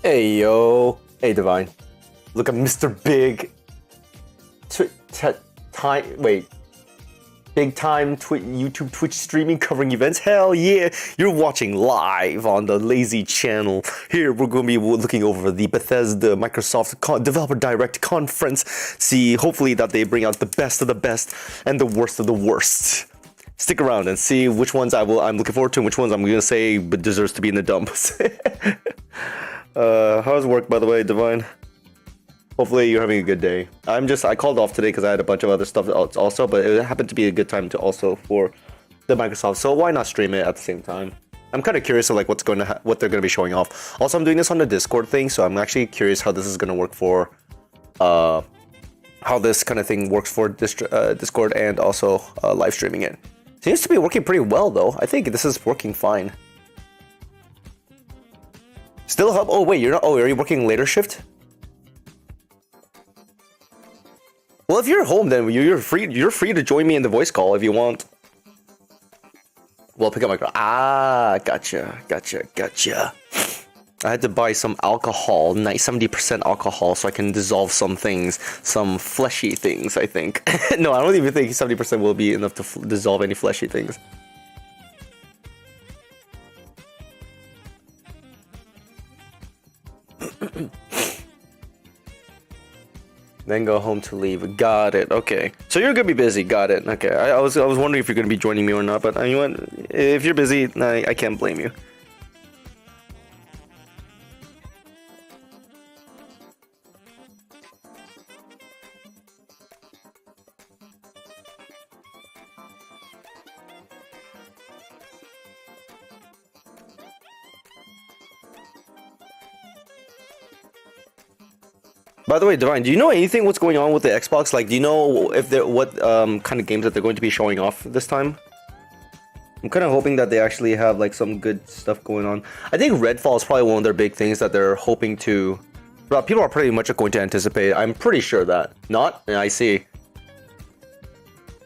Hey yo, hey Divine. Look at Mr. Big. Big time YouTube Twitch streaming covering events. Hell yeah, you're watching live on the Lazy channel. Here we're going to be looking over the Bethesda Microsoft Developer Direct conference. See, hopefully that they bring out the best of the best and the worst of the worst. Stick around and see which ones I'm looking forward to and which ones I'm going to say but deserves to be in the dumps. How's work, by the way, Divine? Hopefully you're having a good day. I called off today because I had a bunch of other stuff also, but it happened to be a good time to also for the Microsoft, so why not stream it at the same time? I'm kind of curious of like what they're going to be showing off. Also, I'm doing this on the Discord thing, so I'm actually curious how this is going to work for, how this kind of thing works for Discord and also live streaming it. Seems to be working pretty well though. I think this is working fine. Still help? Oh wait, you're not. Oh, are you working later shift? Well, if you're home, then you're free. You're free to join me in the voice call if you want. Well, pick up my call. Ah, gotcha. I had to buy some alcohol, 70% alcohol, so I can dissolve some things, some fleshy things. I think. No, I don't even think 70% will be enough to dissolve any fleshy things. Then go home to leave. Got it. Okay. So you're gonna be busy. Got it. Okay. I was wondering if you're gonna be joining me or not, but you know what? If you're busy, I can't blame you. By the way, Divine, do you know anything what's going on with the Xbox? Like, do you know if what kind of games that they're going to be showing off this time? I'm kind of hoping that they actually have like some good stuff going on. I think Redfall is probably one of their big things that they're hoping to. Well, people are pretty much going to anticipate. I'm pretty sure that. Not? Yeah, I see.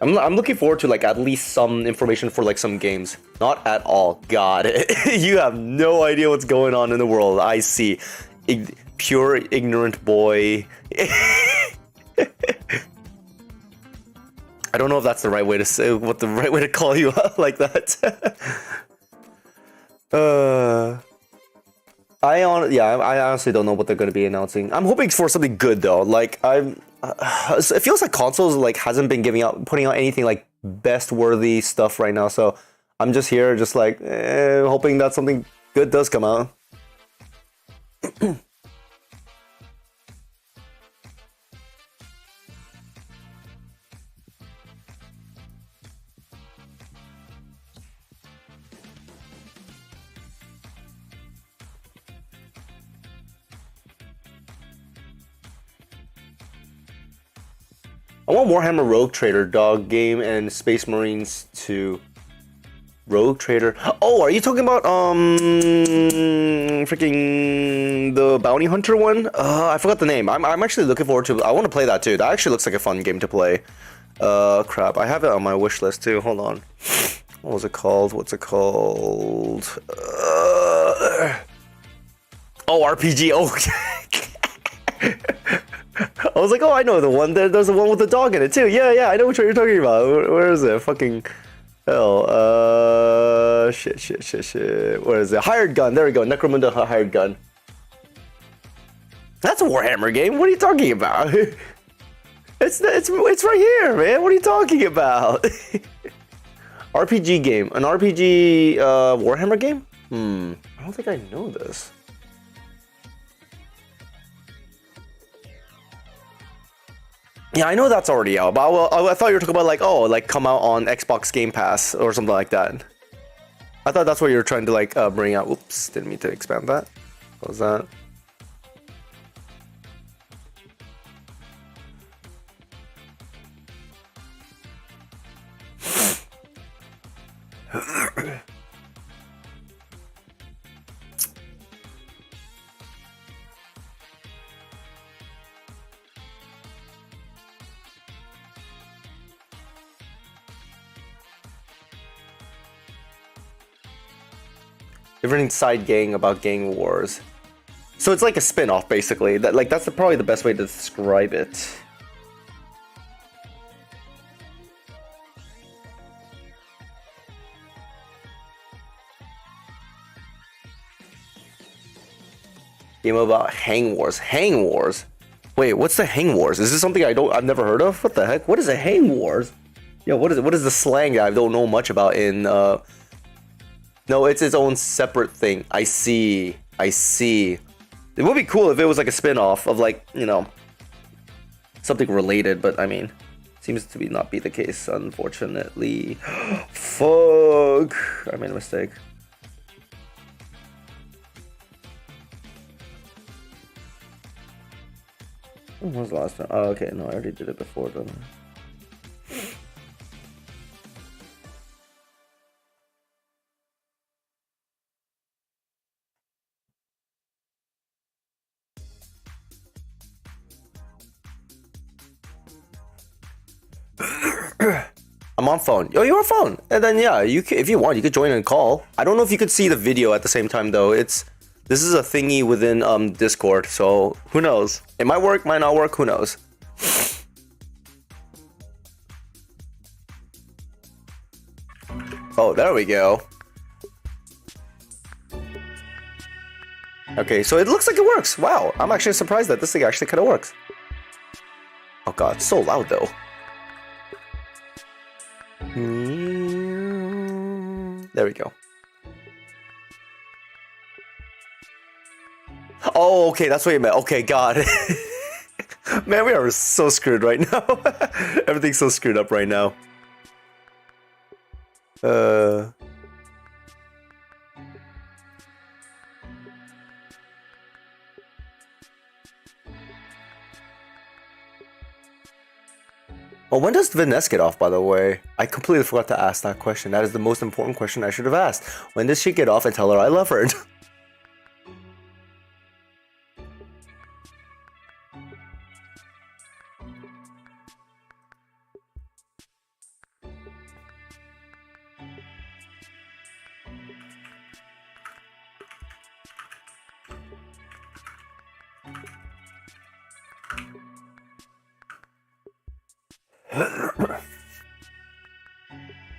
I'm looking forward to like at least some information for like some games. Not at all. Got it. You have no idea what's going on in the world. I see. Pure ignorant boy. I don't know if that's the right way to say the right way to call you out like that. I honestly don't know what they're going to be announcing. I'm hoping for something good though. Like it feels like consoles like hasn't been putting out anything like best worthy stuff right now. So I'm just here, just like hoping that something good does come out. I want Warhammer Rogue Trader dog game and Space Marines 2. Rogue Trader. Oh, are you talking about freaking the Bounty Hunter one? I forgot the name. I'm actually looking forward to. I want to play that too. That actually looks like a fun game to play. Crap. I have it on my wish list too. Hold on. What was it called? What's it called? RPG. Oh. I was like, oh, I know the one. There's the one with the dog in it too. Yeah, I know which one you're talking about. Where is it? Fucking hell. Shit. Where is it? Hired Gun. There we go. Necromunda Hired Gun. That's a Warhammer game. What are you talking about? It's right here, man. What are you talking about? RPG game. An RPG Warhammer game? I don't think I know this. Yeah, I know that's already out, but I thought you were talking about like, oh, like come out on Xbox Game Pass or something like that. I thought that's what you were trying to like bring out. Oops, didn't mean to expand that. What was that? Different side gang about gang wars. So it's like a spin-off, basically. That's probably the best way to describe it. Game about Hang Wars. Hang Wars? Wait, what's the Hang Wars? Is this something I've never heard of? What the heck? What is a Hang Wars? Yo, what is it? What is the slang that I don't know much about in No, it's its own separate thing. I see. I see. It would be cool if it was like a spin-off of like, you know, something related, but I mean, seems to not be the case, unfortunately. Fuck. I made a mistake. When was the last time? Oh, okay, no, I already did it before, didn't I? I'm on phone. Yo, you're on phone. And then yeah, if you want, you could join and call. I don't know if you could see the video at the same time though. This is a thingy within Discord, so who knows? It might work, might not work, who knows? Oh, there we go. Okay, so it looks like it works. Wow, I'm actually surprised that this thing actually kind of works. Oh god, it's so loud though. There we go. Oh, okay, that's what you meant. Okay, God. Man, we are so screwed right now. Everything's so screwed up right now. Well, when does Vanessa get off, by the way? I completely forgot to ask that question. That is the most important question I should have asked. When does she get off and tell her I love her?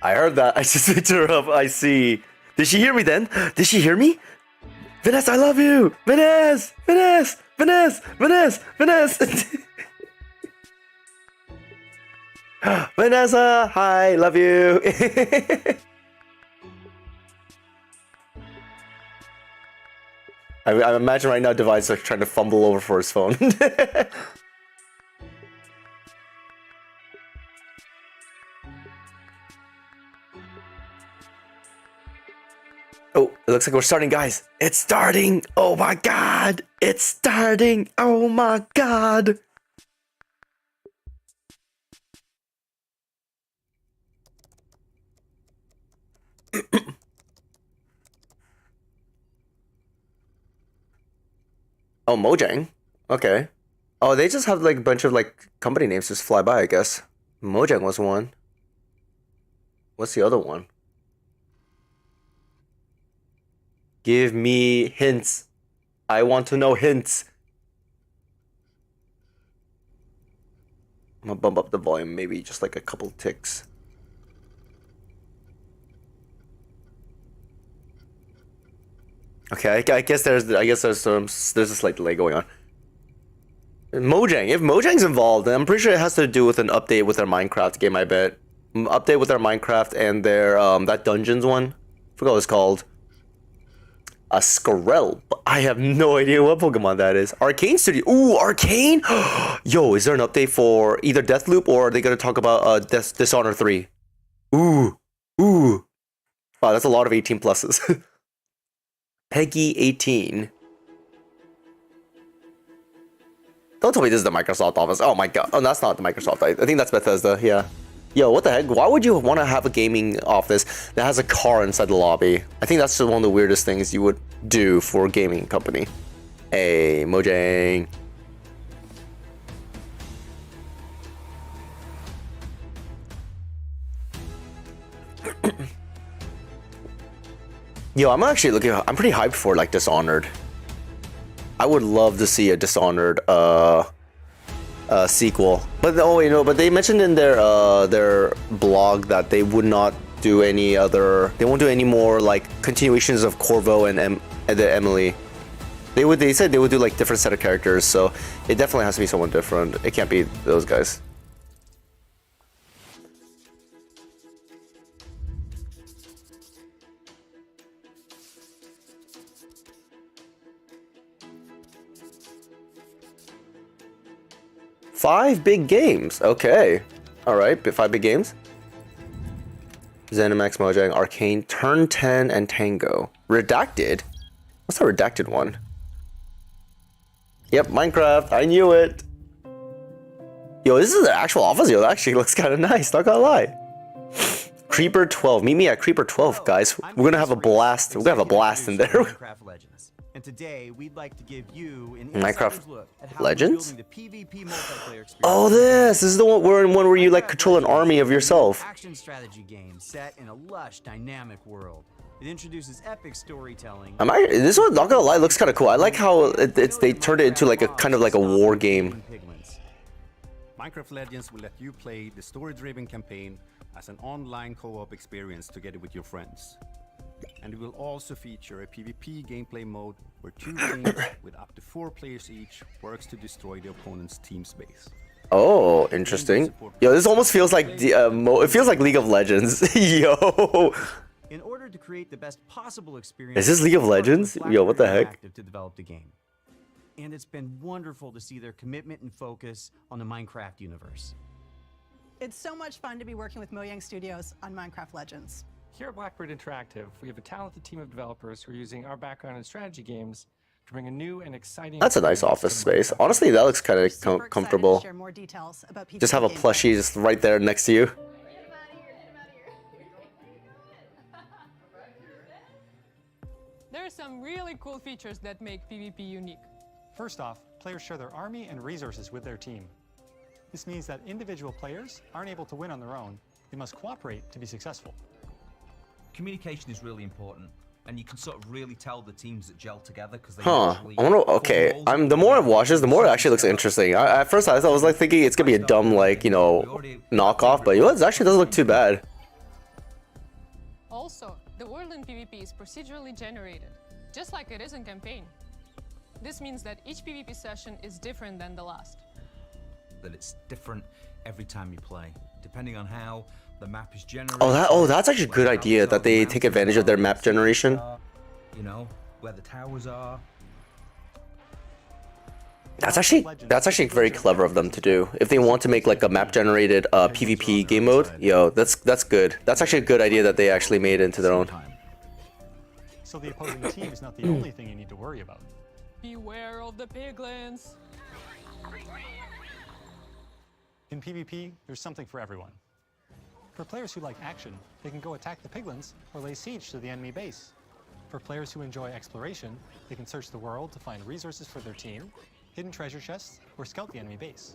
I heard that. I just picked her up. I see. Did she hear me then? Did she hear me? Vanessa, I love you! Vanessa! Vanessa! Vanessa! Vanessa! Vanessa! Vanessa! Hi, love you! I imagine right now Device is trying to fumble over for his phone. Oh, it looks like we're starting, guys. It's starting. Oh my god. It's starting. Oh my god. Oh, Mojang. Okay. Oh, they just have like a bunch of like company names just fly by, I guess. Mojang was one. What's the other one? Give me hints. I want to know hints. I'm gonna bump up the volume, maybe just like a couple ticks. Okay, I guess there's a slight delay going on. Mojang. If Mojang's involved, then I'm pretty sure it has to do with an update with their Minecraft game. I bet update with their Minecraft and their that dungeons one. I forgot what it's called. A Scarel. I have no idea what Pokemon that is. Arcane Studio. Ooh, Arcane? Yo, is there an update for either Deathloop or are they gonna talk about Dishonored 3? Ooh. Ooh. Wow, that's a lot of 18 pluses. Peggy 18. Don't tell me this is the Microsoft office. Oh my god. Oh, that's not the Microsoft. I think that's Bethesda, yeah. Yo, what the heck? Why would you want to have a gaming office that has a car inside the lobby? I think that's just one of the weirdest things you would do for a gaming company. Hey, Mojang. Yo, I'm actually I'm pretty hyped for like Dishonored. I would love to see a Dishonored sequel. But oh wait, no, but they mentioned in their blog that they would not do any other. They won't do any more like continuations of Corvo and the Emily. They said they would do like different set of characters, so it definitely has to be someone different. It can't be those guys. Five big games. Okay. Alright, 5 big games. ZeniMax, Mojang, Arcane, Turn 10, and Tango. Redacted? What's that redacted one? Yep, Minecraft. I knew it. Yo, this is the actual office. Yo, that actually looks kind of nice. Not gonna lie. Creeper 12. Meet me at Creeper 12, guys. We're gonna have a blast. We're gonna have a blast in there. Minecraft Legends. And today we'd like to give you an Minecraft look at how Legends? we're building the PvP multiplayer experience. Oh, this is the one where you like control an army of yourself. Action strategy game set in a lush, dynamic world. It introduces epic storytelling. This one, not gonna lie, looks kind of cool. I like how they turned it into like a kind of like a war game. Minecraft Legends will let you play the story-driven campaign as an online co-op experience together with your friends. And it will also feature a PvP gameplay mode where 2 teams with up to 4 players each works to destroy the opponent's team space. Oh, interesting. Yo, this almost feels like it feels like League of Legends. Yo. In order to create the best possible experience, Is this League of Legends? Yo, what the heck? To develop the game. And it's been wonderful to see their commitment and focus on the Minecraft universe. It's so much fun to be working with Mojang Studios on Minecraft Legends. Here at Blackbird Interactive, we have a talented team of developers who are using our background in strategy games to bring a new and exciting... That's a nice office space. Honestly, that looks kind of comfortable. Share more details about Just have a gameplay. plushie just right there next to you. There are some really cool features that make PvP unique. First off, players share their army and resources with their team. This means that individual players aren't able to win on their own. They must cooperate to be successful. Communication is really important, and you can sort of really tell the teams that gel together because they Huh. I wonder. Okay. The more I've watched this, the more it actually looks interesting. At first, I was like thinking it's gonna be a dumb, like, you know, knockoff, but it actually doesn't look too bad. Also, the world in PvP is procedurally generated, just like it is in campaign. This means that each PvP session is different than the last. that it's different every time you play, depending on how the map is generated. That's actually a good idea that they take advantage of their map generation. You know, where the towers are. That's actually very clever of them to do. If they want to make like a map generated PvP game mode, yo, that's good. That's actually a good idea that they actually made into their own. So the opposing team is not the only thing you need to worry about. Beware of the piglins. In PvP, there's something for everyone. For players who like action, they can go attack the piglins or lay siege to the enemy base. For players who enjoy exploration, they can search the world to find resources for their team, hidden treasure chests, or scout the enemy base.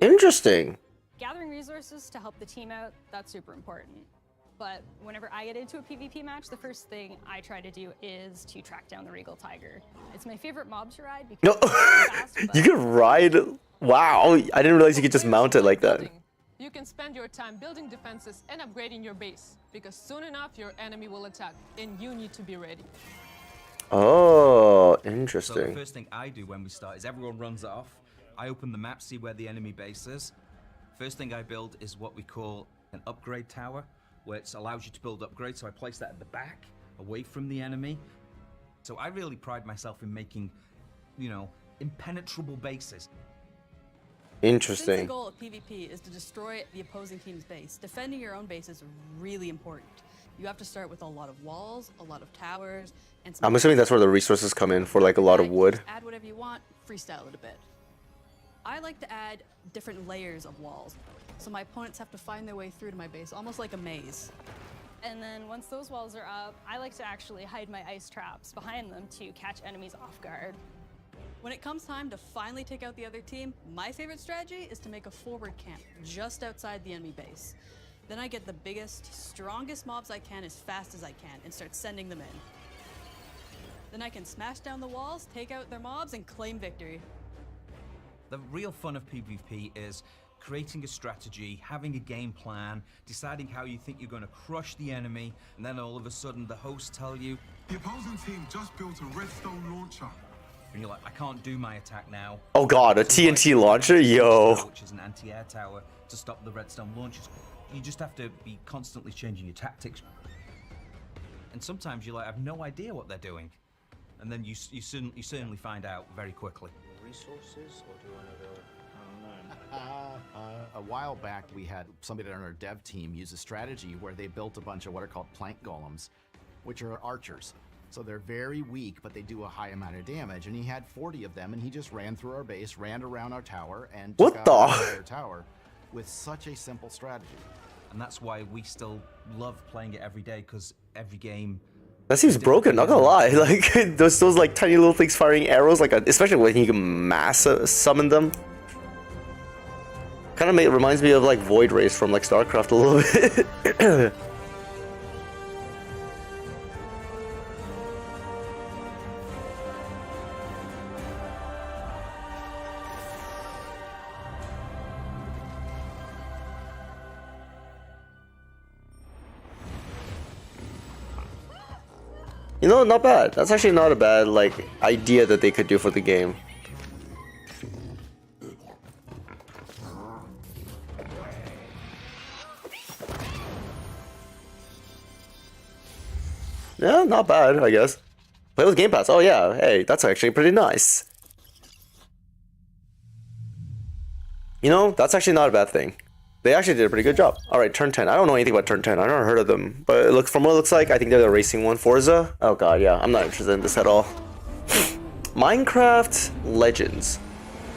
Interesting. Gathering resources to help the team out, that's super important. But whenever I get into a PvP match, the first thing I try to do is to track down the Regal Tiger. It's my favorite mob to ride because it's fast, You can ride? Wow, I didn't realize you could just mount it like that. You can spend your time building defenses and upgrading your base, because soon enough your enemy will attack, and you need to be ready. Oh, So the interesting. first thing I do when we start is everyone runs off. I open the map, see where the enemy base is. First thing I build is what we call an upgrade tower, where it allows you to build upgrades. So I place that at the back, away from the enemy. So I really pride myself in making, you know, impenetrable bases. Since the Interesting. goal of PvP is to destroy the opposing team's base, defending your own base is really important. You have to start with a lot of walls, a lot of towers, and some... I'm assuming that's where the resources come in for like a lot of wood. Add whatever you want, freestyle it a bit. I like to add different layers of walls, so my opponents have to find their way through to my base, almost like a maze. And then once those walls are up, I like to actually hide my ice traps behind them to catch enemies off guard. When it comes time to finally take out the other team, my favorite strategy is to make a forward camp just outside the enemy base. Then I get the biggest, strongest mobs I can as fast as I can and start sending them in. Then I can smash down the walls, take out their mobs, and claim victory. The real fun of PvP is creating a strategy, having a game plan, deciding how you think you're going to crush the enemy, and then all of a sudden the hosts tell you, the opposing team just built a redstone launcher. and you're like, I can't do my attack now. Oh god, a TNT launcher? Yo. Which is an anti-air tower to stop the redstone launchers. You just have to be constantly changing your tactics. And sometimes you like have no idea what they're doing. And then you certainly find out very quickly. Resources, or do you want to go? I don't know. A while back, we had somebody on our dev team use a strategy where they built a bunch of what are called plank golems, which are archers. So they're very weak, but they do a high amount of damage. And he had 40 of them, and he just ran through our base, ran around our tower, and took out the entire tower with such a simple strategy. And that's why we still love playing it every day, because every game. That seems broken, not gonna lie. Like those like tiny little things firing arrows, like especially when you can mass summon them. Kind of reminds me of like Void Race from like StarCraft a little bit. You know, not bad. That's actually not a bad like idea that they could do for the game. Yeah, not bad, I guess. Play with Game Pass. Oh yeah, hey, that's actually pretty nice. You know, that's actually not a bad thing. They actually did a pretty good job. Alright, Turn 10. I don't know anything about Turn 10. I've never heard of them. But it looks, from what it looks like, I think they're the racing one. Forza? Oh god, yeah. I'm not interested in this at all. Minecraft Legends.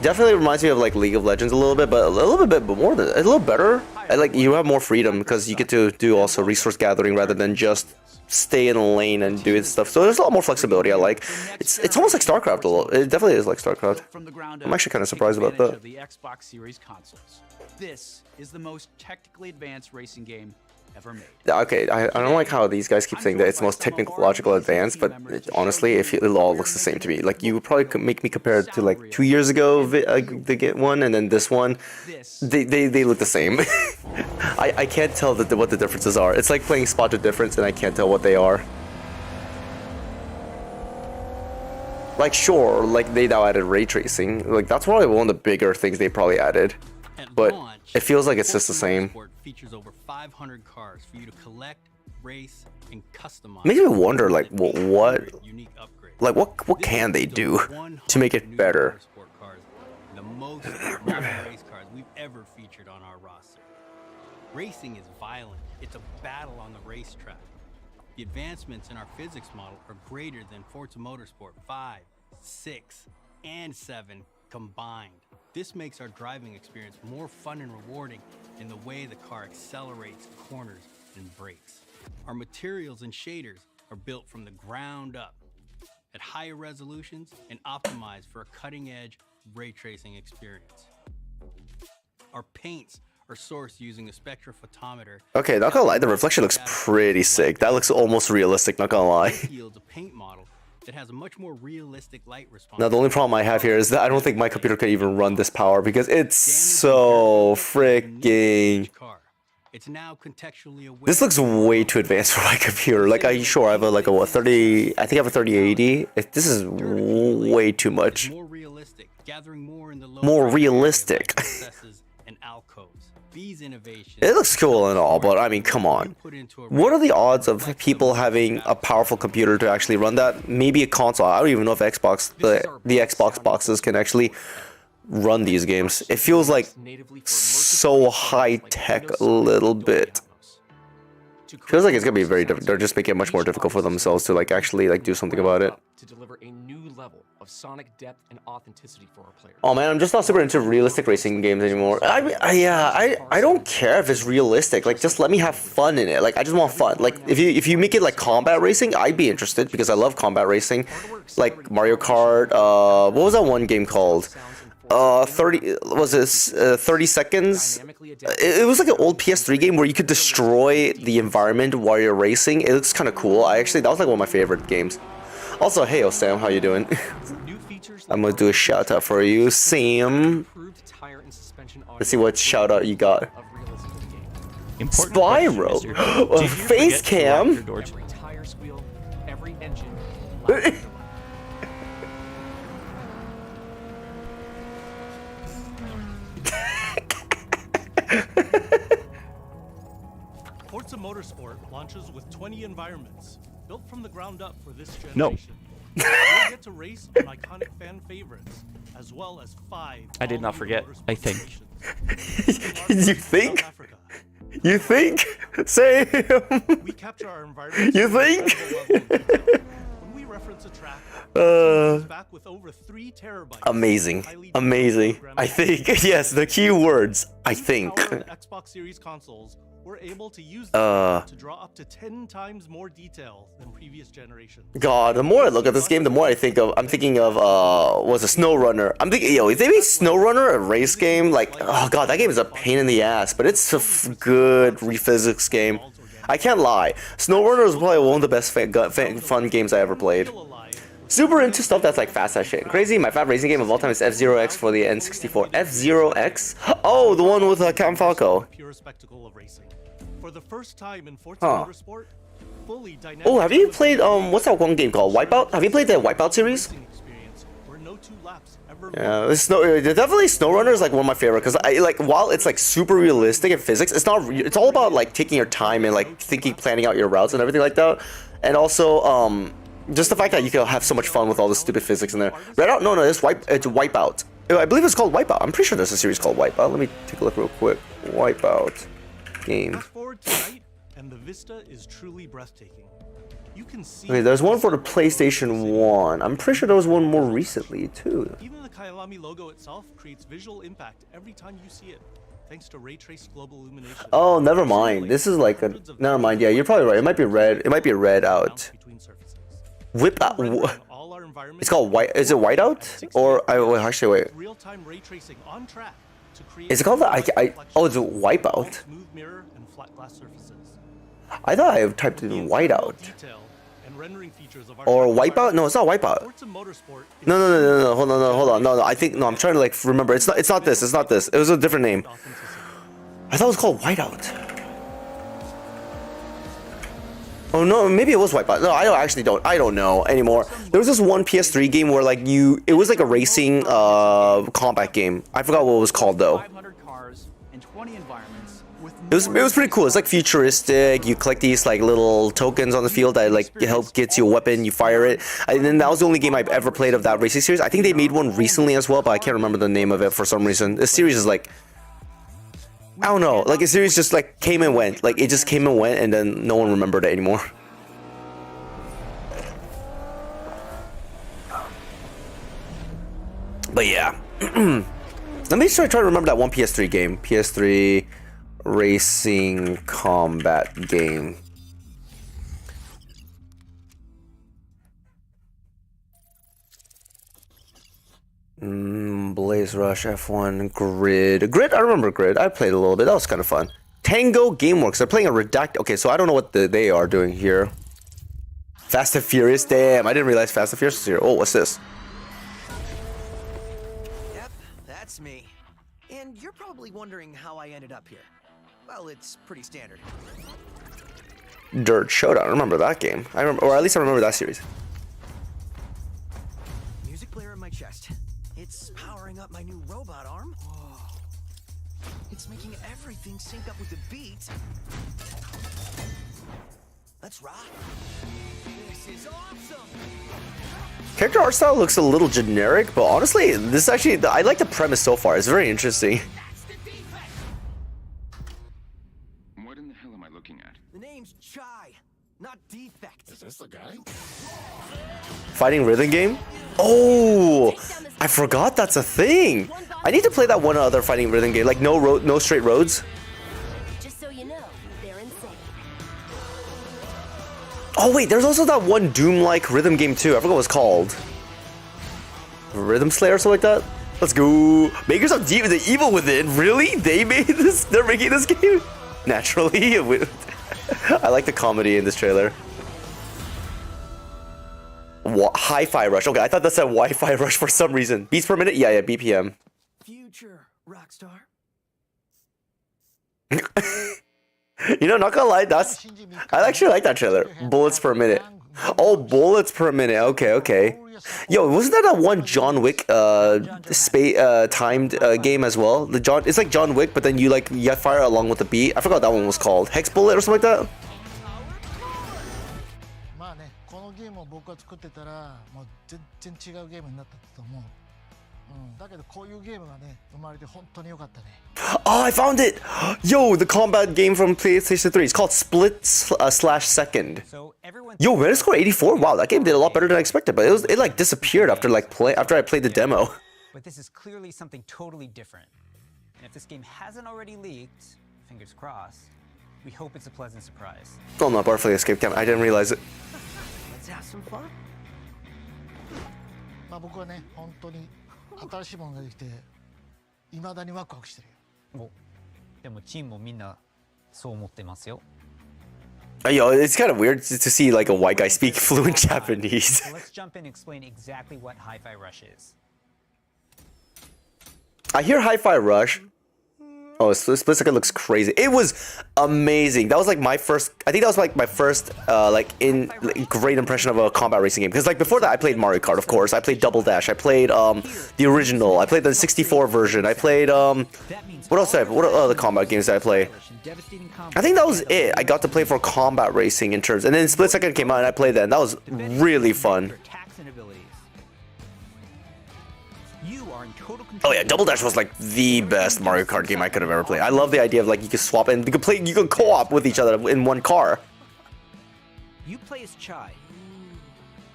Definitely reminds me of like League of Legends a little bit, but a little bit more than a little better. I like you have more freedom because you get to do also resource gathering rather than just stay in a lane and do stuff. So there's a lot more flexibility. I like. It's almost like StarCraft a little. It definitely is like StarCraft. I'm actually kind of surprised about that. The Xbox Series consoles. This is the most technically advanced racing game ever made. Okay, I don't like how these guys keep saying that it's most technological advanced, but honestly, it all looks the same to me. Like you would probably make me compare it to like 2 years ago, the get one, and then this one. They look the same. I can't tell what the differences are. It's like playing Spot the Difference, and I can't tell what they are. Like sure, like they now added ray tracing. Like that's probably one of the bigger things they probably added. But it feels like it's just the same. Features over 500 cars for you to collect, race, and customize. Makes me wonder, like, what can they do to make it better? The most race cars we've ever featured on our roster. Racing is violent. It's a battle on the racetrack. The advancements in our physics model are greater than Forza Motorsport 5, 6, and 7 combined. This makes our driving experience more fun and rewarding in the way the car accelerates, corners, and brakes. Our materials and shaders are built from the ground up at higher resolutions and optimized for a cutting-edge ray tracing experience. Our paints are sourced using a spectrophotometer. Okay, not gonna lie, the reflection looks pretty sick. That looks almost realistic, not gonna lie. Yields a paint model that has a much more realistic light response. Now the only problem I have here is that I don't think my computer could even run this power because it's so freaking. It's now contextually aware. This looks way too advanced for my computer. Like I have a what 30? I think I have a 3080. This is way too much. More realistic, gathering more in the more realistic. and alcoves. These innovations. It looks cool and all, but I mean, come on. What are the odds of people having a powerful computer to actually run that? Maybe a console. I don't even know if the Xbox boxes can actually run these games. It feels like so high tech a little bit. Feels like it's gonna be very difficult. They're just making it much more difficult for themselves to like actually like do something about it. To deliver a new level of sonic depth and authenticity for our players. Oh man, I'm just not super into realistic racing games anymore. I don't care if it's realistic. Like just let me have fun in it. Like I just want fun. Like if you make it like combat racing, I'd be interested because I love combat racing. Like Mario Kart. What was that one game called? 30 seconds. It was like an old PS3 game where you could destroy the environment while you're racing. It looks kind of cool. That was like one of my favorite games. Also, hey, Sam, how you doing? I'm gonna do a shout out for you, Sam. Let's see what shout out you got. Spyro, face cam. Every tire squeal, every engine. Forza Motorsport launches with 20 environments, built from the ground up for this No. generation. You'll get to race on iconic fan favorites, as well as 5. I did not forget. I think. You think? You think? Sam? We capture our environments. You think? When we reference a track, back with over 3 terabytes. Amazing. Amazing. I think. Yes, the key words. I think. Xbox Series consoles were able to use them to draw up to 10 times more detail than previous generations. God, the more I look at this game, the more I'm thinking of was a SnowRunner. I'm thinking, yo, if they made SnowRunner a race game, like, oh god, that game is a pain in the ass, but it's a good physics game. I can't lie. SnowRunner is probably one of the best fun games I ever played. Super into stuff that's like fast as shit and crazy. My favorite racing game of all time is F-Zero X for the N64. F-Zero X? Oh, the one with Cam Falco. Pure spectacle of racing. For the first time in Forza Huh. Motorsport, fully dynamic. Oh, have you played what's that one game called? Wipeout? Have you played the Wipeout series? where no 2 laps ever Yeah, definitely SnowRunner is like one of my favorite because I like while it's like super realistic in physics, it's not. It's all about like taking your time and like planning out your routes and everything like that, and also just the fact that you can have so much fun with all the stupid physics in there. Redout? No, it's Wipeout. I believe it's called Wipeout. I'm pretty sure there's a series called Wipeout. Let me take a look real quick. Wipeout game. Fast forward tonight, and the vista is truly breathtaking. You can see. Okay, there's one for the PlayStation 1. I'm pretty sure there was one more recently too. Even the Kyalami logo itself creates visual impact every time you see it, thanks to ray traced global illumination. Oh, never mind. This is like a. Never mind. Yeah, you're probably right. It might be red. It might be red out. Whip out. It's called white. Is it whiteout? Or wait, actually wait. Real-time ray tracing on track to create. Is it called that? Oh, it's a wipeout. Smooth mirror and flat glass surfaces. I thought I typed in whiteout. Detail and rendering features of our Or wipeout? No, it's not wipeout. Forza Motorsport is No. Hold on. No. I think no. I'm trying to like remember. It's not this. It's not this. It was a different name. I thought it was called whiteout. Oh no, maybe it was Wipeout. No, I don't know anymore. There was this one PS3 game where like it was like a racing combat game. I forgot what it was called though. 500 cars and 20 environments with It was pretty cool. It's like futuristic. You collect these like little tokens on the field that like help get you a weapon. You fire it, and then that was the only game I've ever played of that racing series. I think they made one recently as well, but I can't remember the name of it for some reason. The series is like, I don't know, like a series just like came and went. Like it just came and went, and then no one remembered it anymore. But yeah, let me try to remember that one PS3 game. PS3 racing combat game. Blaze Rush, F1, Grid. Grid, I remember Grid. I played a little bit. That was kind of fun. Tango Gameworks. They're playing a Redact. Okay, so I don't know what they are doing here. Fast and Furious. Damn, I didn't realize Fast and Furious was here. Oh, what's this? Yep, that's me. And you're probably wondering how I ended up here. Well, it's pretty standard. Dirt Showdown. I remember that game. I remember, or at least I remember that series. Music player in my chest. It's powering up my new robot arm. Whoa. It's making everything sync up with the beat. Let's rock. This is awesome. Character art style looks a little generic, but honestly, this actually, I like the premise so far. It's very interesting. What in the hell am I looking at? The name's Chai, not Defect. Is this the guy? Fighting rhythm game? Oh, I forgot that's a thing. I need to play that one other fighting rhythm game, like No Straight Roads. Just so you know, they're insane. Oh wait, there's also that one Doom-like rhythm game too. I forgot what it's called. Rhythm Slayer or something like that? Let's go. Makers of The Evil Within. Really? They made this? They're making this game? Naturally. I like the comedy in this trailer. Hi-Fi Rush. Okay, I thought that said Wi-Fi Rush for some reason. Beats per minute? Yeah, BPM. Future Rockstar. You know, not gonna lie, I actually like that trailer. Bullets per minute. Oh, bullets per minute. Okay. Yo, wasn't that a one John Wick timed game as well? It's like John Wick, but then you fire along with the beat. I forgot what that one was called. Hex Bullet or something like that. まあね、このゲームを僕が作ってたらもう全然違うゲームになったと思う。だけどこういうゲームがね生まれて本当に良かったね。Oh, I found it! Yo, the combat game from PlayStation 3. It's called Split/Second. Yo, Metascore 84. Wow, that game did a lot better than I expected, but it like disappeared after I played the demo. But this is clearly something totally different. And if this game hasn't already leaked, fingers crossed, we hope it's a pleasant surprise. Oh no, Barfly escape cam. I didn't realize it. Let's have some fun. まあ僕はね本当に新しいものができて未だにワクワクしてるよ。でもチームもみんなそう思ってますよ。Yo, it's kind of weird to see like a white guy speak fluent Japanese. So let's jump in and explain exactly what Hi-Fi Rush is. I hear Hi-Fi Rush. Oh, Split Second looks crazy. It was amazing. That was like my first. I think that was like my first great impression of a combat racing game. Because like before that, I played Mario Kart, of course. I played Double Dash. I played the original. I played the 64 version. I played what else? What other combat games did I play? I think that was it. I got to play for combat racing in terms. And then Split Second came out and I played that. And that was really fun. Oh yeah, Double Dash was like the best Mario Kart game I could have ever played. I love the idea of like you can swap and you can co-op with each other in one car. You play as Chai,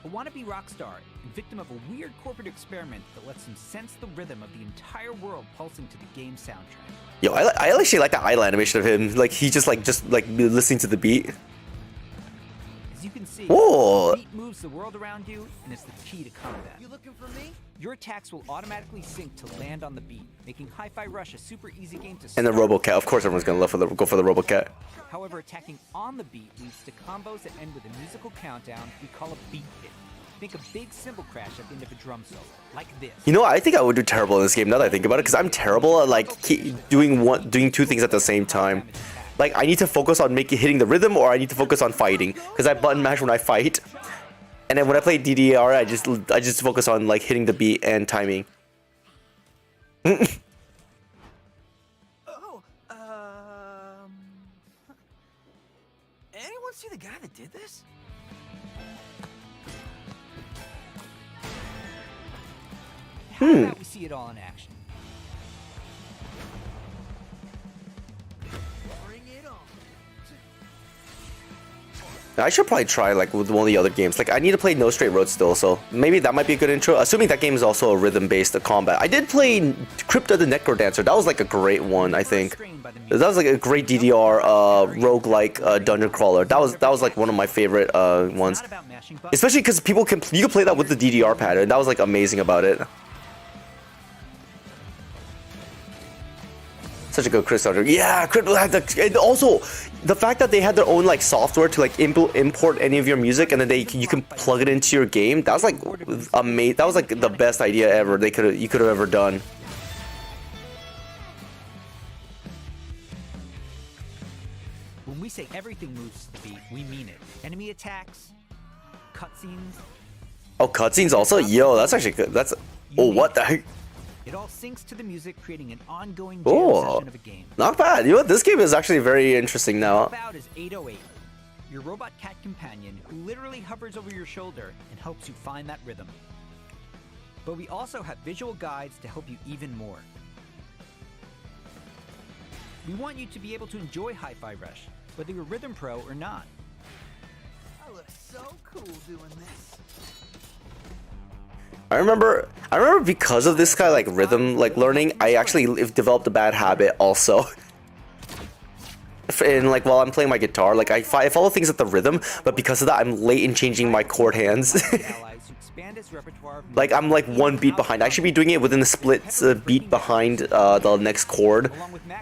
a wannabe rock star and victim of a weird corporate experiment that lets him sense the rhythm of the entire world pulsing to the game soundtrack. Yo, I actually like the idle animation of him. Like he just listening to the beat. As you can see, whoa. The beat moves the world around you, and it's the key to combat. You looking for me? Your attacks will automatically sync to land on the beat, making Hi-Fi Rush a super easy game to And the RoboCat, of course, everyone's gonna go for the RoboCat. However, attacking on the beat leads to combos that end with a musical countdown we call a beat hit. Think a big cymbal crash at the end of a drum solo, like this. You know, I think I would do terrible in this game now that I think about it, because I'm terrible at like doing two things at the same time. Like I need to focus on hitting the rhythm, or I need to focus on fighting, because I button mash when I fight. And then when I play DDR, I just focus on like hitting the beat and timing. Anyone see the guy that did this? How about we see it all in action? I should probably try like with one of the other games. Like I need to play No Straight Road still, so maybe that might be a good intro. Assuming that game is also a rhythm-based combat. I did play Crypta the Necrodancer. That was like a great one, I think. That was like a great DDR roguelike dungeon crawler. That was like one of my favorite ones. Especially because you can play that with the DDR pad, and that was like amazing about it. Such a good Chris Hunter. Yeah, and also the fact that they had their own like software to like import any of your music, and then you can plug it into your game. That was like amazing. That was like the best idea ever you could have ever done. When we say everything moves to the beat, we mean it. Enemy attacks, cutscenes. Oh, cutscenes also? Yo, that's actually good. What the heck? It all syncs to the music, creating an ongoing jam session of a game. Not bad. You know what? This game is actually very interesting now. About is 808, your robot cat companion who literally hovers over your shoulder and helps you find that rhythm. But we also have visual guides to help you even more. We want you to be able to enjoy Hi-Fi Rush, whether you're a Rhythm Pro or not. I look so cool doing this. I remember because of this guy like rhythm like learning, I actually developed a bad habit also. And like while I'm playing my guitar, like I follow things at the rhythm, but because of that I'm late in changing my chord hands. Like I'm like one beat behind. I should be doing it within the split beat behind the next chord,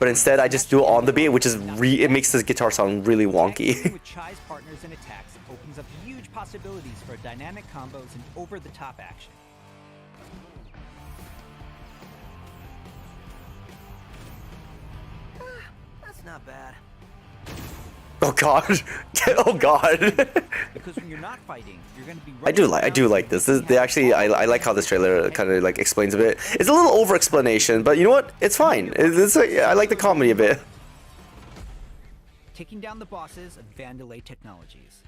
but instead I just do it on the beat, which is it makes this guitar sound really wonky. possibilities for dynamic combos and over-the-top action. That's not bad. Oh god. Oh god. Because when you're not fighting, you're going to be I do like this. They actually I like how this trailer kind of like explains a bit. It's a little over explanation, but you know what? It's fine. I like the comedy a bit. Taking down the bosses of Vandelay Technologies.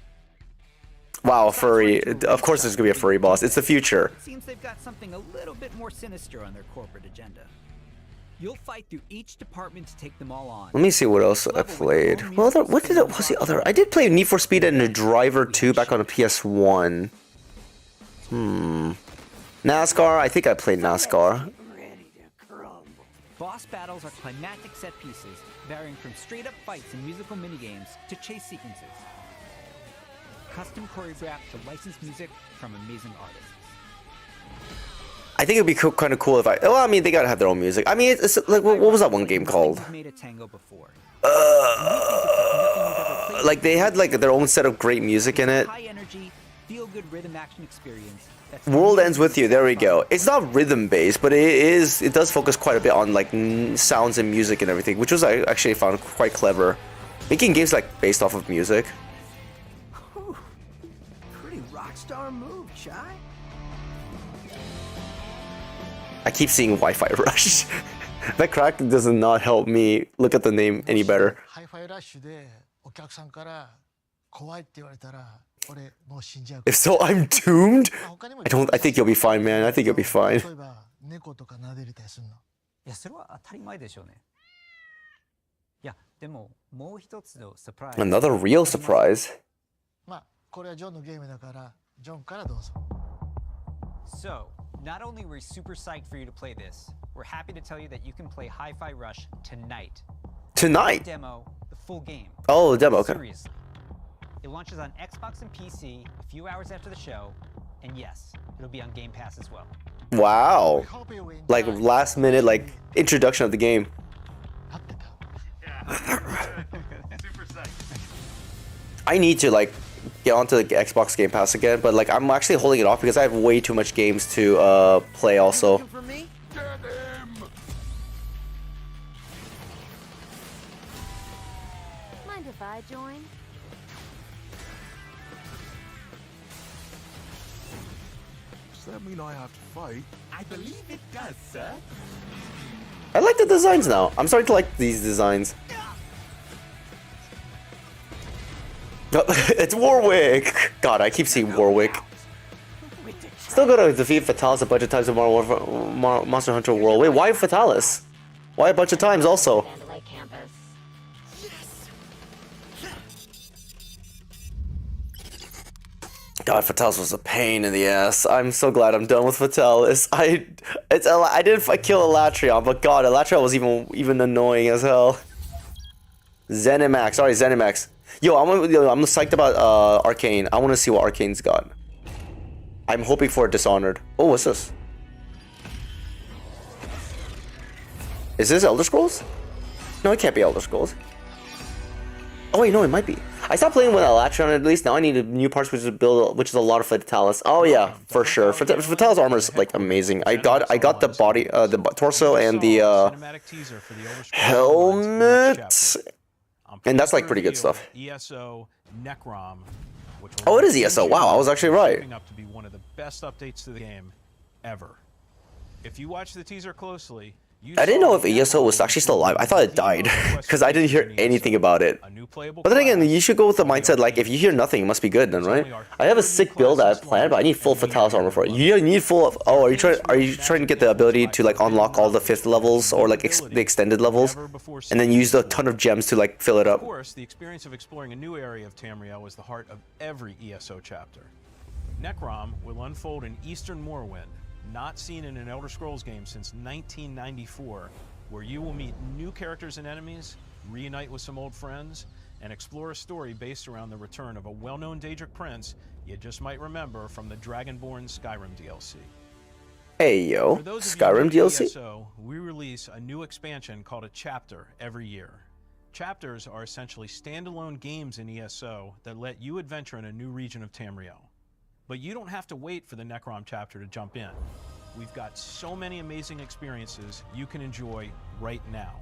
Wow, furry. Of course there's gonna be a furry boss. It's the future. It seems they've got something a little bit more sinister on their corporate agenda. You'll fight through each department to take them all on. Let me see what else I played. Well, what was the other? I did play Need for Speed and Driver 2 back on the PS1. NASCAR. I think I played NASCAR. Boss battles are climactic set pieces, varying from straight-up fights and musical minigames to chase sequences. Custom choreographed to licensed music from amazing artists. I think it'd be kind of cool if well, I mean, they gotta have their own music. I mean, it's like, what was that one game called? Made a tango before. Like they had like their own set of great music in it. High energy, feel-good rhythm action experience. World Ends With You. There we go. It's not rhythm based, but it does focus quite a bit on like sounds and music and everything, which was I actually found quite clever. Making games like based off of music. Pretty rockstar move, Chai. I keep seeing Wi-Fi Rush. That crack does not help me look at the name any better. Hi-Fi Rush でお客さんから怖いって言われたら俺もう死んじゃう。 If so, I'm doomed. I think you'll be fine, man. I think you'll be fine. 例えば猫とか撫でれたりするの。いや、それは当たり前でしょうね。いや、でももう一つのサプライズ。 Another real surprise. まあこれはジョンのゲームだからジョンからどうぞ。 So, not only were we super psyched for you to play this, we're happy to tell you that you can play Hi-Fi Rush tonight. Tonight? The demo, the full game. Oh, the demo, okay. Seriously. It launches on Xbox and PC a few hours after the show, and yes, it'll be on Game Pass as well. Wow. Like last minute like introduction of the game. I need to like get onto the Xbox Game Pass again, but like I'm actually holding it off because I have way too much games to play also. Mind if I join? Does that mean I have to fight? I believe it does, sir. I like the designs now. I'm starting to like these designs. It's Warwick! God, I keep seeing Warwick. Still gotta defeat Fatalis a bunch of times in Monster Hunter World. Wait, why Fatalis? Why a bunch of times also? God, Fatalis was a pain in the ass. I'm so glad I'm done with Fatalis. I didn't kill Elatrion, but God, Elatrion was even annoying as hell. Zenimax, sorry, Zenimax. Yo, I'm psyched about Arcane. I want to see what Arcane's got. I'm hoping for Dishonored. Oh, what's this? Is this Elder Scrolls? No, it can't be Elder Scrolls. Oh wait, no, it might be. I stopped playing with Elatrion at least. Now I need new parts, which is a lot of Fatalis. Oh yeah, for sure. Fatalis armor is like amazing. I got the body, the torso, and the helmet. And that's like pretty good stuff. ESO Necrom, which oh, it is ESO. Wow, I was actually right. Up to be one of the best updates to the game ever. If you watch the teaser closely, I didn't know if ESO was actually still alive. I thought it died because I didn't hear anything about it. But then again, you should go with the mindset like if you hear nothing, it must be good then, right? I have a sick build I have planned, but I need full Fatalis armor for it. You need full. Oh, are you trying to get the ability to like unlock all the 5th levels or like the extended levels, and then use a ton of gems to like fill it up? Of course, the experience of exploring a new area of Tamriel is the heart of every ESO chapter. Necrom will unfold in Eastern Morrowind, not seen in an Elder Scrolls game since 1994, where you will meet new characters and enemies, reunite with some old friends, and explore a story based around the return of a well-known Daedric prince you just might remember from the Dragonborn Skyrim DLC. Hey yo, Skyrim DLC? ESO, we release a new expansion called a chapter every year. Chapters are essentially standalone games in ESO that let you adventure in a new region of Tamriel. But you don't have to wait for the Necrom chapter to jump in. We've got so many amazing experiences you can enjoy right now.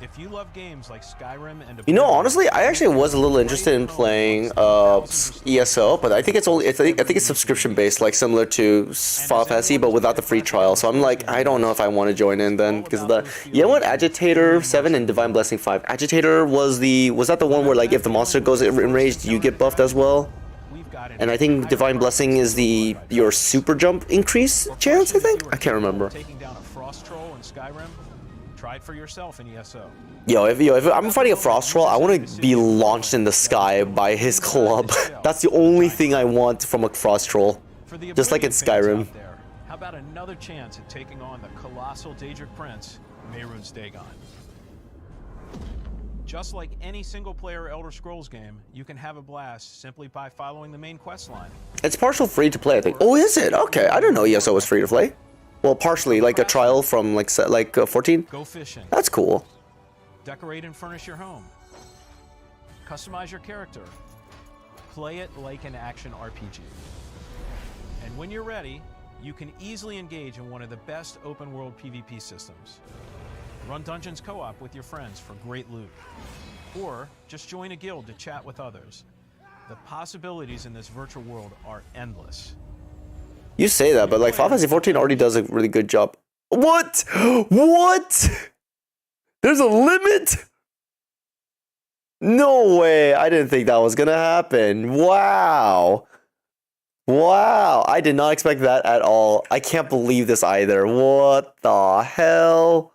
If you love games like Skyrim and You know, honestly, I actually was a little interested in playing ESO, but I think it's only I think it's subscription based, like similar to Final Fantasy, but without the free trial. So I'm like, I don't know if I want to join in then, because of that. You know what? Agitator 7 and Divine Blessing 5. Agitator was that the one where like if the monster goes enraged, you get buffed as well? And I think Divine Blessing is your super jump increase chance, I think? I can't remember. Taking down a frost troll in Skyrim, try it for yourself in ESO. Yo, if I'm fighting a frost troll, I want to be launched in the sky by his club. That's the only thing I want from a frost troll. Just like in Skyrim. How about another chance at taking on the colossal Daedric Prince, Mehrunes Dagon? Just like any single-player Elder Scrolls game, you can have a blast simply by following the main quest line. It's partial free to play, I think. Oh, is it? Okay, I didn't know ESO was free to play. Well, partially, like a trial from like 14. Go fishing. That's cool. Decorate and furnish your home. Customize your character. Play it like an action RPG. And when you're ready, you can easily engage in one of the best open-world PvP systems. Run dungeons co-op with your friends for great loot. Or just join a guild to chat with others. The possibilities in this virtual world are endless. You say that, but like Final Fantasy 14 already does a really good job. What? What? There's a limit? No way. I didn't think that was gonna happen. Wow. Wow. I did not expect that at all. I can't believe this either. What the hell?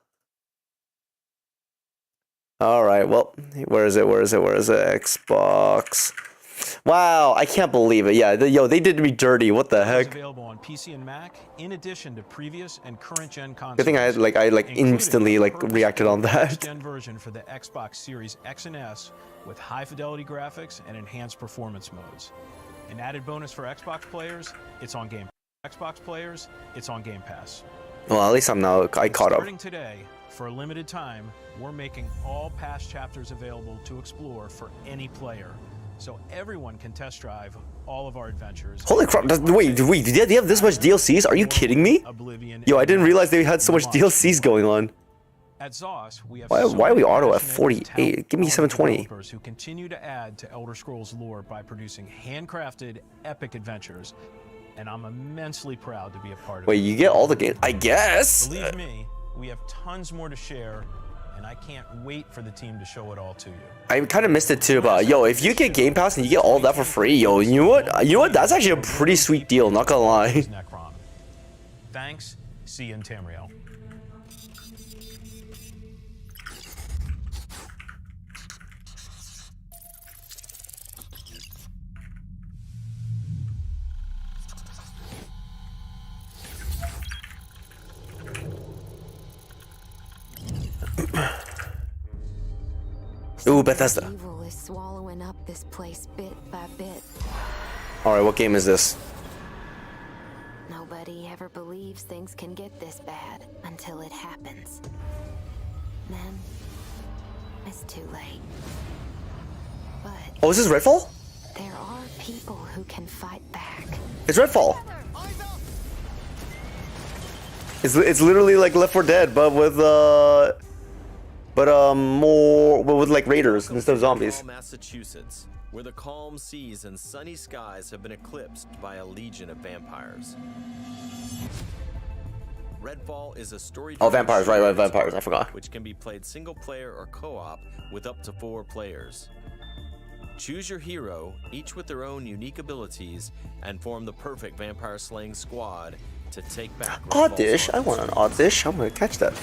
All right, well, where is it? Xbox. Wow, I can't believe it. Yeah, they did me dirty. What the heck? It's available on PC and Mac, in addition to previous and current gen consoles. Good thing I instantly reacted on that. Gen version for the Xbox Series X and S with high fidelity graphics and enhanced performance modes. An added bonus for Xbox players, it's on Game Pass. Xbox players, it's on Game Pass. Well, at least I caught up. Starting today, for a limited time, we're making all past chapters available to explore for any player, so everyone can test drive all of our adventures. Holy crap! Wait, they have this much DLCs? Are you kidding me? Yo, I didn't realize they had so much DLCs going on. At ZOS, we have why are we auto at 48? Give me 720. Developers who continue to add to Elder Scrolls lore by producing handcrafted, epic adventures, and I'm immensely proud to be a part of it. Wait, you get all the games? I guess. Believe me, we have tons more to share, and I can't wait for the team to show it all to you. I kind of missed it too, but yo, if you get Game Pass and you get all that for free, yo, you know what? That's actually a pretty sweet deal, not gonna lie. Necrom. Thanks. See you in Tamriel. Ooh, Bethesda. Evil is swallowing up this place bit by bit. Alright, what game is this? Nobody ever believes things can get this bad until it happens. Then, it's too late. But Oh, is this Redfall? there are people who can fight back. It's Redfall. It's literally like Left 4 Dead, but with more with like raiders instead of zombies. Massachusetts, where the calm seas and sunny skies have been eclipsed by a legion of vampires. Redfall is a story. Oh, vampires, right, vampires. I forgot. Which can be played single player or co-op with up to 4 players. Choose your hero, each with their own unique abilities, and form the perfect vampire slaying squad to take back Redfall's Oddish? I want an Oddish. I'm gonna catch that.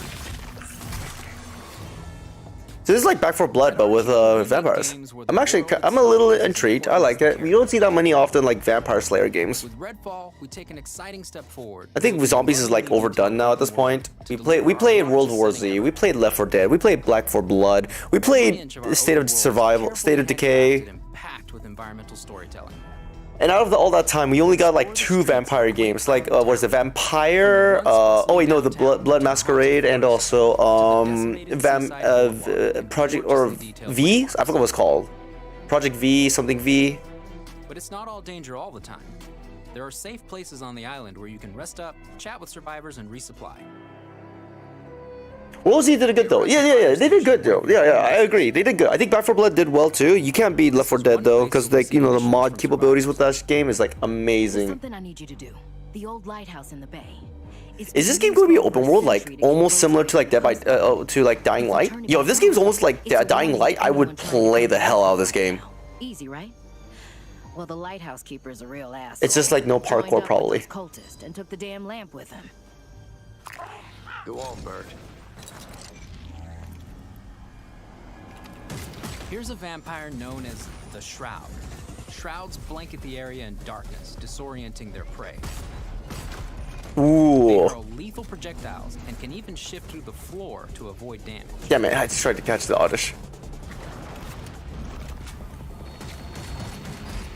So this is like Back 4 Blood, but with vampires. I'm a little intrigued. I like it. We don't see that many often like Vampire Slayer games. With Redfall, we take an exciting step forward. I think zombies is like overdone now at this point. We played World War Z. We played Left 4 Dead. We played Black 4 Blood. We played State of Survival, State of Decay. Packed with environmental storytelling. And out of all that time, we only got like 2 vampire games. Like, what is it? Vampire? Oh wait, no, the Blood Masquerade, and also Project or V? I forgot what it's called. Project V, something V. But it's not all danger all the time. There are safe places on the island where you can rest up, chat with survivors, and resupply. Rosie did good though. Yeah. They did good though. Yeah, I agree. They did good. I think Back 4 Blood did well too. You can't beat Left 4 Dead though, because like the mod capabilities with that game is like amazing. Something I need you to do. The old lighthouse in the bay. Is this game going to be open world, like almost similar to like Dying Light? Yo, if this game's almost like Dying Light, I would play the hell out of this game. Easy, right? Well, the lighthouse keeper is a real ass. It's just like no parkour probably. Cultist and took the damn lamp with him. Go on, Bert. Here's a vampire known as the Shroud. Shrouds blanket the area in darkness, disorienting their prey. Ooh. They throw lethal projectiles and can even shift through the floor to avoid damage. Damn it, I just tried to catch the Oddish.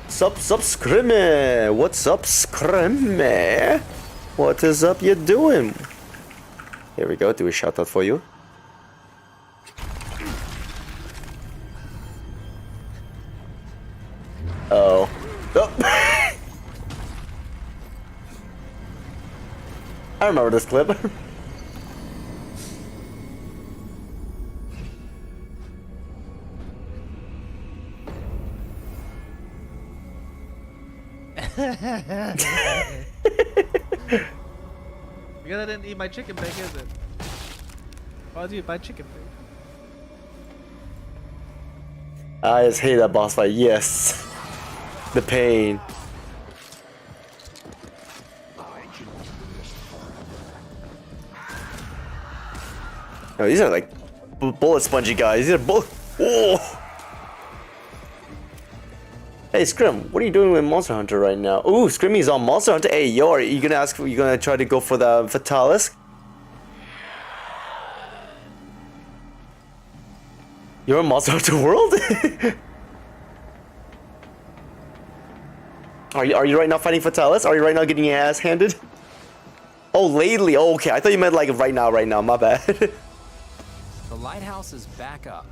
Sup, Scrimmy? What's up, Scrimmy? What is up you doing? Here we go, do a shout out for you. Oh. I remember this clip. Because I didn't eat my chicken bake, is it? Why did you eat my chicken bake? I just hate that boss fight. Yes. The pain. No, these are like bullet spongy guys. These are bullet. Oh. Hey Scrim, what are you doing with Monster Hunter right now? Ooh, Scrimmy's on Monster Hunter. Hey, yo, are you gonna try to go for the Fatalis? You're in Monster Hunter World? Are you right now fighting Fatalis? Are you right now getting your ass handed? Oh, lately. Oh, okay, I thought you meant like right now. My bad. The lighthouse is back up,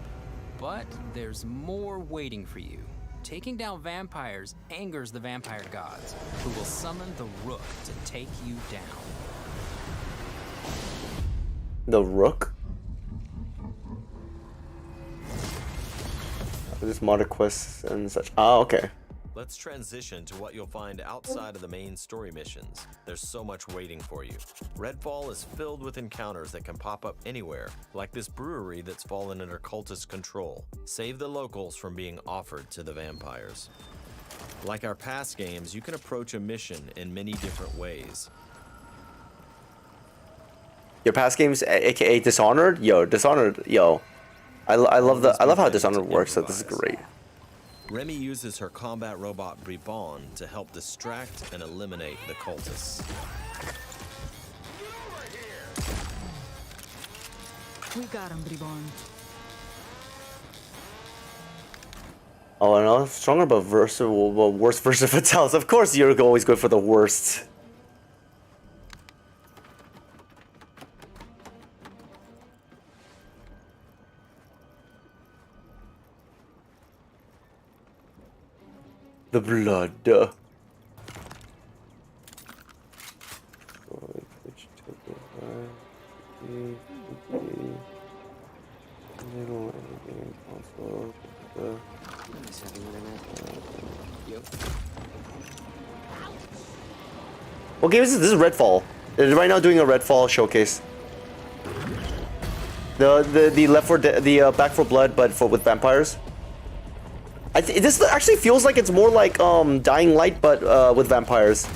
but there's more waiting for you. Taking down vampires angers the vampire gods, who will summon the Rook to take you down. The Rook? This modded quests and such. Ah, okay. Let's transition to what you'll find outside of the main story missions. There's so much waiting for you. Redfall is filled with encounters that can pop up anywhere, like this brewery that's fallen under cultist control. Save the locals from being offered to the vampires. Like our past games, you can approach a mission in many different ways. Your past games, aka Dishonored? Yo, Dishonored, yo. I love how Dishonored works, so this is great. Remy uses her combat robot Bribon to help distract and eliminate the cultists. We got him, Bribon. Oh, no, stronger but worse version of Fatalis. Of course, you're always going for the worst. The blood. What game is this? This is Redfall. They're right now doing a Redfall showcase. The Left 4 Dead, the Back 4 Blood, but with vampires. This actually feels like it's more like Dying Light, but with vampires.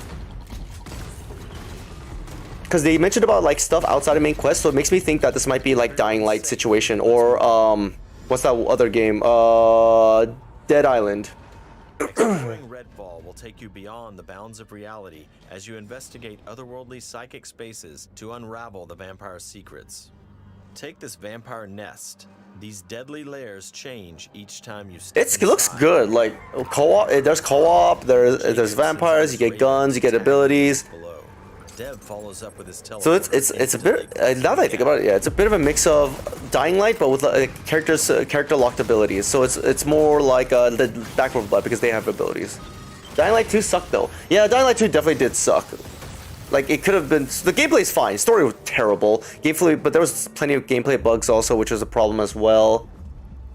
Because they mentioned about like stuff outside of main quest, so it makes me think that this might be like Dying Light situation or what's that other game? Dead Island. Exploring Redfall will take you beyond the bounds of reality as you investigate otherworldly psychic spaces to unravel the vampire's secrets. Take this vampire nest. These deadly layers change each time you step It looks good. Like co-op, there's co-op. There's vampires. You get guns. You get abilities. Dev follows up with his So it's a bit. Now that I think about it, yeah, it's a bit of a mix of Dying Light, but with character locked abilities. So it's more like the Back 4 Blood because they have abilities. Dying Light 2 sucked though. Yeah, Dying Light 2 definitely did suck. Like, it could have been... The gameplay's fine. Story was terrible. Gameplay, but there was plenty of gameplay bugs also, which was a problem as well.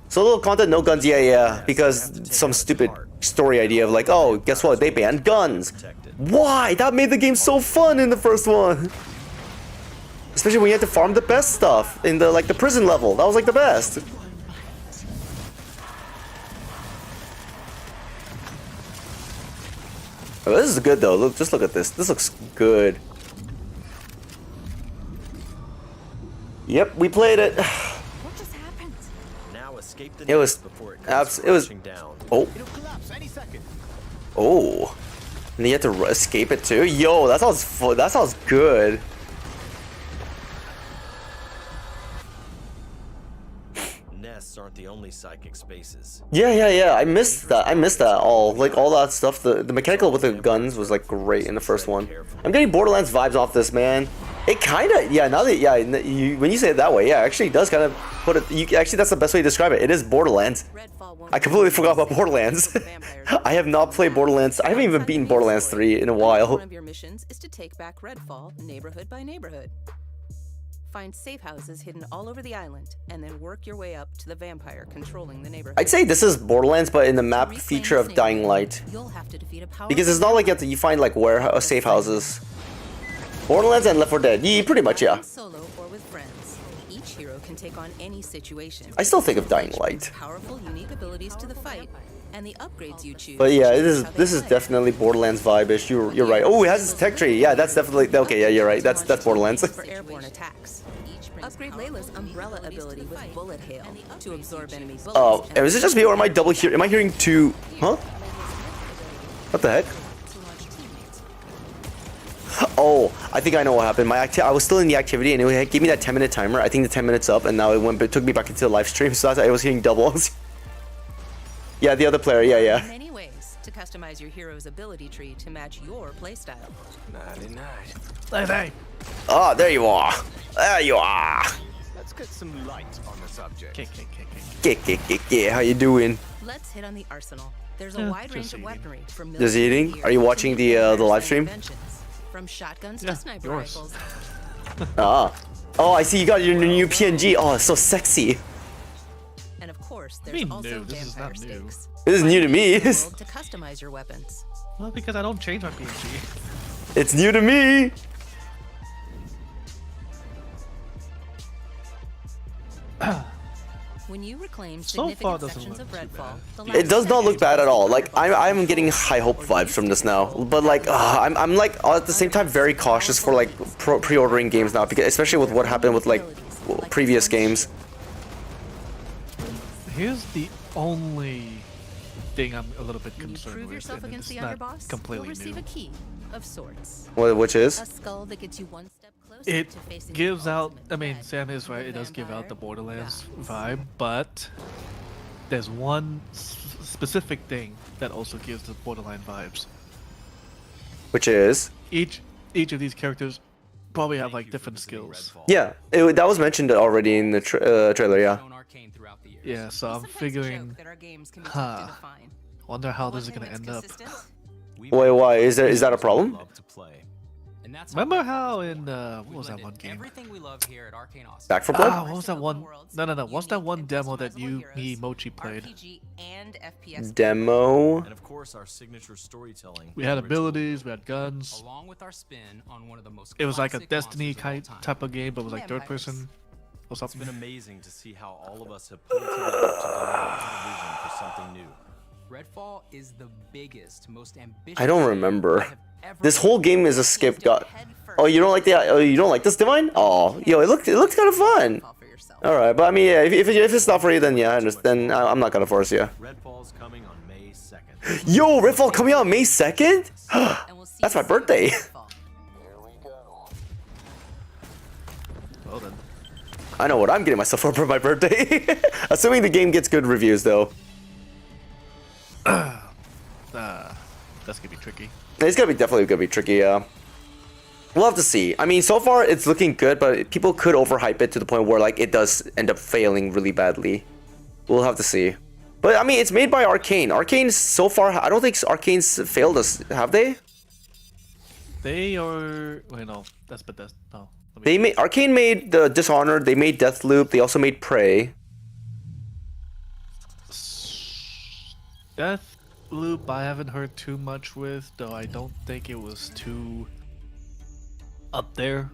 Solo content, no guns, yeah. Because some stupid story idea of like, oh, guess what? They banned guns. Why? That made the game so fun in the first one. Especially when you had to farm the best stuff in the, like, the prison level. That was, like, the best. Oh, this is good though. Look, just look at this. This looks good. Yep, we played it. What just happened? Now escape the It was before it comes it was down. oh. Oh. And you have to escape it too? Yo, that sounds fun. That sounds good. Nests aren't the only psychic spaces. Yeah. I missed that. I missed that all. Like all that stuff. The mechanical with the guns was like great in the first one. I'm getting Borderlands vibes off this, man. It kind of, yeah. Now that when you say it that way, yeah, actually it does kind of put it. Actually, that's the best way to describe it. It is Borderlands. I completely forgot about Borderlands. I have not played Borderlands. I haven't even beaten Borderlands 3 in a while. One of your missions is to take back Redfall, neighborhood by neighborhood. Find safe houses hidden all over the island, and then work your way up to the vampire controlling the neighborhood. I'd say this is Borderlands, but in the map feature of Dying Light. You'll have to defeat a powerful Because it's not like you find like safe houses. Borderlands and Left 4 Dead. Yeah, pretty much, yeah. Solo or with friends. Each hero can take on any situation. I still think of Dying Light. Powerful, unique abilities to the fight, and the upgrades you choose. But yeah, this is definitely Borderlands vibe-ish. You're right. Oh, it has this tech tree. Yeah, that's definitely okay. Yeah, you're right. That's Borderlands. For airborne attacks. Upgrade Layla's umbrella ability with bullet hail to absorb enemy bullets. Oh, is it just me or am I double hearing? Am I hearing two? Huh? What the heck? Oh, I think I know what happened. I was still in the activity and it gave me that 10-minute timer. I think the 10 minutes up and now it took me back into the live stream. So I was hearing double. Yeah, the other player. Yeah. Many ways to customize your hero's ability tree to match your playstyle. 99. Ah, there you are. There you are. Let's get some light on the subject. Yeah, how you doing? Let's hit on the arsenal. There's a wide range of weaponry from Just eating? Are you watching the live stream? From shotguns to sniper rifles. Ah. Oh, I see you got your new PNG. Oh, it's so sexy. And of course, there's also vampire stakes. This is new to me. To customize your weapons. Well, because I don't change my PNG. It's new to me. When you reclaim significant sections of Redfall, it does not look bad at all. Like I'm getting high hope vibes from this now, but like I'm like at the same time very cautious for like pre-ordering games now, because especially with what happened with like previous games. Here's the only thing I'm a little bit concerned prove with, yourself and against it's the not underboss, completely you'll receive new. a key of sorts. Which is? A skull that gets you one step closer It to facing gives the out, I mean, Sam is right, it does give out the Borderlands vibe, but there's one specific thing that also gives the Borderland vibes. Which is? Each of these characters probably have like different skills. Yeah, that was mentioned already in the trailer, yeah. Yeah, so I'm figuring, wonder how this is gonna end up. Wait, why? Is that a problem? Remember how in what was that one game? Back 4 Blood? Ah, what was that one? No. What's that one demo that me, Mochi played? Demo. And of course, our signature storytelling. We had abilities, we had guns. Along with our spin on one of the most It was like a classic Destiny monsters of all time. type of game, but it was like third person or It's something. been amazing to see how all of us have pulled together to deliver a vision for something new. Redfall is the biggest, most ambitious. I don't remember. This whole game is a skip. Oh, you don't like you don't like this, Divine? Oh, yo, it looked kind of fun. All right, but I mean, yeah, if it's not for you, then yeah, I understand. I'm not gonna force you. Redfall's coming on May 2nd. Yo, Redfall coming out May 2nd? That's my birthday. Well then. I know what I'm getting myself for my birthday. Assuming the game gets good reviews, though. That's gonna be tricky. It's definitely gonna be tricky, yeah. We'll have to see. I mean, so far it's looking good, but people could overhype it to the point where like it does end up failing really badly. We'll have to see. But But I mean, it's made by Arcane. Arcane so far, I don't think Arcane's failed us, have they? They are. Wait, no, that's Bethesda. No. They made Arcane made the Dishonored. They made Deathloop. They also made Prey. Deathloop, I haven't heard too much with, though. I don't think it was too up there.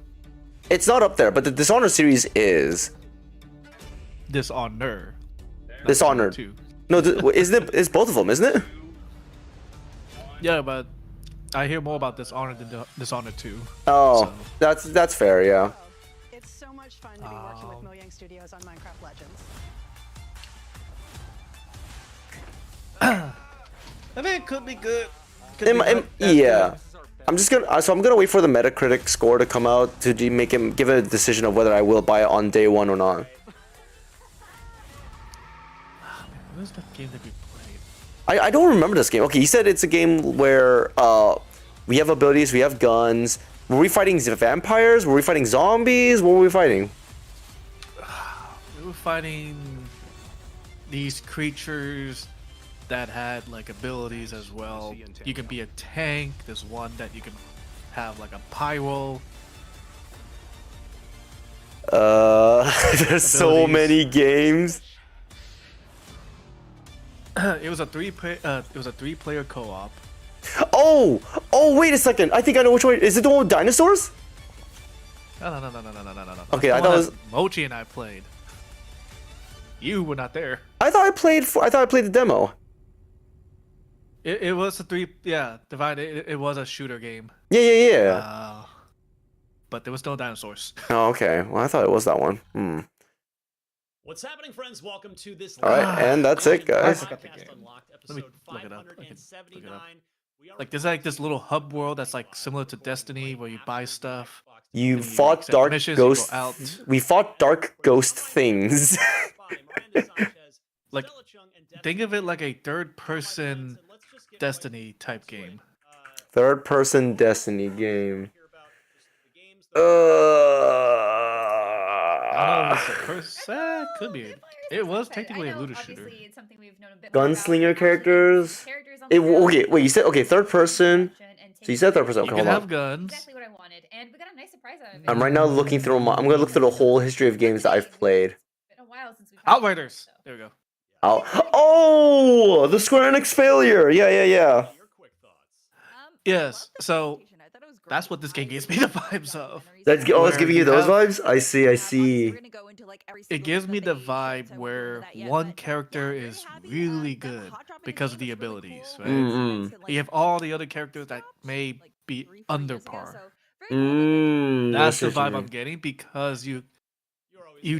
It's not up there, but the Dishonored series is. Dishonored. Dishonored. No, isn't it? It's both of them, isn't it? Yeah, but I hear more about Dishonored than Dishonored 2. Oh, so. That's fair, yeah. It's so much fun to be working with Mojang Studios on Minecraft Legends. I mean, it could be good. Yeah. I'm gonna wait for the Metacritic score to come out to give a decision of whether I will buy it on day one or not. What was that game that we played? I don't remember this game. Okay, you said it's a game where we have abilities, we have guns. Were we fighting vampires? Were we fighting zombies? What were we fighting? We were fighting these creatures that had like abilities as well. You can be a tank. There's one that you can have like a pyro. There's so many games. It was a three-player co-op. Oh, wait a second. I think I know which one. Is it the one with dinosaurs? No. Okay, I thought it was Mochi and I played. You were not there. I thought I played the demo. It was a Divine. It was a shooter game. Yeah. But there was no dinosaurs. Oh, okay. Well, I thought it was that one. What's happening, friends? Welcome to this. All right, and that's it, guys. Let me look it up. Like there's like this little hub world that's like similar to Destiny where you buy stuff. You fought dark ghost. We fought dark ghost things. Like, think of it like a third-person Destiny type game. Third-person Destiny game. I don't know if it's a person. Could be. It was technically a looter shooter. Gunslinger characters. Okay, wait. You said third person. So you said third person. Okay, you hold can on. have guns. I'm right now looking through. I'm gonna look through the whole history of games that I've played. Outriders. There we go. Oh, the Square Enix failure. Yeah. Yes. So that's what this game gives me the vibes of. It's giving you those vibes. I see. It gives me the vibe where one character is really good because of the abilities, right? You have all the other characters that may be under par. That's the vibe I'm getting because you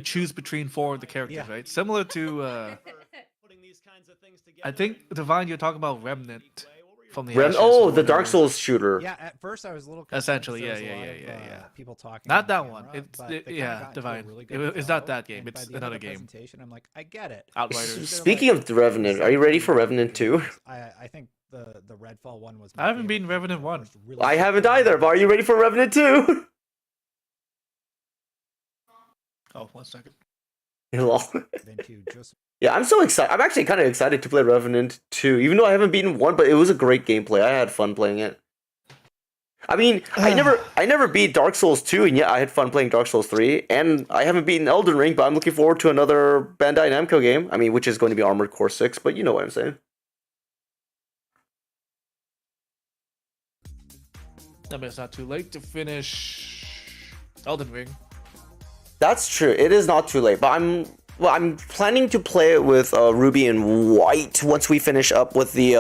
choose between four of the characters, right? Similar to I think Divine, you're talking about Remnant from the Ashes, the Dark Souls shooter. Yeah, at first I was a little confused. Essentially, yeah. People talking. Not that one. Divine. Divine. It's not that game. It's another game. I'm like, I get it. Outriders. Speaking of the Revenant, are you ready for Revenant 2? I think the Redfall one was. I haven't beaten Revenant 1. I haven't either, but are you ready for Revenant 2? Oh, 1 second. Yeah, I'm so excited. I'm actually kind of excited to play Revenant 2, even though I haven't beaten 1, but it was a great gameplay. I had fun playing it. I mean, I never beat Dark Souls 2, and yet I had fun playing Dark Souls 3, and I haven't beaten Elden Ring, but I'm looking forward to another Bandai Namco game. I mean, which is going to be Armored Core 6, but you know what I'm saying. I mean, it's not too late to finish Elden Ring. That's true. It is not too late, but I'm planning to play it with Ruby and White once we finish up with the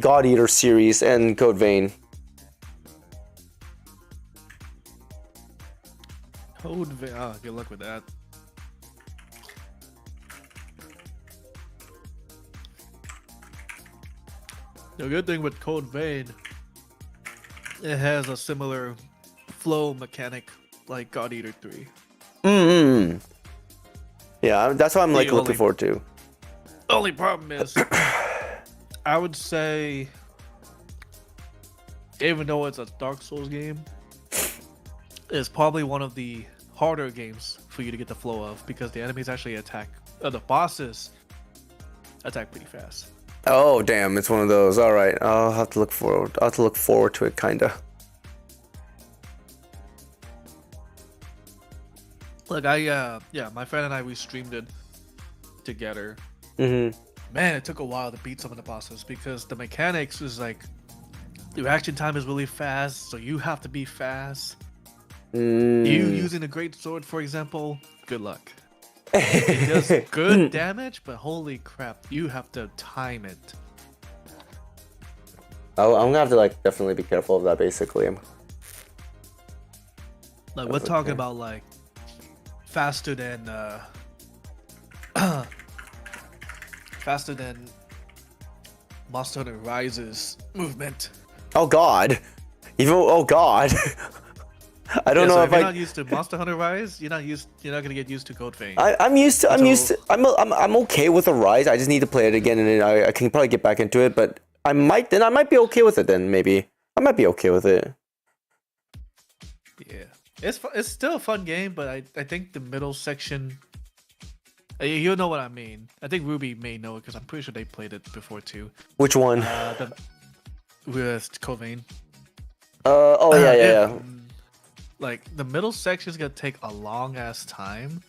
God Eater series and Code Vein. Code Vein. Good luck with that. The good thing with Code Vein, it has a similar flow mechanic like God Eater 3. Yeah, that's what I'm looking forward to. Only problem is, I would say, even though it's a Dark Souls game, it's probably one of the harder games for you to get the flow of because the enemies actually attack. The bosses attack pretty fast. Oh damn, it's one of those. All right, I'll have to look forward. I'll have to look forward to it, kinda. Look, my friend and I, we streamed it together. Mm-hmm. Man, it took a while to beat some of the bosses because the mechanics is like, your action time is really fast, so you have to be fast. You using a great sword, for example, good luck. It does good damage, but holy crap, you have to time it. I'm gonna have to like definitely be careful of that. Basically, like we're talking about like faster than Monster Hunter Rise's movement. Oh god, even oh god. I don't know so if you're not used to Monster Hunter Rise. You're not gonna get used to Code Vein. I'm used to. I'm okay with the Rise. I just need to play it again, and then I can probably get back into it. But I might be okay with it then. Maybe I might be okay with it. Yeah, it's still a fun game, but I think the middle section. You know what I mean. I think Ruby may know it because I'm pretty sure they played it before too. Which one? With Code Vein. Yeah. Like the middle section is gonna take a long ass time,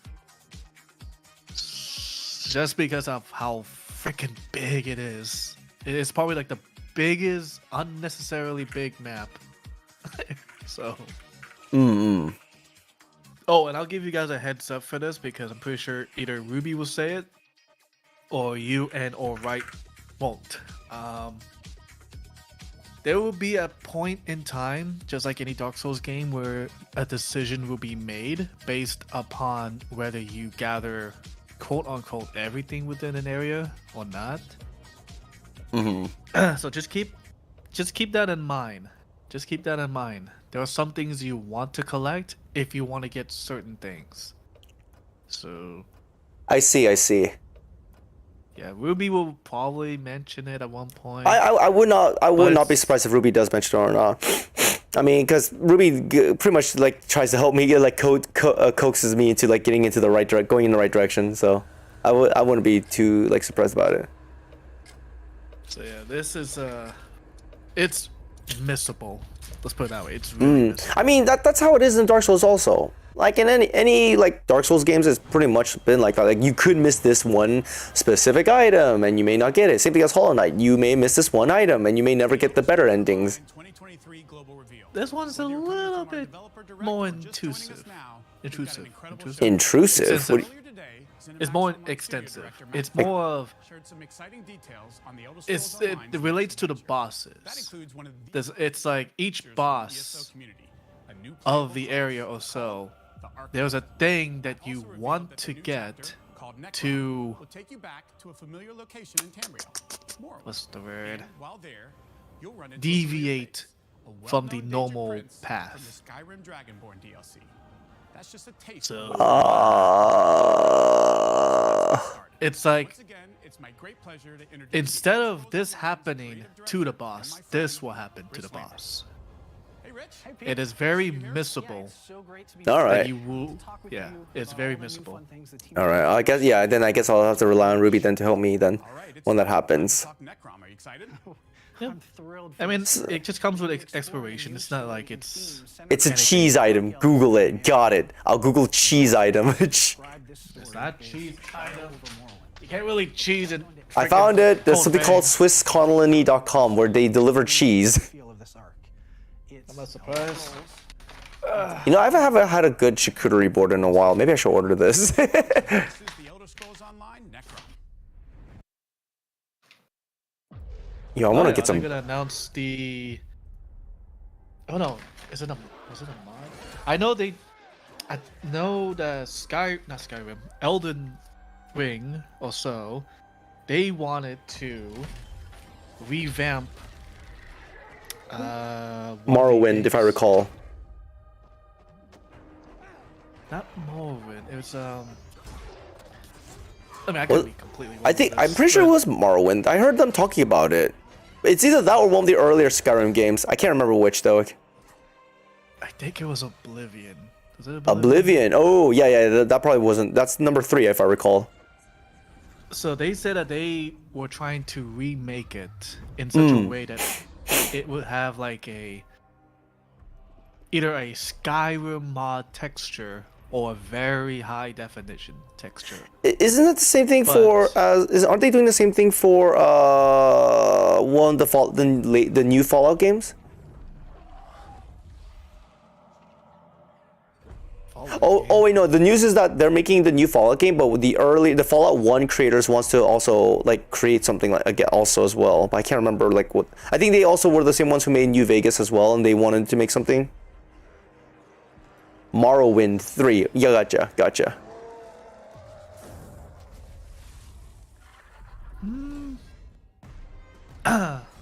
just because of how freaking big it is. It is probably like the biggest, unnecessarily big map. So. Oh, and I'll give you guys a heads up for this because I'm pretty sure either Ruby will say it, or you or Wright won't. There will be a point in time, just like any Dark Souls game, where a decision will be made based upon whether you gather quote-unquote everything within an area or not. So just keep that in mind. Just keep that in mind. There are some things you want to collect if you want to get certain things. So I see. Yeah, Ruby will probably mention it at one point. I would not be surprised if Ruby does mention it or not. I mean, because Ruby pretty much like tries to help me, like coaxes me into like getting into the going in the right direction. So I wouldn't be too like surprised about it. So yeah, this is it's missable. Let's put it that way. It's really missable. I mean that's how it is in Dark Souls also. Like in any like Dark Souls games, it's pretty much been like that. Like you could miss this one specific item and you may not get it. Same thing as Hollow Knight. You may miss this one item and you may never get the better endings. This one's a little bit more intrusive. Intrusive? It's more extensive. It's more of. It relates to the bosses. It's like each boss of the area or so. There's a thing that you want to get to. What's the word? Deviate from the normal path. So it's like instead of this happening to the boss, this will happen to the boss. It is very missable. All right. Yeah, it's very missable. All right. I guess I'll have to rely on Ruby then to help me then when that happens. Yeah. I mean, it just comes with exploration. It's not like it's a cheese item. Google it. Got it. I'll Google cheese item. It's not cheese item. You can't really cheese it. I found it. There's something called SwissColony.com where they deliver cheese. I'm not surprised. You know, I haven't had a good charcuterie board in a while. Maybe I should order this. Yo, I want to get some. I'm gonna announce the. Oh no, was it a mod? I know the not Skyrim, Elden Ring or so. They wanted to revamp. Morrowind, if I recall. Not Morrowind. It was I mean, I could be completely wrong. I'm pretty sure it was Morrowind. I heard them talking about it. It's either that or one of the earlier Skyrim games. I can't remember which though. I think it was Oblivion. Was it Oblivion? Oh yeah, that probably wasn't. That's number 3 if I recall. So they said that they were trying to remake it in such a way that it would have like either a Skyrim mod texture or a very high definition texture. Isn't that the same thing for? Aren't they doing the same thing for the new Fallout games? Oh wait, no. The news is that they're making the new Fallout game, but with the Fallout 1 creators wants to also like create something like again also as well. But I can't remember like what. I think they also were the same ones who made New Vegas as well, and they wanted to make something. Morrowind 3. Yeah, gotcha.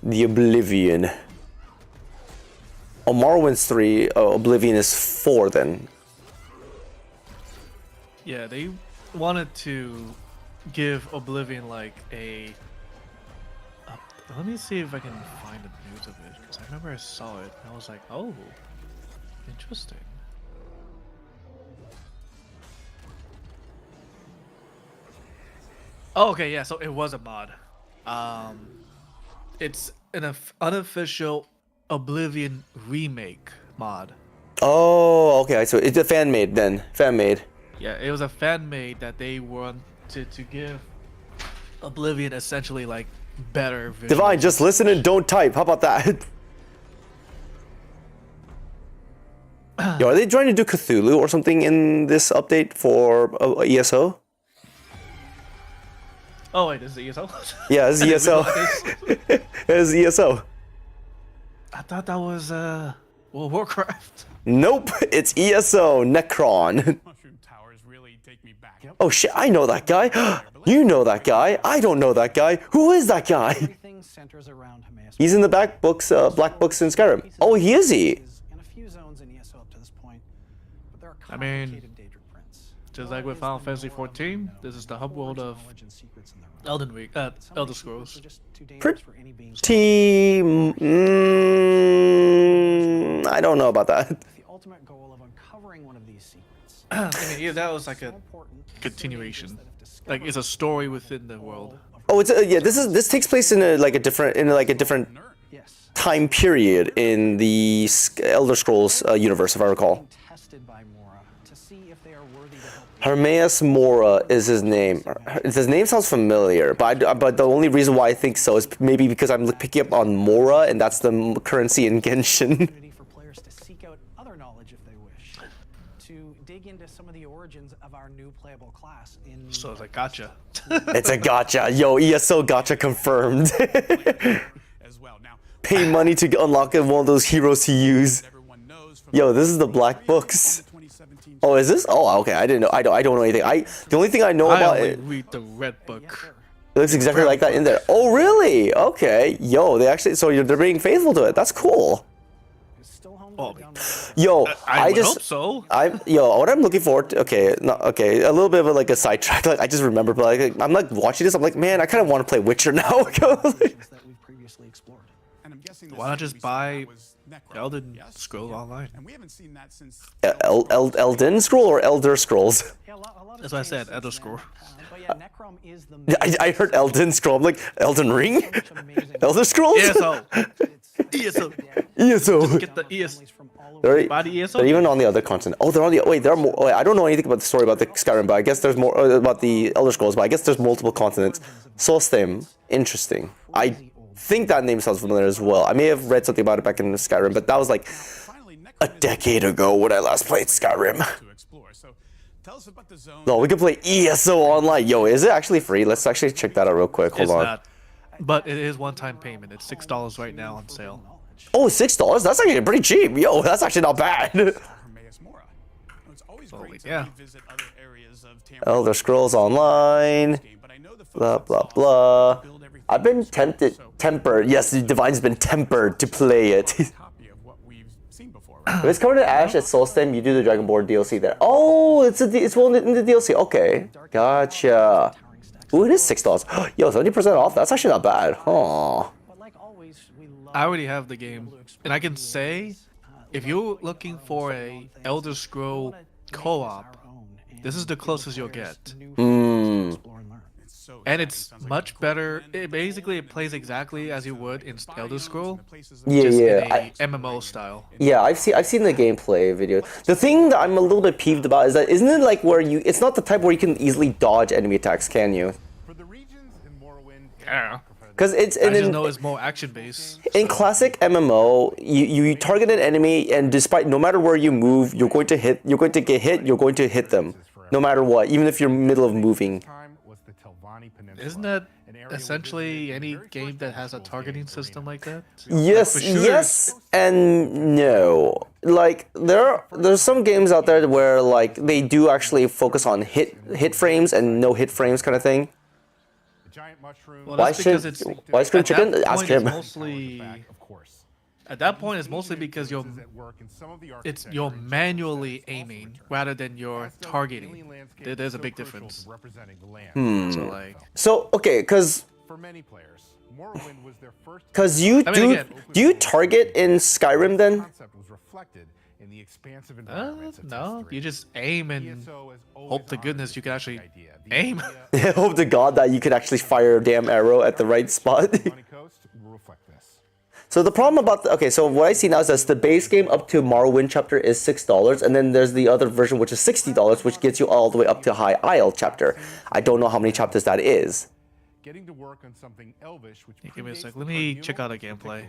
The Oblivion. Oh, Morrowind's 3. Oh, Oblivion is 4 then. Yeah, they wanted to give Oblivion like a. Let me see if I can find the news of it, because I remember I saw it and I was like, oh, interesting. Oh, okay, yeah, so it was a mod. It's an unofficial Oblivion remake mod. Oh, okay, so it's a fan made then. Fan made. Yeah, it was a fan made that they wanted to give Oblivion essentially like better visuals. Divine, just listen and don't type. How about that? Yo, are they trying to do Cthulhu or something in this update for ESO? Oh wait, this is ESO? Yeah, this is ESO. This is ESO. I thought that was World of Warcraft. Nope, it's ESO Necron. Oh shit, I know that guy. You know that guy. I don't know that guy. Who is that guy? He's in the black books in Skyrim. Oh, is he? I mean, just like with Final Fantasy XIV, this is the hub world of Elder Scrolls. Pretty. I don't know about that. I mean, yeah, that was like a continuation. Like it's a story within the world. Oh, it's yeah. This takes place in a different time period in the Elder Scrolls universe, if I recall. Hermaeus Mora is his name. His name sounds familiar, but the only reason why I think so is maybe because I'm picking up on Mora, and that's the currency in Genshin. Into some of the origins of our new playable class in so it's a gotcha. It's a gotcha. Yo, ESO gotcha confirmed. Pay money to unlock one of those heroes to use. Yo, this is the black books. Oh, is this? Oh, okay. I didn't know. I don't know anything. The only thing I know about it. Read the red book. It looks exactly like that in there. Oh, really? Okay. Yo, they actually. So they're being faithful to it. That's cool. Oh, yo, I just hope so. What I'm looking for. Okay, a little bit of like a sidetrack. Like I just remember, but like I'm like watching this. I'm like, man, I kind of want to play Witcher now. Why not just buy Elden Scrolls Online? Elden Scroll or Elder Scrolls? That's what I said. Elder Scroll. I heard Elden Scroll. I'm like Elden Ring. Elder Scrolls. ESO. ESO. Get the ESO. They're even on the other continent. Oh, they're on the. Wait, there are more. Wait, I don't know anything about the story about the Skyrim, but I guess there's more about the Elder Scrolls. But I guess there's multiple continents. Solstheim. Interesting. I think that name sounds familiar as well. I may have read something about it back in the Skyrim, but that was like a decade ago when I last played Skyrim. No, we can play ESO online. Yo, is it actually free? Let's actually check that out real quick. Hold on. Not, but it is one-time payment. It's $6 right now on sale. Oh, $6? That's actually pretty cheap. Yo, that's actually not bad. Yeah. Elder Scrolls Online. Blah, blah, blah. I've been tempered. Yes, the Divine's been tempered to play it. If it's covered in Ash at Solstheim, you do the Dragonborn DLC there. Oh, it's one in the DLC. Okay, gotcha. Ooh, it is $6. Yo, 70% off. That's actually not bad. Oh. I already have the game, and I can say, if you're looking for a Elder Scroll co-op, this is the closest you'll get. and it's much better. It plays exactly as you would in Elder Scroll, Yeah, just yeah. in a MMO style. Yeah, I've seen the gameplay video. The thing that I'm a little bit peeved about is that isn't it like where you? It's not the type where you can easily dodge enemy attacks, can you? Yeah. Because it's I in, just know it's more action based. in classic MMO, you target an enemy, and despite no matter where you move, you're going to get hit. You're going to hit them, no matter what, even if you're in the middle of moving. Isn't that essentially any game that has a targeting system like that? Yes, Like, for sure, yes, and no. Like there's some games out there where like they do actually focus on hit frames and no hit frames kind of thing. Well, Why that's because should it's why scream at that chicken? Ask point, it's him. mostly at that point it's mostly because you're manually aiming rather than you're targeting. There's a big difference. So like So okay, because you I mean, do again- do you target in Skyrim then? No, you just aim and hope to goodness you can actually aim. Hope to God that you could actually fire a damn arrow at the right spot. So the problem about so what I see now is that the base game up to Morrowind chapter is $6, and then there's the other version which is $60, which gets you all the way up to High Isle chapter. I don't know how many chapters that is. Give me a sec. Let me check out the gameplay.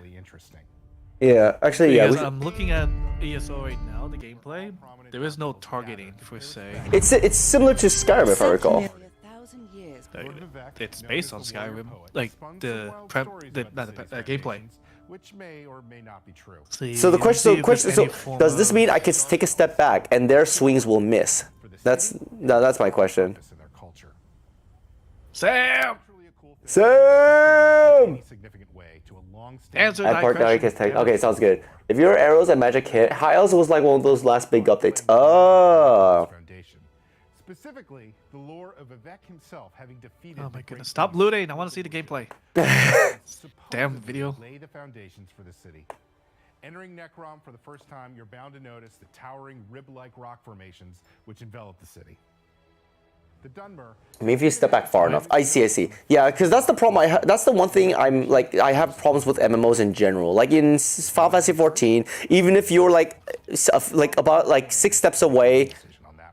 Yeah, actually, yeah. Because I'm looking at ESO right now, the gameplay. There is no targeting per se. It's similar to Skyrim if I recall. It's based on Skyrim, like the gameplay. Which may or may not be true. So the question, does this mean I could take a step back and their swings will miss? That's my question. Sam! Sam! Answer I that parked question. Okay, sounds good. If your arrows and magic hit, High Isles was like one of those last big updates. Oh. Specifically, the lore of Vivek himself having defeated Oh my goodness! Stop looting! I want to see the gameplay. Damn video. lay the foundations for the city. Entering Necrom for the first time, you're bound to notice the towering rib-like rock formations which envelop the city. The Dunmer. Maybe if you step back far enough. I see. Yeah, because that's the problem. That's the one thing I'm like. I have problems with MMOs in general. Like in Final Fantasy 14, even if you're like about like 6 steps away,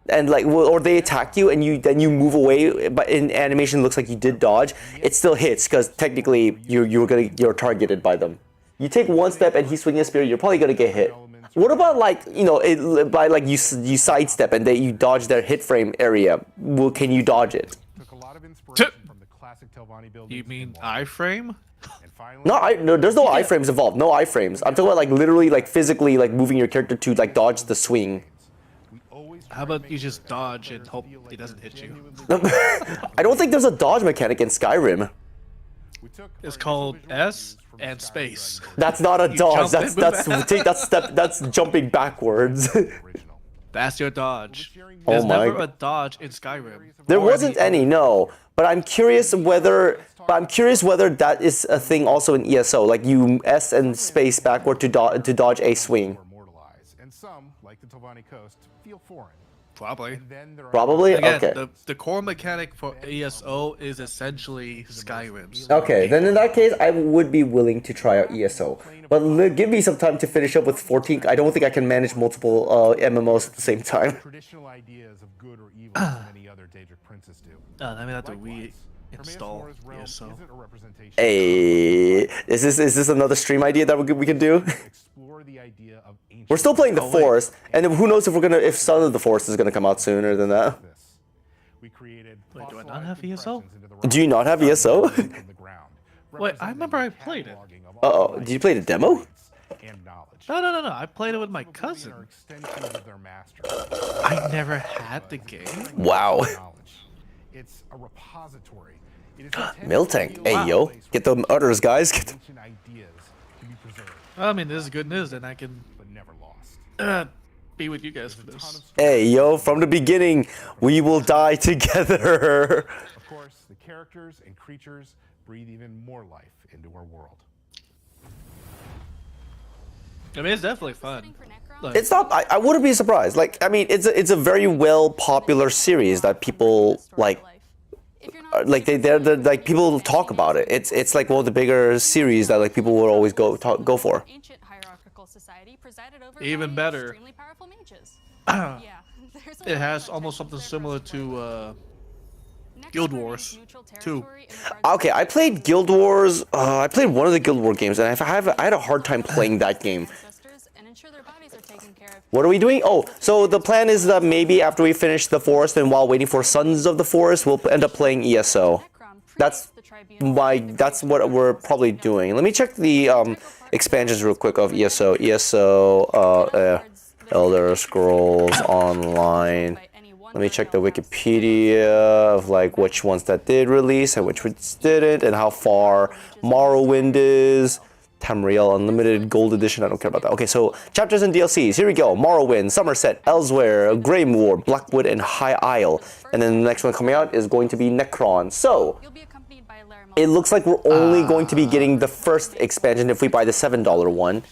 and like or they attack you and then you move away, but in animation it looks like you did dodge. It still hits because technically you're targeted by them. You take 1 step and he's swinging a spear, you're probably gonna get hit. What about like by like you sidestep and you dodge their hit frame area? Well, can you dodge it? You mean iframe? No, there's no iframes involved. No iframes. I'm talking about like literally like physically like moving your character to like dodge the swing. How about you just dodge and hope he doesn't hit you? I don't think there's a dodge mechanic in Skyrim. It's called S and space. That's not a You dodge. jump and That's jumping backwards. That's your dodge. Oh There's my. never a dodge in Skyrim. There Or wasn't any, no. But I'm curious whether that is a thing also in ESO. Like you S and space backward to dodge a swing. And some, like the Telvanni Coast, feel foreign. Probably. Probably? Again, Okay. the core mechanic for ESO is essentially Skyrim's. Okay, then in that case, I would be willing to try out ESO. But give me some time to finish up with 14. I don't think I can manage multiple MMOs at the same time. Traditional ideas of good or evil as many other Daedric princes do. I mean, I have to reinstall ESO. Hey, is this another stream idea that we can do? We're still playing the Forest, and who knows if Son of the Forest is gonna come out sooner than that. Wait, do I not have ESO? Do you not have ESO? Wait, I remember I played it. Uh-oh, did you play the demo? No. I played it with my cousin. I never had the game. Wow. It's a repository. Miltank, hey yo, get them udders, guys. I mean, this is good news, then I can be with you guys for this. Hey yo, from the beginning, we will die together. Of course, the characters and creatures breathe even more life into our world. I mean, it's definitely fun. Like, It's not. I wouldn't be surprised. Like, I mean, it's a very well popular series that people like. like they're like people talk about it. It's like one of the bigger series that like people would always go for. Even better. It has almost something similar to Guild Wars 2. Okay, I played Guild Wars. I played one of the Guild Wars games, and I had a hard time playing that game. What are we doing? Oh, so the plan is that maybe after we finish the forest and while waiting for Sons of the Forest, we'll end up playing ESO. That's what we're probably doing. Let me check the expansions real quick of ESO. Elder Scrolls Online. Let me check the Wikipedia of like which ones that did release and which ones didn't, and how far Morrowind is. Tamriel Unlimited Gold Edition, I don't care about that. Okay, so chapters and DLCs. Here we go. Morrowind, Somerset, Elsewhere, Greymoor, Blackwood, and High Isle. And then the next one coming out is going to be Necron. So, it looks like we're only going to be getting the first expansion if we buy the $7 one.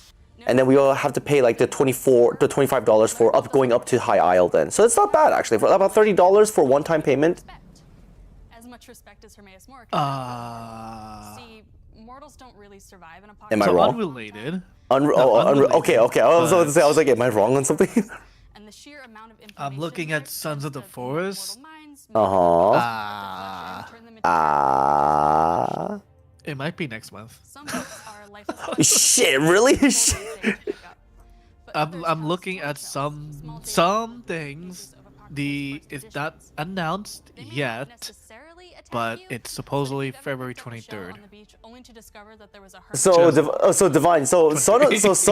And then we will have to pay like the $25 for going up to High Isle then. So it's not bad actually. For about $30 for one-time payment. As much respect as Hermaeus Mora. See, mortals don't really survive in a Am I wrong? Unrelated. Okay. I was about to say, I was like, am I wrong on something? And the sheer amount of I'm looking at Sons of the Forest. It might be next month. Shit, really? I'm looking at some things. It's not announced yet, but it's supposedly February 23rd. So Divine. So Son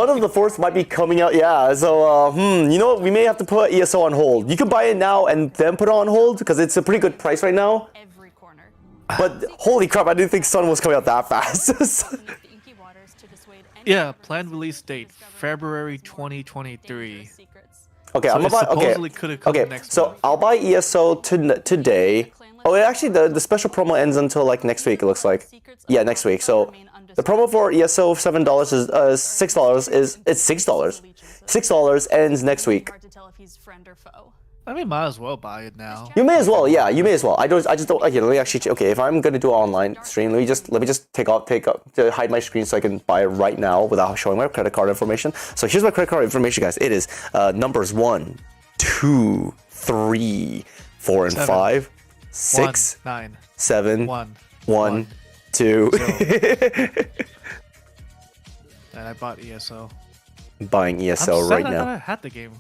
of the Forest might be coming out. Yeah. So you know what? We may have to put ESO on hold. You can buy it now and then put it on hold because it's a pretty good price right now. But holy crap! I didn't think Sun was coming out that fast. Yeah, planned release date February 2023. Okay, so I'm about okay. Next so month. I'll buy ESO today. Oh, actually, the special promo ends until like next week. It looks like. Yeah, next week. So the promo for ESO $7 is $6 is it's $6. $6 ends next week. I mean, might as well buy it now. You may as well, yeah. You may as well. I just don't. Okay, let me actually. Okay, if I'm gonna do an online stream, let me just to hide my screen so I can buy it right now without showing my credit card information. So here's my credit card information, guys. It is numbers 1, 2, 3, 4, and 5, 6, 9, 7, 1, 2. And I bought ESO. Buying ESO right I now. thought I had the game.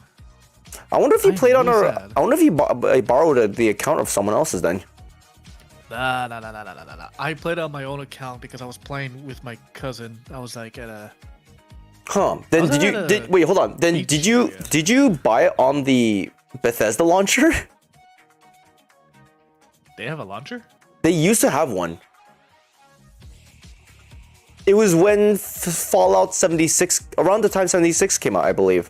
I wonder if you played on our. I wonder if you borrowed the account of someone else's then. Nah. I played on my own account because I was playing with my cousin. I was like at a. Huh. Then wait, hold on. Then did you buy it on the Bethesda launcher? They have a launcher? They used to have one. It was when Fallout 76, around the time 76 came out, I believe.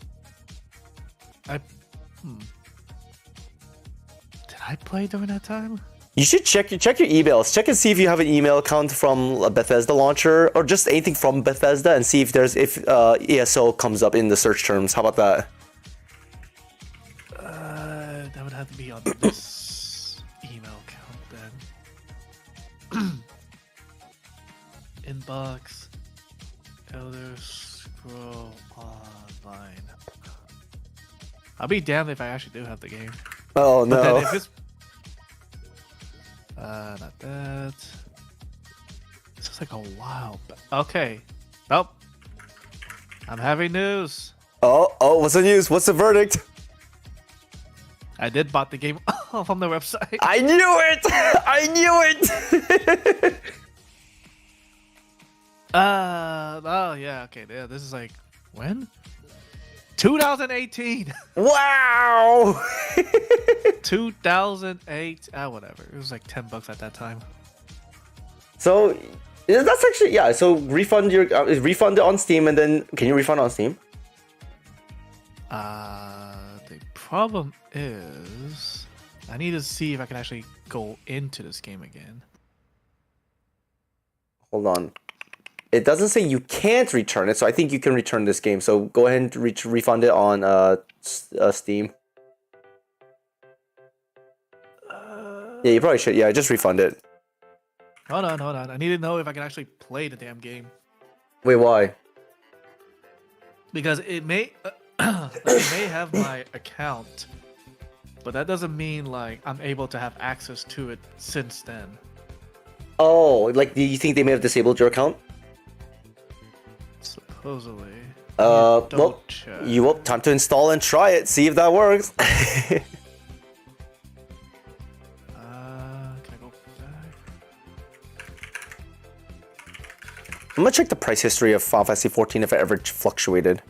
Did I play during that time? You should check your emails. Check and see if you have an email account from a Bethesda launcher or just anything from Bethesda, and see if ESO comes up in the search terms. How about that? That would have to be on this email account then. Inbox, Elder Scroll Online. I'll be damned if I actually do have the game. Oh But then no. if it's not that. This is like a while back. Okay. Nope. I'm having news. Oh, what's the news? What's the verdict? I did bought the game from the website. I knew it! I knew it! Oh yeah, okay. Yeah, this is like when? 2018. Wow. 2008. Whatever. It was like $10 at that time. So yeah, that's actually, yeah. So refund refund it on Steam, and then can you refund on Steam? The problem is I need to see if I can actually go into this game again. Hold on. It doesn't say you can't return it, so I think you can return this game. So go ahead and refund it on Steam. Yeah, you probably should. Yeah, just refund it. Hold on. I need to know if I can actually play the damn game. Wait, why? Because it may, it may have my account, but that doesn't mean like I'm able to have access to it since then. Oh, like, do you think they may have disabled your account? Supposedly. Well, time to install and try it. See if that works. Can I go back? I'm gonna check the price history of Final Fantasy 14 if it ever fluctuated.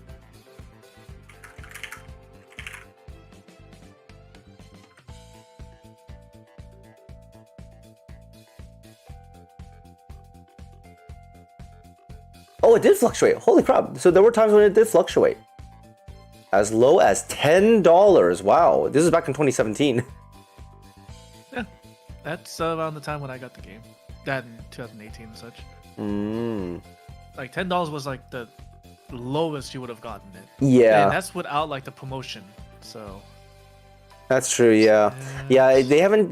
Oh, it did fluctuate. Holy crap. So there were times when it did fluctuate. As low as $10. Wow. This is back in 2017. Yeah. That's around the time when I got the game. That in 2018 and such. Like $10 was like the lowest you would have gotten it. Yeah. And that's without like the promotion. So That's true, yeah. Yeah, they haven't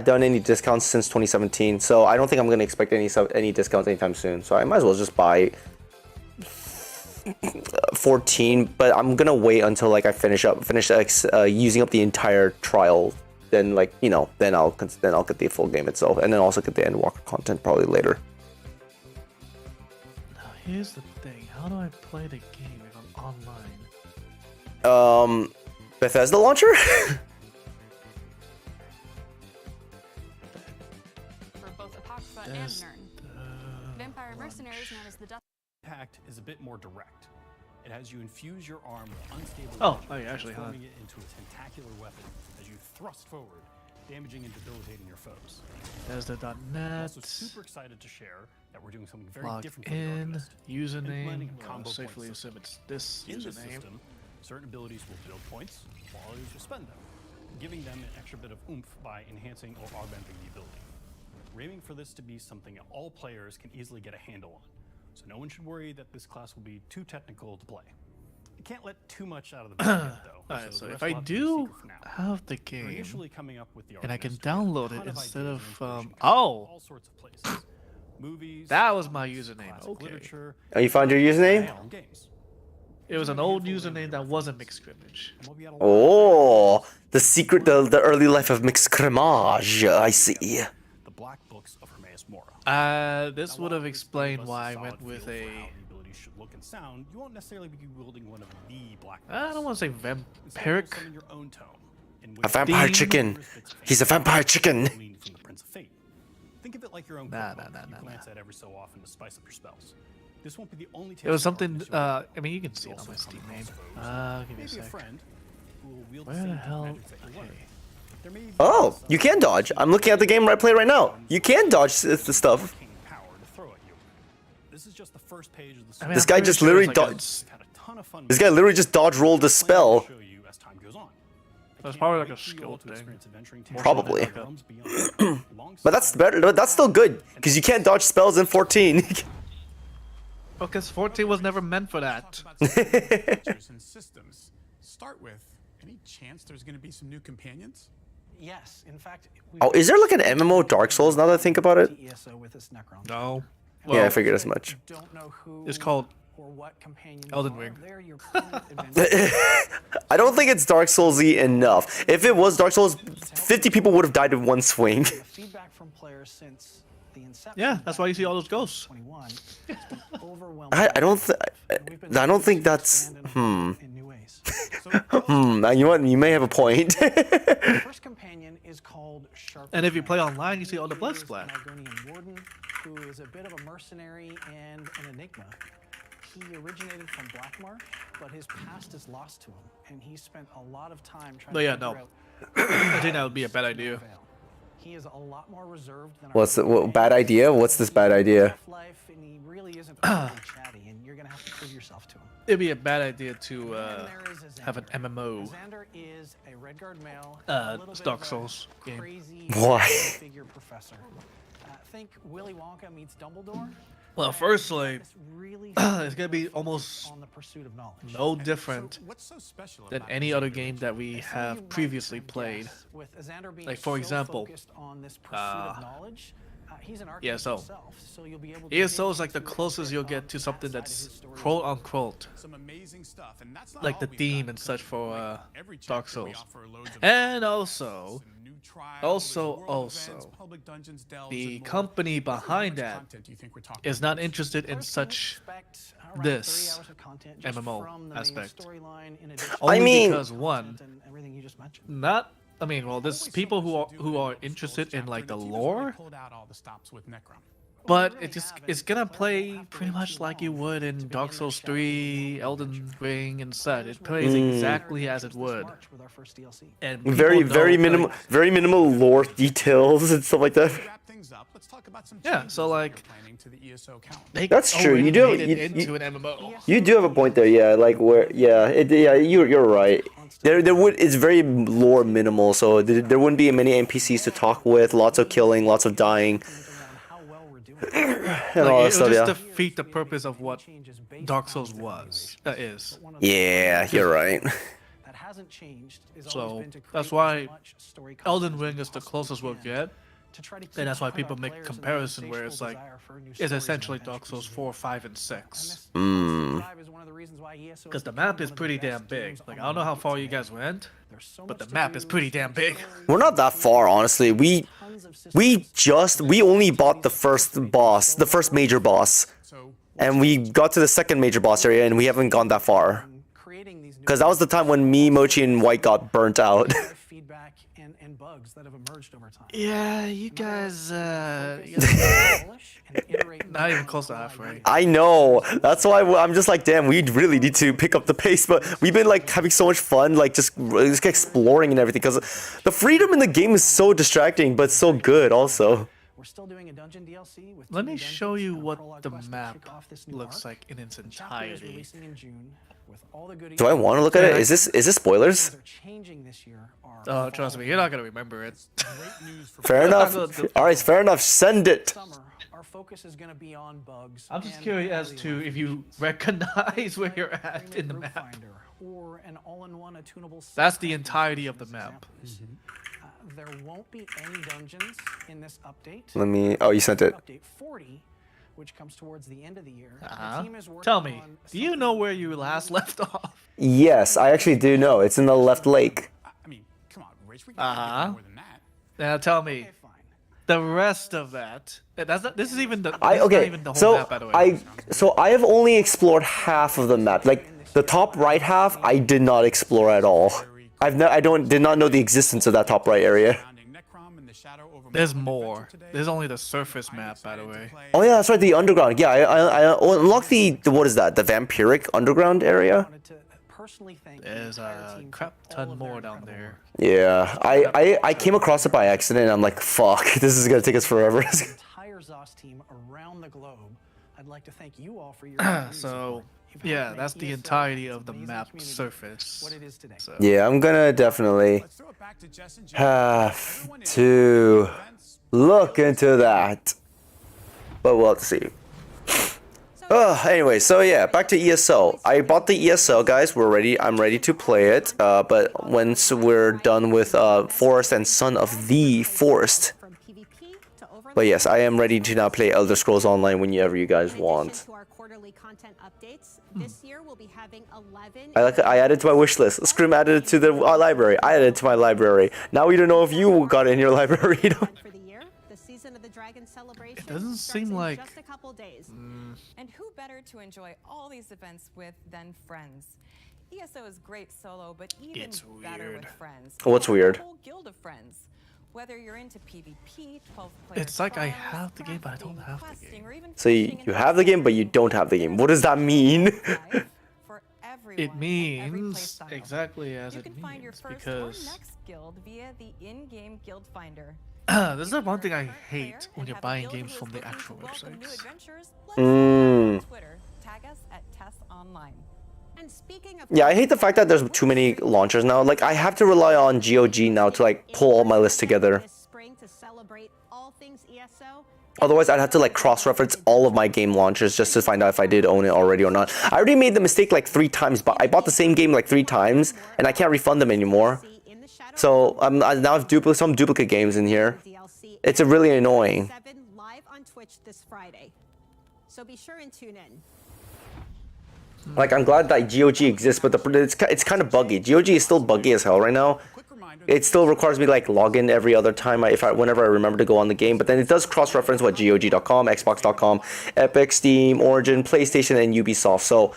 done any discounts since 2017, so I don't think I'm gonna expect any discounts anytime soon. So I might as well just buy 14, but I'm gonna wait until like I finish using up the entire trial. Then like then I'll get the full game itself, and then also get the Endwalker content probably later. Now here's the thing: how do I play the game if I'm online? Bethesda launcher. For both Apocrypha and Nern. Vampire Mercenaries, known as the Dust. Impact is a bit more direct. It has you infuse your arm with unstable yeah, actually, transforming it into a tentacular weapon as you thrust forward, damaging and debilitating your foes. There's the I'm .net. also super excited to share that we're doing something very Log different for the in. Arcanist. Username. Implementing a Well, combo point safely system. assume it's this In this username. system, certain abilities will build points, while others will spend them, giving them an extra bit of oomph by enhancing or augmenting the ability. We're aiming for this to be something all players can easily get a handle on, so no one should worry that this class will be too technical to play. You can't let too much out of the bag yet, though. Alright, so the if rest I will have to be do secret for now. have the We're game, initially coming up with the and I can Arcanist, download a it ton instead ideas of and inspiration oh, all sorts of places. Movies, that was my username. classic Okay, literature, Oh, you found your username? and games. it was an old username that wasn't mixed scrimmage. Oh, the secret, the early life of mixed cremage. I see. The Black Books of Hermaeus Mora. This would have explained why I went with a. Should look and sound, you won't necessarily be wielding one of the black. I don't want to say vampiric. Your own tome, A vampire chicken. He's a vampire chicken. from the Prince of Fate. Think of it like your own Nah. glance at every so often to spice up your spells. This won't be the only. It was something. I mean, you can see it on my Steam name. Give me a Maybe a sec. friend who will wield Where the the same hell? magic that you learn. There may be Oh, you can dodge. I'm looking at the game right play right now. You can dodge the stuff. power to throw at you. This is just the first page of the I mean, This I'm guy pretty just sure literally it's like dodged. Had a ton of fun This guy literally just dodge rolled a spell. show you as time goes on. That's probably like a skill thing. More Probably. so than like a- But that's better. But that's still good because you can't dodge spells in 14. Because 14 was never meant for that. Features and systems. Start with, any chance there's going to be some new companions? Yes, in fact. Oh, is there like an MMO Dark Souls now that I think about it? ESO with this Necron. No. Yeah, I figured as much. Don't know who It's called or what companion Elden Ring. They're your permanent adventure. I don't think it's Dark Souls-y enough. If it was Dark Souls, 50 people would have died in one swing. The feedback from players since the inception. Yeah, that's why you see all those ghosts. 21 has been overwhelming. I don't think that's in new ways. Now you know what? You may have a point. The first companion is called Sharp. And if you play online, you see all the blood splat. An Argonian warden who is a bit of a mercenary and an enigma. He originated from Blackmarsh, but his past is lost to him, and he spent a lot of time trying But to yeah, figure no. out. I think that would be a bad idea. He is a lot more reserved than What's the bad idea? What's this bad idea? life, and he really isn't overly chatty, and you're gonna have to prove yourself to him. It'd be a bad idea to have an MMO. Xander is a Redguard male, a little bit Dark of a Souls game. crazy Why? figure professor. Think Willy Wonka meets Dumbledore. Well, firstly, it's gonna be almost no different than any other game that we have previously played. Like for example, ESO. ESO is like the closest you'll get to something that's quote unquote like the theme and such for Dark Souls. And also, the company behind that is not interested in such this MMO aspect. Only because one, not. I mean, well, there's people who are interested in like the lore, but it's gonna play pretty much like you would in Dark Souls 3, Elden Ring, and such. It plays exactly as it would, and very minimal lore details and stuff like that. Yeah, so like that's true. You do into an MMO. You do have a point there. Yeah, like where you're right. It's very lore minimal, so there wouldn't be many NPCs to talk with. Lots of killing, lots of dying, and all that stuff. Just defeat the purpose of what Dark Souls is. Yeah, you're right. So that's why Elden Ring is the closest we'll get. And that's why people make a comparison where it's like, it's essentially Dark Souls 4, 5, and 6. Because the map is pretty damn big. Like, I don't know how far you guys went, but the map is pretty damn big. We're not that far, honestly. We only bought the first boss, the first major boss. And we got to the second major boss area, and we haven't gone that far. Because that was the time when me, Mochi, and White got burnt out. Yeah, you guys, not even close to halfway. I know. That's why I'm just like, damn, we really need to pick up the pace. But we've been like having so much fun, like just exploring and everything. Because the freedom in the game is so distracting, but so good also. Let me show you what the map looks like in its entirety. Do I want to look at it? Is this spoilers? Oh, trust me, you're not gonna remember it. Fair enough. All right, fair enough. Send it. I'm just curious as to if you recognize where you're at in the map. That's the entirety of the map. There won't be any dungeons in this update. Let me. Oh, you sent it. Update 40, which comes towards the end of the year. Tell me, do you know where you last left off? Yes, I actually do know. It's in the left lake. Now tell me, the rest of that. That's not, this is even the. Okay, not even the whole map, by the way. I have only explored half of the map. Like the top right half, I did not explore at all. Did not know the existence of that top right area. There's more. There's only the surface map, by the way. Oh yeah, that's right, the underground. Yeah, I unlocked the what is that? The vampiric underground area. There's a crap ton more down there. Yeah, I came across it by accident. And I'm like, fuck, this is gonna take us forever. Entire ZOS team around the globe. I'd like to thank you all for your so. Yeah, that's the entirety of the map surface. So. Yeah, I'm gonna definitely have to look into that. But we'll have to see. Anyway, so yeah, back to ESO. I bought the ESO, guys. I'm ready to play it. But once we're done with Forest and Son of the Forest. But yes, I am ready to now play Elder Scrolls Online whenever you guys want. This year we'll be having 11. I added to my wish list. Scream added it to the library. I added it to my library. Now we don't know if you got it in your library. For the year, the Season of the Dragon celebration. It doesn't seem like just a couple days. And who better to enjoy all these events with than friends? ESO is great solo, but even better with friends. What's weird? A whole guild of friends. Whether you're into PvP, 12 it's like I have the game, but I don't have the game. So you have the game, but you don't have the game. What does that mean? It means exactly as it means, because next guild via the in-game guild finder. This is the one thing I hate when you're buying games from the actual websites. Twitter, tag us at Tess Online. And speaking of yeah, I hate the fact that there's too many launchers now. Like I have to rely on GOG now to like pull all my lists together. This spring to celebrate all things ESO, Otherwise, I'd have to like cross-reference all of my game launches just to find out if I did own it already or not. I already made the mistake like 3 times, but I bought the same game like 3 times, and I can't refund them anymore. So I now have some duplicate games in here. It's really annoying. Live on Twitch this Friday. So be sure and tune in. Like, I'm glad that GOG exists, but it's kind of buggy. GOG is still buggy as hell right now. It still requires me like log in every other time whenever I remember to go on the game. But then it does cross-reference what GOG.com, Xbox.com, Epic, Steam, Origin, PlayStation, and Ubisoft. So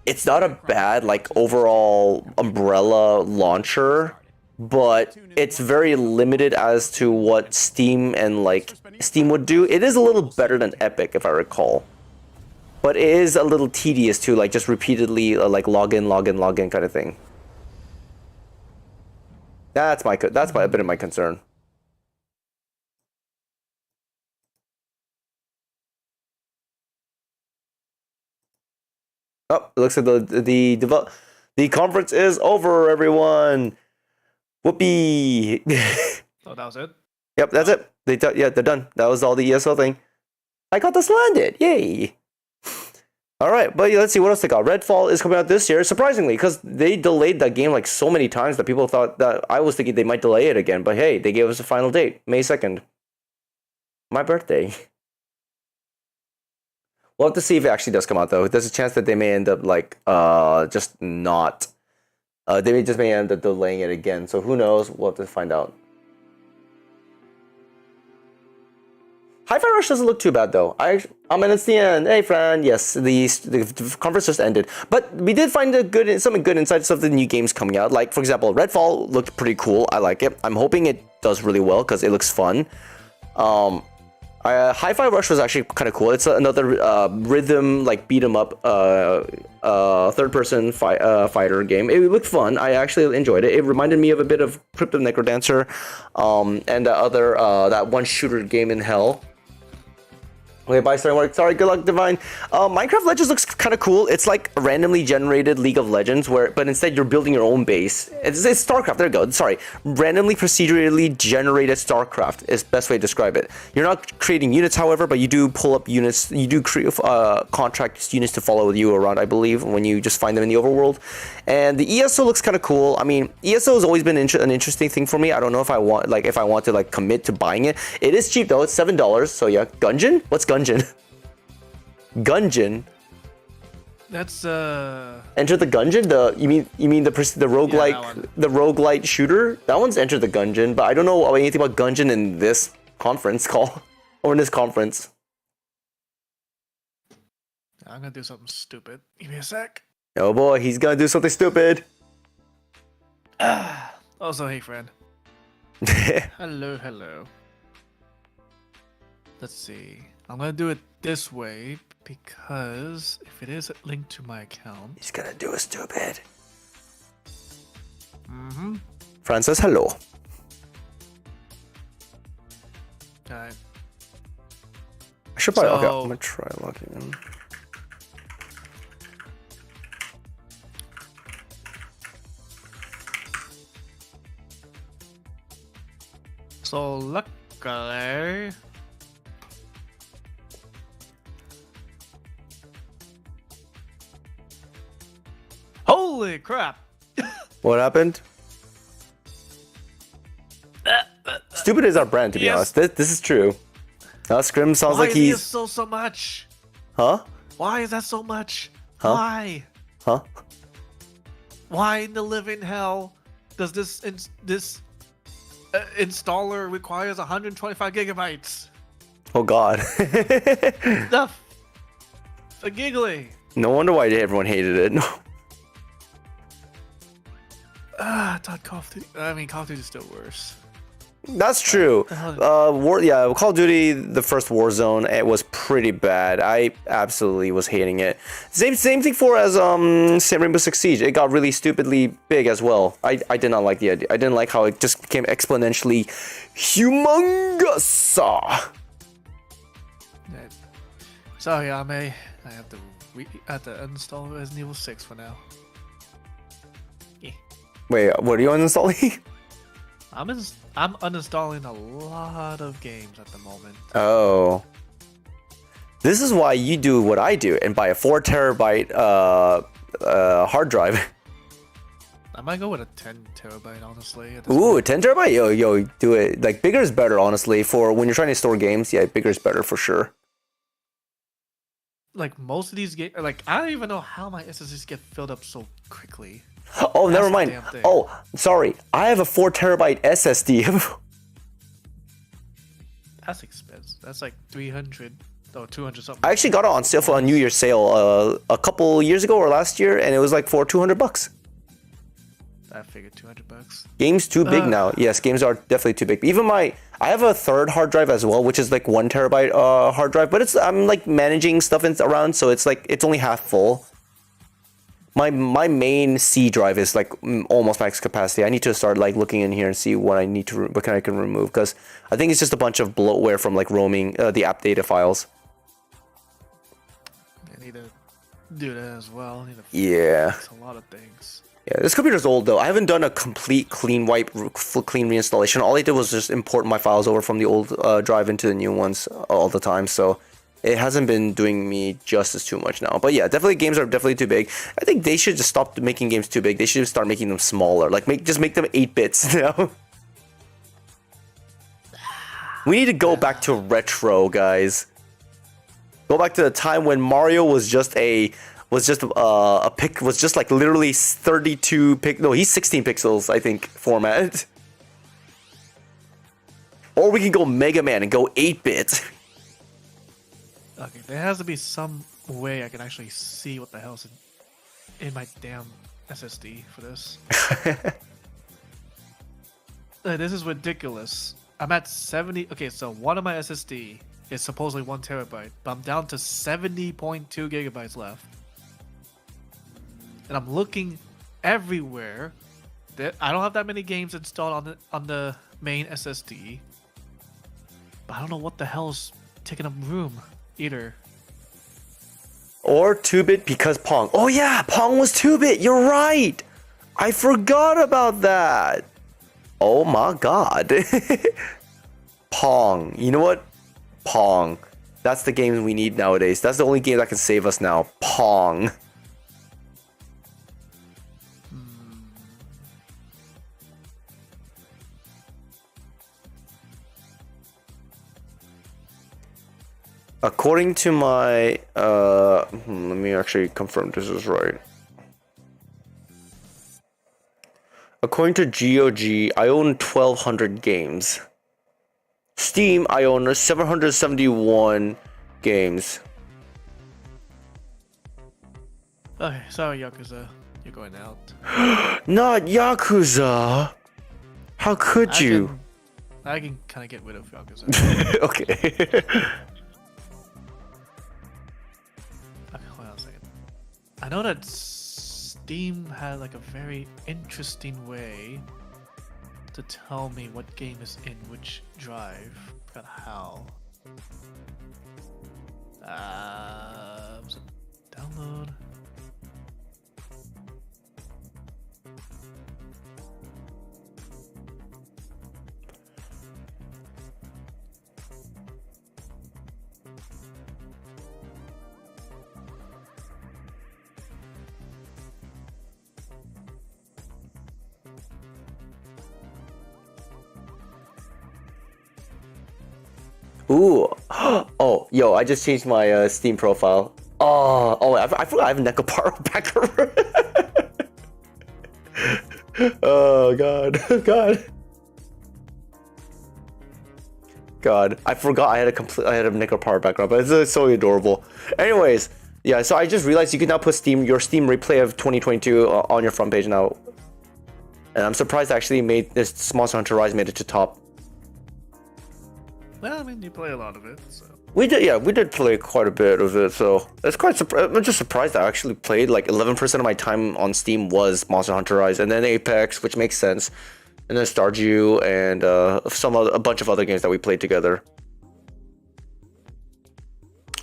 it's not a bad like overall umbrella launcher, but it's very limited as to what Steam and like Steam would do. It is a little better than Epic, if I recall. But it is a little tedious to like just repeatedly like log in kind of thing. That's a bit of my concern. Oh, it looks like the conference is over, everyone. Whoopee. Oh, that was it? Yep, that's it. They're done. That was all the ESO thing. I got this landed. Yay. All right, but let's see what else they got. Redfall is coming out this year, surprisingly, because they delayed that game like so many times that people thought that I was thinking they might delay it again. But hey, they gave us a final date, May 2nd. My birthday. We'll have to see if it actually does come out, though. There's a chance that they may end up like just not. They may end up delaying it again. So who knows? We'll have to find out. Hi-Fi Rush doesn't look too bad though. I mean, it's the end. Hey, friend. Yes, the conference just ended, but we did find some good insights of the new games coming out. Like for example, Redfall looked pretty cool. I like it. I'm hoping it does really well because it looks fun. Hi-Fi Rush was actually kind of cool. It's another rhythm like beat 'em up third-person fighter game. It looked fun. I actually enjoyed it. It reminded me of a bit of Crypt of Necrodancer, and that one shooter game in hell. Okay, bye, sorry, good luck, Divine. Minecraft Legends looks kind of cool. It's like a randomly generated League of Legends, but instead you're building your own base. It's StarCraft, there you go, sorry. Randomly procedurally generated StarCraft is the best way to describe it. You're not creating units, however, but you do pull up units, you do contract units to follow you around, I believe, when you just find them in the overworld. And the ESO looks kind of cool. I mean, ESO has always been an interesting thing for me. I don't know if I want to commit to buying it. It is cheap though, it's $7, so yeah. Gungeon? What's Gungeon? Gungeon? That's Enter the Gungeon? You mean the roguelike, yeah, the roguelite shooter? That one's Enter the Gungeon, but I don't know anything about Gungeon in this conference call or in this conference. I'm gonna do something stupid. Give me a sec. Oh boy, he's gonna do something stupid. Also, hey friend. Hello. Let's see. I'm gonna do it this way because if it is linked to my account, he's gonna do it stupid. Fran says hello. Alright. I should probably. Okay, I'm gonna try logging in. So luckily, holy crap! What happened? Stupid is our brand, to be honest. This is true. Scrim sounds like he's. Why is so much? Huh? Why is that so much? Huh? Why? Huh? Why in the living hell does this installer requires 125 gigabytes? Oh God. The giggly. No wonder why everyone hated it. No. I thought Call of Duty. I mean, Call of Duty is still worse. That's true. Call of Duty, the first Warzone, it was pretty bad. I absolutely was hating it. Same thing for as Rainbow Six Siege. It got really stupidly big as well. I did not like the idea. I didn't like how it just became exponentially humongous. Sorry, I have to uninstall Resident Evil 6 for now. Wait, what are you uninstalling? I'm uninstalling a lot of games at the moment. Oh. This is why you do what I do and buy a 4 terabyte hard drive. I might go with a 10 terabyte, honestly. Ooh, a 10 terabyte? Yo, do it. Like, bigger is better, honestly. For when you're trying to store games, yeah, bigger is better for sure. Like, most of these games, like, I don't even know how my SSDs get filled up so quickly. Oh, never mind. Oh, sorry. I have a 4 terabyte SSD. That's expensive. That's like 300 or 200 something. I actually got it on sale for a New Year's sale a couple years ago or last year, and it was like for $200. I figured $200. Games too big now. Yes, games are definitely too big. Even I have a third hard drive as well, which is like 1 terabyte hard drive, but I'm like managing stuff around, so it's like it's only half full. My main C drive is like almost max capacity. I need to start like looking in here and see what I need to what I can remove, because I think it's just a bunch of bloatware from like roaming the app data files. I need to do that as well. I need to fix a lot of things. Yeah, this computer's old though. I haven't done a complete clean wipe, clean reinstallation. All I did was just import my files over from the old drive into the new ones all the time. So it hasn't been doing me justice too much now. But yeah, definitely games are definitely too big. I think they should just stop making games too big. They should start making them smaller. Like just make them 8 bits. You know? We need to go back to retro, guys. Go back to the time when Mario was just like literally 32 no, he's 16 pixels, I think, format. Or we can go Mega Man and go 8-bit. Okay, there has to be some way I can actually see what the hell's in my damn SSD for this. This is ridiculous. I'm at 70. Okay, so one of my SSD is supposedly 1 terabyte, but I'm down to 70.2 gigabytes left. And I'm looking everywhere. I don't have that many games installed on the main SSD. But I don't know what the hell's taking up room either. Or 2-bit because Pong. Oh yeah, Pong was 2-bit. You're right. I forgot about that. Oh my god. Pong. You know what? Pong. That's the game we need nowadays. That's the only game that can save us now. Pong. According to my, let me actually confirm this is right. According to GOG, I own 1,200 games. Steam, I own 771 games. Okay, sorry, Yakuza. You're going out. Not Yakuza! How could you? I can kind of get rid of Yakuza. Okay. I know that Steam had like a very interesting way to tell me what game is in which drive. Forgot how. Was it download? Ooh. Oh, yo, I just changed my Steam profile. Oh, I forgot I have Nekoparo backer. Oh, God. God. I forgot I had a Nekoparo background, but it's so adorable. Anyways, yeah, so I just realized you can now put your Steam replay of 2022 on your front page now. And I'm surprised I actually made this Monster Hunter Rise made it to top. Well, I mean, you play a lot of it, so. We did play quite a bit of it, so it's quite I'm just surprised I actually played like 11% of my time on Steam was Monster Hunter Rise, and then Apex, which makes sense, and then Stardew, and a bunch of other games that we played together.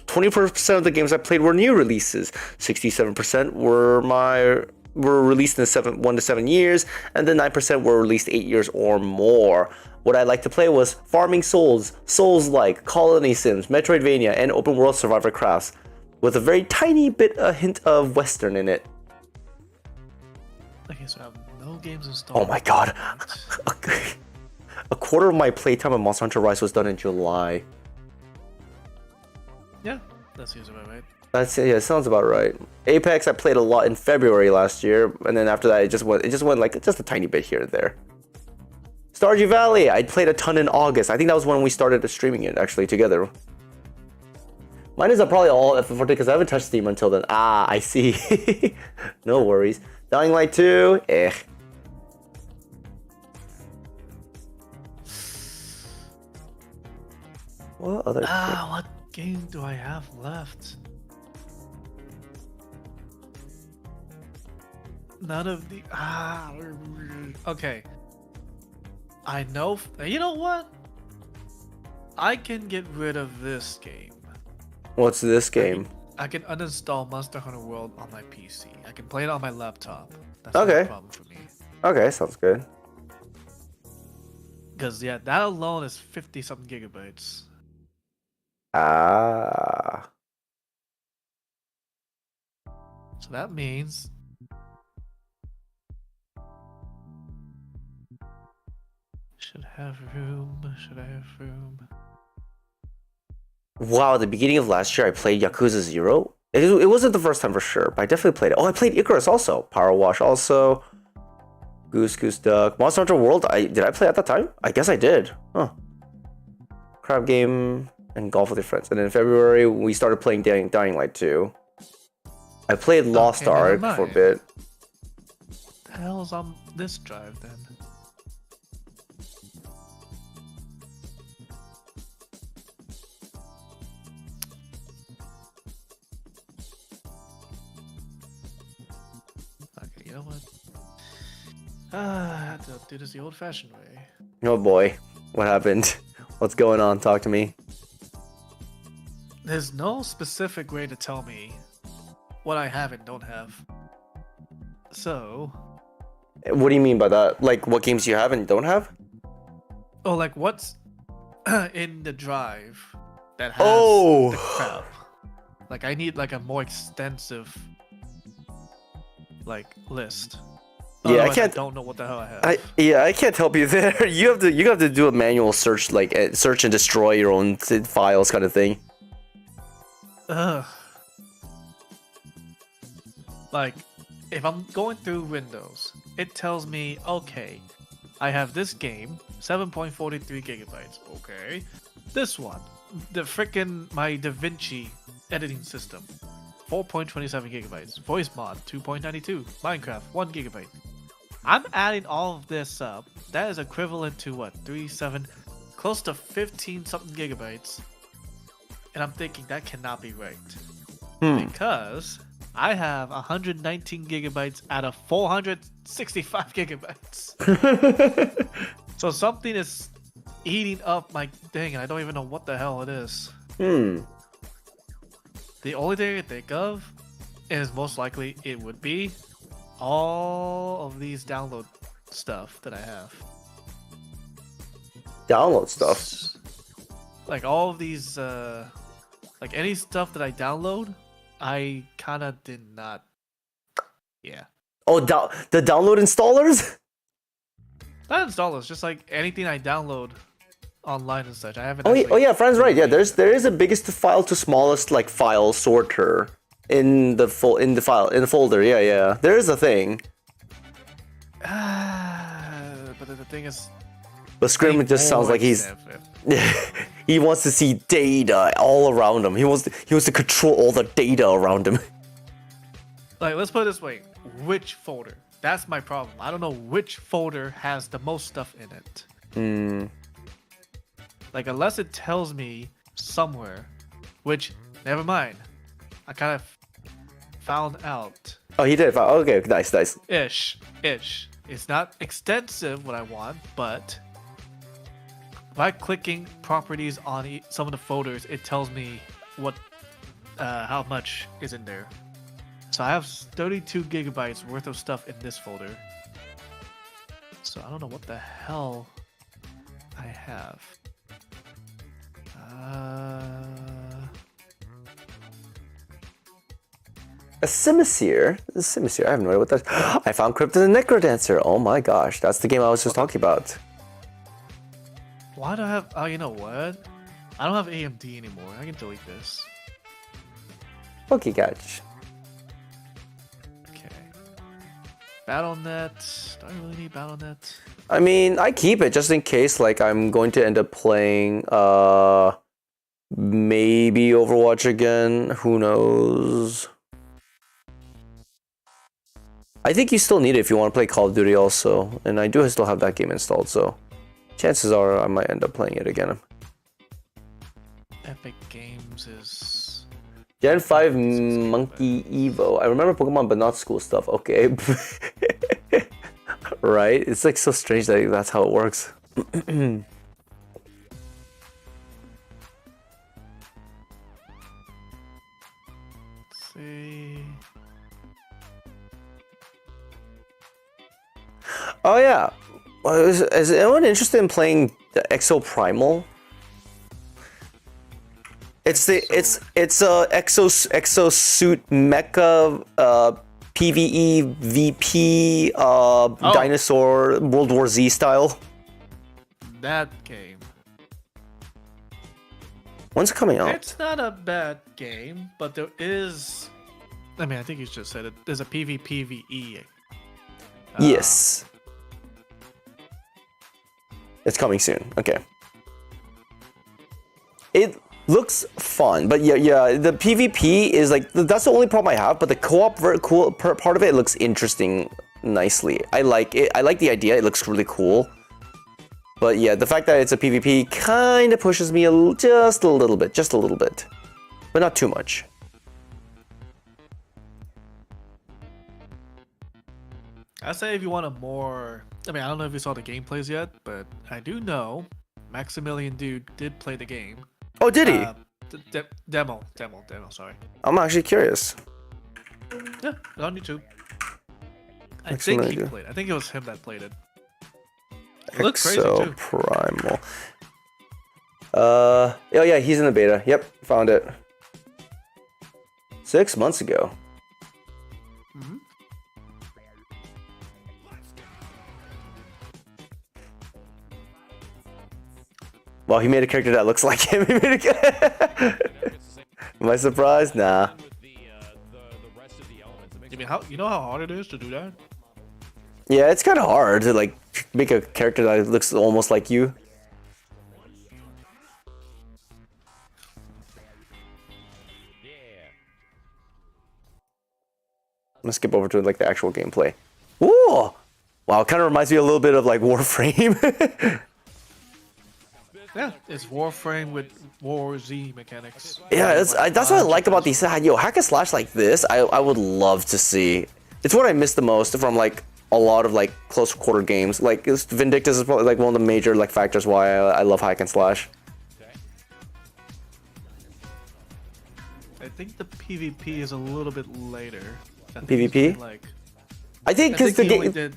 20% of the games I played were new releases. 67% were my were released in the 1 to 7 years, and then 9% were released 8 years or more. What I like to play was Farming Souls, Souls-like, Colony Sims, Metroidvania, and open world survivor crafts, with a very tiny bit, a hint of Western in it. Okay, so I have no games installed. Oh my god. A quarter of my playtime of Monster Hunter Rise was done in July. Yeah, that seems about right. It sounds about right. Apex I played a lot in February last year, and then after that it just went like just a tiny bit here and there. Stardew Valley, I played a ton in August. I think that was when we started streaming it actually together. Mine is probably all FF14 because I haven't touched Steam until then. Ah, I see. No worries. Dying Light 2, eh. What other? What game do I have left? None of the okay. I know. You know what? I can get rid of this game. What's this game? I can uninstall Monster Hunter World on my PC. I can play it on my laptop. That's okay. not a problem for me. Okay, sounds good. Because yeah, that alone is 50-something gigabytes. Ah. So that means should have room. Should I have room? Wow, at the beginning of last year I played Yakuza 0. It wasn't the first time for sure, but I definitely played it. Oh, I played Icarus also. Power Wash also. Goose Duck. Monster Hunter World, did I play at that time? I guess I did. Huh. Crab Game and Golf with Your Friends. And in February we started playing Dying Light 2. I played Lost Ark for a bit. What the hell's on this drive then? Okay, you know what? I have to do this the old-fashioned way. Oh boy, what happened? What's going on? Talk to me. There's no specific way to tell me what I have and don't have. So... What do you mean by that? Like, what games you have and don't have? Oh, like what's in the drive that has the crap? Like, I need like a more extensive like list. Yeah, Otherwise, I don't know what the hell I have. I can't help you there. You have to do a manual search, like search and destroy your own files kind of thing. Like, if I'm going through Windows, it tells me, okay, I have this game, 7.43 gigabytes. Okay, this one, my DaVinci editing system, 4.27 gigabytes. Voice mod, 2.92. Minecraft, 1 gigabyte. I'm adding all of this up. That is equivalent to what? 37, close to 15 something gigabytes. And I'm thinking that cannot be right. Because I have 119 gigabytes out of 465 gigabytes. So something is eating up my thing and I don't even know what the hell it is. The only thing I can think of is most likely it would be all of these download stuff that I have. Download stuff? Like all of these, like any stuff that I download, I kind of did not. Yeah. Oh, the download installers? Not installers, just like anything I download online and such. I haven't. Oh yeah, Fran's right. Yeah, there is a biggest file to smallest like file sorter in the folder. Yeah. There is a thing. But the thing is, but Scrim just sounds like he's he wants to see data all around him. He wants to control all the data around him. Like, let's put it this way: which folder? That's my problem. I don't know which folder has the most stuff in it. Like, unless it tells me somewhere, which, never mind. I kind of found out. Oh, he did. Okay, nice. Ish. It's not extensive what I want, but by clicking properties on some of the folders, it tells me what, how much is in there. So I have 32 gigabytes worth of stuff in this folder. So I don't know what the hell I have. A Simisear? A Simisear? I have no idea what that is. I found Crypt of the Necrodancer. Oh my gosh, that's the game I was just talking about. Why do I have... Oh, you know what? I don't have AMD anymore. I can delete this. Okay, gotcha. Okay. Battle.net. Do I really need Battle.net? I mean, I keep it just in case, like, I'm going to end up playing, maybe Overwatch again. Who knows? I think you still need it if you want to play Call of Duty also. And I do still have that game installed, so chances are I might end up playing it again. Epic Games is... Gen 5 Monkey Evo. I remember Pokemon, but not school stuff. Okay. Right? It's like so strange that that's how it works. Let's see... Oh yeah. Is anyone interested in playing the Exo Primal? It's a exo suit mecha PvE VP dinosaur World War Z style. That game. When's it coming out? It's not a bad game, but there is... I mean, I think you just said it. There's a PvPvE. Yes. It's coming soon. Okay. It looks fun, but yeah, the PvP is like, that's the only problem I have, but the co-op part of it looks interesting nicely. I like it. I like the idea. It looks really cool. But yeah, the fact that it's a PvP kind of pushes me just a little bit, but not too much. I say if you want a more... I mean, I don't know if you saw the gameplays yet, but I do know Maximilian Dude did play the game. Oh, did he? Demo, sorry. I'm actually curious. Yeah, it's on YouTube. I think he played it. I think it was him that played it. It looks crazy too. Primal. Oh yeah, he's in the beta. Yep, found it. 6 months ago. Well, he made a character that looks like him. Am I surprised? Nah. You mean you know how hard it is to do that? Yeah, it's kind of hard to like make a character that looks almost like you. I'm gonna skip over to like the actual gameplay. Ooh! Wow, it kind of reminds me a little bit of like Warframe. Yeah, it's Warframe with War Z mechanics. Yeah, that's what I like about these. Yo, hack and slash like this, I would love to see. It's what I miss the most from like a lot of like close quarter games. Like Vindictus is probably like one of the major like factors why I love hack and slash. I think the PvP is a little bit later. PvP? Like, I think because the game.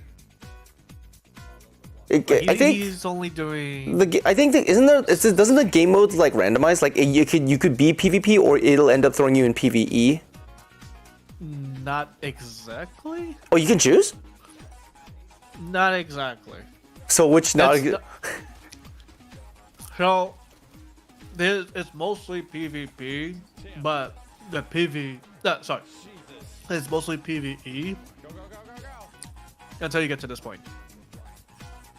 I think he's only doing. I think doesn't the game mode like randomize? Like you could be PvP or it'll end up throwing you in PvE. Not exactly. Oh, you can choose. Not exactly. So which not? So it's mostly PvP, but the it's mostly PvE until you get to this point,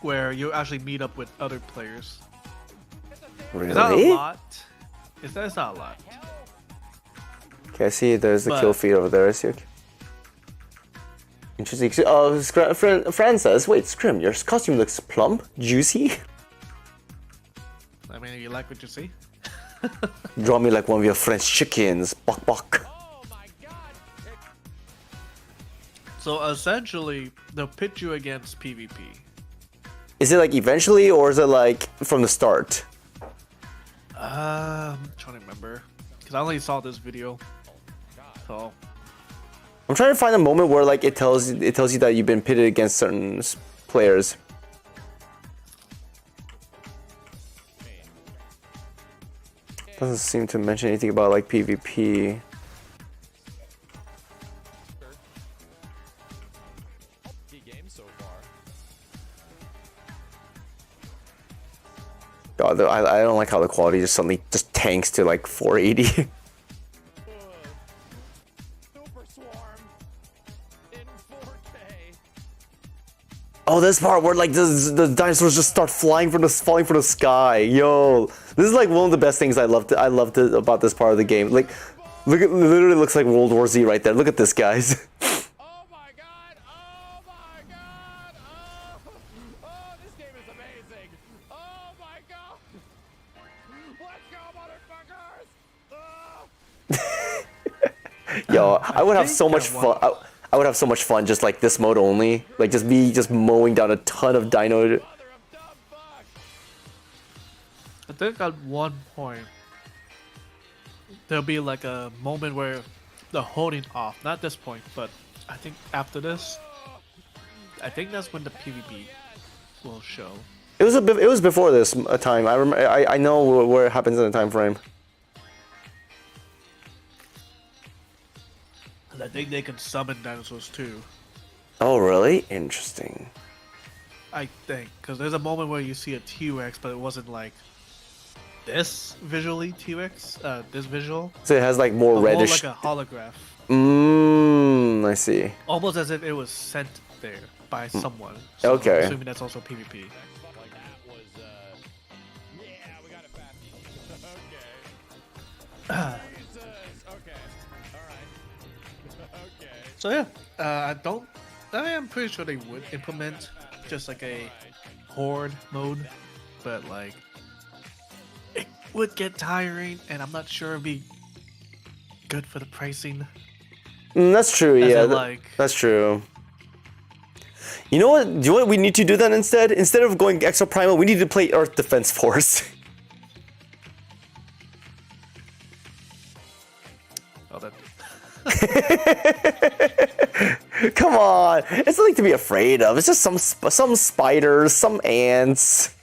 where you actually meet up with other players. Really? It's not a lot. It's not a lot. Okay, I see there's the kill feed over there. I see. Okay. Interesting. Oh, Fran says, wait, Scrim, your costume looks plump, juicy. I mean, you like what you see? Draw me like one of your French chickens. Bok bok. So essentially, they'll pit you against PvP. Is it like eventually, or is it like from the start? I'm trying to remember, because I only saw this video. So. I'm trying to find a moment where like it tells you that you've been pitted against certain players. Doesn't seem to mention anything about like PvP. God, I don't like how the quality just suddenly just tanks to like 480. Oh, this part where like the dinosaurs just start falling from the sky. Yo, this is like one of the best things I loved about this part of the game. Like, look at, literally looks like World War Z right there. Look at this, guys. Yo, I would have so much fun. I would have so much fun just like this mode only. Like just mowing down a ton of dino. I think at one point there'll be like a moment where the holding off. Not this point, but I think after this, I think that's when the PvP will show. It was before this time. I remember. I know where it happens in the time frame. I think they can summon dinosaurs too. Oh, really? Interesting. I think, because there's a moment where you see a T-Rex, but it wasn't like this visually T-Rex, this visual. So it has like more reddish. More like a holograph. I see. Almost as if it was sent there by someone. So okay. I'm assuming that's also PvP. So yeah, I am pretty sure they would implement just like a horde mode, but like it would get tiring, and I'm not sure it'd be good for the pricing. That's true. Yeah, that's true. You know what? Do you know what we need to do then instead? Instead of going extra primal, we need to play Earth Defense Force. Oh, that. Come on, it's nothing to be afraid of. It's just some spiders, some ants.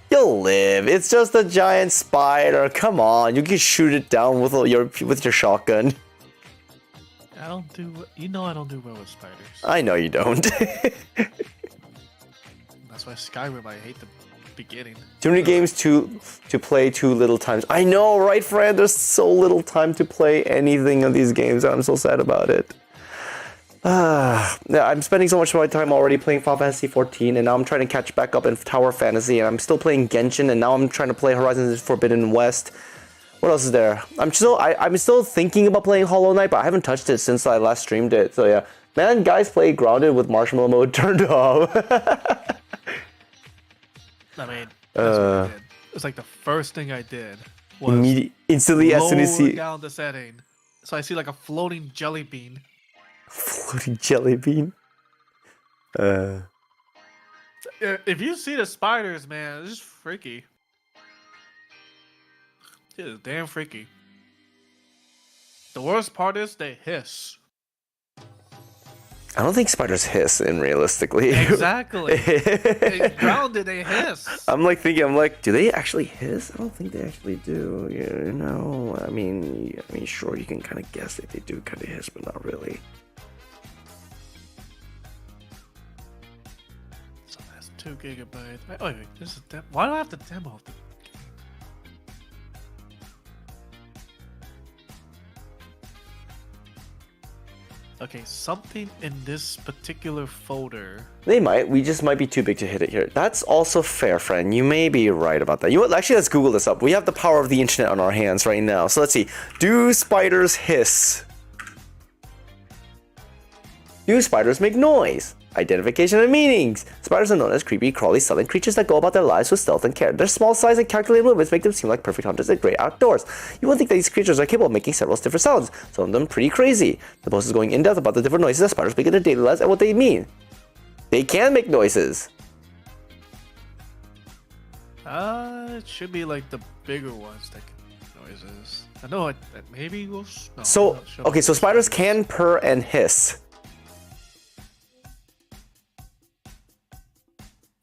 You'll live. It's just a giant spider. Come on, you can shoot it down with your shotgun. I don't do. You know I don't do well with spiders. I know you don't. That's why Skyrim I hate the beginning. Too many games to play too little times. I know, right, Fran? There's so little time to play anything of these games. I'm so sad about it. Yeah, I'm spending so much of my time already playing Final Fantasy XIV, and now I'm trying to catch back up in Tower Fantasy, and I'm still playing Genshin, and now I'm trying to play Horizon Forbidden West. What else is there? I'm still thinking about playing Hollow Knight, but I haven't touched it since I last streamed it. So yeah, man, guys play Grounded with Marshmallow mode turned off. I mean, that's what I did. It's like the first thing I did was instantly as soon as you see down the setting, so I see like a floating jelly bean. Floating jelly bean. If you see the spiders, man, it's just freaky. It is damn freaky. The worst part is they hiss. I don't think spiders hiss in realistically. Exactly. Grounded, they hiss. I'm like, do they actually hiss? I don't think they actually do. You know, I mean, sure, you can kind of guess that they do kind of hiss, but not really. So that's 2 gigabytes. Wait, this is why do I have to demo the? Okay, something in this particular folder. They might. We just might be too big to hit it here. That's also fair, friend. You may be right about that. You know what? Actually, let's Google this up. We have the power of the internet on our hands right now. So let's see. Do spiders hiss? Do spiders make noise? Identification and meanings. Spiders are known as creepy, crawly, silent creatures that go about their lives with stealth and care. Their small size and calculated movements make them seem like perfect hunters at great outdoors. You wouldn't think that these creatures are capable of making several different sounds, some of them pretty crazy. The post is going in depth about the different noises that spiders make in their daily lives and what they mean. They can make noises. It should be like the bigger ones that can make noises. I know it. Maybe we'll. No, So, okay, so spiders can purr and hiss.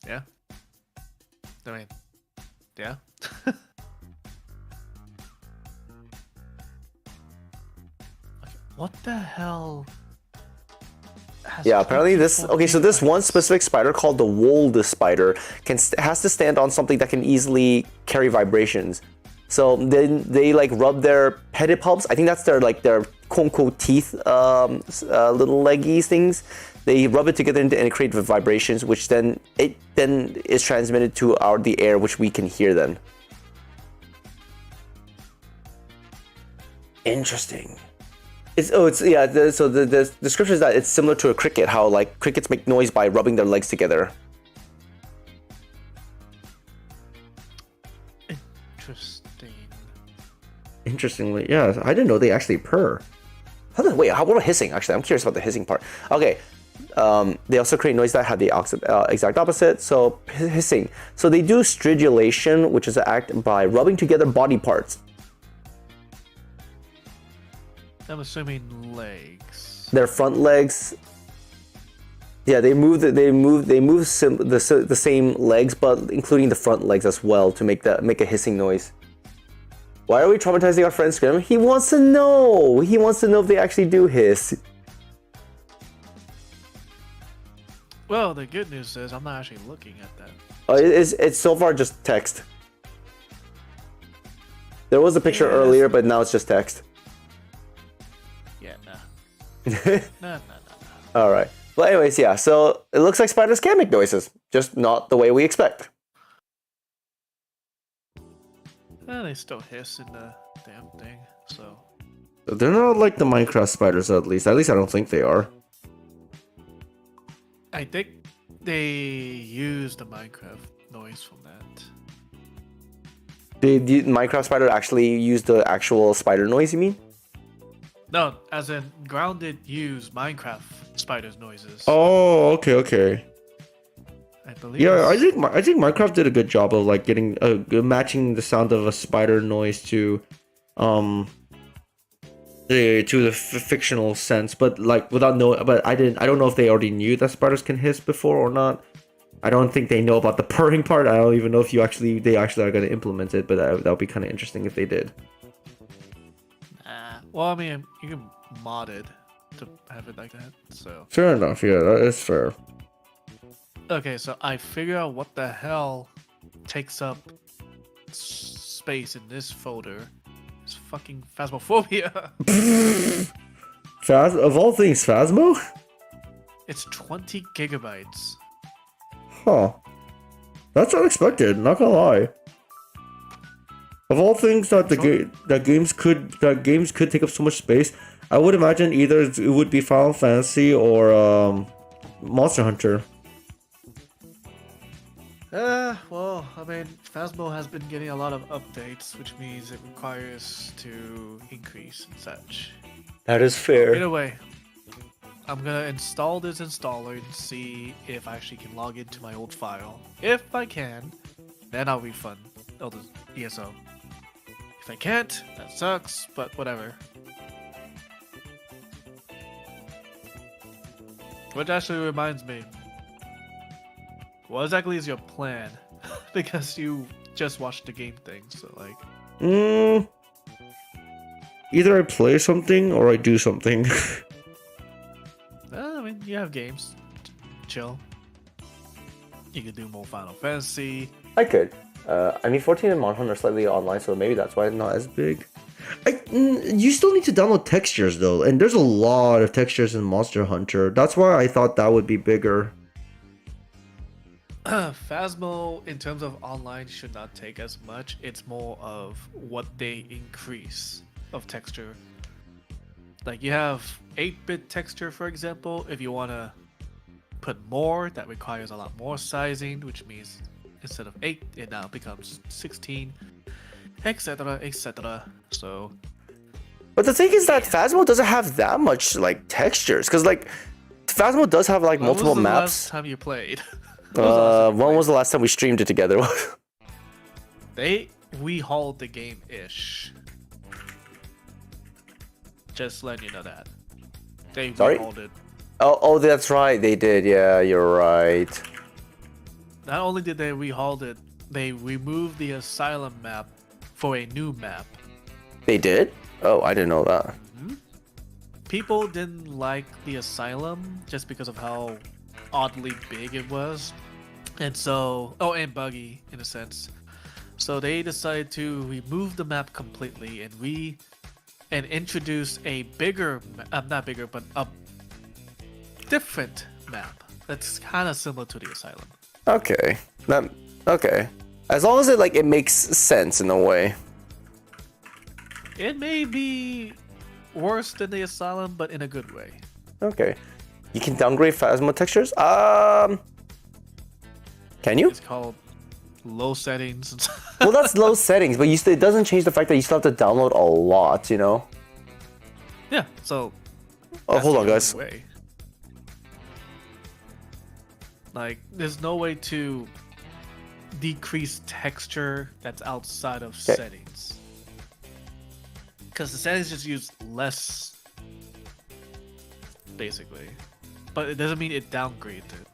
Yeah. I mean, yeah. What the hell? Yeah, apparently this. Okay, so this one specific spider called the Wolde spider has to stand on something that can easily carry vibrations. So then they like rub their pedipalps. I think that's their quote unquote teeth, little leggies things. They rub it together and it creates vibrations, which then is transmitted to the air, which we can hear then. Interesting. So the description is that it's similar to a cricket, how like crickets make noise by rubbing their legs together. Interestingly, yeah, I didn't know they actually purr. What about hissing? Actually, I'm curious about the hissing part. Okay, they also create noise that have the exact opposite. So hissing. So they do stridulation, which is an act by rubbing together body parts. I'm assuming legs. Their front legs. Yeah, they move the same legs, but including the front legs as well to make a hissing noise. Why are we traumatizing our friend Scrim? He wants to know. He wants to know if they actually do hiss. Well, the good news is I'm not actually looking at that. Oh, it's so far just text. There was a picture earlier, but now it's just text. Yeah, nah. No. All right. Well, anyways, yeah. So it looks like spiders can make noises, just not the way we expect. Well, they still hiss in the damn thing, so. They're not like the Minecraft spiders, at least. At least I don't think they are. I think they use the Minecraft noise from that. Did the Minecraft spider actually use the actual spider noise, you mean? No, as in Grounded use Minecraft spiders noises. Oh, okay. I believe. Yeah, I think Minecraft did a good job of like getting matching the sound of a spider noise to the fictional sense, but like without knowing. But I don't know if they already knew that spiders can hiss before or not. I don't think they know about the purring part. I don't even know if they actually are going to implement it, but that would be kind of interesting if they did. Well, I mean, you can mod it to have it like that, so. Fair enough. Yeah, that is fair. Okay, so I figure out what the hell takes up space in this folder. It's fucking Phasmophobia. Of all things, Phasmo? It's 20 gigabytes. Huh. That's unexpected, not gonna lie. Of all things that games could take up so much space, I would imagine either it would be Final Fantasy or Monster Hunter. Well, I mean, Phasmo has been getting a lot of updates, which means it requires to increase and such. That is fair. Either way, I'm gonna install this installer and see if I actually can log into my old file. If I can, then I'll refund all the ESO. If I can't, that sucks, but whatever. Which actually reminds me, what exactly is your plan? Because you just watched the game thing, so like... Either I play something or I do something. I mean, you have games. Chill. You could do more Final Fantasy. I could. I mean, 14 and Monster Hunter are slightly online, so maybe that's why it's not as big. You still need to download textures, though, and there's a lot of textures in Monster Hunter. That's why I thought that would be bigger. Phasmo, in terms of online, should not take as much. It's more of what they increase of texture. Like, you have 8-bit texture, for example. If you want to put more, that requires a lot more sizing, which means instead of 8, it now becomes 16, etc., etc. So... But the thing is that Phasmo doesn't have that much, like, textures. Because, like, Phasmo does have, like, multiple maps. When was the last time you played? When was the last time we streamed it together? We hauled the game-ish. Just letting you know that. They Sorry? rehauled it. Oh, that's right. They did. Yeah, you're right. Not only did they rehaul it, they removed the asylum map for a new map. They did? Oh, I didn't know that. People didn't like the asylum just because of how oddly big it was. And so, and buggy in a sense. So they decided to remove the map completely and introduce a bigger, not bigger, but a different map that's kind of similar to the asylum. Okay. Okay. As long as it makes sense in a way. It may be worse than the asylum, but in a good way. Okay. You can downgrade Phasma textures? Can you? It's called low settings. Well, that's low settings, but it doesn't change the fact that you still have to download a lot, you know? Yeah, so... Oh, hold on, guys. Way. There's no way to decrease texture that's outside of settings. Because the settings just use less, basically. But it doesn't mean it downgrades it.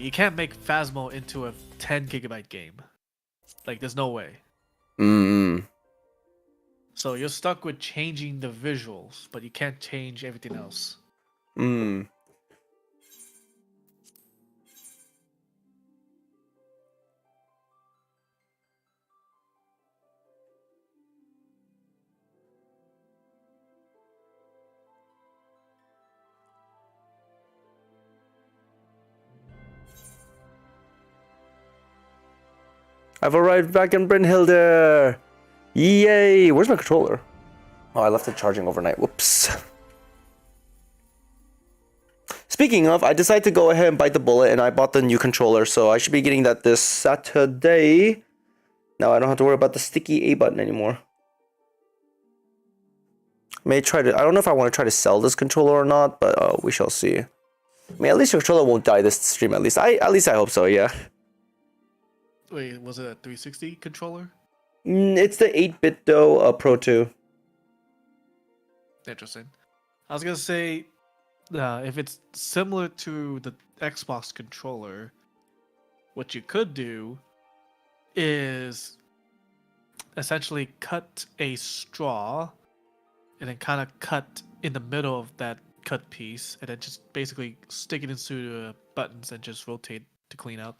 You can't make Phasmo into a 10 gigabyte game. There's no way. So you're stuck with changing the visuals, but you can't change everything else. I've arrived back in Brynhilde! Yay! Where's my controller? Oh, I left it charging overnight. Whoops. Speaking of, I decided to go ahead and bite the bullet, and I bought the new controller, so I should be getting that this Saturday. Now I don't have to worry about the sticky A button anymore. I don't know if I want to try to sell this controller or not, but we shall see. I mean, at least your controller won't die this stream, at least. At least I hope so, yeah. Wait, was it a 360 controller? It's the 8-bit though, Pro 2. Interesting. I was gonna say, if it's similar to the Xbox controller, what you could do is essentially cut a straw and then kind of cut in the middle of that cut piece and then just basically stick it into the buttons and just rotate to clean out.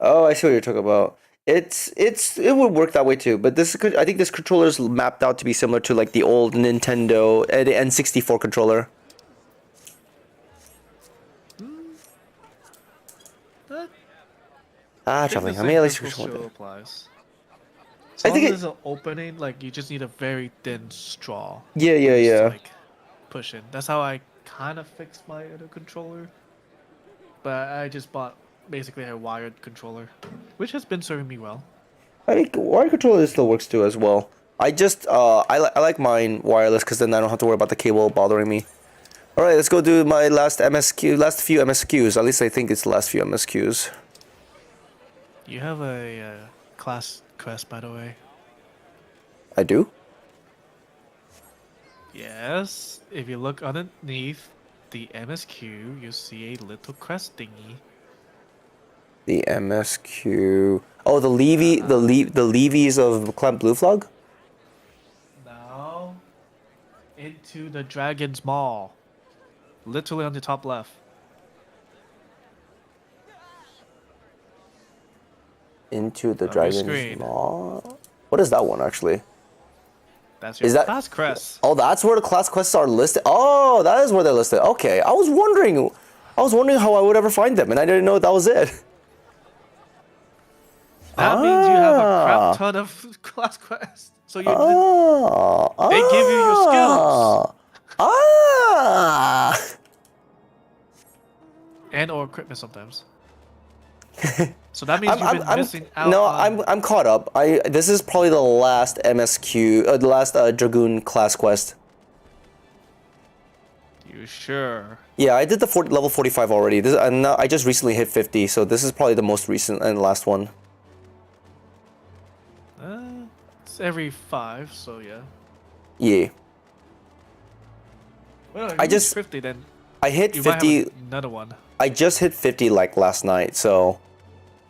Oh, I see what you're talking about. It would work that way too, but I think this controller is mapped out to be similar to the old Nintendo the N64 controller. Traveling. I mean, at least your controller applies. I think there's an opening, you just need a very thin straw. Yeah. Push in. That's how I kind of fixed my other controller. But I just bought basically a wired controller, which has been serving me well. I think wired controller still works too as well. I just I like mine wireless because then I don't have to worry about the cable bothering me. All right, let's go do my last few MSQs. At least I think it's the last few MSQs. You have a class crest, by the way. I do? Yes. If you look underneath the MSQ, you see a little crest thingy. The MSQ. Oh, the levies of Clan Blue Flag? Now, into the Dragon's Maw. Literally on the top left. Into the Dragon's Maw? What is that one, actually? That's your class crest. Oh, that's where the class quests are listed? Oh, that is where they're listed. Okay, I was wondering how I would ever find them, and I didn't know that was it. That means you have a crap ton of class quests. So they give you your skills. And or equipment sometimes. So that means you've been missing out. No, I'm caught up. This is probably the last MSQ, the last Dragoon class quest. You sure? Yeah, I did the level 45 already. I just recently hit 50, so this is probably the most recent and last one. It's every 5, so yeah. Yeah. Well, if I you just- reach 50, then I hit you might 50. have another one. I just hit 50 like last night, so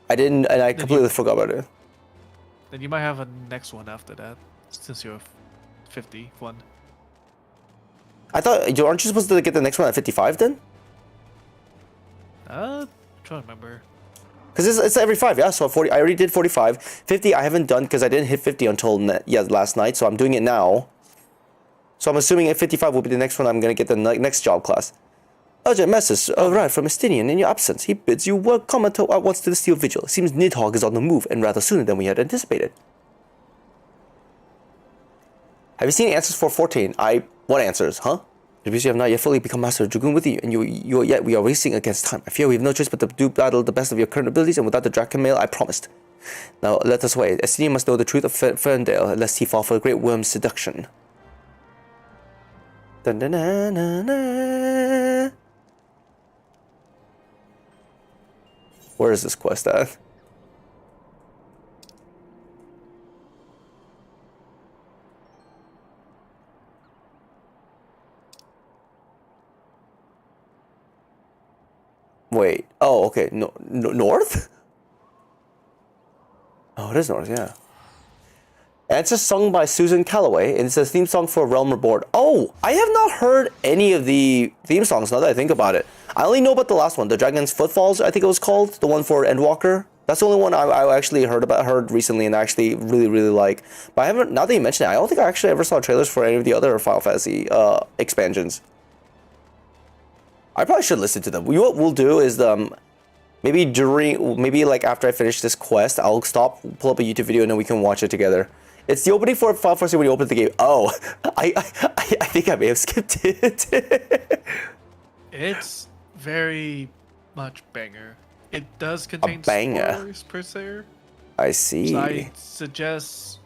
I didn't, and I completely forgot about it. Then you might have a next one after that, since you're 51. I thought, aren't you supposed to get the next one at 55 then? I'm trying to remember. Because it's every 5, yeah. So 40, I already did 45. 50, I haven't done because I didn't hit 50 until last night, so I'm doing it now. So I'm assuming at 55 will be the next one. I'm gonna get the next job class. Urgent message arrived from Estinian in your absence. He bids you welcome at once to the Steel Vigil. It seems Nidhogg is on the move, and rather sooner than we had anticipated. Have you seen Answers for 14? What answers, huh? Because you have not yet fully become Master of Dragoon with you, and yet we are racing against time. I fear we have no choice but to do battle the best of your current abilities, and without the Draken Mail, I promised. Now let us wait. Estinian must know the truth of Ferndale, lest he fall for the Great Worm's seduction. Dun, dun, dun, dun, dun. Where is this quest at? Wait. Oh, okay. No, north? Oh, it is north, yeah. And it's just sung by Susan Calloway, and it's a theme song for Realm Reborn. Oh, I have not heard any of the theme songs now that I think about it. I only know about the last one, the Dragon's Footfalls, I think it was called, the one for Endwalker. That's the only one I actually heard recently and actually really like. But I haven't, now that you mention it, I don't think I actually ever saw trailers for any of the other Final Fantasy expansions. I probably should listen to them. What we'll do is maybe like after I finish this quest, I'll stop, pull up a YouTube video, and then we can watch it together. It's the opening for Final Fantasy when you open the game. Oh, I think I may have skipped it. It's very much banger. It does contain banger. spoilers per se. I see. So I suggest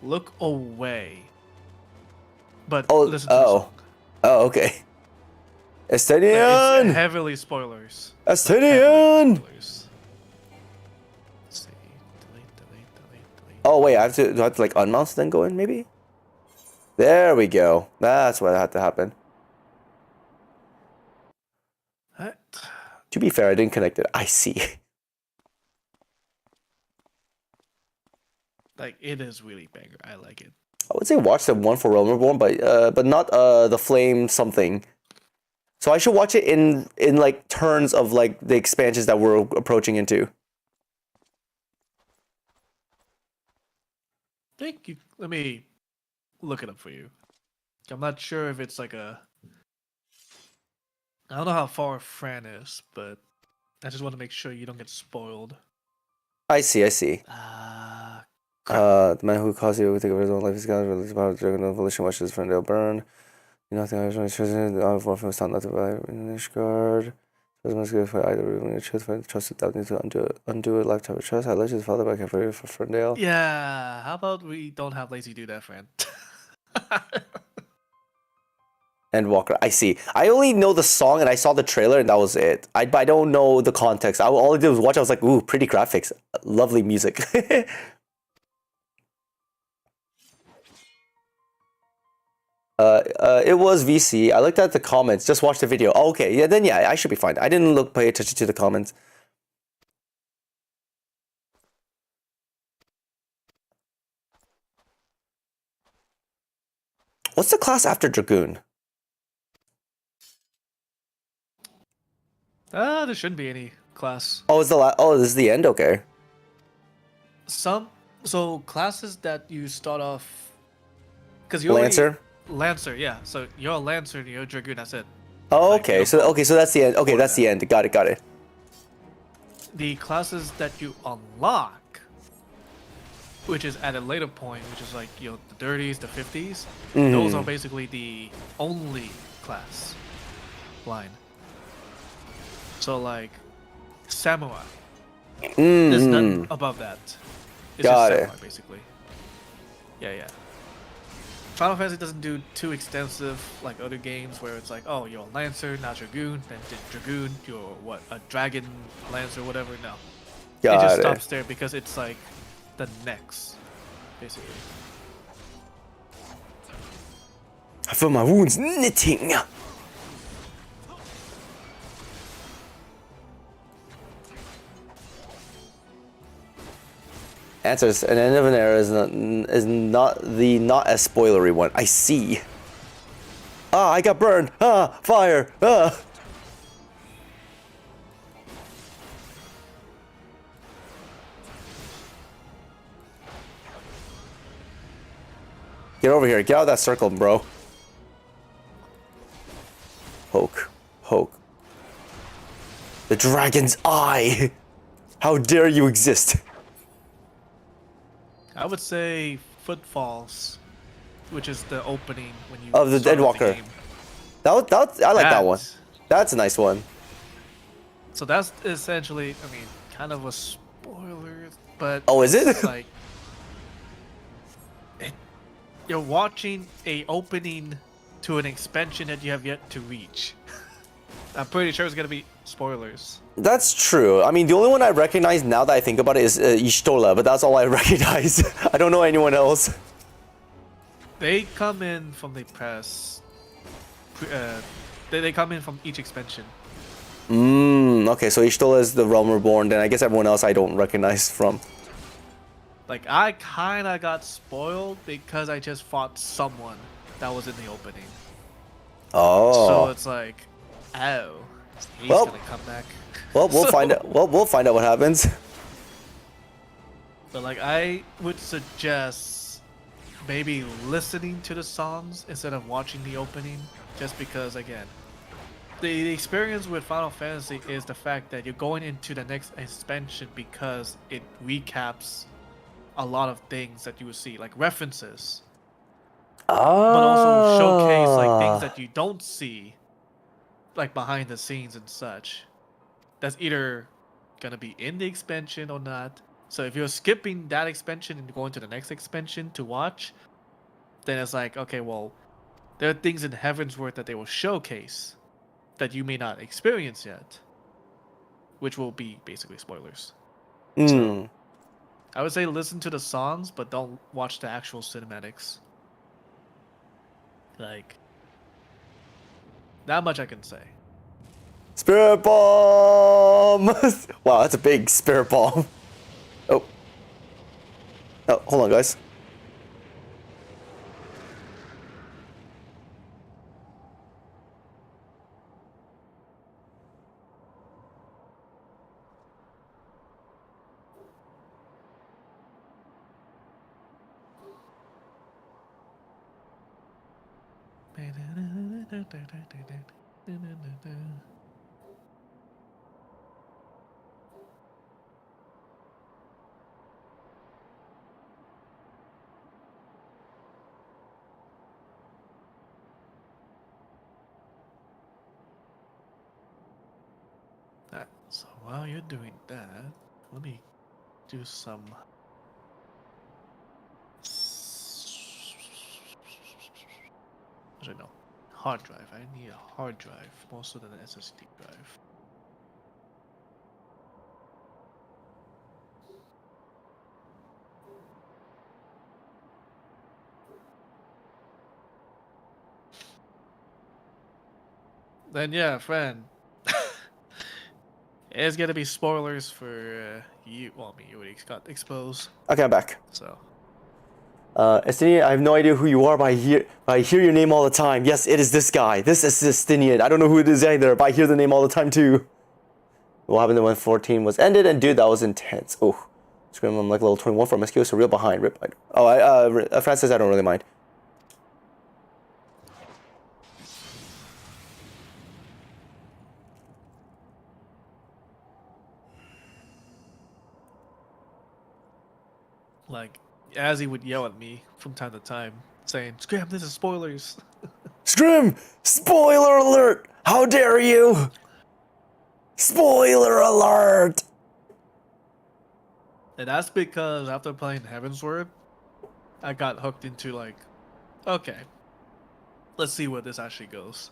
look away. But listen to the song. Oh, okay. It's Estinian! heavily spoilers. Estinian! Oh wait, do I have to like unmount then go in maybe? There we go. That's what had to happen. To be fair, I didn't connect it. I see. Like, it is really banger. I like it. I would say watch the one for Realm Reborn, but not the Flame something. So I should watch it in like turns of like the expansions that we're approaching into. Let me look it up for you. I'm not sure if it's like a. I don't know how far Fran is, but I just want to make sure you don't get spoiled. I see. The man who caused you to take over his own life is God, released by the dragon of volition, watches his friend burn. You know, I think I was really chosen. The other form was found not to buy in Ishgard. So must go for either room and choose for trust without need to undo a lifetime of trust. I let his father back for Ferndale. Yeah, how about we don't have Lazy do that, Fran? Endwalker, I see. I only know the song and I saw the trailer and that was it. I don't know the context. All I did was watch. I was like, ooh, pretty graphics, lovely music. It was VC. I looked at the comments. Just watched the video. Oh, okay, yeah, then yeah, I should be fine. I didn't pay attention to the comments. What's the class after Dragoon? There shouldn't be any class. Oh, this is the end. Okay. So classes that you start off because you Lancer. Lancer, yeah. So you're a Lancer and you're a Dragoon. That's it. Oh, okay. So that's the end. Okay, that's the end. Got it. The classes that you unlock, which is at a later point, which is like the 30s, the 50s. Those are basically the only class line. So like samurai. There's none above that. It's Got just it. samurai, basically. Yeah. Final Fantasy doesn't do too extensive like other games where it's like, oh, you're a Lancer, now Dragoon, then Dragoon, you're what, a Dragon Lancer, whatever. No. It just stops there because it's like the next basically. I feel my wounds knitting. Answers: an end of an era is not as spoilery one. I see. Ah, I got burned. Ah, fire. Ah. Get over here. Get out of that circle, bro. Poke. Poke. The dragon's eye. How dare you exist? I would say Footfalls, which is the opening when you Of the start Deadwalker. game. I like that one. That's a nice one. So that's essentially, I mean, kind of a spoiler, but Oh, is it? it's like you're watching a opening to an expansion that you have yet to reach. I'm pretty sure it's gonna be spoilers. That's true. I mean, the only one I recognize now that I think about it is Y'shtola, but that's all I recognize. I don't know anyone else. They come in from the press. They come in from each expansion. Okay, so Y'shtola is the Realm Reborn, then I guess everyone else I don't recognize from. Like, I kinda got spoiled because I just fought someone that was in the opening. Oh. So it's like, oh, he's Well- gonna come back. Well, we'll So- find out. Well, we'll find out what happens. But like, I would suggest maybe listening to the songs instead of watching the opening, just because again, the experience with Final Fantasy is the fact that you're going into the next expansion because it recaps a lot of things that you would see, like references, but also showcase like things that you don't see, like behind the scenes and such. That's either gonna be in the expansion or not. So if you're skipping that expansion and going to the next expansion to watch, then it's like, okay, well, there are things in Heavensward that they will showcase that you may not experience yet, which will be basically spoilers. Mm. I would say listen to the songs, but don't watch the actual cinematics. Like, that much I can say. Spirit bomb! Wow, that's a big spirit bomb. Oh. Oh, hold on, guys. So while you're doing that, let me do some. Actually, no. Hard drive. I need a hard drive more so than an SSD drive. Then yeah, friend. It's gonna be spoilers for you. Well, I mean, you already got exposed. Okay, I'm back. So. Estinian, I have no idea who you are, but I hear your name all the time. Yes, it is this guy. This is Estinian. I don't know who it is either, but I hear the name all the time too. What happened when 14 was ended? And dude, that was intense. Oh, Scream, I'm like level 21 for MSQ, so real behind. Rip. Oh, Francis, I don't really mind. Like, as he would yell at me from time to time, saying, "Scram, this is spoilers." Scrim! Spoiler alert! How dare you! Spoiler alert! And that's because after playing Heavensward, I got hooked into like, okay, let's see where this actually goes.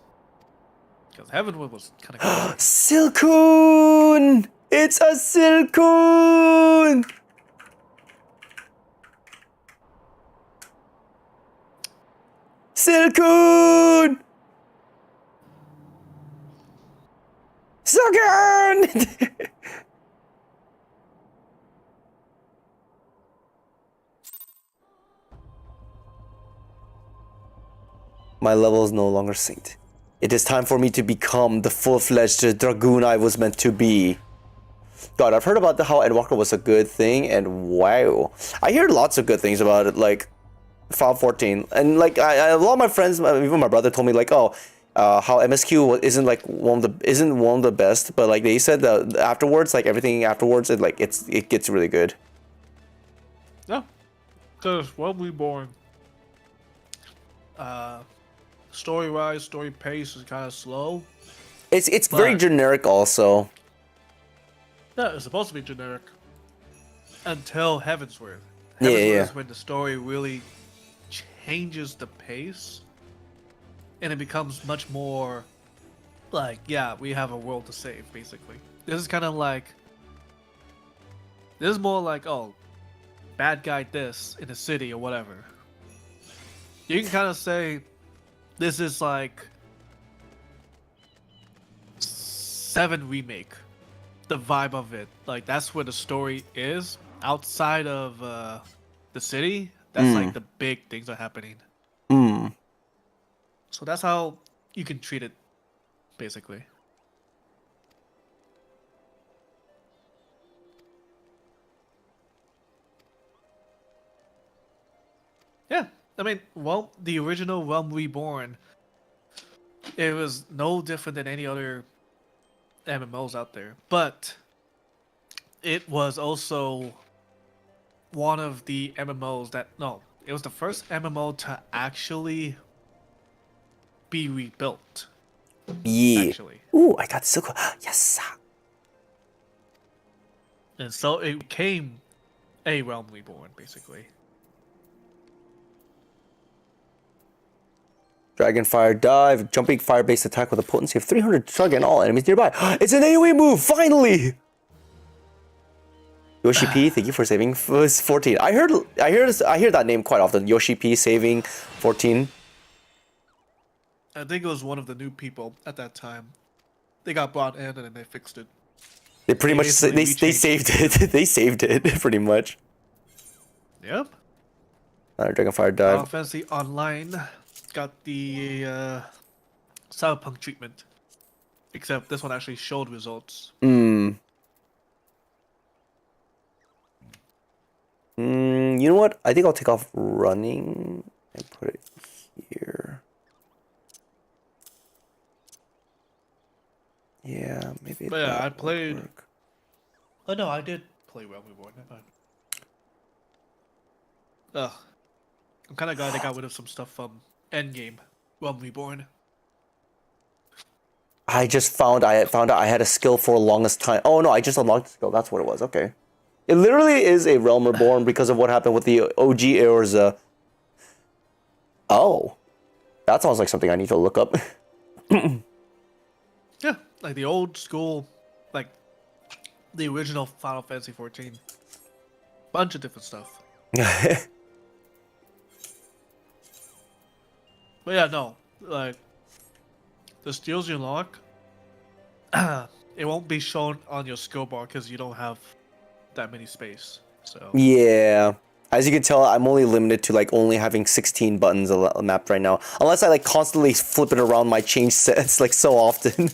Because Heavenwood was kind of Silcoon! It's a Silcoon! Silcoon! Silcoon! My level is no longer synced. It is time for me to become the full-fledged dragoon I was meant to be. God, I've heard about how Endwalker was a good thing, and wow. I hear lots of good things about it, like Final 14. And like, a lot of my friends, even my brother told me like, oh, how MSQ isn't like one of the best, but like they said that afterwards, like everything afterwards, it gets really good. Yeah, because Realm Reborn, story-wise, story pace is kind of slow. It's very generic also. Yeah, it's supposed to be generic until Heavensward. Yeah, Heavensward yeah. is when the story really changes the pace, and it becomes much more like, yeah, we have a world to save, basically. This is kind of like, this is more like, oh, bad guy this in the city or whatever. You can kind of say this is like 7 remake, the vibe of it. Like that's where the story is. Outside of the city, that's like the big things are happening. So that's how you can treat it, basically. Yeah, I mean, well, the original Realm Reborn, it was no different than any other MMOs out there, but it was also one of the MMOs that, no, it was the first MMO to actually be rebuilt. Yeah. Actually. Ooh, I got so cool. Yes. And so it became a Realm Reborn, basically. Dragonfire dive, jumping fire-based attack with a potency of 300, target all enemies nearby. It's an AoE move, finally! Yoshi P, thank you for saving 14. I hear that name quite often. Yoshi P saving 14. I think it was one of the new people at that time. They got brought in and then they fixed it. They pretty much they saved it. They saved it pretty much. Yep. Dragonfire Final dive. Fantasy Online got the Cyberpunk treatment, except this one actually showed results. You know what? I think I'll take off running and put it here. Yeah, maybe. But yeah, I played. Oh no, I did play Realm Reborn. Ugh. I'm kind of glad they got rid of some stuff from Endgame, Realm Reborn. I found out I had a skill for the longest time. Oh no, I just unlocked the skill. That's what it was. Okay. It literally is a Realm Reborn because of what happened with the OG Eorza. Oh. That sounds like something I need to look up. Yeah, like the old school, like the original Final Fantasy 14. Bunch of different stuff. But yeah, no, like the skills you unlock, it won't be shown on your skill bar because you don't have that many space. So yeah, as you can tell, I'm only limited to like only having 16 buttons mapped right now, unless I like constantly flip it around my change sets like so often.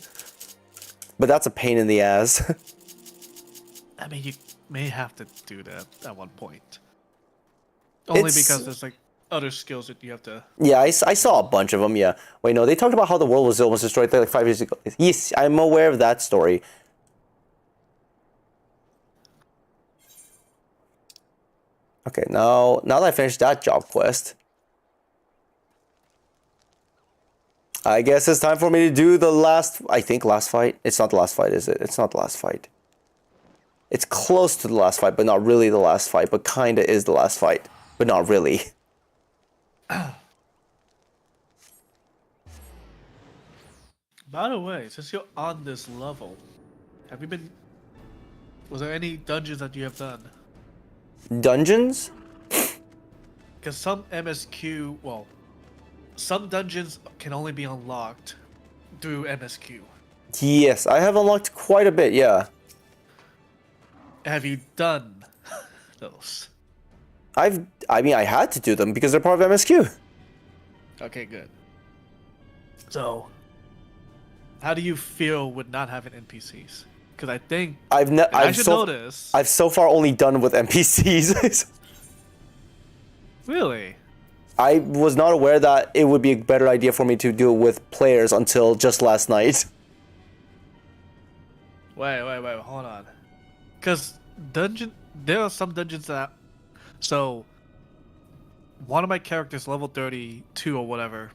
But that's a pain in the ass. I mean, you may have to do that at one point. Only because there's like other skills that you have to. Yeah, I saw a bunch of them. Yeah. Wait, no, they talked about how the world was almost destroyed like 5 years ago. Yes, I'm aware of that story. Okay, now that I finished that job quest, I guess it's time for me to do the last, I think last fight. It's not the last fight, is it? It's not the last fight. It's close to the last fight, but not really the last fight, but kinda is the last fight, but not really. By the way, since you're on this level, have you been... Was there any dungeons that you have done? Dungeons? Because some MSQ, well, some dungeons can only be unlocked through MSQ. Yes, I have unlocked quite a bit, yeah. Have you done those? I mean, I had to do them because they're part of MSQ. Okay, good. So, how do you feel with not having NPCs? Because I think I've so far only done with NPCs. Really? I was not aware that it would be a better idea for me to do it with players until just last night. Wait, hold on. Because there are some dungeons that... So, one of my characters, level 32 or whatever,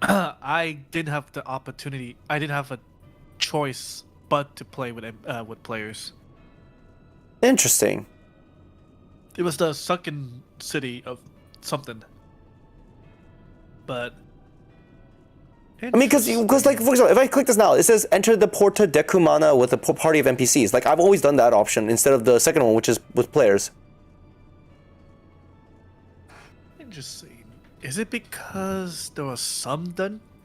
I didn't have the opportunity, I didn't have a choice but to play with players. Interesting. It was the sunken city of something. But... I mean, because like, for example, if I click this now, it says enter the Porta Decumana with a party of NPCs. Like, I've always done that option instead of the second one, which is with players. Interesting. Is it because there was some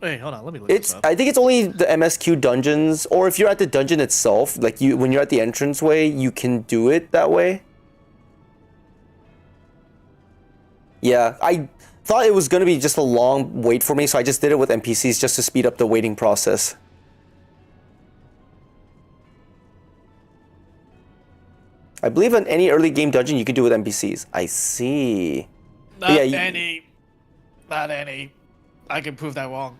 Wait, hold on, let me look this up. I think it's only the MSQ dungeons, or if you're at the dungeon itself, like when you're at the entranceway, you can do it that way. Yeah, I thought it was going to be just a long wait for me, so I just did it with NPCs just to speed up the waiting process. I believe in any early game dungeon you can do with NPCs. I see. Not any. I can prove that wrong.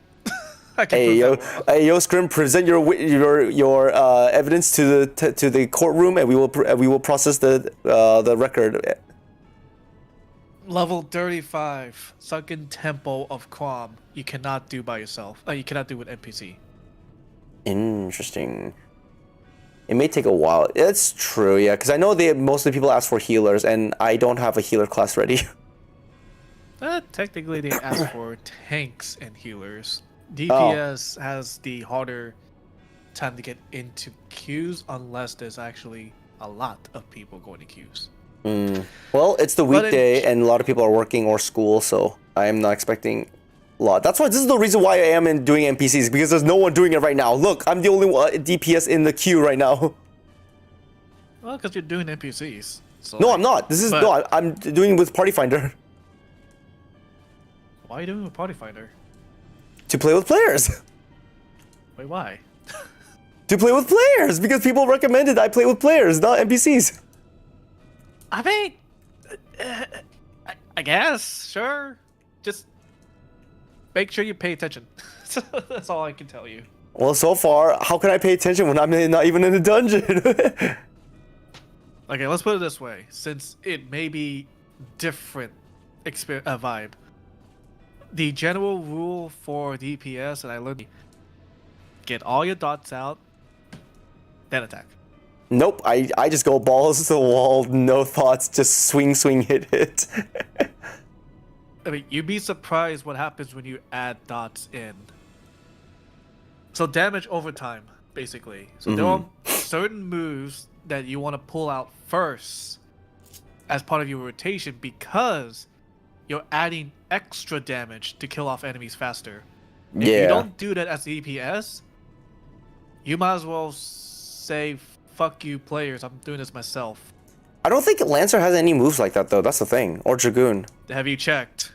Hey yo, Scrim, present your evidence to the courtroom, and we will process the record. Level 35, Sunken Temple of Quam. You cannot do by yourself. You cannot do with NPC. Interesting. It may take a while. It's true, yeah, because I know mostly people ask for healers, and I don't have a healer class ready. Technically, they ask for tanks and healers. DPS has the harder time to get into queues unless there's actually a lot of people going to queues. Well, it's the weekday and a lot of people are working or school, so I am not expecting a lot. That's why this is the reason why I am doing NPCs, because there's no one doing it right now. Look, I'm the only DPS in the queue right now. Well, because you're doing NPCs. So no, I'm not. I'm doing with Party Finder. Why are you doing with Party Finder? To play with players. Wait, why? To play with players, because people recommended I play with players, not NPCs. I mean, I guess, sure. Just make sure you pay attention. That's all I can tell you. Well, so far, how can I pay attention when I'm not even in the dungeon? Okay, let's put it this way. Since it may be different vibe, the general rule for DPS, and I learned, get all your dots out, then attack. Nope, I just go balls to the wall, no thoughts, just swing, hit. I mean, you'd be surprised what happens when you add dots in. So damage over time, basically. So there are certain moves that you want to pull out first as part of your rotation because you're adding extra damage to kill off enemies faster. If you don't do that as DPS, you might as well say, fuck you players, I'm doing this myself. I don't think Lancer has any moves like that though, that's the thing. Or Dragoon. Have you checked?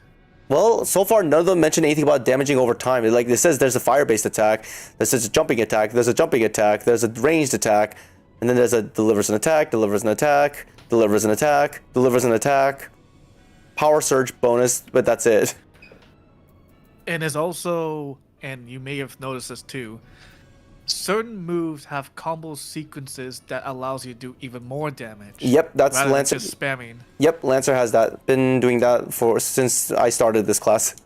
Well, so far none of them mention anything about damaging over time. Like it says there's a fire-based attack, there's a jumping attack, there's a jumping attack, there's a ranged attack, and then there's a delivers an attack, delivers an attack, delivers an attack, delivers an attack, power surge bonus, but that's it. And there's also, and you may have noticed this too, certain moves have combo sequences that allows you to do even more damage. Yep, that's Lancer. Just spamming. Yep, Lancer has that. Been doing that since I started this class.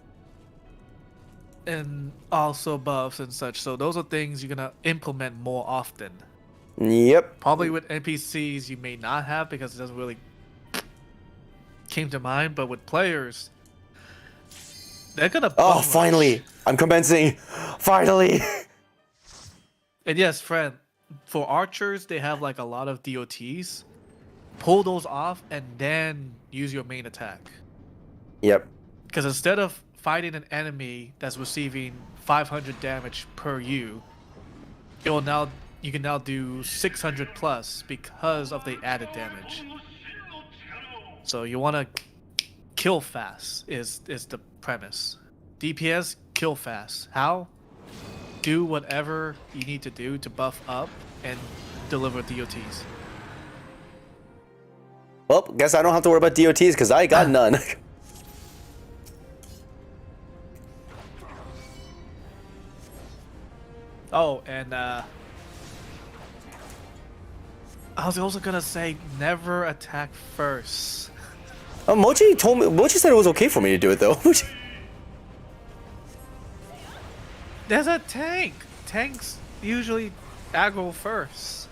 And also buffs and such. So those are things you're gonna implement more often. Yep. Probably with NPCs you may not have because it doesn't really came to mind, but with players, they're gonna. Oh, finally! I'm commencing. Finally. And yes, friend, for archers, they have like a lot of DOTs. Pull those off and then use your main attack. Yep. Because instead of fighting an enemy that's receiving 500 damage per you, you can now do 600 plus because of the added damage. So you want to kill fast is the premise. DPS, kill fast. How? Do whatever you need to do to buff up and deliver DOTs. Well, guess I don't have to worry about DOTs because I got none. Oh, and I was also gonna say never attack first. Mochi said it was okay for me to do it though. There's a tank. Tanks usually aggro first.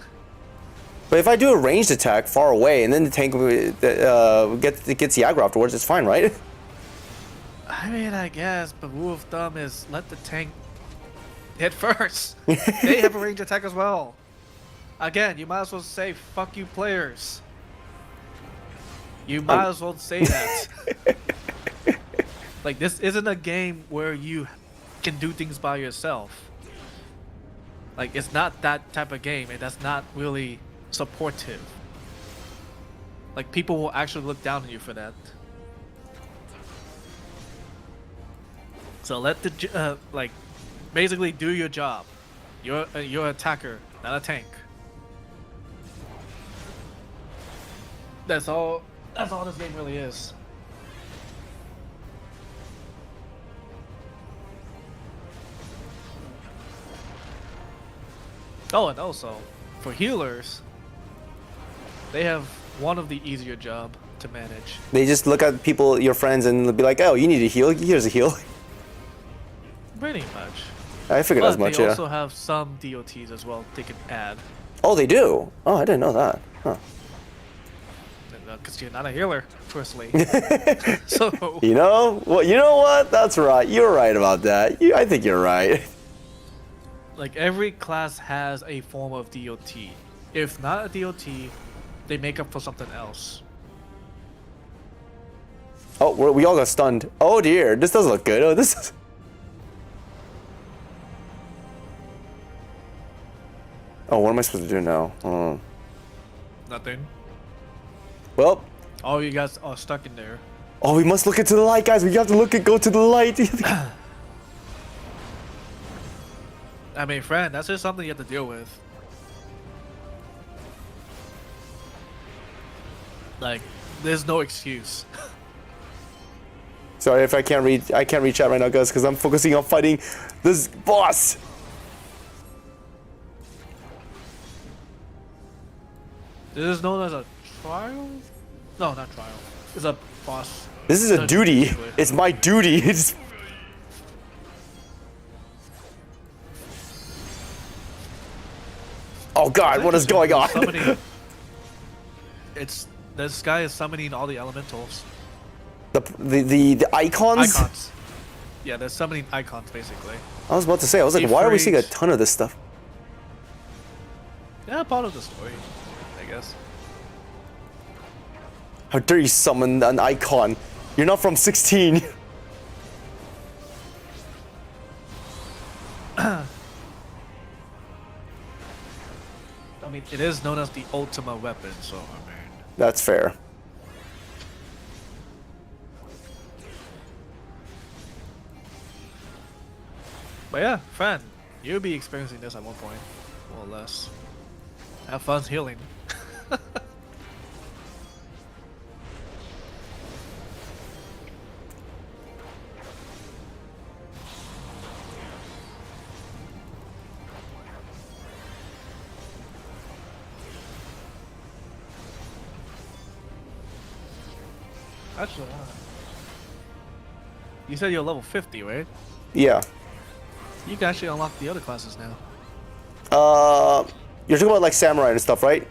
But if I do a ranged attack far away and then the tank gets the aggro afterwards, it's fine, right? I mean, I guess, but rule of thumb is let the tank hit first. They have a ranged attack as well. Again, you might as well say fuck you players. You might as well say that. Like, this isn't a game where you can do things by yourself. Like, it's not that type of game, and that's not really supportive. Like, people will actually look down on you for that. So let the like, basically do your job. You're an attacker, not a tank. That's all this game really is. Oh, and also, for healers, they have one of the easier job to manage. They just look at people, your friends, and they'll be like, "Oh, you need a heal. Here's a heal." Pretty much. I figured as much. They Yeah. also have some DOTs as well. They can add. Oh, they do. Oh, I didn't know that. Huh. Because you're not a healer, firstly. So You know what? That's right. You're right about that. I think you're right. like every class has a form of DOT. If not a DOT, they make up for something else. Oh, we all got stunned. Oh dear, this doesn't look good. Oh, this is. Oh, what am I supposed to do now? Oh. Nothing. Well. Oh, you guys are stuck in there. Oh, we must look into the light, guys. We have to go to the light. I mean, friend, that's just something you have to deal with. Like, there's no excuse. Sorry if I can't read chat right now, guys, because I'm focusing on fighting this boss. This is known as a trial? No, not trial. It's a boss. This is a duty. It's my duty. It's... Oh God, what is going on? This guy is summoning all the elementals. The icons? Icons. Yeah, they're summoning icons basically. I was about to say, I was like, why are we seeing a ton of this stuff? Yeah, part of the story, I guess. How dare you summon an icon? You're not from 16. I mean, it is known as the ultimate weapon, so I mean. That's fair. But yeah, friend, you'll be experiencing this at one point, more or less. Have fun healing. Actually, you said you're level 50, right? Yeah. You can actually unlock the other classes now. You're talking about like samurai and stuff, right?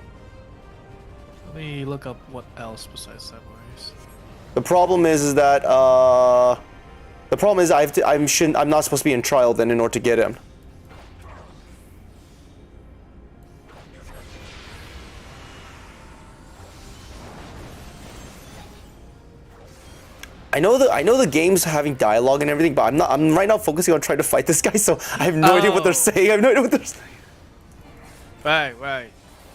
Let me look up what else besides samurais. The problem is that I'm not supposed to be in trial then in order to get him. I know the game's having dialogue and everything, but I'm right now focusing on trying to fight this guy, so I have no idea what they're saying. I have no idea what they're saying. Right.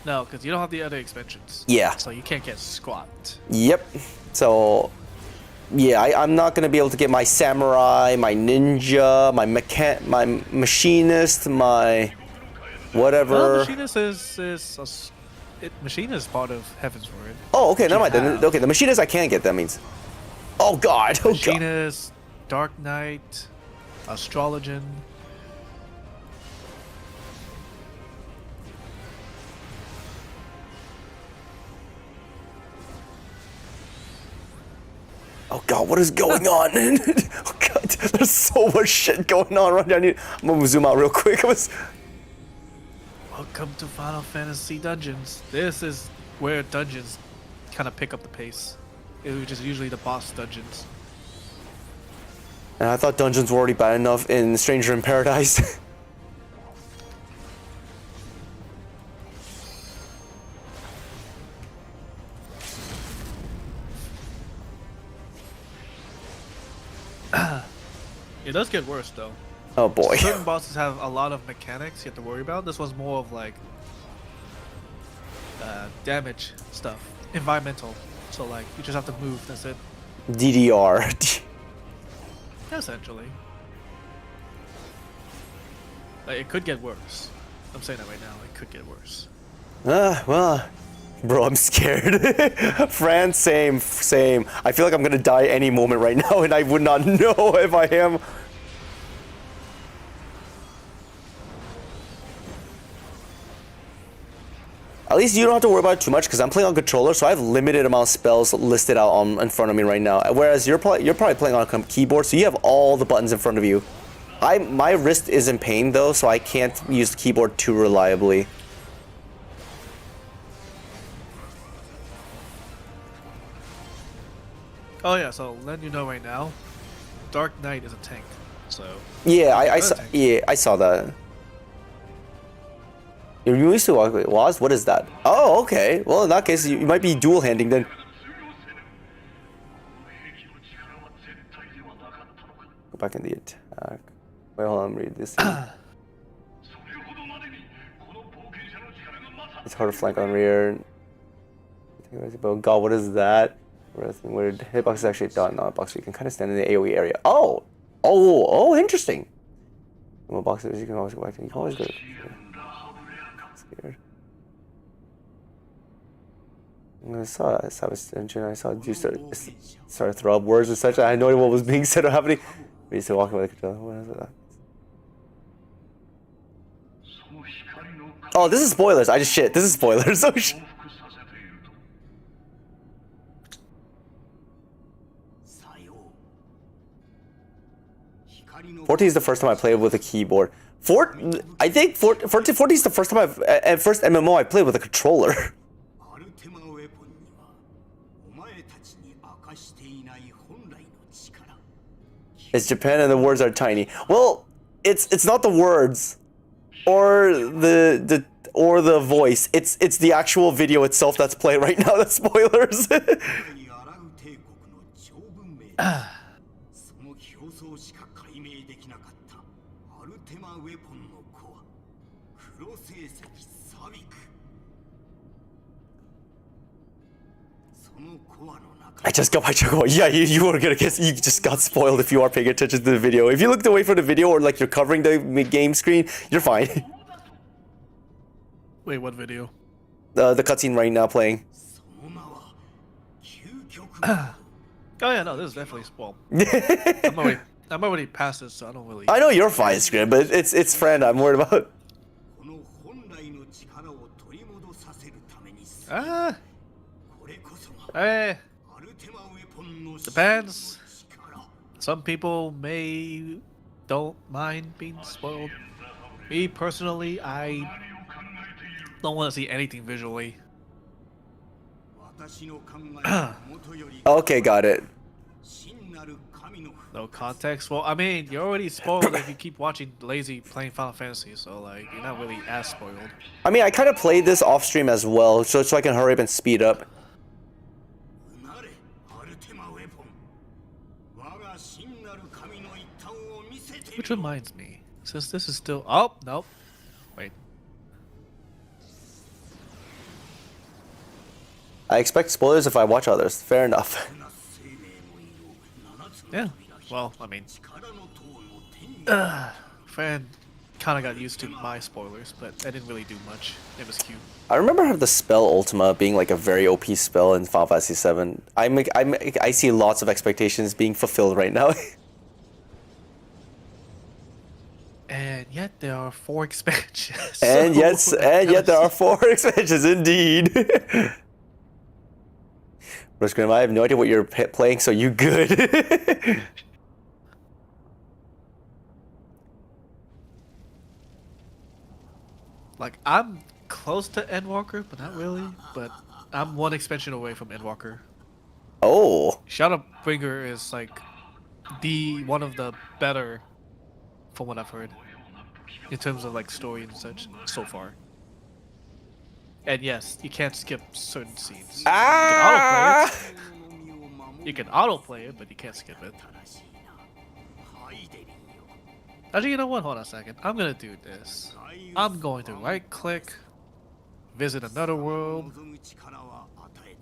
No, because you don't have the other expansions. Yeah. So you can't get squat. Yep. So, yeah, I'm not gonna be able to get my samurai, my ninja, my machinist, my whatever. Well, machinist machinist is part of Heavensward. Oh, okay, never mind. Then, okay, the machinist I can't get. That means. Oh God! Oh God! Machinist, Dark Knight, Astrologian. Oh God, what is going on? Oh God, there's so much shit going on right now. I'm gonna zoom out real quick. Welcome to Final Fantasy Dungeons. This is where dungeons kind of pick up the pace, which is usually the boss dungeons. And I thought dungeons were already bad enough in Stranger in Paradise. It does get worse though. Oh boy. Certain bosses have a lot of mechanics you have to worry about. This one's more of like damage stuff, environmental. So like you just have to move. That's it. DDR. Essentially. Like, it could get worse. I'm saying that right now. It could get worse. Well, bro, I'm scared. Fran, same. I feel like I'm gonna die any moment right now, and I would not know if I am. At least you don't have to worry about it too much because I'm playing on controller, so I have limited amount of spells listed out in front of me right now. Whereas you're probably playing on a keyboard, so you have all the buttons in front of you. My wrist is in pain though, so I can't use the keyboard too reliably. Oh yeah, so letting you know right now, Dark Knight is a tank. So yeah, I saw that. You're used to walk with Waz? What is that? Oh, okay. Well, in that case, you might be dual handing then. Go back in the attack. Wait, hold on, read this. It's hard to flank on rear. God, what is that? Where hitbox is actually done. Not box, you can kind of stand in the AoE area. Oh, interesting. Well, boxes you can always go back to. You can always go. Scared. I saw Savage Engine. I saw you start to throw up words and such. I had no idea what was being said or happening. We used to walk away the controller. What is that? Oh, this is spoilers. I just shit. This is spoilers. Oh shit. 14 is the first time I played with a keyboard. I think 14 is the first time first MMO I played with a controller. It's Japan and the words are tiny. Well, it's not the words or the voice. It's the actual video itself that's playing right now. That's spoilers. I just got my chocobo. Yeah, you were gonna guess. You just got spoiled if you are paying attention to the video. If you looked away from the video or like you're covering the game screen, you're fine. Wait, what video? The cutscene right now playing. Oh yeah, no, this is definitely spoiled. I'm already past this, so I don't really. I know you're fine, Scrim, but it's Fran I'm worried about. Depends. Some people don't mind being spoiled. Me personally, I don't want to see anything visually. Okay, got it. No context. Well, I mean, you're already spoiled if you keep watching Lazy playing Final Fantasy, so like you're not really as spoiled. I mean, I kind of played this off stream as well, so I can hurry up and speed up. Which reminds me, since this is still... Oh, nope. Wait. I expect spoilers if I watch others. Fair enough. Yeah. Well, I mean... Fan kind of got used to my spoilers, but I didn't really do much. It was cute. I remember the spell Ultima being like a very OP spell in Final Fantasy VII. I see lots of expectations being fulfilled right now. And yet there are 4 expansions. And yet there are 4 expansions indeed. Bruce Grimm, I have no idea what you're playing, so you good. Like, I'm close to Endwalker, but not really. But I'm 1 expansion away from Endwalker. Oh. Shadowbringer is like one of the better, from what I've heard, in terms of like story and such so far. And yes, you can't skip certain scenes. Ah! You can autoplay it, but you can't skip it. Actually, you know what? Hold on a second. I'm gonna do this. I'm going to right-click, visit another world.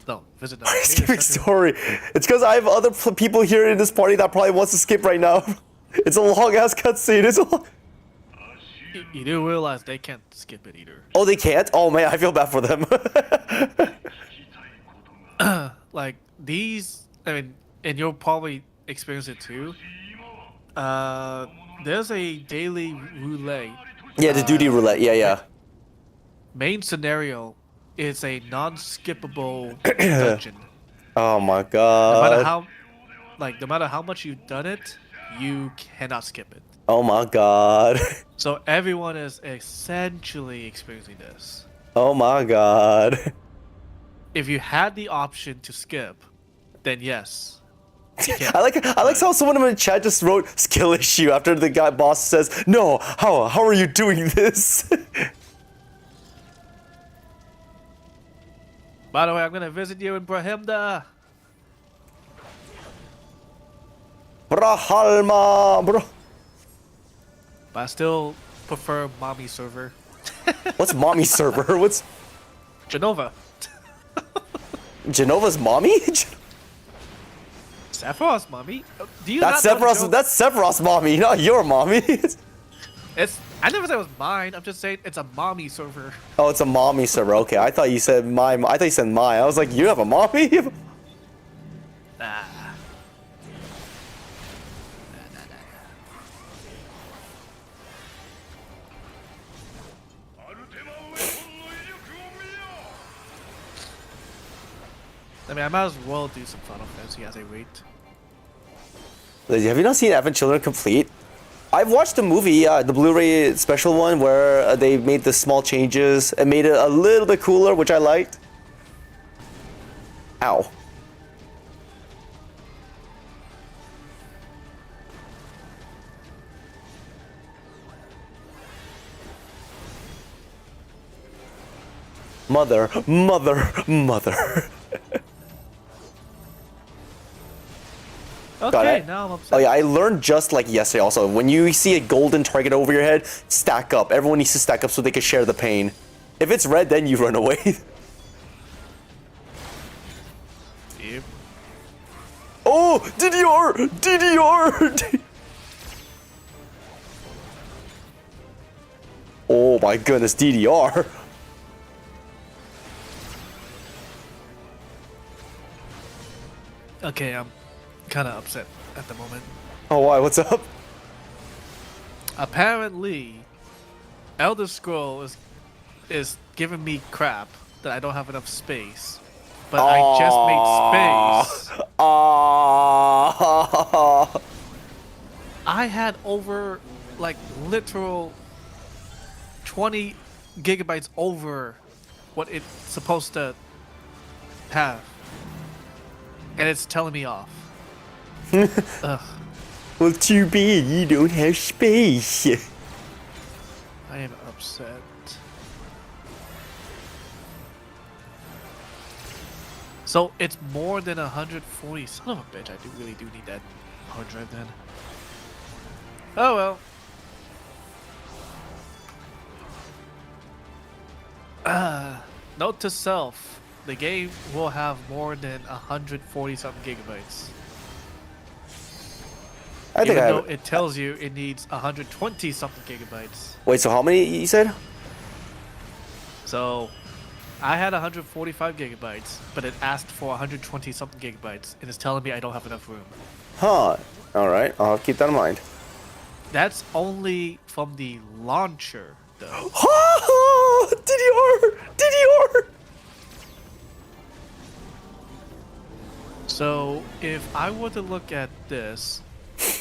No, visit another Skipping story. It's because I have other people here in this party that probably wants to skip right now. It's a long-ass cutscene. It's a long... You do realize they can't skip it either. Oh, they can't? Oh man, I feel bad for them. Like, these... I mean, and you'll probably experience it too. There's a daily roulette. Yeah, the duty roulette. Yeah. Main scenario is a non-skippable dungeon. Oh my god. No matter how much you've done it, you cannot skip it. Oh my god. So everyone is essentially experiencing this. Oh my god. If you had the option to skip, then yes. I like how someone in the chat just wrote skill issue after the boss says, "No, how are you doing this?" By the way, I'm gonna visit you in Brahimda. Brahalma, bro. But I still prefer mommy server. What's mommy server? What's Genova? Genova's mommy? Sephiroth's mommy? Do you That's not know the Sephiroth's. joke? That's Sephiroth's mommy, not your mommy. I never said it was mine. I'm just saying it's a mommy server. Oh, it's a mommy server. Okay, I thought you said my. I thought you said my. I was like, you have a mommy? Nah. I mean, I might as well do some Final Fantasy as I wait. Have you not seen Advent Children complete? I've watched the movie, the Blu-ray special one, where they made the small changes and made it a little bit cooler, which I liked. Ow. Mother. Okay, now I'm upset. Oh yeah, I learned just like yesterday also. When you see a golden target over your head, stack up. Everyone needs to stack up so they can share the pain. If it's red, then you run away. Yep. Oh, DDR! DDR! Oh my goodness, DDR. Okay, I'm kind of upset at the moment. Oh, why? What's up? Apparently, Elder Scroll is giving me crap that I don't have enough space. But I just made space. I had over, like, literal 20 gigabytes over what it's supposed to have. And it's telling me off. Ugh. Well, too bad you don't have space. I am upset. So it's more than 140. Son of a bitch! I really do need that hard drive then. Oh well. Note to self: the game will have more than 140 something gigabytes. I think Even though it tells you it needs 120 something gigabytes. Wait, so how many you said? So, I had 145 gigabytes, but it asked for 120 something gigabytes, and it's telling me I don't have enough room. Huh. All right, I'll keep that in mind. That's only from the launcher, though. DDR! DDR! So, if I were to look at this,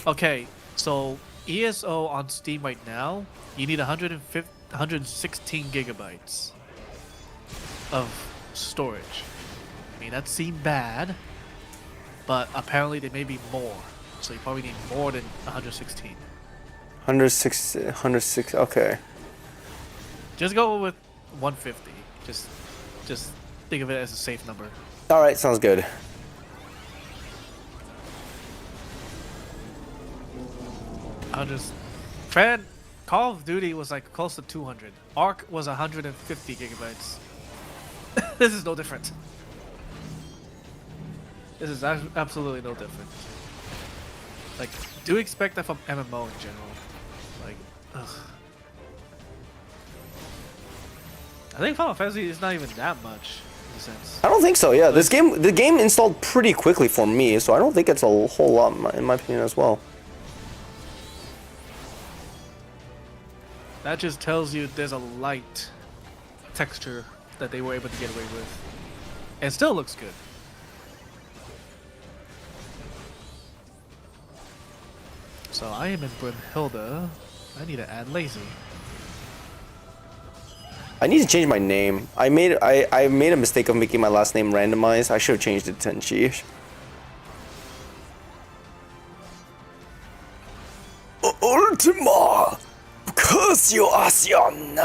okay, so ESO on Steam right now, you need 116 gigabytes of storage. I mean, that seemed bad, but apparently there may be more. So you probably need more than 116. 106, okay. Just go with 150. Just think of it as a safe number. All right, sounds good. Call of Duty was like close to 200. Ark was 150 gigabytes. This is no different. This is absolutely no different. Like, do expect that from MMO in general. Like, ugh. I think Final Fantasy is not even that much in a sense. I don't think so. Yeah, the game installed pretty quickly for me, so I don't think it's a whole lot in my opinion as well. That just tells you there's a light texture that they were able to get away with. And still looks good. So I am in Brunhilde. I need to add lazy. I need to change my name. I made a mistake of making my last name randomized. I should have changed it to Tenchi. Ultima! Curse you, Asian!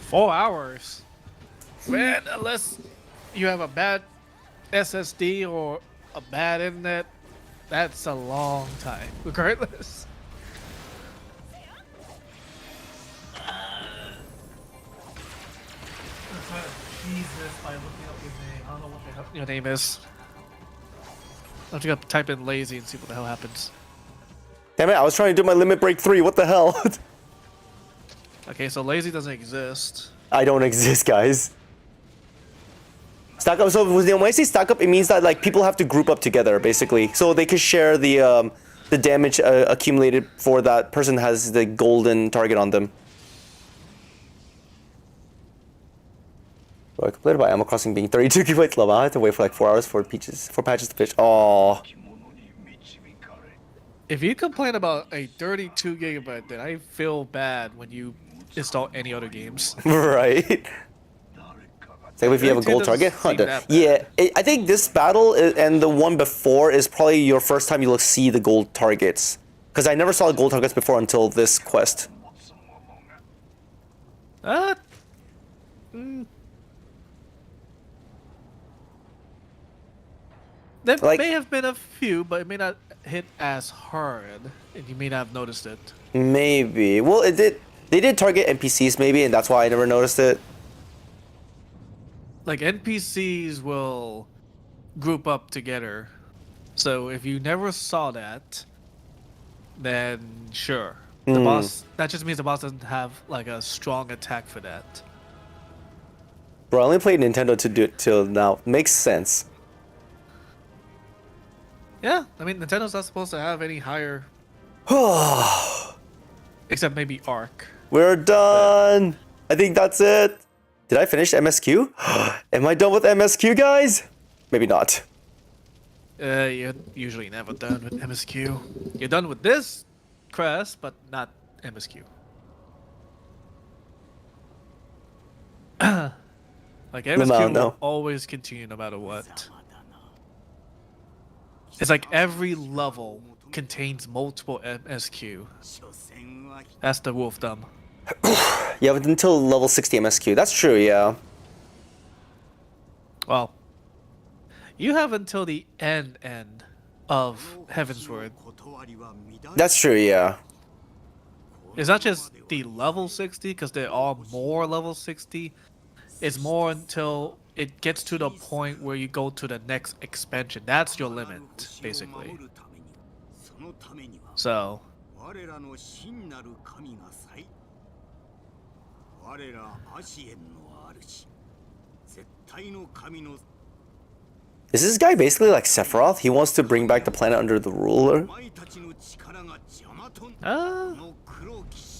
4 hours? Man, unless you have a bad SSD or a bad internet, that's a long time, regardless. By looking up your name. I don't know what the hell your name is. I'm just gonna type in lazy and see what the hell happens. Damn it, I was trying to do my Limit Break 3, what the hell? Okay, so lazy doesn't exist. I don't exist, guys. Stack up, so when I say stack up, it means that like people have to group up together, basically. So they can share the damage accumulated for that person has the golden target on them. Bro, I complained about Animal Crossing being 32 gigabytes level. I had to wait for like 4 hours for patches to finish. Oh. If you complain about a 32 gigabyte, then I feel bad when you install any other games. Right. Like if you have a gold target, yeah. I think this battle and the one before is probably your first time you'll see the gold targets, because I never saw the gold targets before until this quest. There may have been a few, but it may not hit as hard, and you may not have noticed it. Maybe. Well, it did. They did target NPCs, maybe, and that's why I never noticed it. Like NPCs will group up together, so if you never saw that, then sure, the boss. That just means the boss doesn't have like a strong attack for that. Bro, I only played Nintendo to do it till now. Makes sense. Yeah, I mean Nintendo's not supposed to have any higher. Except maybe Ark. We're done. I think that's it. Did I finish MSQ? Am I done with MSQ, guys? Maybe not. You're usually never done with MSQ. You're done with this quest, but not MSQ. Like amount, MSQ will no. always continue no matter what. It's like every level contains multiple MSQ. That's the rule of thumb. Yeah, but until level 60 MSQ. That's true, yeah. Well, you have until the end of Heavensward. That's true, yeah. It's not just the level 60, because there are more level 60. It's more until it gets to the point where you go to the next expansion. That's your limit, basically. So. Is this guy basically like Sephiroth? He wants to bring back the planet under the ruler?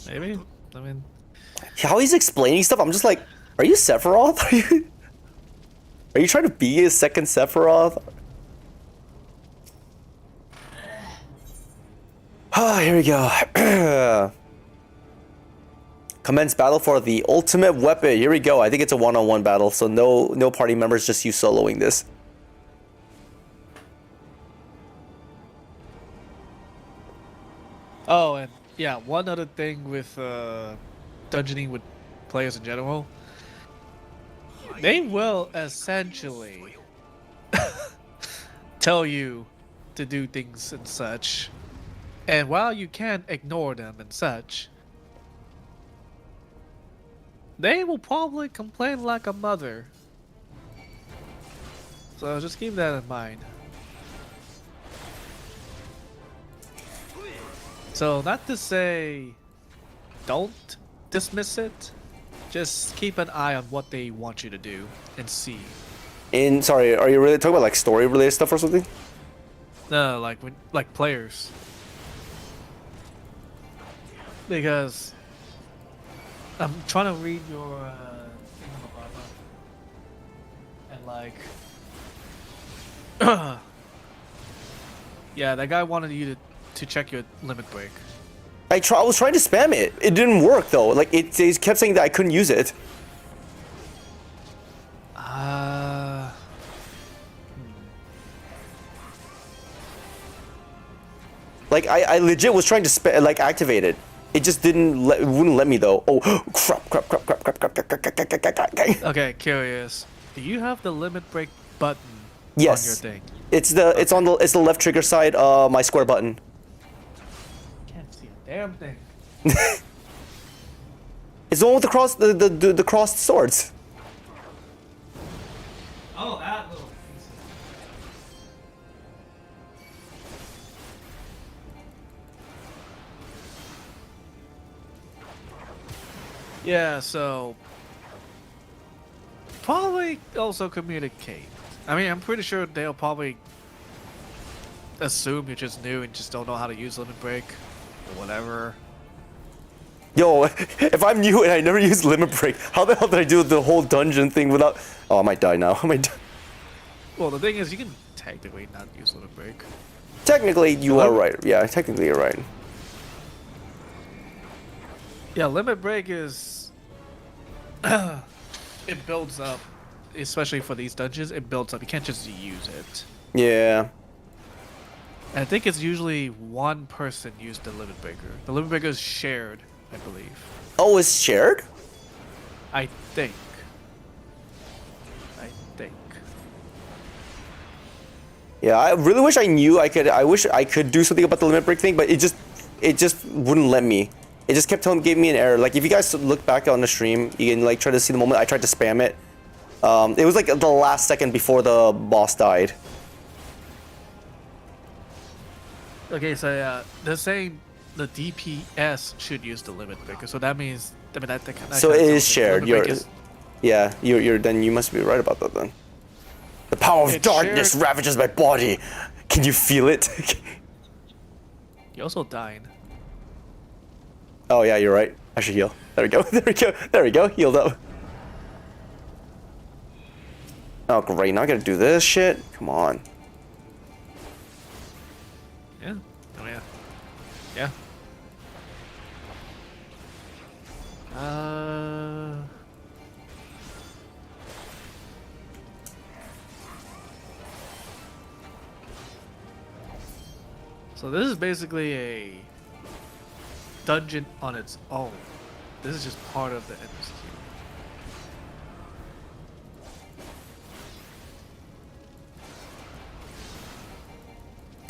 Maybe. I mean, how he's explaining stuff, I'm just like, are you Sephiroth? Are you trying to be a second Sephiroth? Ah, here we go. Commence battle for the ultimate weapon. Here we go. I think it's a one-on-one battle, so no party members, just you soloing this. oh, and yeah, one other thing with dungeoning with players in general. They will essentially tell you to do things and such. And while you can ignore them and such, they will probably complain like a mother. So just keep that in mind. So not to say don't dismiss it, just keep an eye on what they want you to do and see. Sorry, are you really talking about like story related stuff or something? No, like players. Because I'm trying to read your and like yeah, that guy wanted you to check your limit break. I was trying to spam it. It didn't work though. Like it kept saying that I couldn't use it. Like I legit was trying to activate it. It just wouldn't let me though. Oh crap. Okay, curious. Do you have the limit break button yes. on your thing? It's the left trigger side, my square button. Can't see a damn thing. It's the one with the crossed swords. Oh, that little piece. Yeah, so probably also communicate. I mean, I'm pretty sure they'll probably assume you're just new and just don't know how to use limit break or whatever. Yo, if I'm new and I never use limit break, how the hell did I do the whole dungeon thing without? Oh, I might die now. I might die. Well, the thing is, you can technically not use limit break. Technically, you are right. Yeah, technically you're right. Yeah, limit break is it builds up, especially for these dungeons. It builds up. You can't just use it. Yeah. And I think it's usually one person used the limit breaker. The limit breaker is shared, I believe. Oh, it's shared? I think. Yeah, I really wish I knew. I wish I could do something about the limit break thing, but it just wouldn't let me. It just kept giving me an error. Like if you guys look back on the stream, you can like try to see the moment I tried to spam it. It was like the last second before the boss died. Okay, so they're saying the DPS should use the limit breaker, so that means that so it is shared. Then you must be right about that then. The power of darkness ravages my body. Can you feel it? You're also dying. Oh yeah, you're right. I should heal. There we go. There we go. There we go. Healed up. Oh great, now I gotta do this shit? Come on. Yeah. Oh yeah. Yeah. So this is basically a dungeon on its own. This is just part of the MSQ.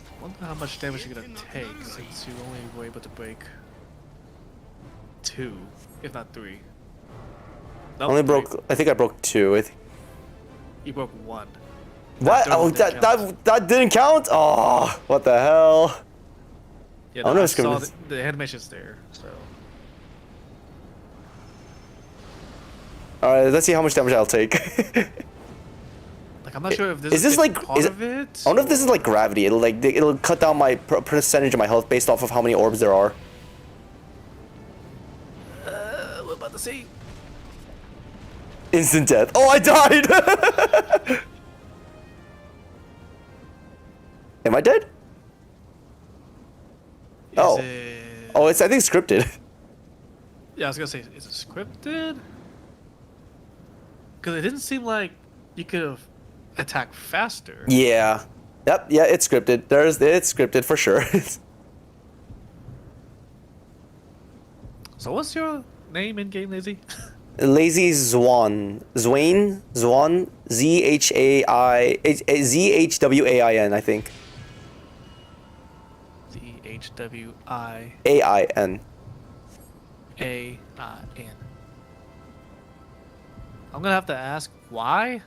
I wonder how much damage you're gonna take since you only were able to break 2, if not 3. Nope, Only 3. broke. I think I broke 2. I think. You broke 1. What? Oh, that didn't count. Oh, what the hell? Yeah, Oh, no, no, I it's gonna saw be- the animation's there, so. All right, let's see how much damage I'll take. Like, I'm not sure if this Is this like part of it. I wonder if this is like gravity. It'll cut down my percentage of my health based off of how many orbs there are. We're about to see. Instant death. Oh, I died. Am I dead? Oh. Oh, it's I think scripted. Yeah, I was gonna say, is it scripted? Because it didn't seem like you could have attacked faster. Yeah. Yep. Yeah, it's scripted. It's scripted for sure. So what's your name in game, Lazy? Lazy Zwan. Zwain? Zwan? ZHWAIN, I think. ZHWI. AIN. AIN. I'm gonna have to ask why.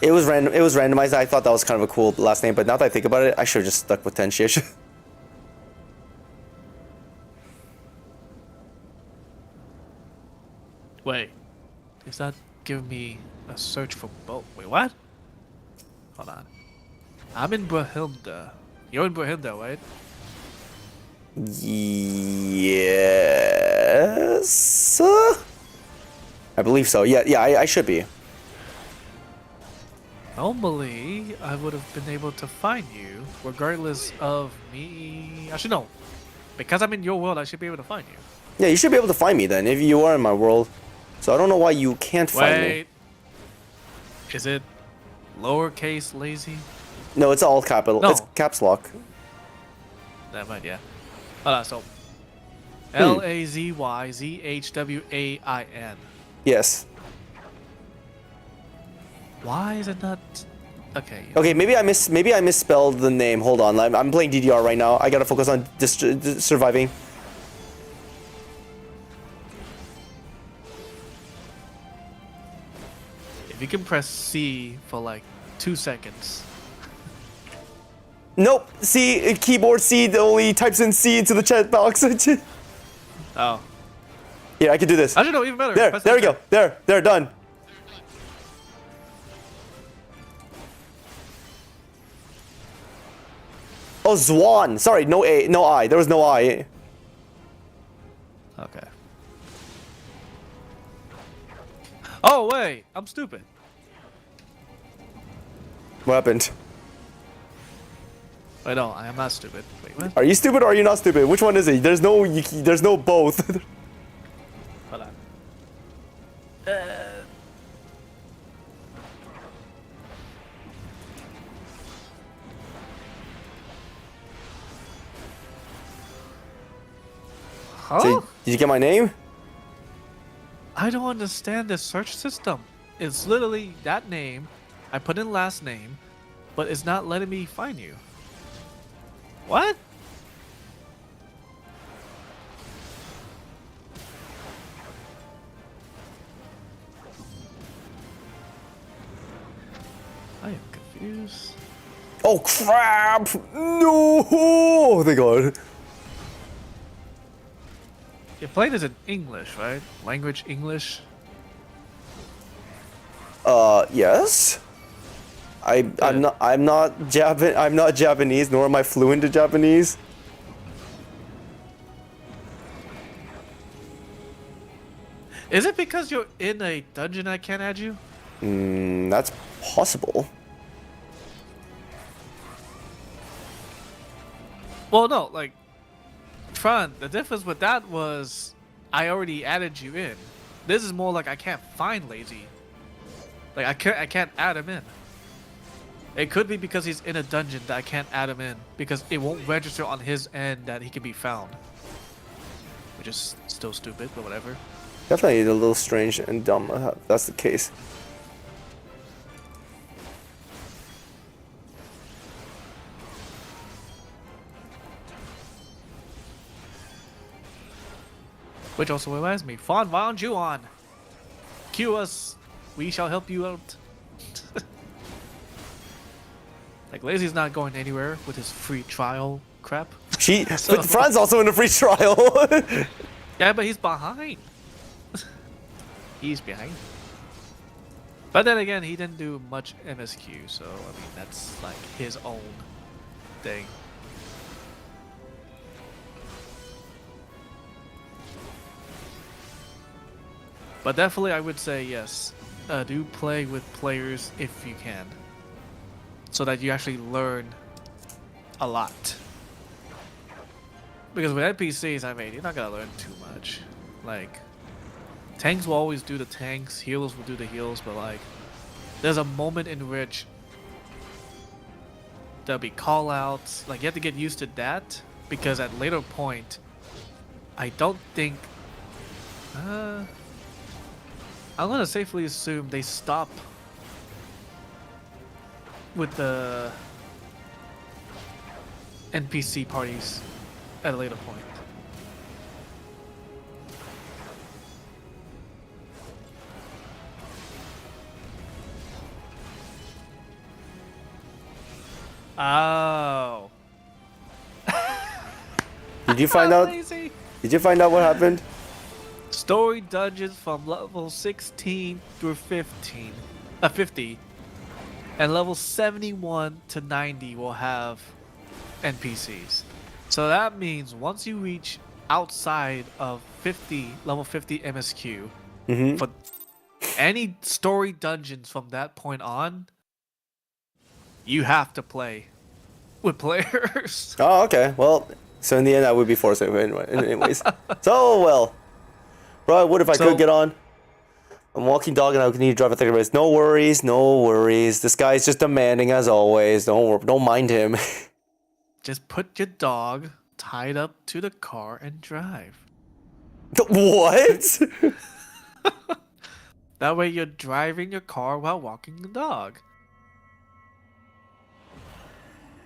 It was random. It was randomized. I thought that was kind of a cool last name, but now that I think about it, I should have just stuck with Tenshish. Wait, is that giving me a search for both? Wait, what? Hold on. I'm in Brahilda. You're in Brahilda, right? Yes. I believe so. Yeah, I should be. Normally, I would have been able to find you, regardless of me. Actually, no. Because I'm in your world, I should be able to find you. Yeah, you should be able to find me then if you are in my world. So I don't know why you can't find me. Wait. Is it lowercase Lazy? No, it's all capital. No. It's caps lock. That might, yeah. So LAZYZHWAIN. Yes. Why is it not? Okay. Okay, maybe I misspelled the name. Hold on, I'm playing DDR right now. I gotta focus on surviving. If you can press C for like 2 seconds. Nope. C keyboard C only types in C into the chat box. Oh. Yeah, I can do this. Actually, no, even better. There we go. There, done. Oh, Zwan. Sorry, no A, no I. There was no I. Okay. Oh wait, I'm stupid. What happened? Wait, no, I am not stupid. Wait, what? Are you stupid or are you not stupid? Which one is it? There's no both. Hold on. Huh? So, did you get my name? I don't understand this search system. It's literally that name. I put in last name, but it's not letting me find you. What? I am confused. Oh crap! No! Oh, thank God. You're playing this in English, right? Language English. Yes. I'm not Japanese, nor am I fluent in Japanese. Is it because you're in a dungeon I can't add you? That's possible. Well, no, like, Tron, the difference with that was I already added you in. This is more like I can't find Lazy. Like, I can't add him in. It could be because he's in a dungeon that I can't add him in because it won't register on his end that he can be found. Which is still stupid, but whatever. Definitely a little strange and dumb if that's the case. Which also reminds me, Fan Van Juan, cue us, we shall help you out. Like, Lazy's not going anywhere with his free trial crap. But Fran's also in a free trial. Yeah, but he's behind. He's behind. But then again, he didn't do much MSQ, so, I mean, that's like his own thing. But definitely, I would say yes. Do play with players if you can, so that you actually learn a lot. Because with NPCs, I mean, you're not gonna learn too much. Like, tanks will always do the tanks, healers will do the heals, but like, there's a moment in which there'll be call-outs. Like, you have to get used to that, because at later point, I don't think. I'm gonna safely assume they stop with the NPC parties at a later point. Oh. Did you find out? Lazy. Did you find out what happened? Story dungeons from level 16 through 50, and level 71 to 90 will have NPCs. So that means once you reach outside of level 50 MSQ, for any story dungeons from that point on, you have to play with players. Oh, okay. Well, so in the end, I would be forced anyway. Anyways, so well. Bro, what if I could get on? I'm walking dog and I need to drive a thicker race. No worries, no worries. This guy's just demanding as always. Don't mind him. Just put your dog tied up to the car and drive. What? That way you're driving your car while walking the dog.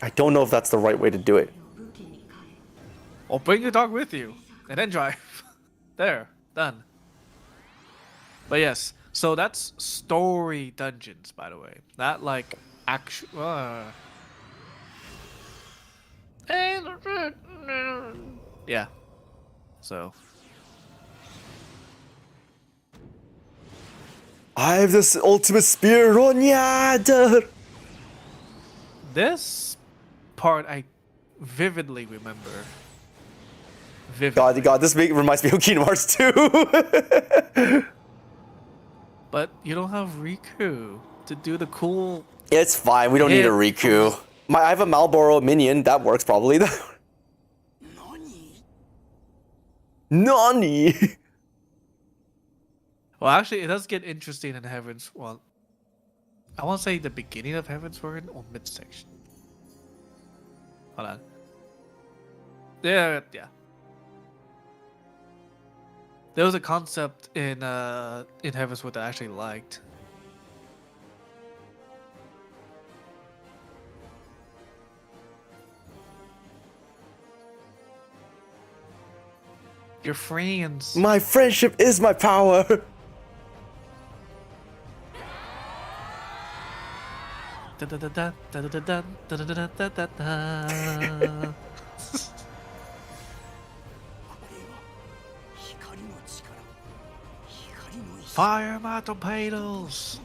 I don't know if that's the right way to do it. Or bring your dog with you and then drive. There. Done. But yes, so that's story dungeons, by the way. Not like actual. Yeah. So. I have this ultimate spear, Ronyadar. This part I vividly remember. God, this reminds me of Kingdom Hearts 2. But you don't have Riku to do the cool. It's fine. We don't need a Riku. I have a Malboro minion. That works probably. Nani? Well, actually, it does get interesting in Heaven's. Well, I want to say the beginning of Heaven's Word or midsection. Hold on. Yeah. There was a concept in Heaven's Word that I actually liked. Your friends. My friendship is my power. Fire my torpedoes!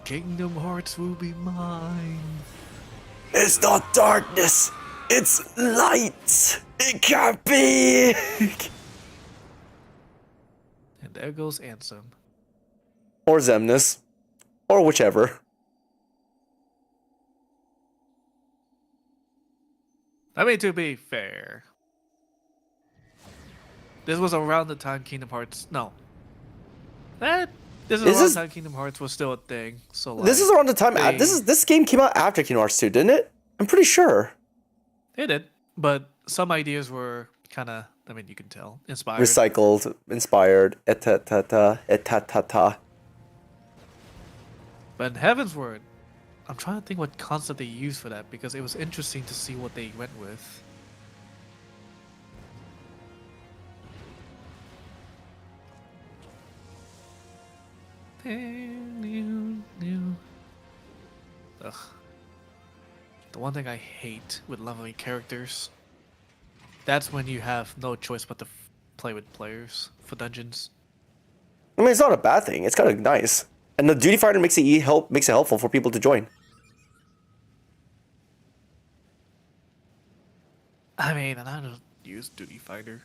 Kingdom Hearts will be mine. It's not darkness, it's light. It can't be. And there goes Ansem. Or Xemnas. Or whichever. I mean, to be fair, this was around the time Kingdom Hearts. No. This is Is around this- the time Kingdom Hearts was still a thing. So like, This is around the time. they- This game came out after Kingdom Hearts 2, didn't it? I'm pretty sure. It did, but some ideas were kind of. I mean, you can tell inspired. Recycled, inspired, etatata. But in Heaven's Word, I'm trying to think what concept they used for that because it was interesting to see what they went with. Ugh. The one thing I hate with leveling characters, that's when you have no choice but to play with players for dungeons. I mean, it's not a bad thing. It's kind of nice, and the duty fighter makes it helpful for people to join. I mean, and I don't use Duty Fighter.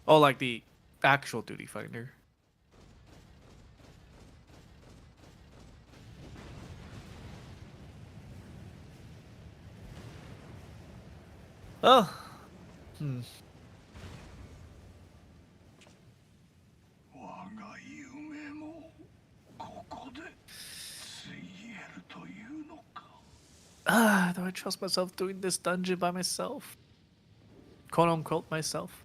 Oh, like the actual Duty Fighter. Oh. Hmm. Do I trust myself doing this dungeon by myself? Quote unquote myself.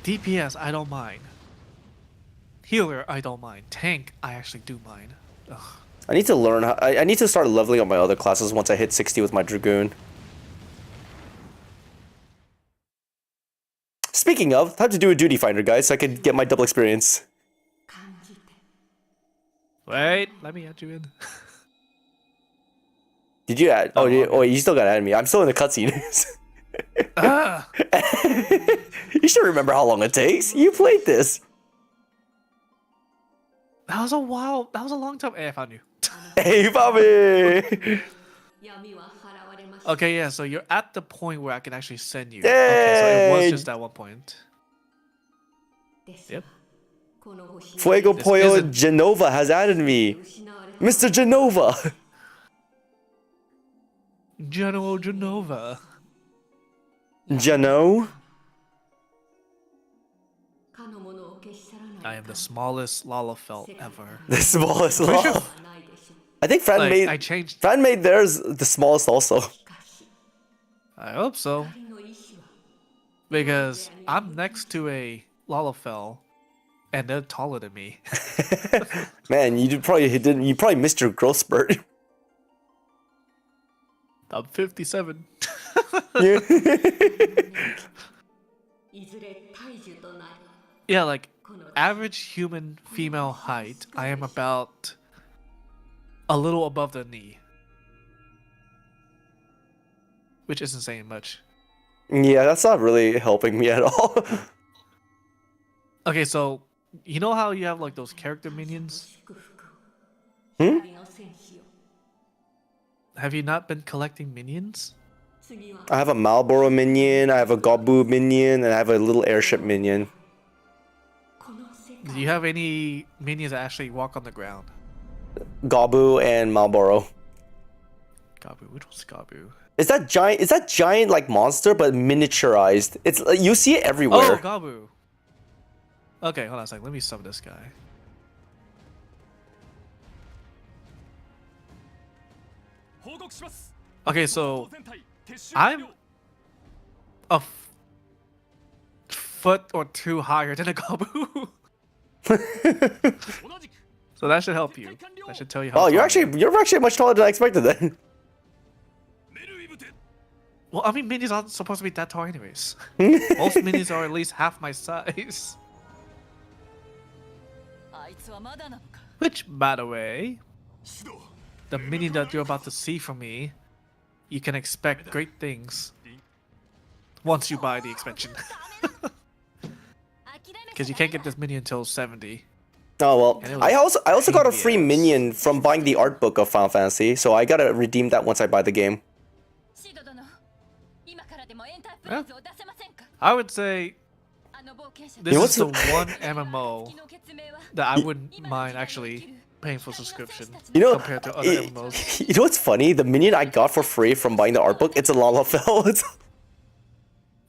DPS, I don't mind. Healer, I don't mind. Tank, I actually do mind. Ugh. I need to learn how. I need to start leveling up my other classes once I hit 60 with my Dragoon. Speaking of, time to do a duty fighter, guys, so I can get my double experience. Wait, let me add you in. Did you add? Oh, you still got to add me. I'm still in the cutscene. You should remember how long it takes. You played this. That was a while. That was a long time. Hey, I found you. Hey, Bobby. Okay, yeah. So you're at the point where I can actually send you. Yay! Okay, so it was just at one point. Yep. Fuego This Pollo isn't- Genova has added me. Mr. Genova. General Genova. Geno? I am the smallest Lalafell ever. The smallest law. I think Fran Like, made. I changed. Fran made theirs the smallest also. I hope so. Because I'm next to a Lalafell, and they're taller than me. Man, you probably didn't. You probably missed your growth spurt. I'm 57. Yeah, like average human female height, I am about a little above the knee. Which isn't saying much. Yeah, that's not really helping me at all. Okay, so you know how you have like those character minions? Hmm? Have you not been collecting minions? I have a Marlboro minion, I have a Gobu minion, and I have a little airship minion. Do you have any minions that actually walk on the ground? Gobu and Marlboro. Gabu, which one's Gabu? Is that giant? Is that giant like monster but miniaturized? It's you see it Oh, everywhere. Gabu. Okay, hold on a second. Let me sub this guy. Okay, so I'm a foot or two higher than a Gabu. So that should help you. That should tell you how. Oh, you're tall I am. actually much taller than I expected then. Well, I mean, minions aren't supposed to be that tall, anyways. Most minions are at least half my size. Which, by the way, the minion that you're about to see from me, you can expect great things once you buy the expansion. Because you can't get this minion until 70. Oh well, And it was I also got a free PBS. minion from buying the art book of Final Fantasy, so I gotta redeem that once I buy the game. Yeah. I would say this know is the what's- one MMO that I wouldn't mind actually paying for subscription You know, compared to other MMOs. you know what's funny? The minion I got for free from buying the art book, it's a Lalafell.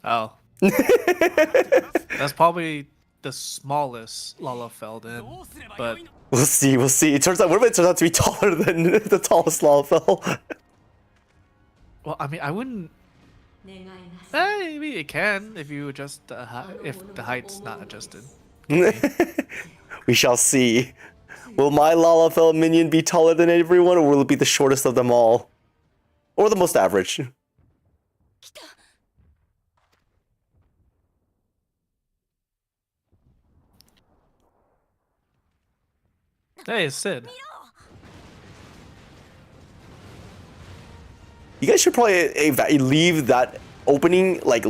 Oh. That's probably the smallest Lalafell then, but we'll see. We'll see. It turns out, what if it turns out to be taller than the tallest Lalafell? well, I mean, I wouldn't. Maybe it can if you adjust the if the height's not adjusted. We shall see. Will my Lalafell minion be taller than everyone, or will it be the shortest of them all? Or the most average? Hey, it's Sid. You guys should probably leave that opening, like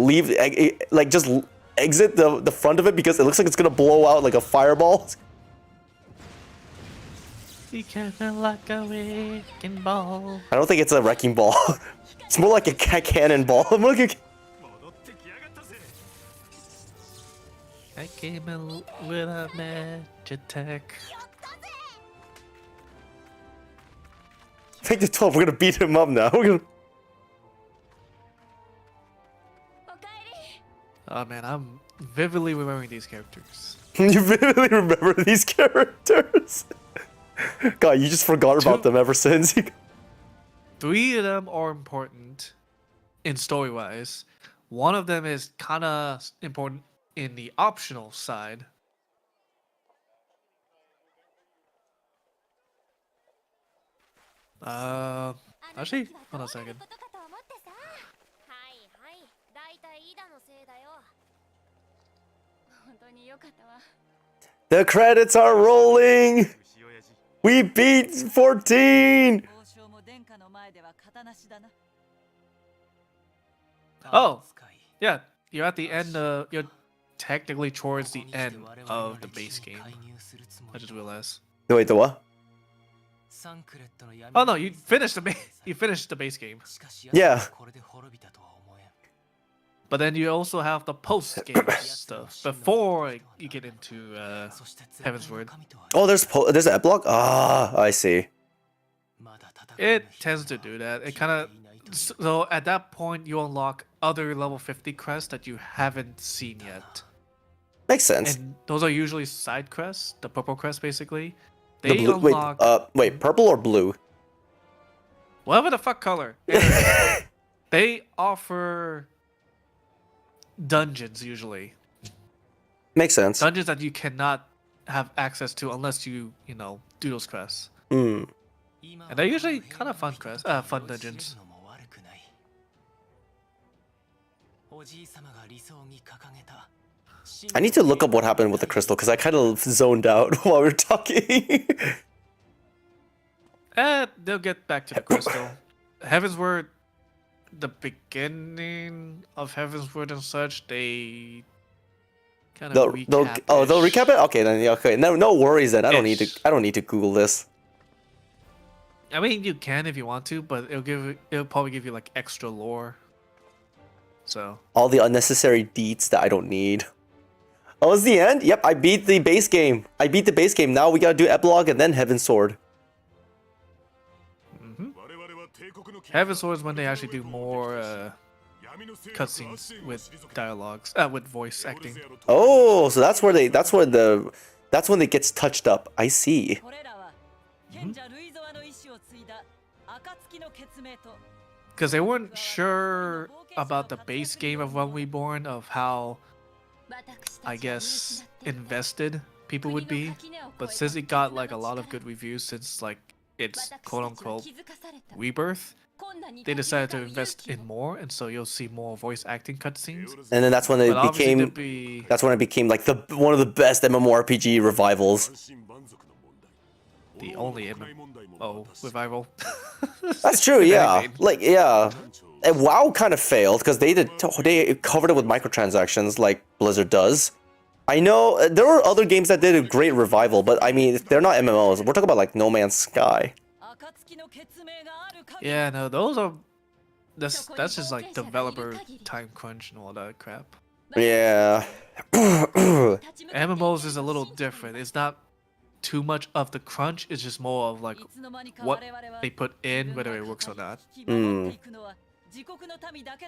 just exit the front of it, because it looks like it's gonna blow out like a fireball. Be careful like a wrecking ball. I don't think it's a wrecking ball. It's more like a cannonball. More like I came in with a magic attack. I think the 12. We're gonna beat him up now. We're gonna. Oh man, I'm vividly remembering these characters. You vividly remember these characters. God, you just forgot about them ever since. 3 of them are important in story-wise. One of them is kind of important in the optional side. Actually, hold on a second. The credits are rolling. We beat 14. Oh, yeah, you're at the end. You're technically towards the end of the base game. I just realized. Wait, the what? Oh no, you finished the base game. Yeah. But then you also have the post game stuff before you get into Heavensward. Oh, there's an epilogue. Ah, I see. It tends to do that. It kind of so at that point you unlock other level 50 crests that you haven't seen yet. Makes sense. And those are usually side quests, the purple crest basically. The blue, unlock wait, purple or blue? whatever the fuck color. They offer dungeons usually. Makes sense. Dungeons that you cannot have access to unless you know, do those quests. Hmm. And they're usually kind of fun quests, fun dungeons. I need to look up what happened with the crystal because I kind of zoned out while we were talking. They'll get back to the crystal. Heavensward, the beginning of Heavensward and such, they kind of recap. They'll recap it. Okay, then okay. No worries then. I don't need to Google this. I mean, you can if you want to, but it'll probably give you like extra lore. So all the unnecessary deets that I don't need. Oh, it's the end? Yep, I beat the base game. Now we gotta do epilogue and then Heavensward. Heavensward is when they actually do more cutscenes with dialogues, with voice acting. Oh, so that's when it gets touched up. I see. Because they weren't sure about the base game of When Reborn, of how, I guess, invested people would be. But since it got like a lot of good reviews since like its quote-unquote rebirth, they decided to invest in more, and so you'll see more voice acting cutscenes. And then that's when it became like one of the best MMORPG revivals. The only MMO revival. That's true, yeah. And WoW kind of failed because they covered it with microtransactions like Blizzard does. I know there were other games that did a great revival, but I mean they're not MMOs. We're talking about like No Man's Sky. Yeah, no, those are that's just like developer time crunch and all that crap. Yeah. MMOs is a little different. It's not too much of the crunch, it's just more of like what they put in, whether it works or not.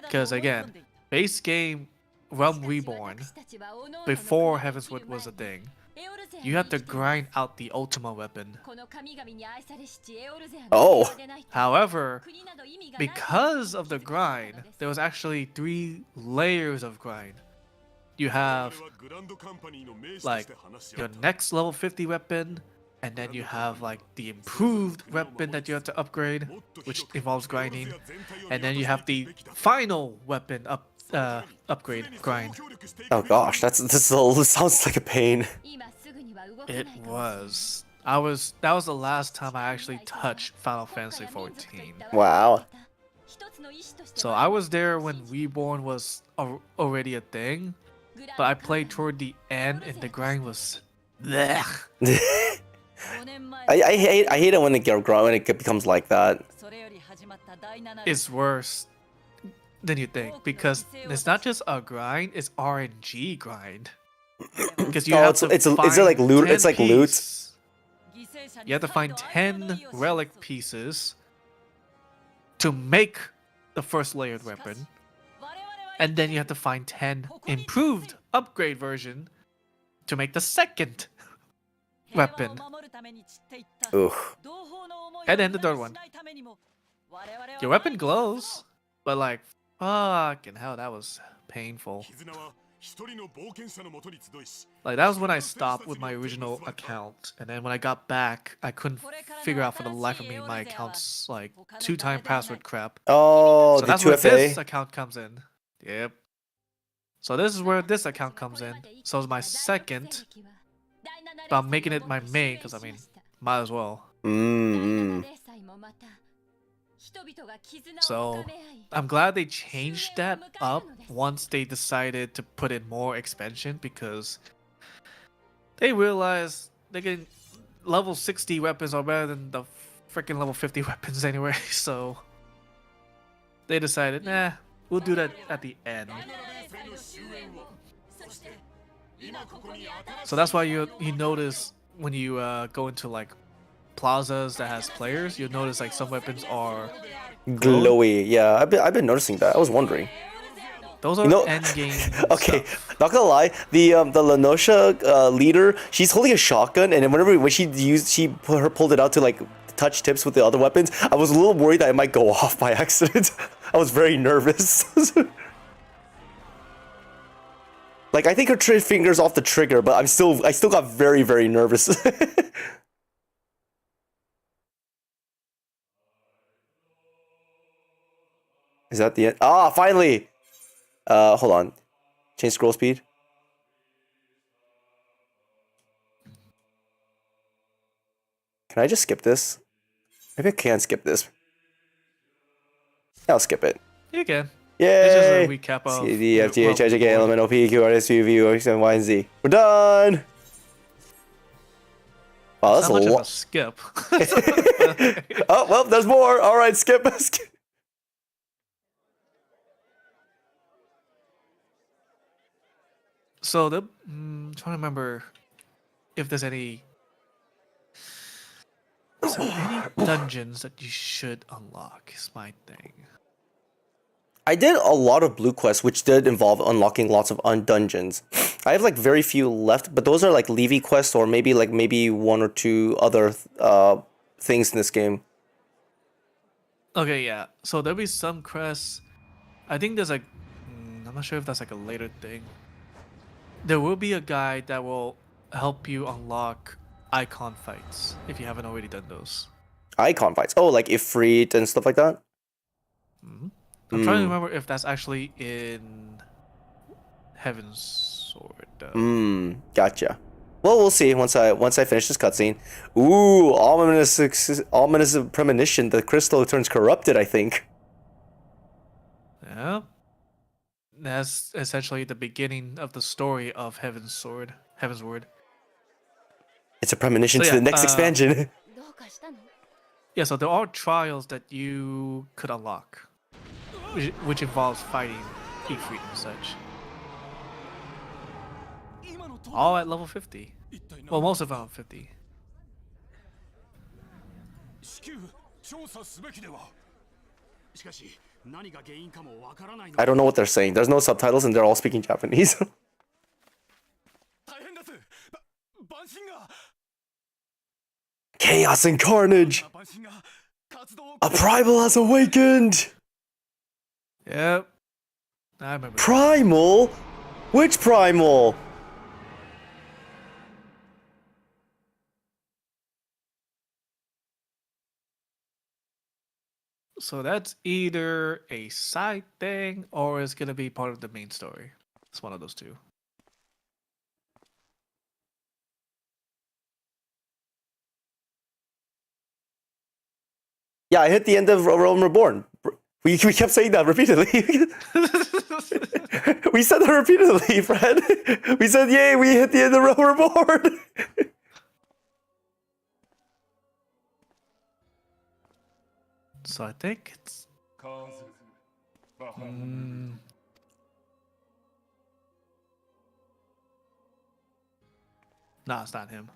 Because again, base game Realm Reborn, before Heavensward was a thing, you have to grind out the Ultima weapon. Oh. However, because of the grind, there was actually 3 layers of grind. You have like your next level 50 weapon, and then you have like the improved weapon that you have to upgrade, which involves grinding, and then you have the final weapon upgrade grind. Oh gosh, sounds like a pain. It was. That was the last time I actually touched Final Fantasy 14. Wow. So I was there when Reborn was already a thing, but I played toward the end and the grind was blech. I hate it when it becomes like that. It's worse than you think, because it's not just a grind, it's RNG grind. Because you have to it's like loot. It's like loot. You have to find 10 relic pieces to make the first layered weapon, and then you have to find 10 improved upgrade version to make the second weapon. Ugh. And then the third one. Your weapon glows, but like, fucking hell, that was painful. Like, that was when I stopped with my original account, and then when I got back, I couldn't figure out for the life of me my account's like 2-time password crap. Oh, so the that's 2FA. where this account comes in. Yep. So this is where this account comes in. So it's my second, but I'm making it my main because I mean, might as well. So I'm glad they changed that up once they decided to put in more expansion, because they realized they can level 60 weapons are better than the freaking level 50 weapons anyway. So they decided, nah, we'll do that at the end. So that's why you notice when you go into like plazas that has players, you'll notice like some weapons are glowy. Yeah, I've been noticing that. I was wondering. Those are end game. Okay, not gonna lie, the Lenosha leader, she's holding a shotgun, and when she pulled it out to like touch tips with the other weapons, I was a little worried that it might go off by accident. I was very nervous. Like, I think her finger's off the trigger, but I still got very, very nervous. Is that the end? Ah, finally! Hold on. Change scroll speed. Can I just skip this? Maybe I can skip this. I'll skip it. You can. Yay! It's just a recap of C, D, F, G, H, I, J, K, L, M, N, O, P, Q, R, S, U, V, W, X, Y, and Z. We're done! Wow, that's not much a of lot. a skip. Oh, well, there's more. All right, skip. So I'm trying to remember if there's any dungeons that you should unlock. Is my thing. I did a lot of blue quests, which did involve unlocking lots of dungeons. I have like very few left, but those are like Levy quests or maybe 1 or 2 other things in this game. Okay, yeah. So there'll be some quests. I think there's like, I'm not sure if that's like a later thing. There will be a guide that will help you unlock icon fights if you haven't already done those. Icon fights. Oh, like Ifrit and stuff like that? I'm trying to remember if that's actually in Heaven's Sword. Gotcha. Well, we'll see once I finish this cutscene. Ooh, ominous premonition. The crystal turns corrupted, I think. Yeah. That's essentially the beginning of the story of Heaven's Word. It's a premonition to the next expansion. Yeah, so there are trials that you could unlock, which involves fighting Ifrit and such. All at level 50. Well, most of them are 50. I don't know what they're saying. There's no subtitles and they're all speaking Japanese. Chaos and carnage! A primal has awakened! Yep. I remember. Primal? Which primal? So that's either a side thing or it's gonna be part of the main story. It's one of those two. Yeah, I hit the end of Realm Reborn. We kept saying that repeatedly. We said that repeatedly, Fred. We said, yay, we hit the end of Realm Reborn. So I think it's... Nah, it's not him.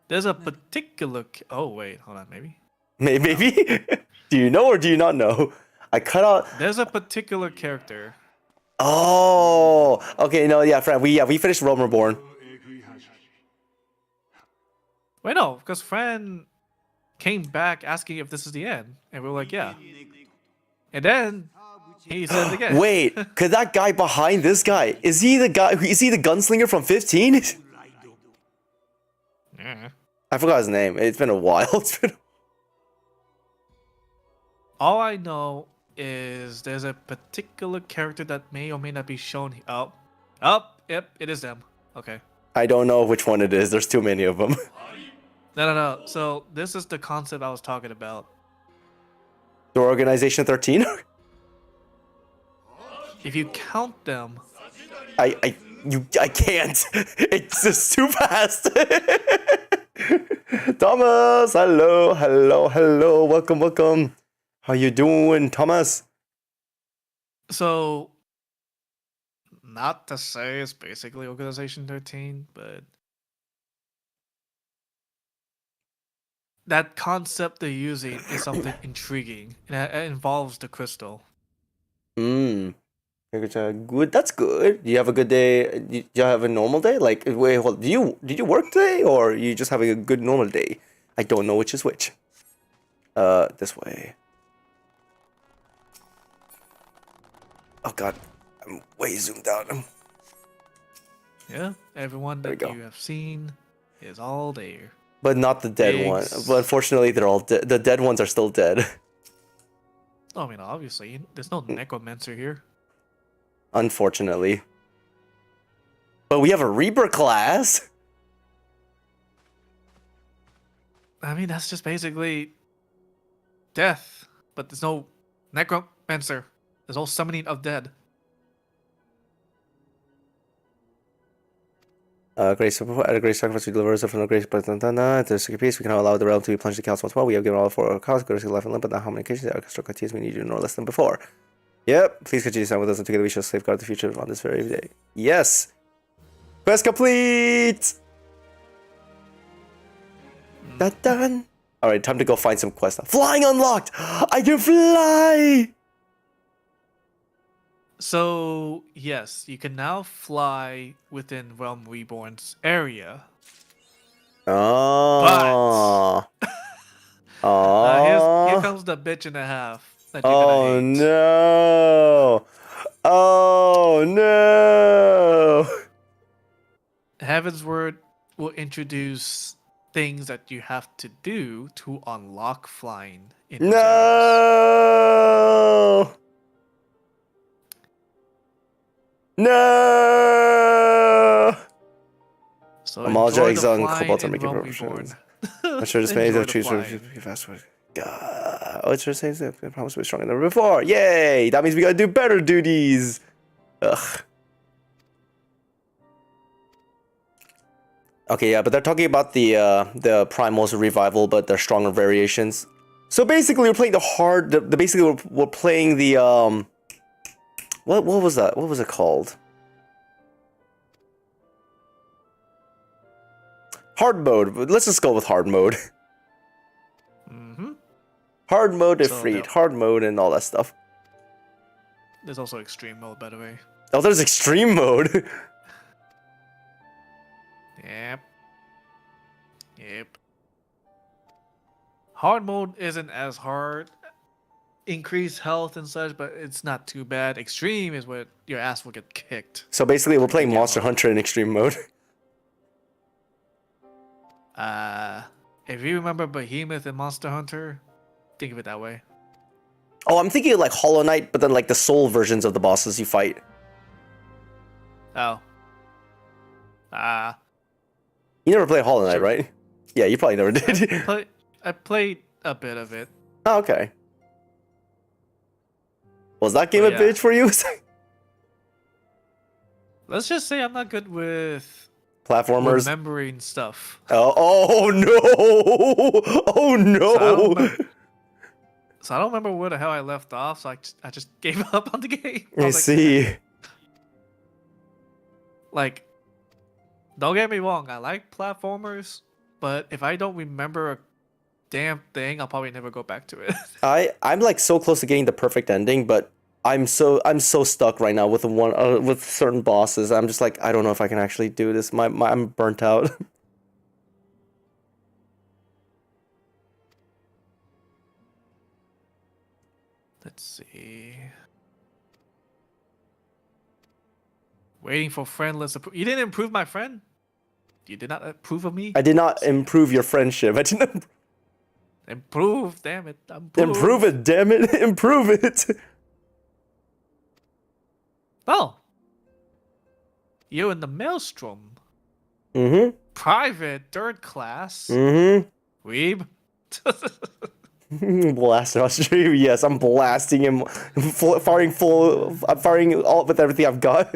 There's a particular... Oh, wait, hold on, maybe? Maybe? Do you know or do you not know? I cut out... There's a particular character. Oh, okay, no, yeah, Fred, we finished Realm Reborn. Wait, no, because Fran came back asking if this is the end, and we were like, yeah. And then he said it again. Wait, could that guy behind this guy, is he the gunslinger from 15? Yeah. I forgot his name. It's been a while. All I know is there's a particular character that may or may not be shown. Yep, it is them. Okay. I don't know which one it is. There's too many of them. No. So this is the concept I was talking about. The Organization 13? If you count them... I can't. It's just too fast. Thomas, hello. Welcome. How you doing, Thomas? So, not to say it's basically Organization 13, but that concept they're using is something intriguing, and it involves the crystal. Good. That's good. Do you have a good day? Do you have a normal day? Like, wait, hold. Did you work today, or you just having a good normal day? I don't know which is which. This way. Oh God, I'm way zoomed out. Yeah, everyone that you have seen is all there. But not the dead one. But unfortunately, they're all dead. The dead ones are still dead. I mean, obviously, there's no necromancer here. Unfortunately. But we have a Reaper class. I mean, that's just basically death, but there's no necromancer. There's no summoning of dead. Grace, at a great sacrifice, we deliver us from the grace, but to secure peace, we cannot allow the realm to be plunged to chaos once more. We have given all for our cause, grace, life, and limb, but not how many occasions our construct ideas we need you no less than before. Yep, please continue to stand with us, and together we shall safeguard the future on this very day. Yes! Quest complete! Dun. Alright, time to go find some quests. Flying unlocked! I can fly! So, yes, you can now fly within Realm Reborn's area. Oh. But here comes the bitch and a half. That you're oh no! Oh no! Heaven's Word will introduce things that you have to do to unlock flying. In no! No! So Amalja, Exile, and Cobalt are making preparations. I'm sure this may have trees fast. God. Oh, it's just saying that I promise to be stronger than before. Yay! That means we gotta do better duties. Ugh. Okay, yeah, but they're talking about the Primals revival, but they're stronger variations. So basically, we're playing the hard. Basically, we're playing the What was that? What was it called? Hard mode. Let's just go with hard mode. Hard mode, So Ifrit, hard mode, and all that stuff. There's also extreme mode, by the way. Oh, there's extreme mode. Yep. Yep. Hard mode isn't as hard. Increase health and such, but it's not too bad. Extreme is what your ass will get kicked. So basically, we're playing Monster Hunter in extreme mode. If you remember Behemoth and Monster Hunter, think of it that way. Oh, I'm thinking of like Hollow Knight, but then like the soul versions of the bosses you fight. Oh. You never played Hollow Knight, right? Yeah, you probably never did. I played a bit of it. Oh, okay. Was that game Oh, a yeah. bitch for you? Let's just say I'm not good with Platformers? remembering stuff. Oh no! Oh no! So I don't remember where the hell I left off, so I just gave up on the game. I was like, see. Like, don't get me wrong, I like platformers, but if I don't remember a damn thing, I'll probably never go back to it. I'm like so close to getting the perfect ending, but I'm so stuck right now with with certain bosses. I'm just like, I don't know if I can actually do this. I'm burnt out. Let's see. Waiting for friendless approval. You didn't improve my friend? You did not approve of me? I did not improve your friendship. I didn't Improve, damn it. improve it. Damn it, improve it. Oh. You're in the Maelstrom. Mm-hmm. Private, third class. Mm-hmm. Weeb. Blast on stream. Yes, I'm blasting him. I'm firing all with everything I've got.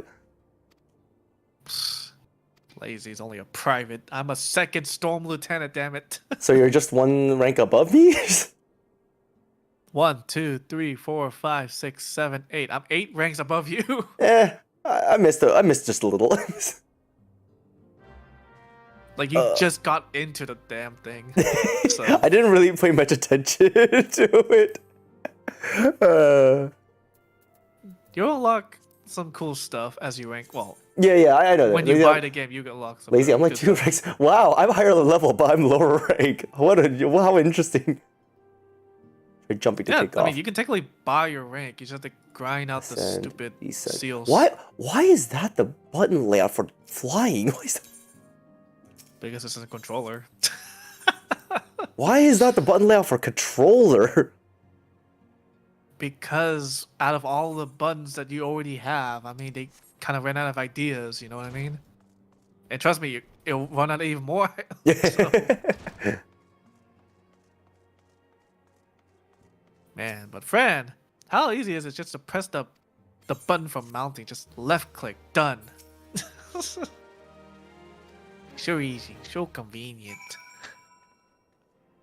Lazy's only a private. I'm a second storm lieutenant, damn it. So you're just one rank above me? 1, 2, 3, 4, 5, 6, 7, 8. I'm 8 ranks above you. I missed just a little. Like you just got into the damn thing. So. I didn't really pay much attention to it. You'll unlock some cool stuff as you rank. Well, yeah, I know that. When you buy the game, you can unlock some. Lazy, I'm like 2 ranks. Wow, I'm higher level, but I'm lower rank. How interesting. You're jumping to take I off. mean, you can technically buy your rank. You just have to grind out the stupid seals. What? Why is that the button layout for flying? Why is that? Because it's a controller. Why is that the button layout for controller? Because out of all the buttons that you already have, I mean, they kind of ran out of ideas, you know what I mean? And trust me, it'll run out even more. Man, but Fran, how easy is it just to press the button for mounting? Just left click, done. So easy, so convenient.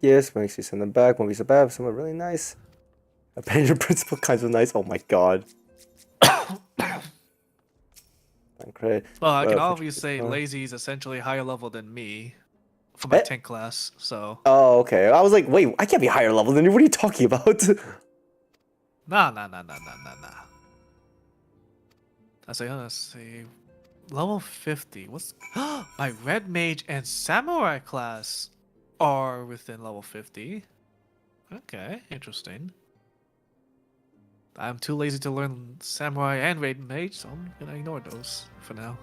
Yes, makes you send them back. When we survive, someone really nice. Abandon principal kinds of nice. Oh my god. Well, I can obviously say Lazy is essentially higher level than me for my tank class, so. Oh, okay. I was like, wait, I can't be higher level than you. What are you talking about? Nah. Let's see. Level 50. What's my red mage and samurai class are within level 50. Okay, interesting. I'm too lazy to learn samurai and red mage, so I'm gonna ignore those for now.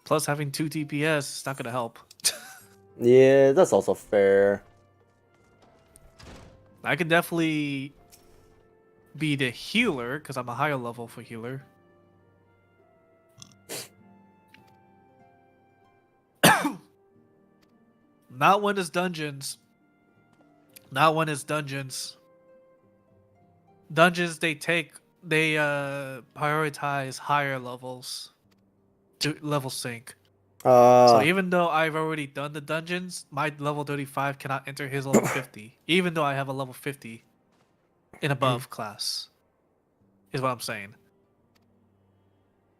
Plus, having 2 DPS is not gonna help. Yeah, that's also fair. I can definitely be the healer because I'm a higher level for healer. Not when it's dungeons. Not when it's dungeons. Dungeons, they prioritize higher levels to level sync. So even though I've already done the dungeons, my level 35 cannot enter his level 50, even though I have a level 50 and above class, is what I'm saying.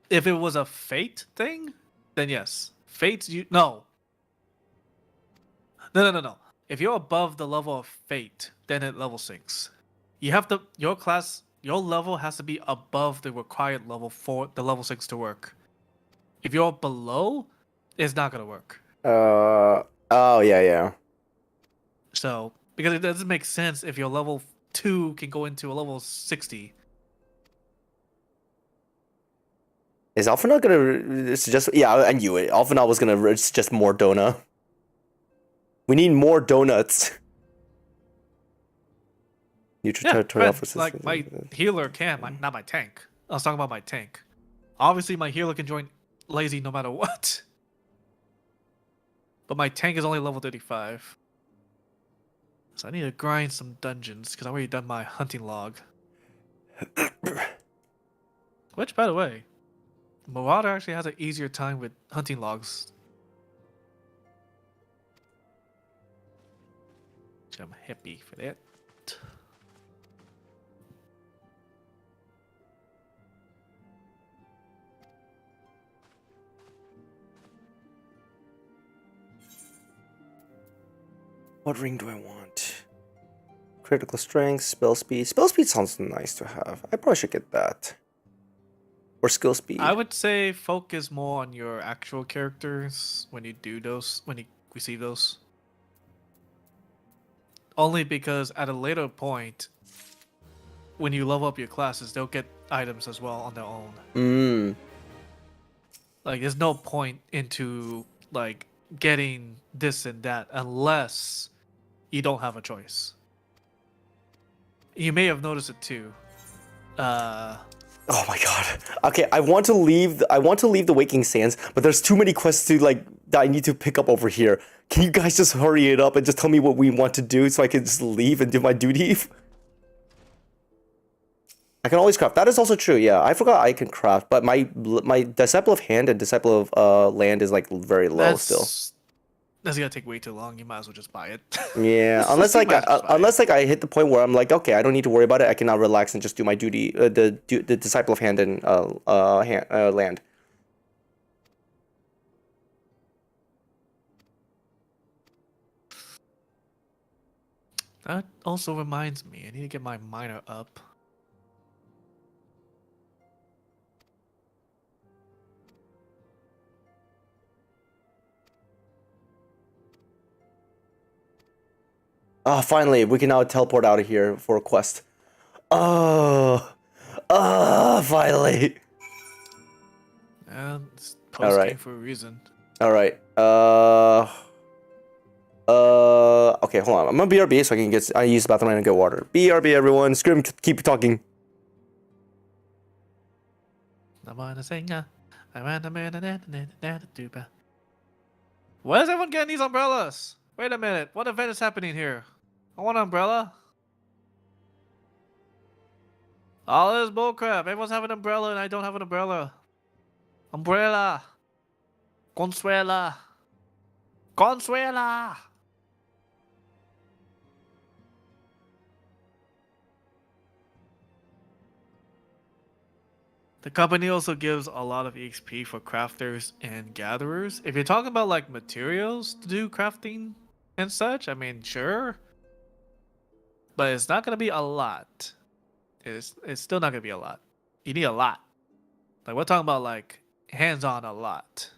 If it was a fate thing, then yes. Fates, No. If if you're above the level of Fate, then it level sinks. You have to your level has to be above the required level for the level 6 to work. If you're below, it's not gonna work. Oh yeah. So because it doesn't make sense if your level 2 can go into a level 60. Is Alpha gonna suggest? Yeah, I knew it. Alpha was gonna suggest more donut. We need more donuts. Neutral territory Alpha system. Like my healer can, not my tank. I was talking about my tank. Obviously, my healer can join lazy no matter what. But my tank is only level 35. So I need to grind some dungeons because I've already done my hunting log. Which, by the way, Marauder actually has an easier time with hunting logs. Which I'm happy for that. What ring do I want? Critical strength, spell speed. Spell speed sounds nice to have. I probably should get that. Or skill speed. I would say focus more on your actual characters when you do those, when you receive those. Only because at a later point, when you level up your classes, they'll get items as well on their own. Like, there's no point into, like, getting this and that unless you don't have a choice. You may have noticed it too. Oh my god. Okay, I want to leave the Waking Sands, but there's too many quests to that I need to pick up over here. Can you guys just hurry it up and just tell me what we want to do so I can just leave and do my duty? I can always craft. That is also true. Yeah, I forgot I can craft, but my Disciple of Hand and Disciple of Land is like very low still. That's gonna take way too long. You might as well just buy it. Yeah, unless I hit the point where I'm like, okay, I don't need to worry about it. I can now relax and just do my duty. The Disciple of Hand and Land. That also reminds me, I need to get my miner up. Oh, finally, we can now teleport out of here for a quest. Finally. And it's post-game for a reason. Alright. Okay, hold on. I'm gonna BRB so I use the bathroom and get water. BRB, everyone. Scream, keep talking. Why is everyone getting these umbrellas? Wait a minute. What event is happening here? I want an umbrella. All this bullcrap. Everyone's having an umbrella and I don't have an umbrella. Umbrella. Consuela. Consuela. The company also gives a lot of EXP for crafters and gatherers. If you're talking about like materials to do crafting and such, I mean, sure. But it's not going to be a lot. It's still not going to be a lot. You need a lot. Like, we're talking about like hands-on a lot.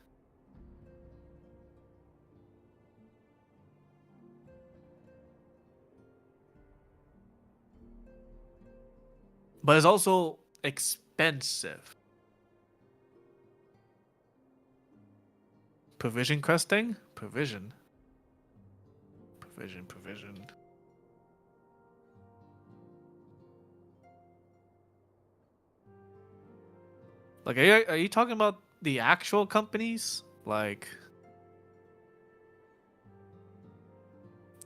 But it's also expensive. Provision questing? Provision. Provision. Like, are you talking about the actual companies? Like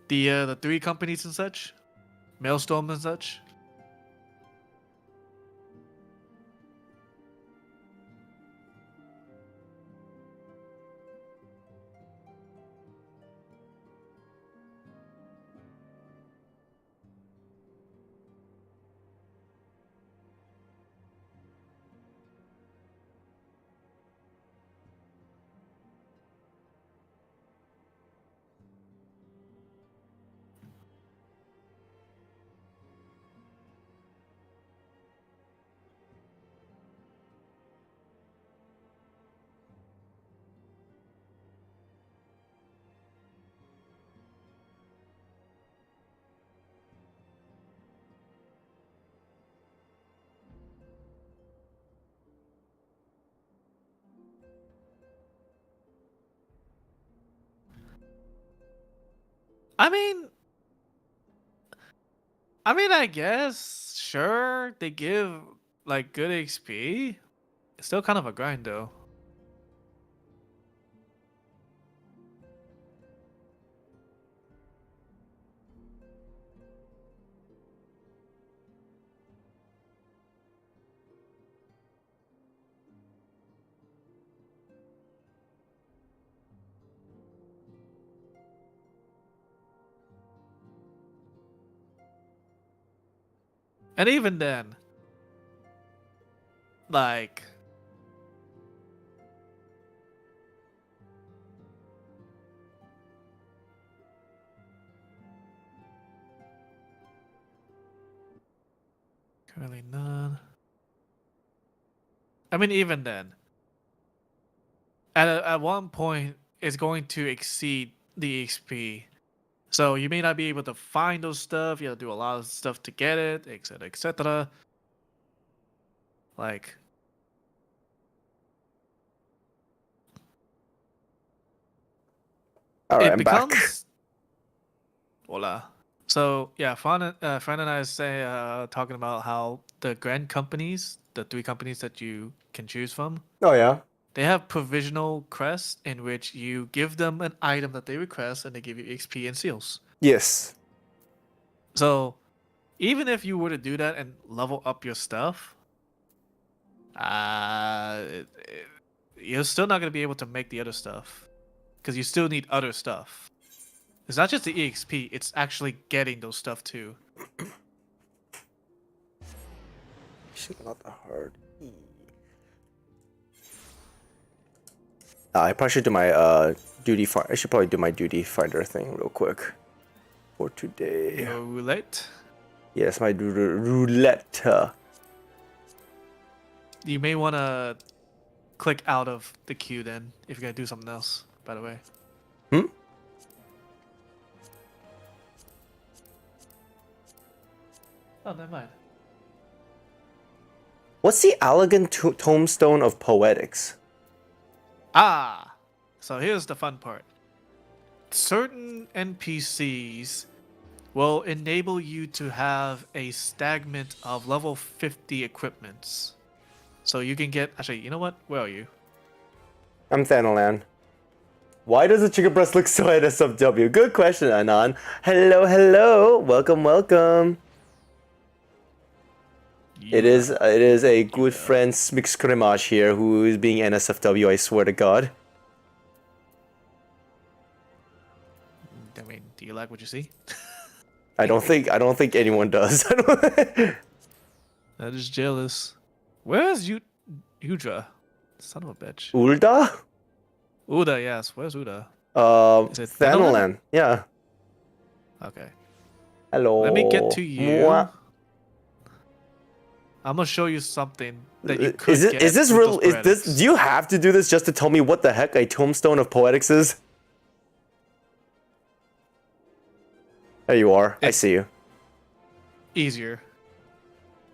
the 3 companies and such? Maelstrom and such? I mean, I guess sure they give like good XP. It's still kind of a grind though. And even then, like, currently none. I mean, even then, at one point, it's going to exceed the XP. So you may not be able to find those stuff. You have to do a lot of stuff to get it, etc., etc. Like, all right, it I'm becomes. back. Voila. So yeah, Fran and I say talking about how the grand companies, the 3 companies that you can choose from, Oh yeah. they have provisional crests in which you give them an item that they request and they give you XP and seals. Yes. So even if you were to do that and level up your stuff, you're still not going to be able to make the other stuff because you still need other stuff. It's not just the EXP, it's actually getting those stuff too. Not that hard. I probably should do my duty find. I should probably do my duty finder thing real quick for today. Your roulette. Yes, my roulette. You may want to click out of the queue then if you're gonna do something else. By the way. Hmm. Oh, never mind. What's the elegant tombstone of poetics? Ah, so here's the fun part. Certain NPCs will enable you to have a stagnant of level 50 equipments. So you can get, actually, you know what? Where are you? I'm Thanalan. Why does the chicken breast look so NSFW? Good question, Anon. Hello, hello. Welcome, welcome. It is a good friend Smixkrimage here who is being NSFW, I swear to God. I mean, do you like what you see? I don't think anyone does. I'm just jealous. Where's Udra? Son of a bitch. Ulda? Uda, yes. Where's Uda? Is it Thanalan? Yeah. Okay. Hello. Let me get to you. Mwah. I'm gonna show you something that you could Is get. this with real? those Is this? credits. Do you have to do this just to tell me what the heck a tombstone of poetics is? There you are. I see you. Easier.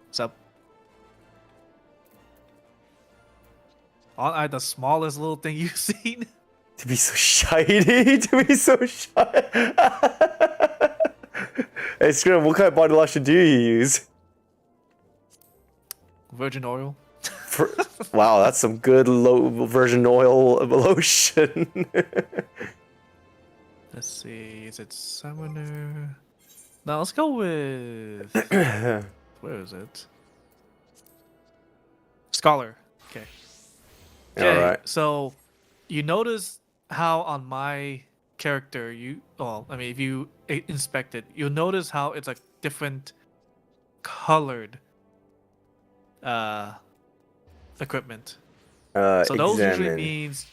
What's up? Aren't I the smallest little thing you've seen? To be so shiny. To be so shy. Hey, Scrim, what kind of body lotion do you use? Virgin oil. Wow, that's some good low virgin oil lotion. Let's see. Is it Summoner? No, let's go with. Where is it? Scholar. Okay. Okay. Alright. So, you notice how on my character if you inspect it, you'll notice how it's like different colored equipment. So those usually Examine. means.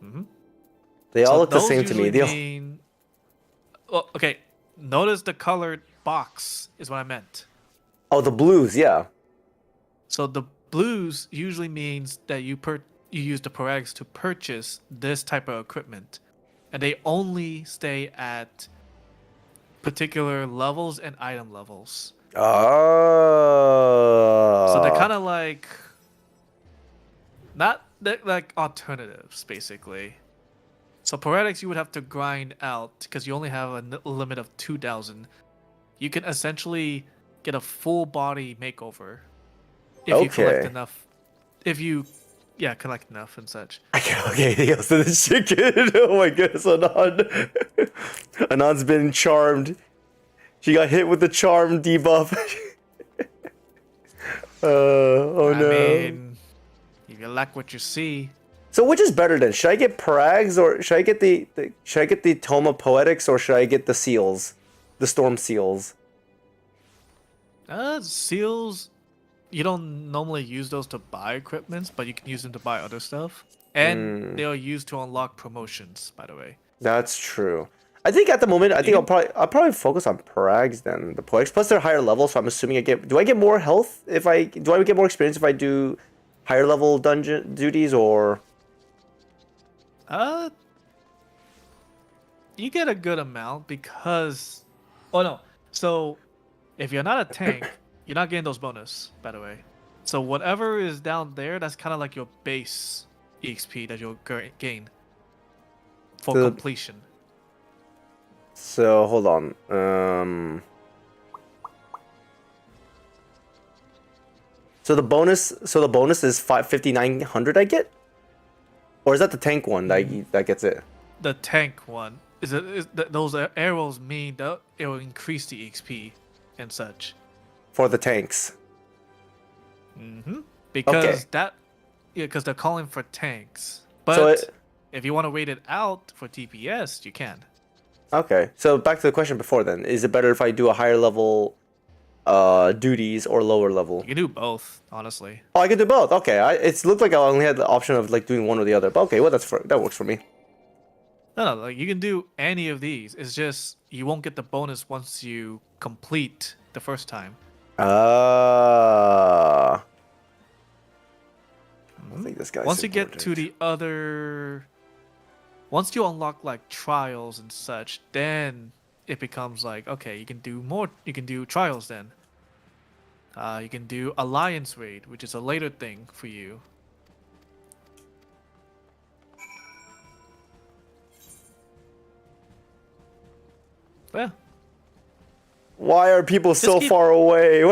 Mhm. They all So look the those same to me. usually They all... mean- Well, okay. Notice the colored box is what I meant. Oh, the blues, yeah. So the blues usually means that you use the Poetics to purchase this type of equipment, and they only stay at particular levels and item levels. Oh. So they're kind of like, not they're like alternatives, basically. So Poetics you would have to grind out because you only have a limit of 2,000. You can essentially get a full body makeover if you collect enough. If you, collect enough and such. Okay, he goes to the chicken. Oh my goodness, Anon. Anon's been charmed. She got hit with the charm debuff. Oh no. I mean, you like what you see. So which is better then? Should I get Prags or should I get the Tome of Poetics or should I get the seals? The storm seals. Seals, you don't normally use those to buy equipments, but you can use them to buy other stuff. And they are used to unlock promotions, by the way. That's true. I think at the moment, I'll probably focus on Prags then. The Poetics. Plus they're higher level, so I'm assuming do I get more health do I get more experience if I do higher level dungeon duties or you get a good amount because so if you're not a tank, you're not getting those bonus, by the way. So whatever is down there, that's kind of like your base EXP that you'll gain for completion. So hold on. So the bonus is 5,900 I get? Or is that the tank one that gets it? The tank one those arrows mean that it will increase the EXP and such for the tanks. Because because they're calling for tanks. But if you want to wait it out for TPS, you can. Okay, so back to the question before then. Is it better if I do a higher level duties or lower level? You can do both, honestly. Oh, I can do both. Okay, it looked like I only had the option of like doing one or the other. But okay, well that works for me. No, like you can do any of these. It's just you won't get the bonus once you complete the first time. I think this guy's once you get to the other, once you unlock like trials and such, then it becomes like, okay, you can do more. You can do trials then. You can do alliance raid, which is a later thing for you. Yeah. Why are people so far away?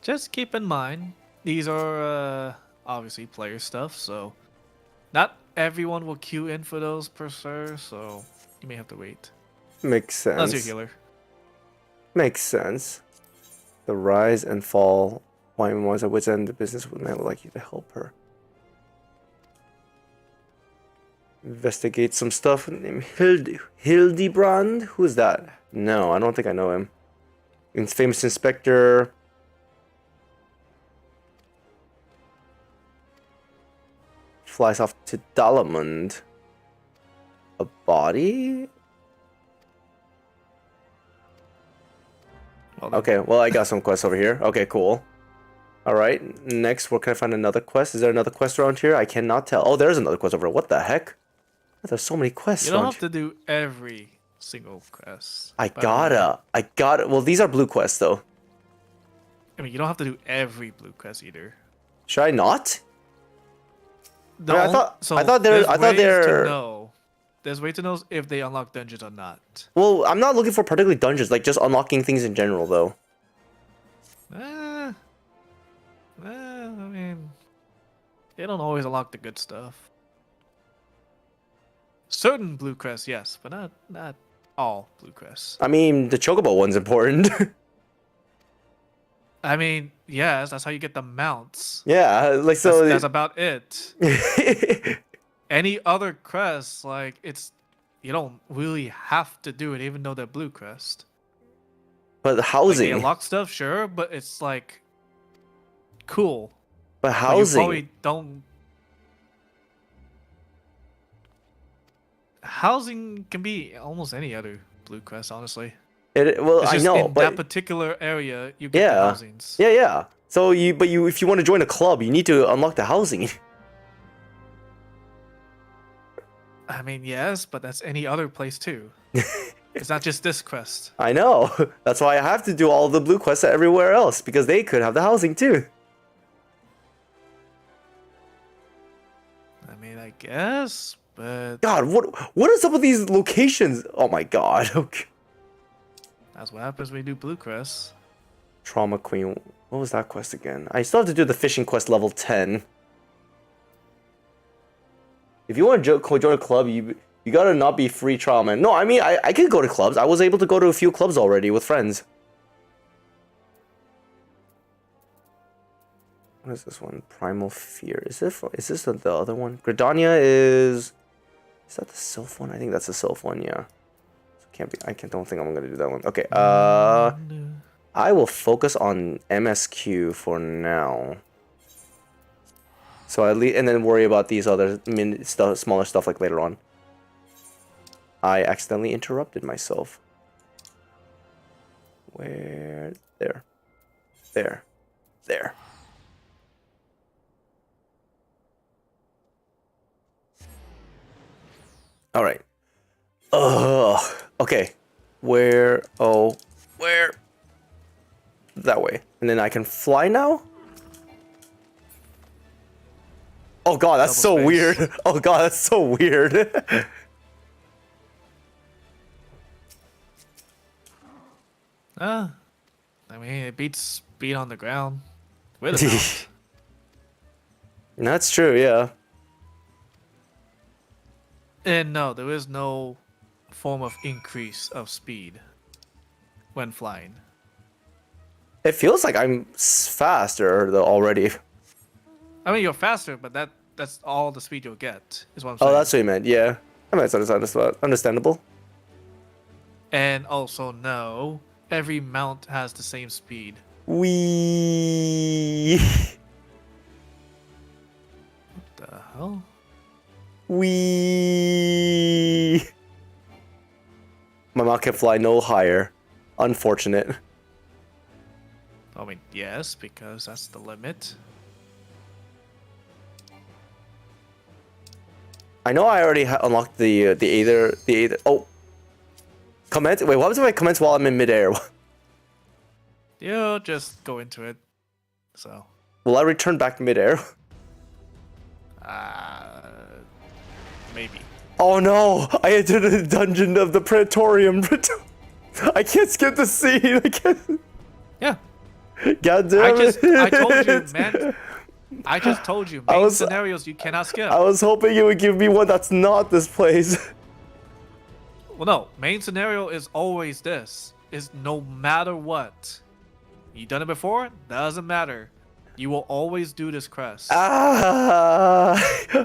Just keep in mind, these are obviously player stuff, so not everyone will queue in for those per se, so you may have to wait. Makes sense. Unless you're healer. Makes sense. The rise and fall. Why was at wit's end? The businesswoman would like you to help her. Investigate some stuff named Hildebrand. Who's that? No, I don't think I know him. Famous inspector. Flies off to Dalamund. A body? Okay, well I got some quests over here. Okay, cool. Alright, next, where can I find another quest? Is there another quest around here? I cannot tell. Oh, there's another quest over here. What the heck? There's so many quests. You don't have to do every single quest. I gotta. Well, these are blue quests, though. I mean, you don't have to do every blue quest either. Should I not? No, I thought they're. There's way to know if they unlock dungeons or not. Well, I'm not looking for particularly dungeons, like just unlocking things in general, though. I mean, they don't always unlock the good stuff. Certain blue quests, yes, but not all blue quests. I mean, the Chocobo one's important. I mean, yes, that's how you get the mounts. Yeah, like so. That's about it. Any other quests, like you don't really have to do it, even though they're blue quest. But the housing. Like, they unlock stuff, sure, but it's like cool. But housing. But you probably don't. Housing can be almost any other blue quest, honestly. Well, I know, in but that particular area, you get the housings. Yeah. So if you want to join a club, you need to unlock the housing. I mean, yes, but that's any other place too. It's not just this quest. I know. That's why I have to do all the blue quests everywhere else, because they could have the housing too. I mean, I guess, but God, what is up with these locations? Oh my God. Okay. that's what happens when you do Blue Crest. Trauma Queen. What was that quest again? I still have to do the fishing quest level 10. If you want to join a club, you gotta not be free trauma. No, I mean, I can go to clubs. I was able to go to a few clubs already with friends. What is this one? Primal Fear. Is this the other one? Gridania is that the Sylph one? I think that's the Sylph one, yeah. So don't think I'm gonna do that one. Okay, I will focus on MSQ for now. So at least, and then worry about these other smaller stuff like later on. I accidentally interrupted myself. Where? There. There. There. All right. Okay. Where? Oh, where? That way. And then I can fly now? Oh God, that's so weird. Oh God, that's so weird. I mean, it beats speed on the ground. With a mount. That's true, yeah. And no, there is no form of increase of speed when flying. It feels like I'm faster though already. I mean, you're faster, but that's all the speed you'll get, is what I'm saying. Oh, that's what you meant, yeah. I mean, it's understandable. And also, no, every mount has the same speed. Wee. What the hell? Wee. My mount can fly no higher. Unfortunate. I mean, yes, because that's the limit. I know I already unlocked the Aether. Oh, comment. Wait, what happens if I comment while I'm in midair? You'll just go into it. So. Will I return back midair? Maybe. Oh no! I entered the dungeon of the Praetorium. I can't skip the scene. I can't. Yeah. God damn it! I told you, man. I just told you. Main scenarios you cannot skip. I was hoping you would give me one that's not this place. Well, no. Main scenario is always this. Is no matter what. You done it before? Doesn't matter. You will always do this quest.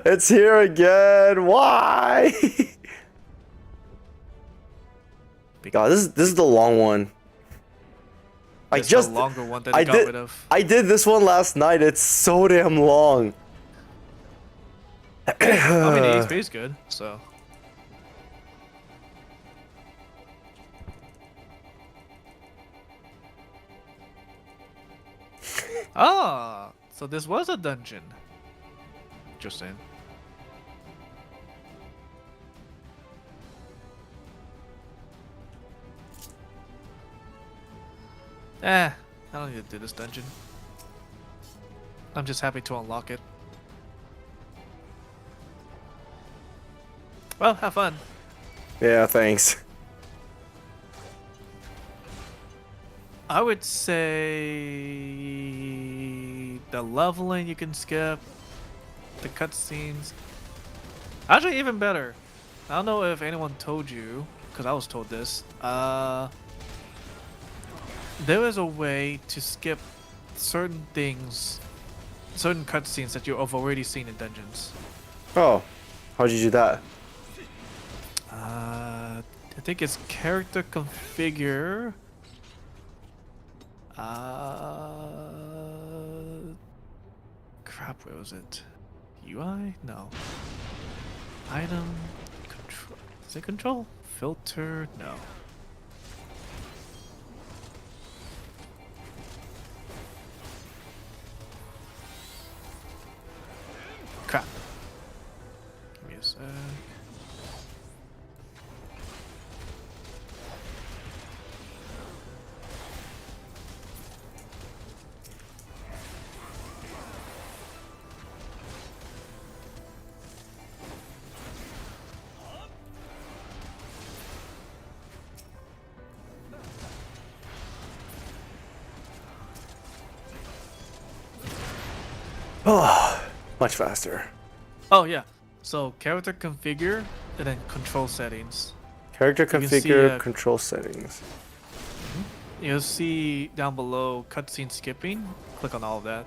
It's here again. Why? God, this is the long one. It's the longer one that I got rid of. I did this one last night. It's so damn long. I mean, the XP is good, so. Ah, so this was a dungeon. Interesting. I don't need to do this dungeon. I'm just happy to unlock it. Well, have fun. Yeah, thanks. I would say the leveling you can skip, the cutscenes. Actually, even better. I don't know if anyone told you, because I was told this. There is a way to skip certain things, certain cutscenes that you have already seen in dungeons. Oh, how'd you do that? I think it's character configure. Crap, where was it? UI? No. Item, control. Is it control? Filter? No. Crap. Give me a sec. Oh, much faster. Oh yeah. So character configure and then control settings. Character You can configure, see, control settings. You'll see down below cutscene skipping. Click on all of that.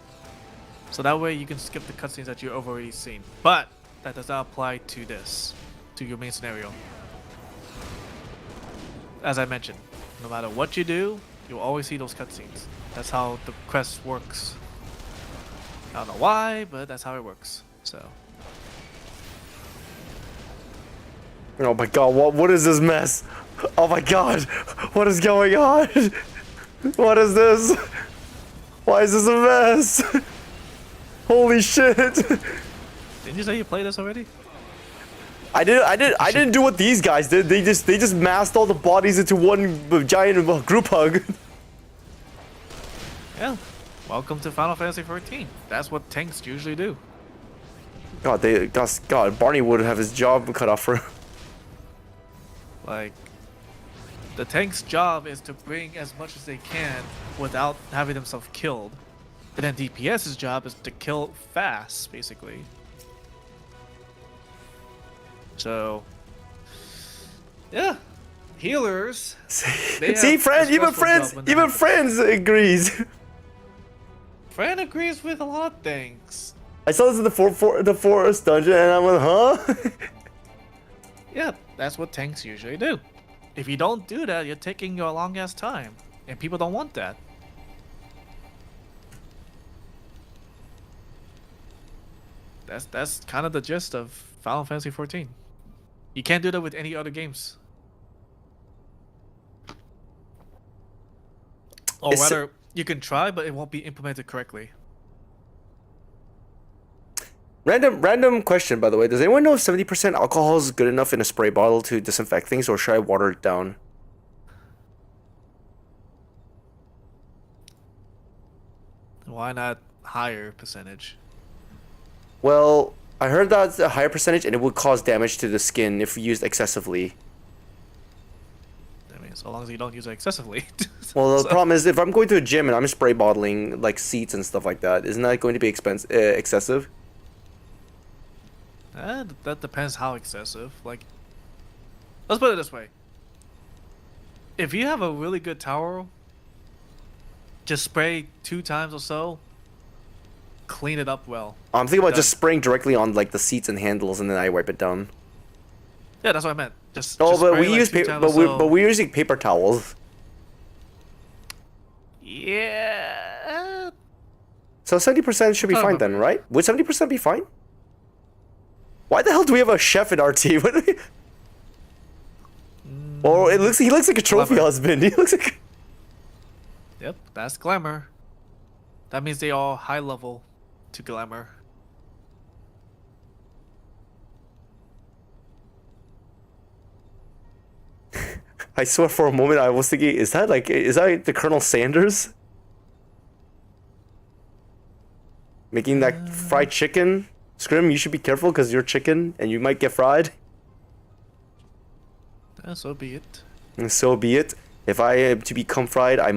So that way you can skip the cutscenes that you've already seen. But that does not apply to this, to your main scenario. As I mentioned, no matter what you do, you'll always see those cutscenes. That's how the quest works. I don't know why, but that's how it works. So. Oh my god, what is this mess? Oh my god, what is going on? What is this? Why is this a mess? Holy shit. Didn't you say you played this already? I didn't do what these guys did. They just massed all the bodies into one giant group hug. Yeah. Welcome to Final Fantasy XIV. That's what tanks usually do. God, Barney would have his job cut off for him. Like, the tank's job is to bring as much as they can without having themselves killed. And then DPS's job is to kill fast, basically. So, yeah, healers. See, friend, even friends agrees. Fran agrees with a lot of things. I saw this in the forest dungeon, and I went, huh? Yeah, that's what tanks usually do. If you don't do that, you're taking your long ass time, and people don't want that. That's kind of the gist of Final Fantasy XIV. You can't do that with any other games. Or rather, you can try, but it won't be implemented correctly. Random question, by the way. Does anyone know if 70% alcohol is good enough in a spray bottle to disinfect things, or should I water it down? Why not higher percentage? Well, I heard that's a higher percentage and it would cause damage to the skin if used excessively. I mean, so long as you don't use it excessively. Well, the problem is if I'm going to a gym and I'm spray bottling like seats and stuff like that, isn't that going to be excessive? That depends how excessive. Like, let's put it this way. If you have a really good towel, just spray 2 times or so. Clean it up well. I'm thinking about just spraying directly on like the seats and handles, and then I wipe it down. Yeah, that's what I meant. Just but we use paper. But we're using paper towels. Yeah. So 70% should be fine then, right? Would 70% be fine? Why the hell do we have a chef in our team? Or it looks he looks like a trophy husband. He looks like. Yep, that's glamour. That means they are high level to glamour. I swear for a moment I was thinking, is that the Colonel Sanders? Making that fried chicken? Scrim, you should be careful because you're chicken and you might get fried. So be it. And so be it. If I am to become fried, I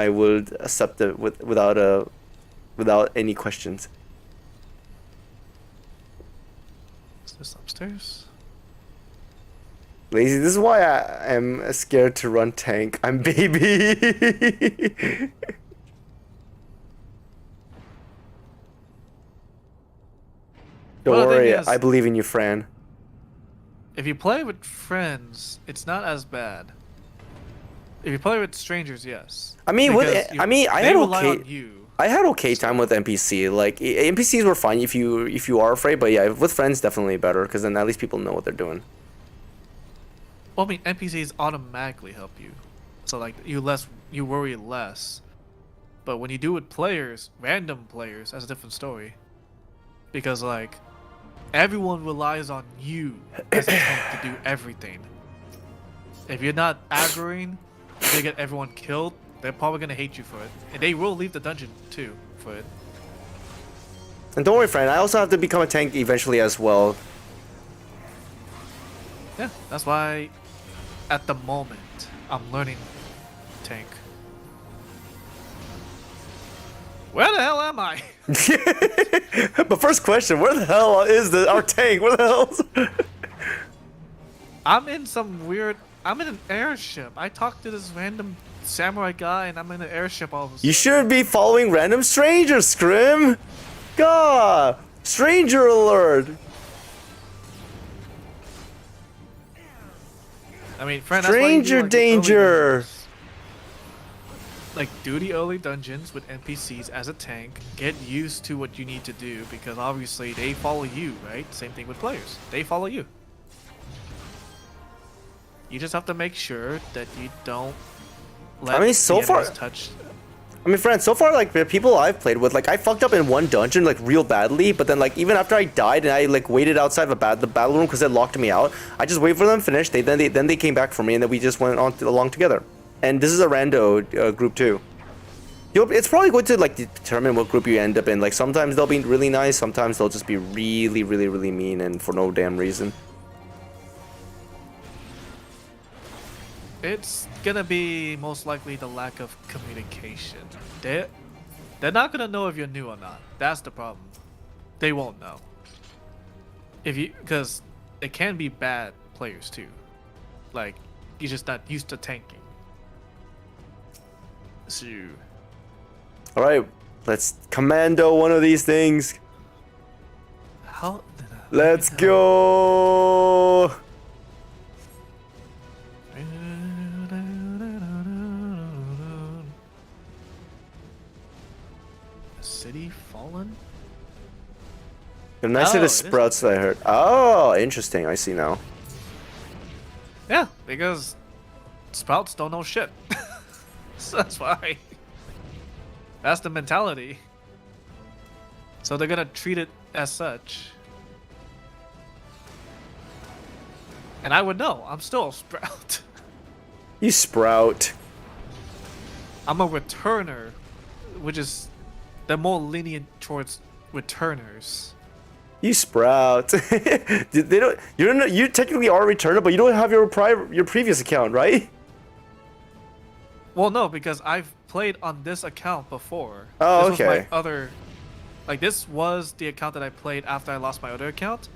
will accept it without any questions. Is this upstairs? Lazy, this is why I am scared to run tank. I'm baby. Don't worry, I believe in you, Fran. If you play with friends, it's not as bad. If you play with strangers, yes. I mean, I had okay time with NPC. Like NPCs were fine if you are afraid, but yeah, with friends definitely better because then at least people know what they're doing. Well, I mean, NPCs automatically help you, so like you worry less. But when you do with players, random players, that's a different story. Because like everyone relies on you as a tank to do everything. If you're not aggroing, if they get everyone killed, they're probably gonna hate you for it, and they will leave the dungeon too for it. And don't worry, friend. I also have to become a tank eventually as well. Yeah, that's why, at the moment, I'm learning tank. Where the hell am I? But first question, where the hell is our tank? Where the hell is... I'm in some weird... I'm in an airship. I talked to this random samurai guy and I'm in an airship all of a sudden. You should be following random strangers, Scrim! God! Stranger alert! I mean, friend, that's why you do, Stranger like, the early danger! dungeons. Like, do the early dungeons with NPCs as a tank. Get used to what you need to do because obviously they follow you, right? Same thing with players. They follow you. You just have to make sure that you don't let I mean, so the far... enemies touch. I mean, friends, so far, like, the people I've played with, like, I fucked up in one dungeon, like, real badly, but then, like, even after I died and I, like, waited outside of the battle room because it locked me out, I just waited for them to finish, then they came back for me, and then we just went along together. And this is a rando group, too. It's probably going to, like, determine what group you end up in. Like, sometimes they'll be really nice, sometimes they'll just be really, really, really mean and for no damn reason. It's gonna be most likely the lack of communication. They're not gonna know if you're new or not. That's the problem. They won't know. Because it can be bad players too. Like, you're just not used to tanking. So... Alright, let's commando one of these things. How? Let's go! City fallen? They're nice to Oh, the it is. sprouts that I heard. Oh, interesting. I see now. Yeah, because sprouts don't know shit. So that's why. That's the mentality. So they're gonna treat it as such. And I would know. I'm still a sprout. You sprout. I'm a returner, which is they're more lenient towards returners. You sprout. They don't. You technically are a returner, but you don't have your previous account, right? Well, no, because I've played on this account before. Oh, this okay. was my other, like this was the account that I played after I lost my other account,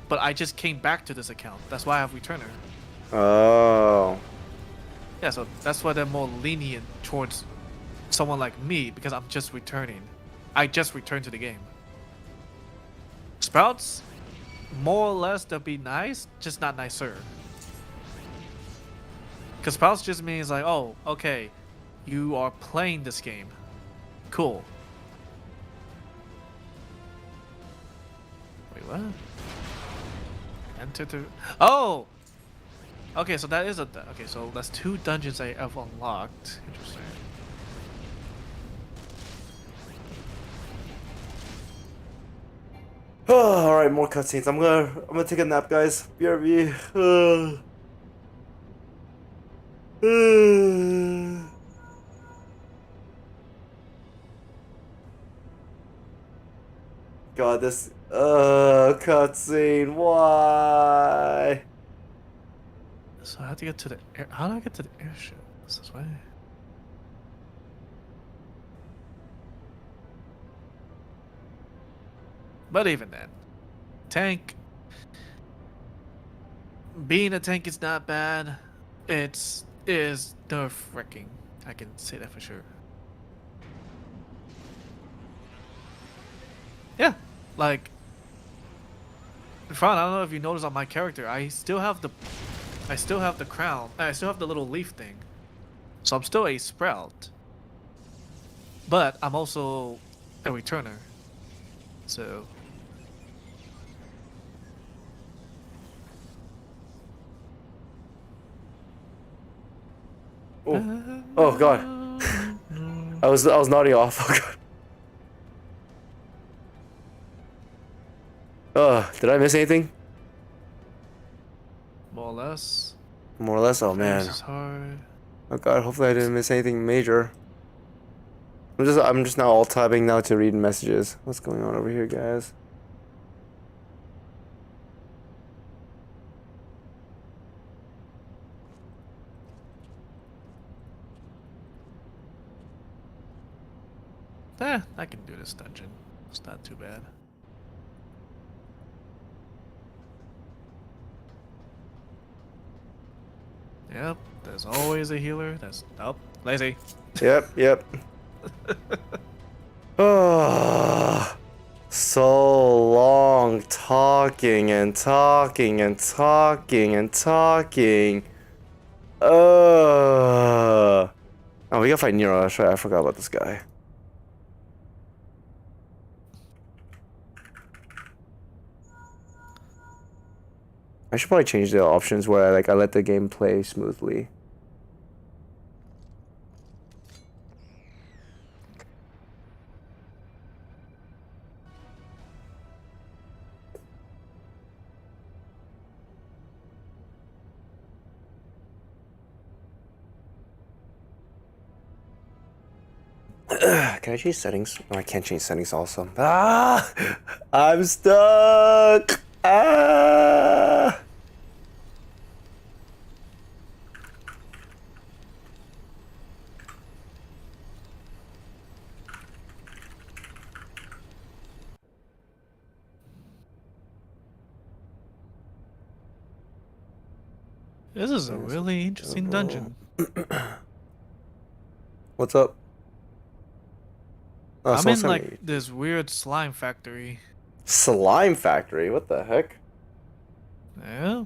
but I just came back to this account. That's why I have returner. Oh. Yeah, so that's why they're more lenient towards someone like me because I'm just returning. I just returned to the game. Sprouts, more or less, they'll be nice, just not nicer. Because Sprouts just means like, oh, okay, you are playing this game. Cool. Wait, what? Enter the... Oh! Okay, so that is a... Okay, so that's 2 dungeons I have unlocked. Interesting. Oh, all right, more cutscenes. I'm gonna take a nap, guys. BRB. God, this cutscene. Why? So I have to get to the air... How do I get to the airship? This way. But even then, tank. Being a tank is not bad. It is nerf wrecking. I can say that for sure. Yeah, like. Fran, I don't know if you noticed on my character, I still have the crown. I still have the little leaf thing. So I'm still a sprout. But I'm also a returner. So Oh god. I was nodding off. Oh god. Did I miss anything? more or less. More or less. Oh man. This is hard. Oh god. Hopefully I didn't miss anything major. I'm just now alt tabbing now to read messages. What's going on over here, guys? I can do this dungeon. It's not too bad. Yep, there's always a healer. That's lazy. Yep. Oh, so long talking and talking and talking and talking. Oh, we gotta fight Nero. I forgot about this guy. I should probably change the options where I let the game play smoothly. Can I change settings? No, I can't change settings also. Ah! I'm stuck! Ah! This is a really interesting dungeon. What's up? Oh, I'm in like this weird slime factory. Slime factory? What the heck? Yeah.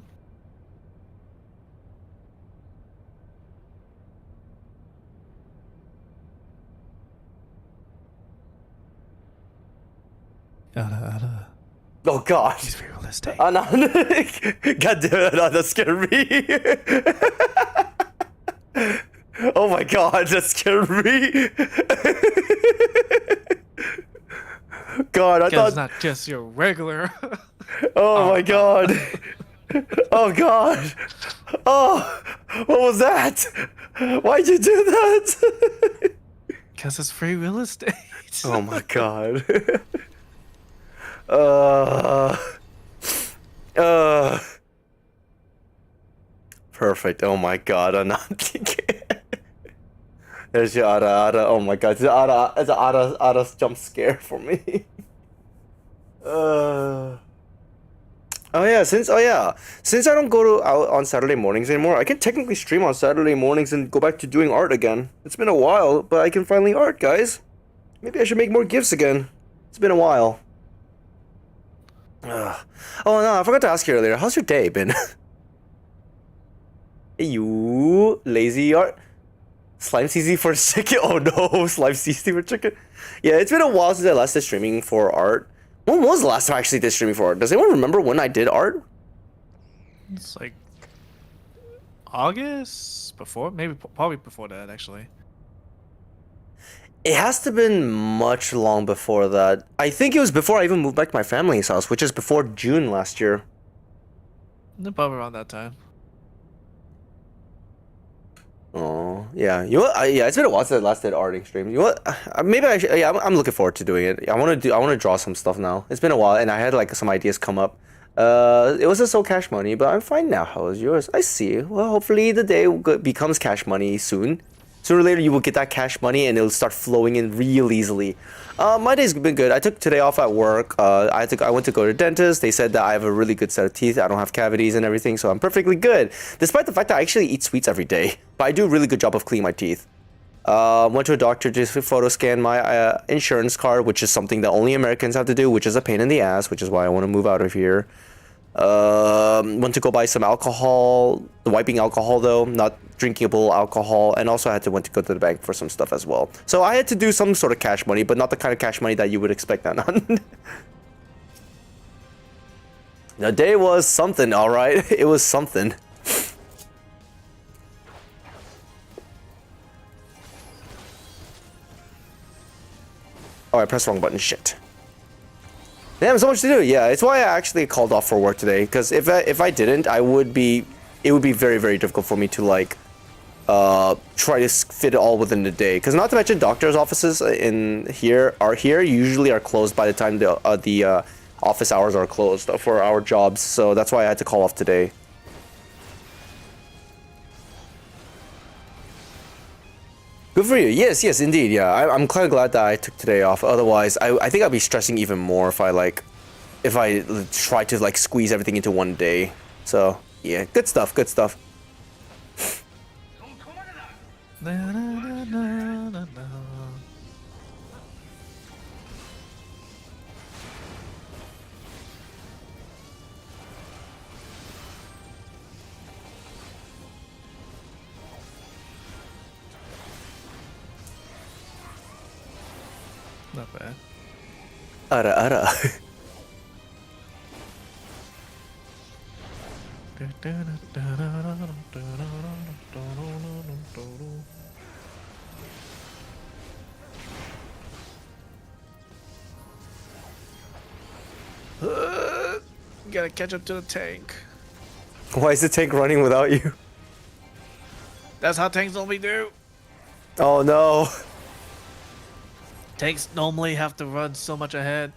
Oh god. He's real estate. Oh no. God damn it, that scared me. Oh my god, that scared me. God, I thought it's not just your regular. Oh my god. Oh god. Oh, what was that? Why'd you do that? Because it's free real estate. Oh my god. Perfect. Oh my god, I'm not thinking. There's your Ara. Oh my god, it's an Ara jump scare for me. Oh yeah, since I don't go out on Saturday mornings anymore, I can technically stream on Saturday mornings and go back to doing art again. It's been a while, but I can finally art, guys. Maybe I should make more GIFs again. It's been a while. Oh no, I forgot to ask you earlier. How's your day been? Hey, you lazy art. Slime CC for chicken? Oh no, Slime CC for chicken. Yeah, it's been a while since I last did streaming for art. When was the last time I actually did streaming for art? Does anyone remember when I did art? It's like August before, probably before that actually. It has to have been much long before that. I think it was before I even moved back to my family's house, which is before June last year. Probably around that time. Oh yeah, you know what? Yeah, it's been a while since I last did arting stream. You know what? Maybe I should. Yeah, I'm looking forward to doing it. I want to draw some stuff now. It's been a while, and I had like some ideas come up. It was just so cash money, but I'm fine now. How is yours? I see. Well, hopefully the day becomes cash money soon. Sooner or later, you will get that cash money, and it'll start flowing in real easily. My day's been good. I took today off at work. I went to go to the dentist. They said that I have a really good set of teeth. I don't have cavities and everything, so I'm perfectly good. Despite the fact that I actually eat sweets every day, but I do a really good job of cleaning my teeth. Went to a doctor to photo scan my insurance card, which is something that only Americans have to do, which is a pain in the ass, which is why I want to move out of here. Went to go buy some alcohol, wiping alcohol though, not drinkable alcohol, and also I went to go to the bank for some stuff as well. So I had to do some sort of cash money, but not the kind of cash money that you would expect that on. The day was something, alright. It was something. Oh, I pressed the wrong button, shit. Damn, so much to do. Yeah, it's why I actually called off for work today. Because if I didn't, it would be very, very difficult for me to like try to fit it all within the day. Because not to mention, doctors' offices usually are closed by the time the office hours are closed for our jobs. So that's why I had to call off today. Good for you. Yes, yes, indeed. Yeah, I'm quite glad that I took today off. Otherwise, I think I'd be stressing even more if I try to like squeeze everything into one day. So yeah, good stuff. Good stuff. Not bad. Ara. Gotta catch up to the tank. Why is the tank running without you? That's how tanks normally do. Oh no. Tanks normally have to run so much ahead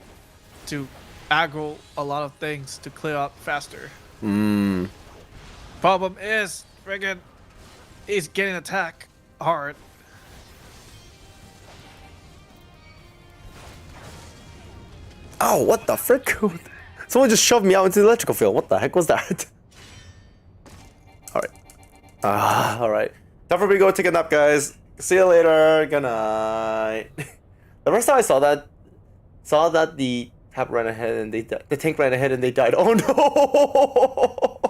to aggro a lot of things to clear out faster. Problem is, friggin', he's getting attacked hard. Oh, what the frick? Someone just shoved me out into the electrical field. What the heck was that? Alright. Alright. Time for me to go take a nap, guys. See you later. Good night. The first time I saw that the tap ran ahead and the tank ran ahead and they died. Oh no!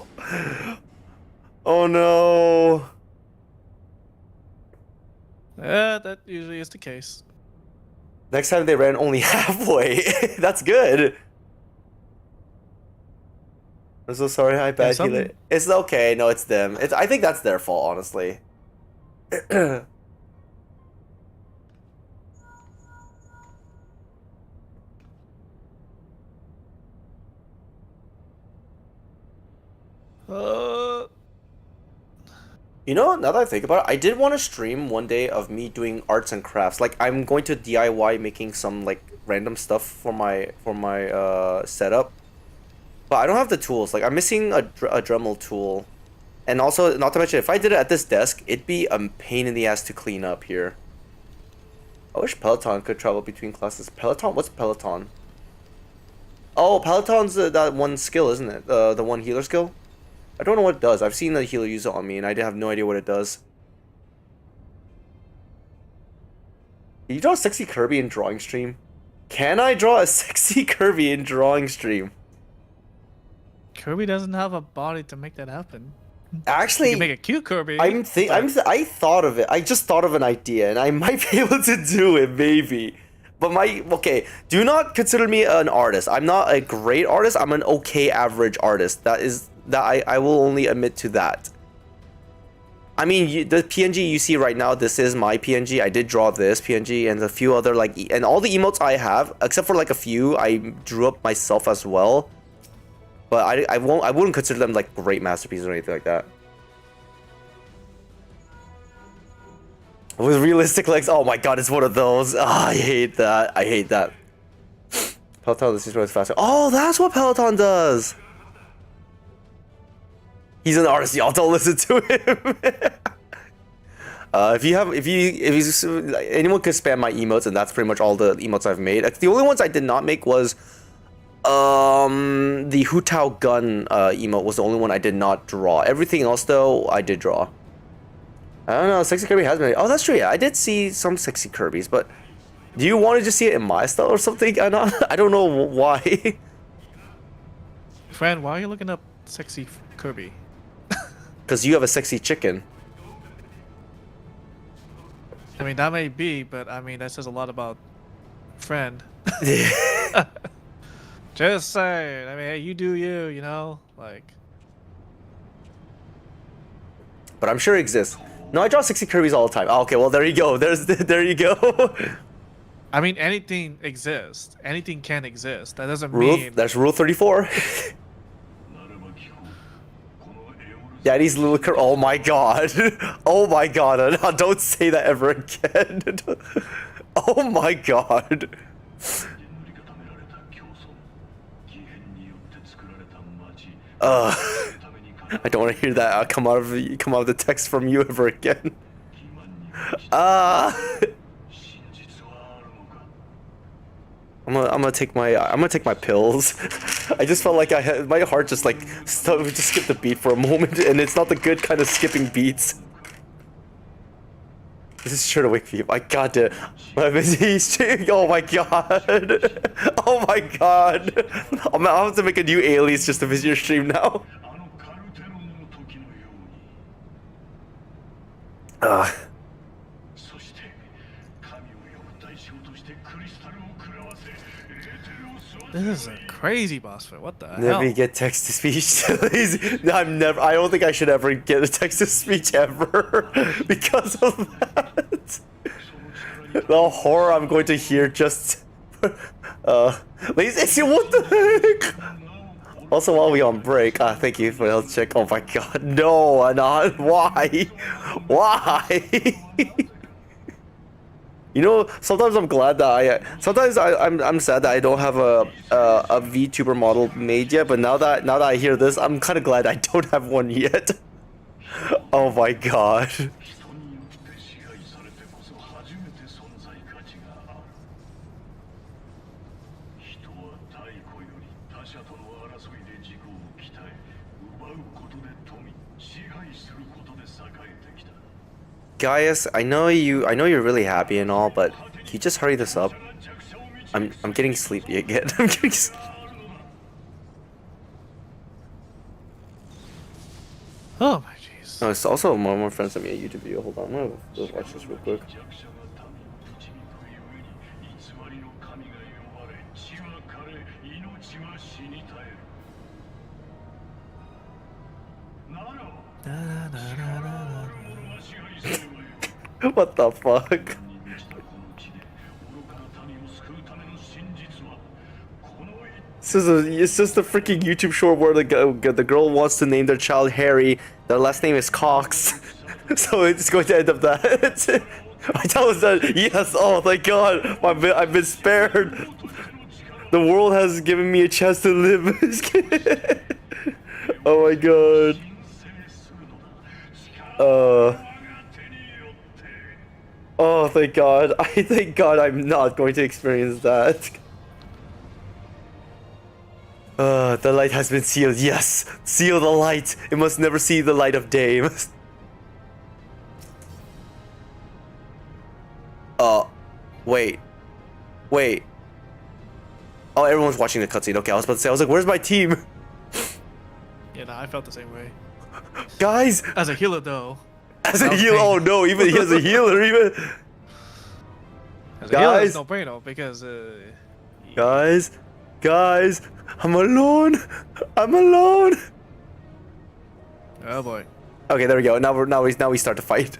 Oh no! Yeah, that usually is the case. Next time they ran only halfway. That's good. I'm so sorry. Hi, bad healer. It's okay. No, it's them. I think that's their fault, honestly. You know, now that I think about it, I did want to stream one day of me doing arts and crafts. Like, I'm going to DIY making some like random stuff for my setup, but I don't have the tools. Like, I'm missing a Dremel tool, and also, not to mention, if I did it at this desk, it'd be a pain in the ass to clean up here. I wish Peloton could travel between classes. Peloton? What's Peloton? Oh, Peloton's that one skill, isn't it? The one healer skill? I don't know what it does. I've seen the healer use it on me, and I have no idea what it does. Can you draw a sexy Kirby in drawing stream? Can I draw a sexy Kirby in drawing stream? Kirby doesn't have a body to make that happen. Actually, you can make a cute Kirby. I thought of it. I just thought of an idea, and I might be able to do it, maybe. But okay, do not consider me an artist. I'm not a great artist. I'm an okay average artist. I will only admit to that. I mean, the PNG you see right now, this is my PNG. I did draw this PNG and a few other and all the emotes I have, except for like a few, I drew up myself as well. But I wouldn't consider them like great masterpieces or anything like that. With realistic legs, oh my god, it's one of those. I hate that. I hate that. Peloton, this is faster. Oh, that's what Peloton does. He's an artist, y'all. Don't listen to him. If anyone could spam my emotes, and that's pretty much all the emotes I've made. The only ones I did not make was the Hu Tao gun emote was the only one I did not draw. Everything else though, I did draw. I don't know, sexy Kirby has been. Oh, that's true. Yeah, I did see some sexy Kirbys, but do you want to just see it in my style or something? I don't know why. Friend, why are you looking up sexy Kirby? Because you have a sexy chicken. I mean, that may be, but I mean, that says a lot about friend. Just saying. I mean, hey, you do you, you know? Like. But I'm sure it exists. No, I draw sexy Kirbys all the time. Oh, okay, well, there you go. There you go. I mean, anything exists. Anything can exist. That doesn't mean... That's rule 34. Daddy's little Kirby. Oh my god. Oh my god. No, don't say that ever again. Oh my god. I don't want to hear that come out of the text from you ever again. I'm gonna take my pills. I just felt like my heart just like just skipped the beat for a moment, and it's not the good kind of skipping beats. This is sure to wake me up. I got to. Oh my god. Oh my god. I'm gonna have to make a new alias just to visit your stream now. This is a crazy boss fight. What the hell? Never get text to speech. I don't think I should ever get a text to speech ever because of that. The horror I'm going to hear just. Lazy, what the heck? Also, while we on break, thank you for the health check. Oh my god, no, Anand, why? Why? You know, sometimes I'm glad that I'm sad that I don't have a VTuber model made yet. But now that I hear this, I'm kind of glad I don't have one yet. Oh my god. Gaius, I know you're really happy and all, but can you just hurry this up? I'm getting sleepy again. I'm getting Oh my jeez. No, it's also more friends sent me a YouTube video. Hold on, I'm gonna go watch this real quick. What the fuck? It's just a freaking YouTube short where the girl wants to name their child Harry. Their last name is Cox, so it's going to end up that. I thought it was that. Yes. Oh thank God. I've been spared. The world has given me a chance to live. Oh my God. Oh, thank God. Thank God I'm not going to experience that. The light has been sealed. Yes! Seal the light! It must never see the light of day. Wait. Wait. Oh, everyone's watching the cutscene. Okay, I was about to say, I was like, where's my team? Yeah, nah, I felt the same way. Guys! As a healer, though. As a healer? Oh no, even he as a healer, even. As a healer, it's no bueno because. Guys, I'm alone. I'm alone. Oh boy. Okay, there we go. Now we start to fight.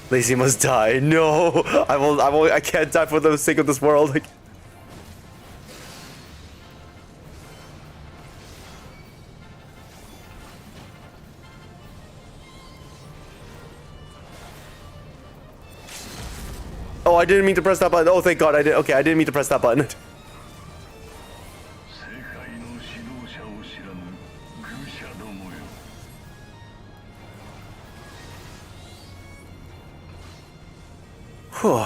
Lazy must die. No, I can't die for the sake of this world. Like, oh, I didn't mean to press that button. Oh, thank God I did. Okay, I didn't mean to press that button. Whew.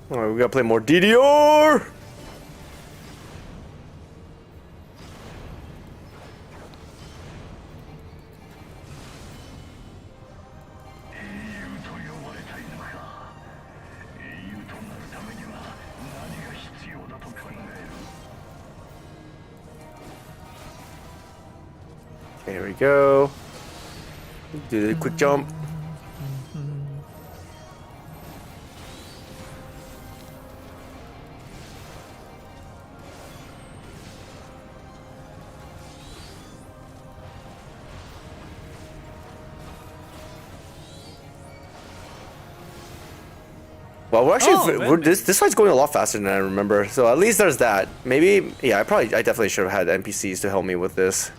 Alright, we gotta play more DDR! There we go. Do the quick jump. Well, we're actually Oh, this fight's going a lot faster than I remember. So at least there's that. Maybe yeah, I definitely should have had NPCs to help me with this.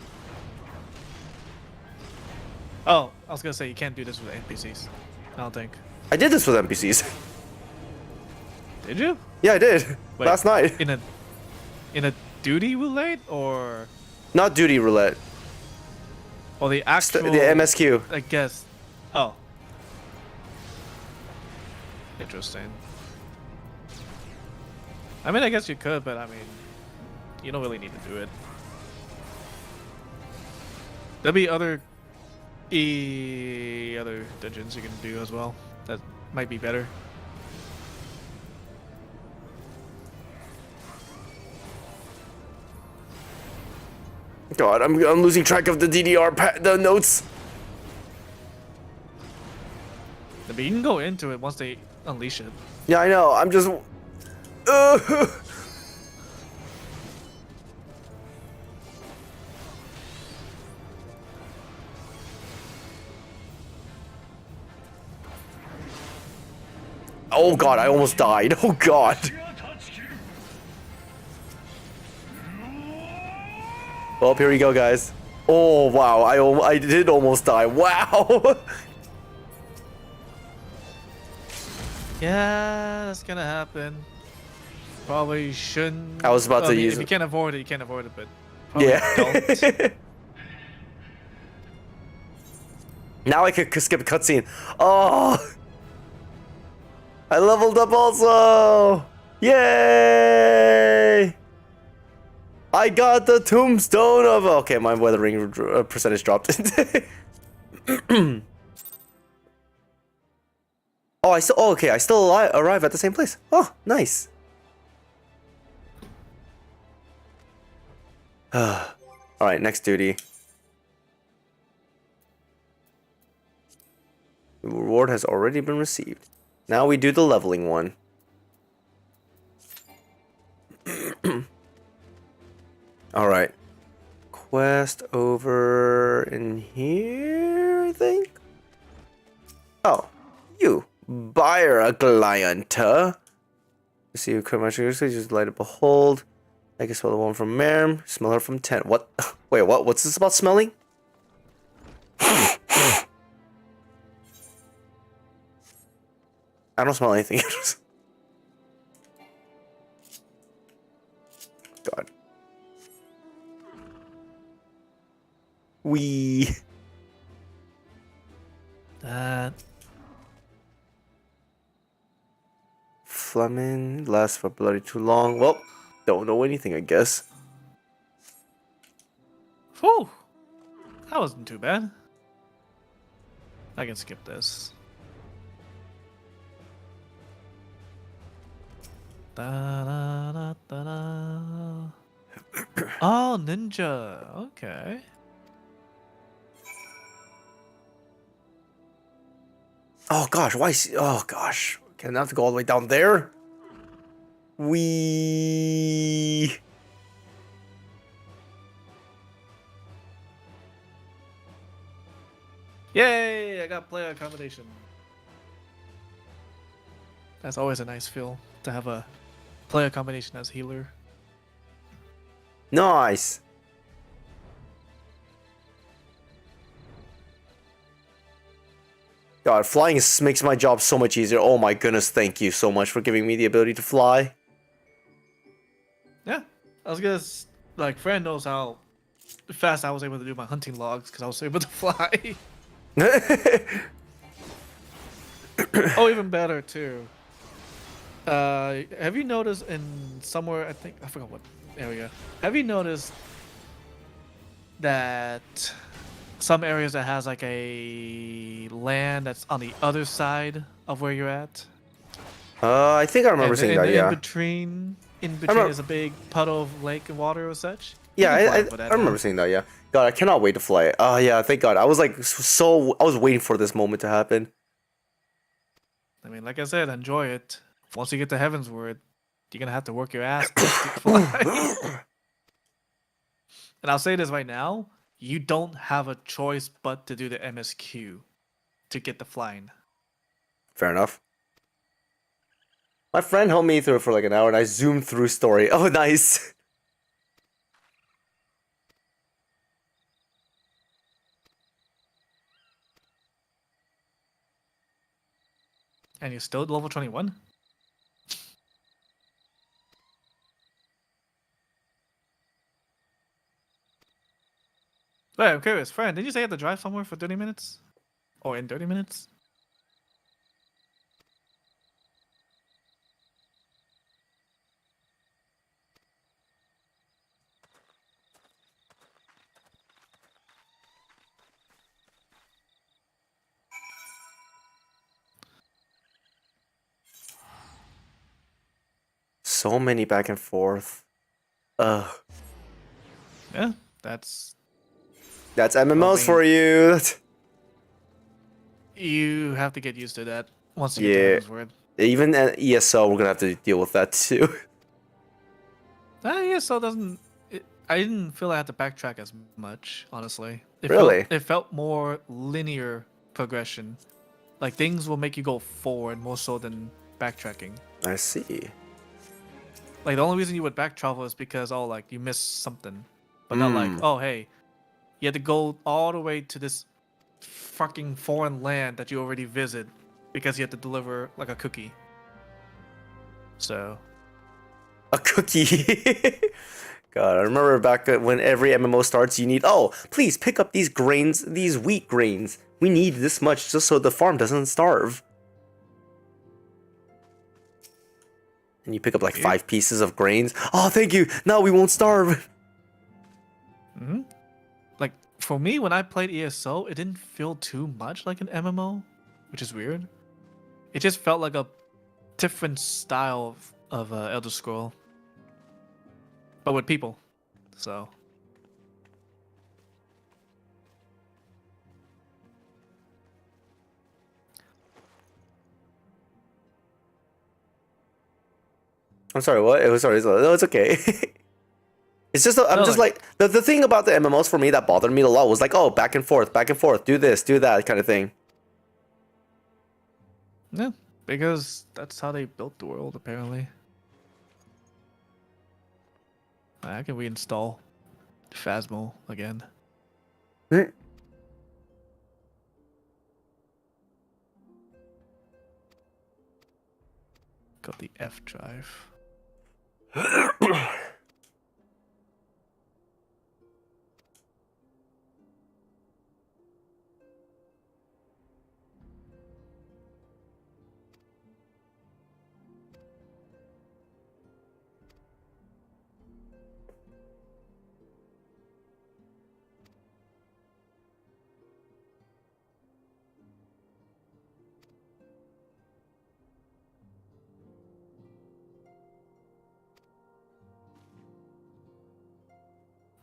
Oh, I was gonna say you can't do this with NPCs. I don't think. I did this with NPCs. Did you? Yeah, I did. Wait, Last night. In a duty roulette or? Not duty roulette. Or the actual. The MSQ. I guess. Oh. Interesting. I mean, I guess you could, but I mean, you don't really need to do it. There'll be other dungeons you can do as well. That might be better. God, I'm losing track of the DDR the notes. But you can go into it once they unleash it. Yeah, I know. I'm just. Oh God, I almost died. Oh God. Well, here we go, guys. Oh wow, I did almost die. Wow. Yeah, that's gonna happen. Probably shouldn't. I was about to use If you it. can't avoid it, you can't avoid it, but probably Yeah. don't. Now I could skip a cutscene. Oh, I leveled up also. Yay! I got the tombstone of. Okay, my weathering percentage dropped. Oh, okay, I still arrive at the same place. Oh, nice. All right, next duty. The reward has already been received. Now we do the leveling one. All right. Quest over in here, I think. Oh, you. Buyer a client. See you come much just light up behold. I can smell the one from Merm. Smell her from 10. What? Wait, what? What's this about smelling? I don't smell anything. God. Wee. Fleming lasts for bloody too long. Well, don't know anything, I guess. Whew. That wasn't too bad. I can skip this. Da-da-da-da-da. Oh, ninja. Okay. Oh gosh, why? Oh gosh, can I have to go all the way down there? Wee. Yay! I got player accommodation. That's always a nice feel to have a player combination as healer. Nice. God, flying makes my job so much easier. Oh my goodness, thank you so much for giving me the ability to fly. Yeah, I was gonna like Fran knows how fast I was able to do my hunting logs because I was able to fly. Oh, even better too. Have you noticed in somewhere? I think I forgot what area. Have you noticed that some areas that has like a land that's on the other side of where you're at? I think I remember seeing that. Yeah. In between is a big puddle of lake and water or such. Yeah, I remember seeing that. Yeah. God, I cannot wait to fly it. Oh yeah, thank God. I was like I was waiting for this moment to happen. I mean, like I said, enjoy it. Once you get to Heavensward, you're gonna have to work your ass to fly. And I'll say this right now: you don't have a choice but to do the MSQ to get the flying. Fair enough. My friend helped me through it for like an hour, and I zoomed through story. Oh, nice. And you're still at level 21? Wait, I'm curious. Friend, did you say you had to drive somewhere for 30 minutes? Or in 30 minutes? So many back and forth. Ugh. Yeah, that's MMOs for you. You have to get used to that once you Yeah. get to word. Even at ESO, we're gonna have to deal with that too. ESO doesn't. I didn't feel I had to backtrack as much, honestly. Really? It felt more linear progression. Like things will make you go forward more so than backtracking. I see. Like the only reason you would back travel is because like you missed something, but not like hey, you had to go all the way to this fucking foreign land that you already visit because you had to deliver like a cookie. So. A cookie. God, I remember back when every MMO starts, you need, please pick up these grains, these wheat grains. We need this much just so the farm doesn't starve. And you pick up like 5 pieces of grains. Oh, thank you. Now we won't starve. Mm-hmm. Like for me, when I played ESO, it didn't feel too much like an MMO, which is weird. It just felt like a different style of Elder Scroll, but with people. So. I'm sorry, what? No, it's okay. It's just, I'm just like, the thing about the MMOs for me that bothered me a lot was like, back and forth, do this, do that kind of thing. Yeah, because that's how they built the world, apparently. I can reinstall Phasmo again. Got the F drive.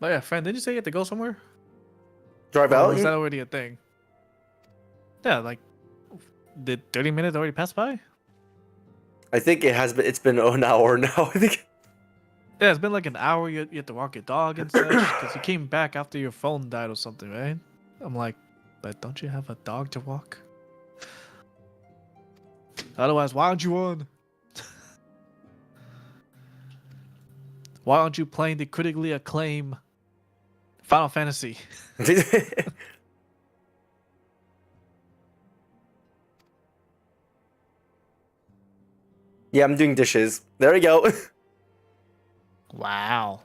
Oh yeah, friend, didn't you say you had to go somewhere? Drive out? Is that already a thing? Yeah, like, did 30 minutes already pass by? I think it has been. It's been an hour now. I think. Yeah, it's been like an hour. You had to walk your dog and such because you came back after your phone died or something, right? I'm like, but don't you have a dog to walk? Otherwise, why aren't you on? Why aren't you playing the critically acclaimed Final Fantasy? Yeah, I'm doing dishes. There we go. Wow.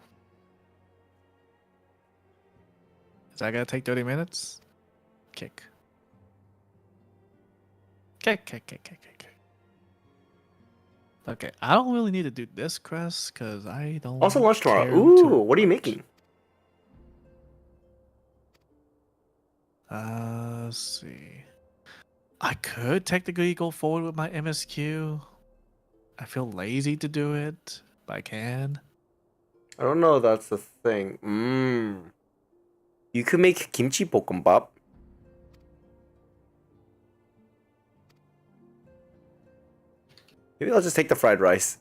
Is that gonna take 30 minutes? Kick. Okay, I don't really need to do this quest because I don't. Also lunch tomorrow. care Ooh, too what are you making? Let's see. I could technically go forward with my MSQ. I feel lazy to do it, but I can. I don't know if that's the thing. You could make kimchi bokkeumbap. Maybe I'll just take the fried rice.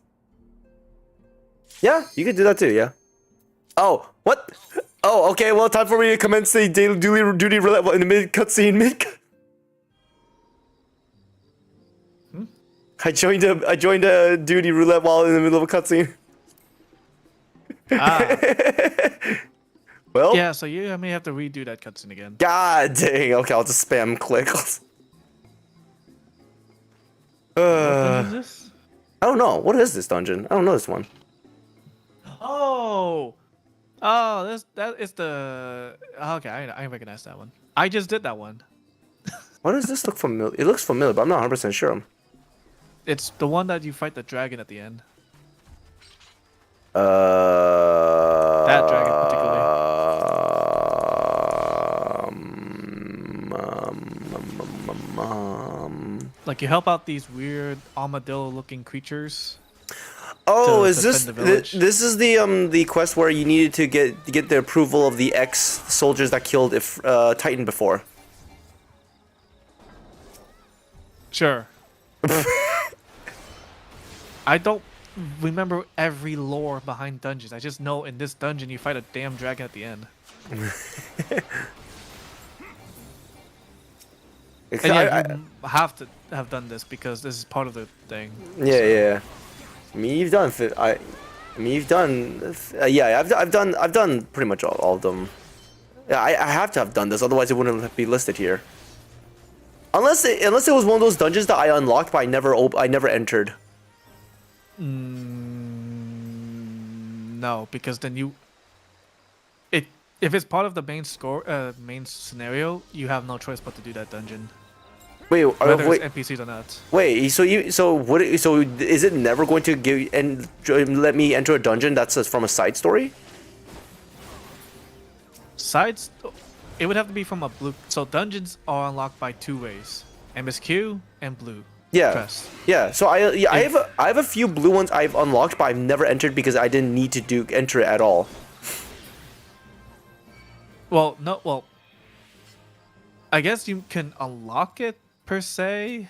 Yeah, you could do that too, yeah. Oh, what? Oh, okay, well, time for me to commence the daily duty roulette in the mid cutscene. I joined a duty roulette while in the middle of a cutscene. Well. Yeah, so I may have to redo that cutscene again. God dang. Okay, I'll just spam click. What is this? I don't know. What is this dungeon? I don't know this one. Oh, that is the. Okay, I recognize that one. I just did that one. Why does this look familiar? It looks familiar, but I'm not 100% sure. It's the one that you fight the dragon at the end. That dragon particularly. Like you help out these weird armadillo-looking creatures. Oh, to is this defend the village. this is the quest where you needed to get the approval of the ex-soldiers that killed Titan before? Sure. I don't remember every lore behind dungeons. I just know in this dungeon you fight a damn dragon at the end. And yeah, you have to have done this because this is part of the thing. Yeah, yeah. I mean, you've done. Yeah, I've done pretty much all of them. Yeah, I have to have done this, otherwise it wouldn't be listed here. Unless it was one of those dungeons that I unlocked, but I never entered. No, because then if it's part of the main scenario, you have no choice but to do that dungeon. Wait, whether wait. it's NPCs or not. Wait, so is it never going to let me enter a dungeon that's from a side story? It would have to be from a blue. So dungeons are unlocked by two ways: MSQ and blue. Yeah. Crest. Yeah. So I have a few blue ones I've unlocked, but I've never entered because I didn't need to enter it at all. Well, no. Well, I guess you can unlock it per se,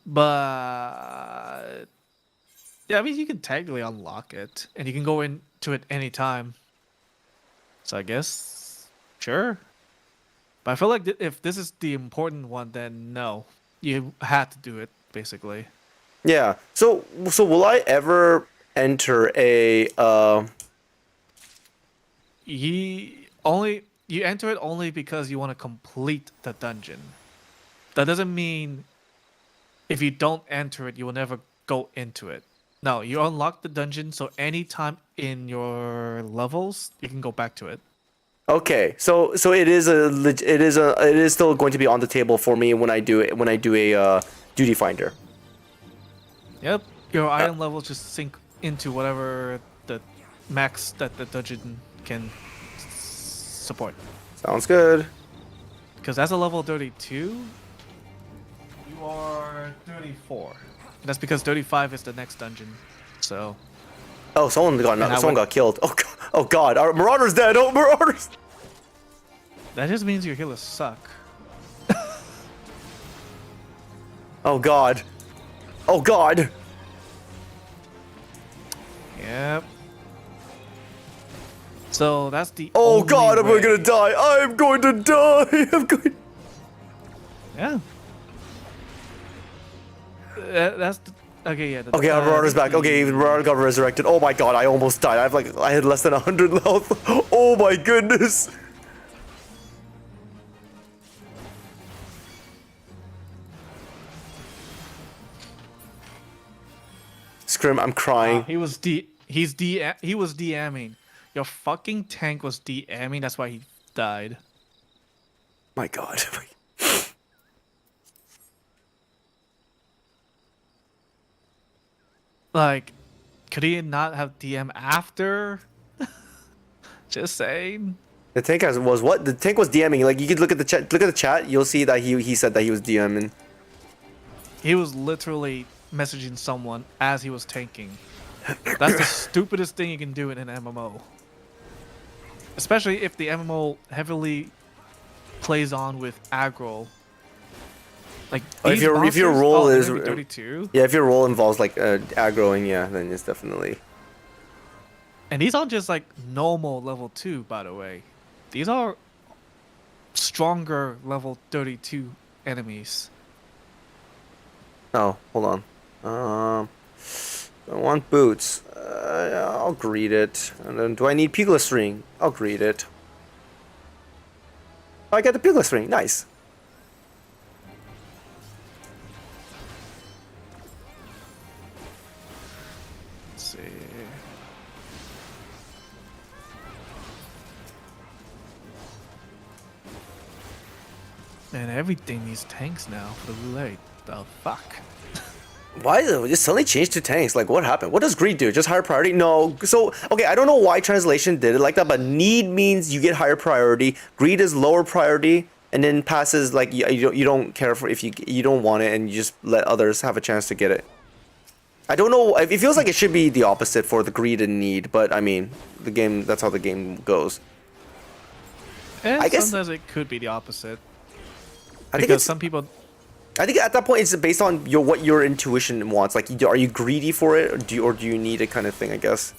but yeah, I mean you can technically unlock it, and you can go into it anytime. So I guess sure, but I feel like if this is the important one, then no, you had to do it basically. Yeah. So will I ever enter a You enter it only because you want to complete the dungeon. That doesn't mean if you don't enter it, you will never go into it. No, you unlock the dungeon, so anytime in your levels, you can go back to it. Okay, so it is still going to be on the table for me when I do a duty finder. Yep, your item levels just sync into whatever the max that the dungeon can support. Sounds good. Because as a level 32, you are 34. That's because 35 is the next dungeon. So. Oh, someone got killed. Oh god, our Marauder's dead. Oh, Marauders. That just means your healers suck. Oh god. Oh god. Yep. So that's the. Oh god, I'm gonna die. I'm going to die. I'm going. Yeah. That's the, okay. Yeah. Okay, our Marauder's back. Okay, Marauder got resurrected. Oh my god, I almost died. I had less than 100 health. Oh my goodness. Scrim, I'm crying. He was DMing. Your fucking tank was DMing. That's why he died. My god. Like, could he not have DM after? Just saying. The tank was what? The tank was DMing. Like you could look at the chat. Look at the chat. You'll see that he said that he was DMing. He was literally messaging someone as he was tanking. That's the stupidest thing you can do in an MMO. Especially if the MMO heavily plays on with aggro. Like if your role is 32. Yeah, if your role involves like aggroing, yeah, then it's definitely. And these aren't just like normal level 2, by the way. These are stronger level 32 enemies. Oh, hold on. I want boots. I'll greet it. And then do I need Pugilist ring? I'll greet it. Oh, I got the Pugilist ring. Nice. Let's see. Man, everything needs tanks now for the roulette. The fuck? Why is it just suddenly changed to tanks? Like, what happened? What does greed do? Just higher priority? No. So, okay, I don't know why translation did it like that, but need means you get higher priority. Greed is lower priority, and then passes like you don't care for if you don't want it, and you just let others have a chance to get it. I don't know. It feels like it should be the opposite for the greed and need, but I mean, the game. That's how the game goes. And I guess sometimes it could be the opposite. I think Because some people. I think at that point it's based on what your intuition wants. Like, are you greedy for it, or do you need it, kind of thing? I guess.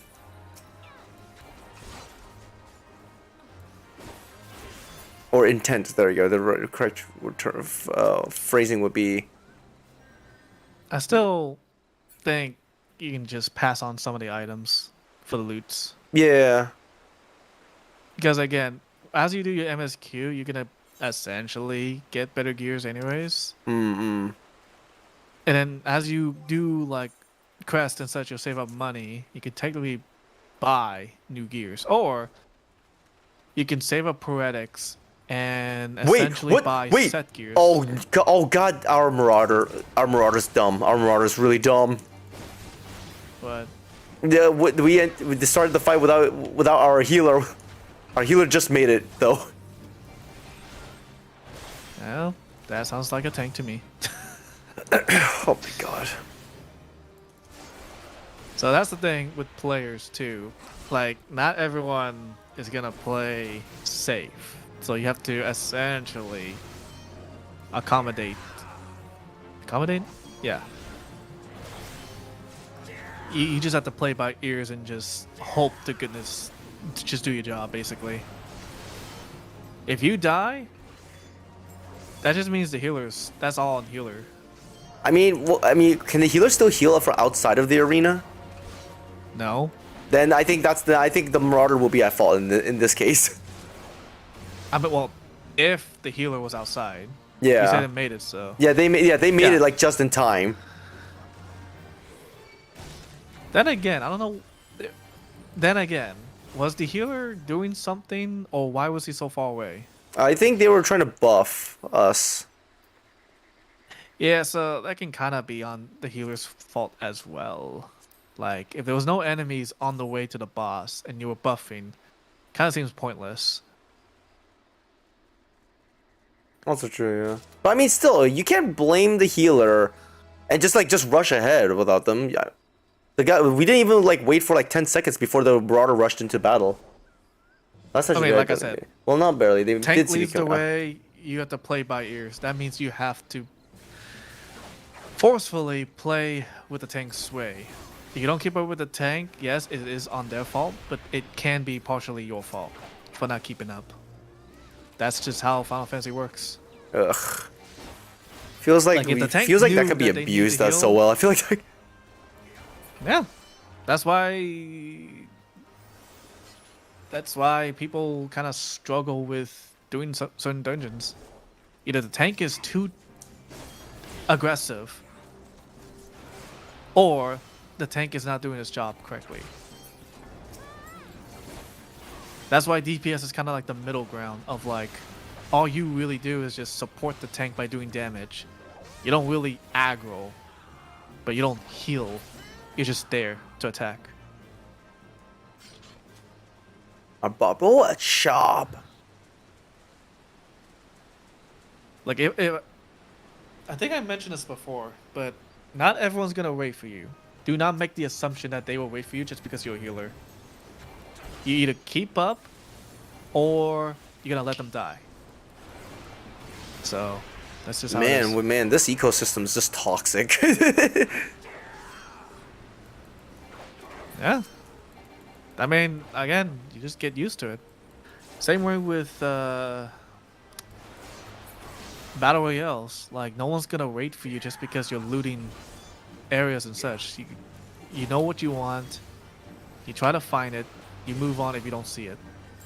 Or intent. There you go. The correct phrasing would be. I still think you can just pass on some of the items for the loots. Yeah. Because again, as you do your MSQ, you're gonna essentially get better gears anyways. Mm-hmm. And then as you do like quests and such, you'll save up money. You can technically buy new gears, or you can save up poetics and essentially buy set gears. Oh god, our Marauder's dumb. Our Marauder's really dumb. But yeah, we started the fight without our healer. Our healer just made it though. Well, that sounds like a tank to me. Oh my god. So that's the thing with players too. Like, not everyone is gonna play safe. So you have to essentially accommodate. Accommodate? Yeah. You just have to play by ears and just hope to goodness to just do your job, basically. If you die, that just means the healers. That's all on healer. I mean, can the healer still heal from outside of the arena? No. Then I think I think the Marauder will be at fault in this case. Well, if the healer was outside. Yeah. You said it made it, so. Yeah, they made it like just in time. Then again, I don't know. Then again, was the healer doing something, or why was he so far away? I think they were trying to buff us. Yeah, so that can kind of be on the healer's fault as well. Like, if there was no enemies on the way to the boss and you were buffing, kind of seems pointless. Also true, yeah. But I mean, still, you can't blame the healer and just rush ahead without them. Yeah. The guy, we didn't even wait for 10 seconds before the Marauder rushed into battle. That's actually like I said. Well, not barely. They Tank did see leads the way. You have to play by ears. That means you have to forcefully play with the tank's sway. If you don't keep up with the tank, yes, it is on their fault, but it can be partially your fault for not keeping up. That's just how Final Fantasy works. Ugh. Feels like that could be abused so well. I feel like. Yeah, that's why people kind of struggle with doing certain dungeons. Either the tank is too aggressive, or the tank is not doing its job correctly. That's why DPS is kind of like the middle ground of all you really do is just support the tank by doing damage. You don't really aggro, but you don't heal. You're just there to attack. A bubble, a shop. If I think I mentioned this before, but not everyone's gonna wait for you. Do not make the assumption that they will wait for you just because you're a healer. You either keep up, or you're gonna let them die. So that's just how it is. Man, this ecosystem is just toxic. Yeah. I mean, again, you just get used to it. Same way with battle royales, like no one's gonna wait for you just because you're looting areas and such. You know what you want. You try to find it. You move on if you don't see it.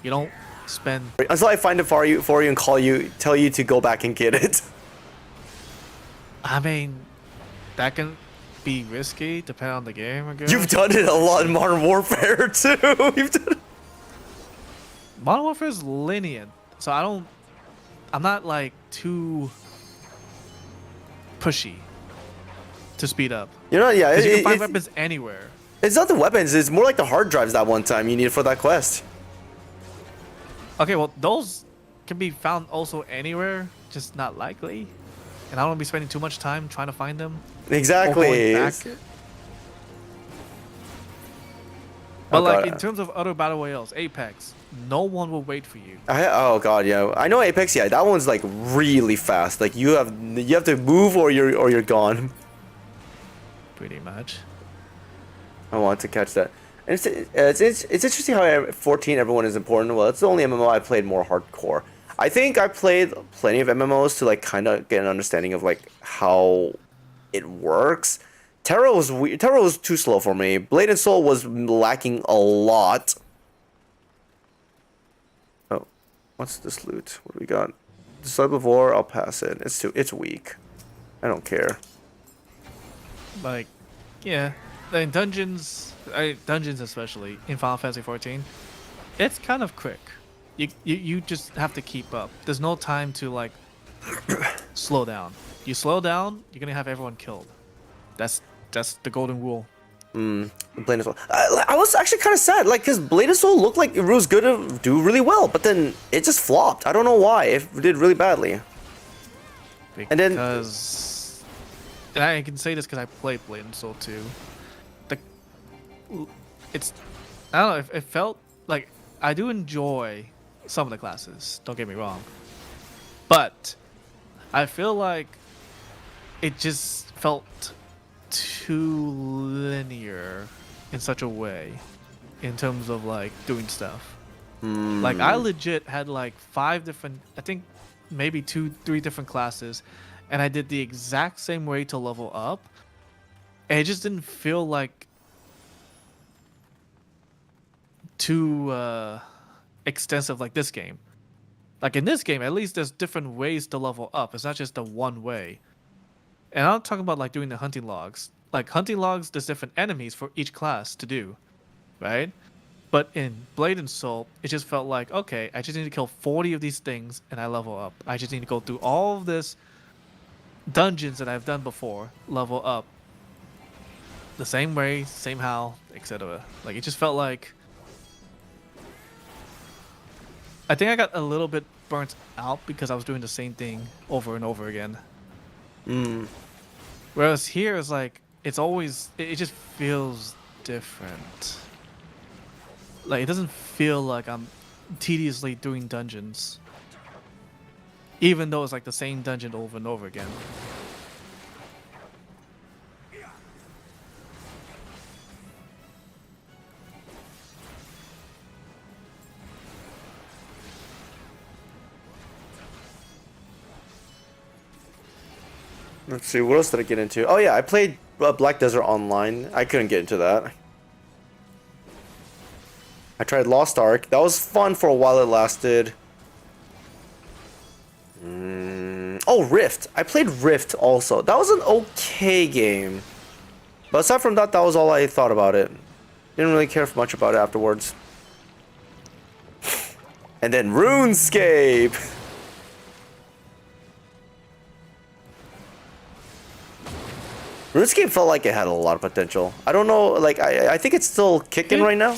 You don't spend until I find it for you and tell you to go back and get it. I mean, that can be risky depending on the game, I guess. You've done it a lot in Modern Warfare too. You've done it. Modern Warfare is lenient, so I'm not like too pushy to speed up. You know, yeah, you can find weapons anywhere. It's not the weapons, it's more like the hard drives that one time you needed for that quest. Okay, well, those can be found also anywhere, just not likely. And I don't want to be spending too much time trying to find them. Exactly. But like in terms of other battle royales, Apex, no one will wait for you. Oh god, yeah. I know Apex, yeah, that one's like really fast. Like you have to move or you're gone. Pretty much. I want to catch that. And it's interesting how 14 everyone is important. Well, it's the only MMO I played more hardcore. I think I played plenty of MMOs to like kind of get an understanding of like how it works. Terra was too slow for me. Blade and Soul was lacking a lot. Oh, what's this loot? What do we got? Disciple of War, I'll pass it. It's weak. I don't care. Like, yeah, in dungeons especially in Final Fantasy 14, it's kind of quick. You just have to keep up. There's no time to like slow down. You slow down, you're gonna have everyone killed. That's the golden rule. Blade and Soul. I was actually kind of sad, like, because Blade and Soul looked like it was going to do really well, but then it just flopped. I don't know why. It did really badly. Because I can say this because I played Blade and Soul too. I don't know. It felt like I do enjoy some of the classes. Don't get me wrong, but I feel like it just felt too linear in such a way in terms of like doing stuff. Like I legit had like 5 different, I think maybe 2-3 different classes, and I did the exact same way to level up, and it just didn't feel like too extensive like this game. Like in this game, at least there's different ways to level up. It's not just the one way. And I'm talking about like doing the hunting logs. Like hunting logs, there's different enemies for each class to do, right? But in Blade and Soul, it just felt like, okay, I just need to kill 40 of these things and I level up. I just need to go through all of this dungeons that I've done before, level up. The same way, same how, etc. Like it just felt like I think I got a little bit burnt out because I was doing the same thing over and over again. Whereas here it's like it just feels different. Like it doesn't feel like I'm tediously doing dungeons, even though it's like the same dungeon over and over again. Let's see, what else did I get into? Oh yeah, I played Black Desert Online. I couldn't get into that. I tried Lost Ark. That was fun for a while it lasted. Oh, Rift. I played Rift also. That was an okay game. But aside from that, that was all I thought about it. Didn't really care much about it afterwards. And then RuneScape! RuneScape felt like it had a lot of potential. I don't know, like, I think it's still kicking right now.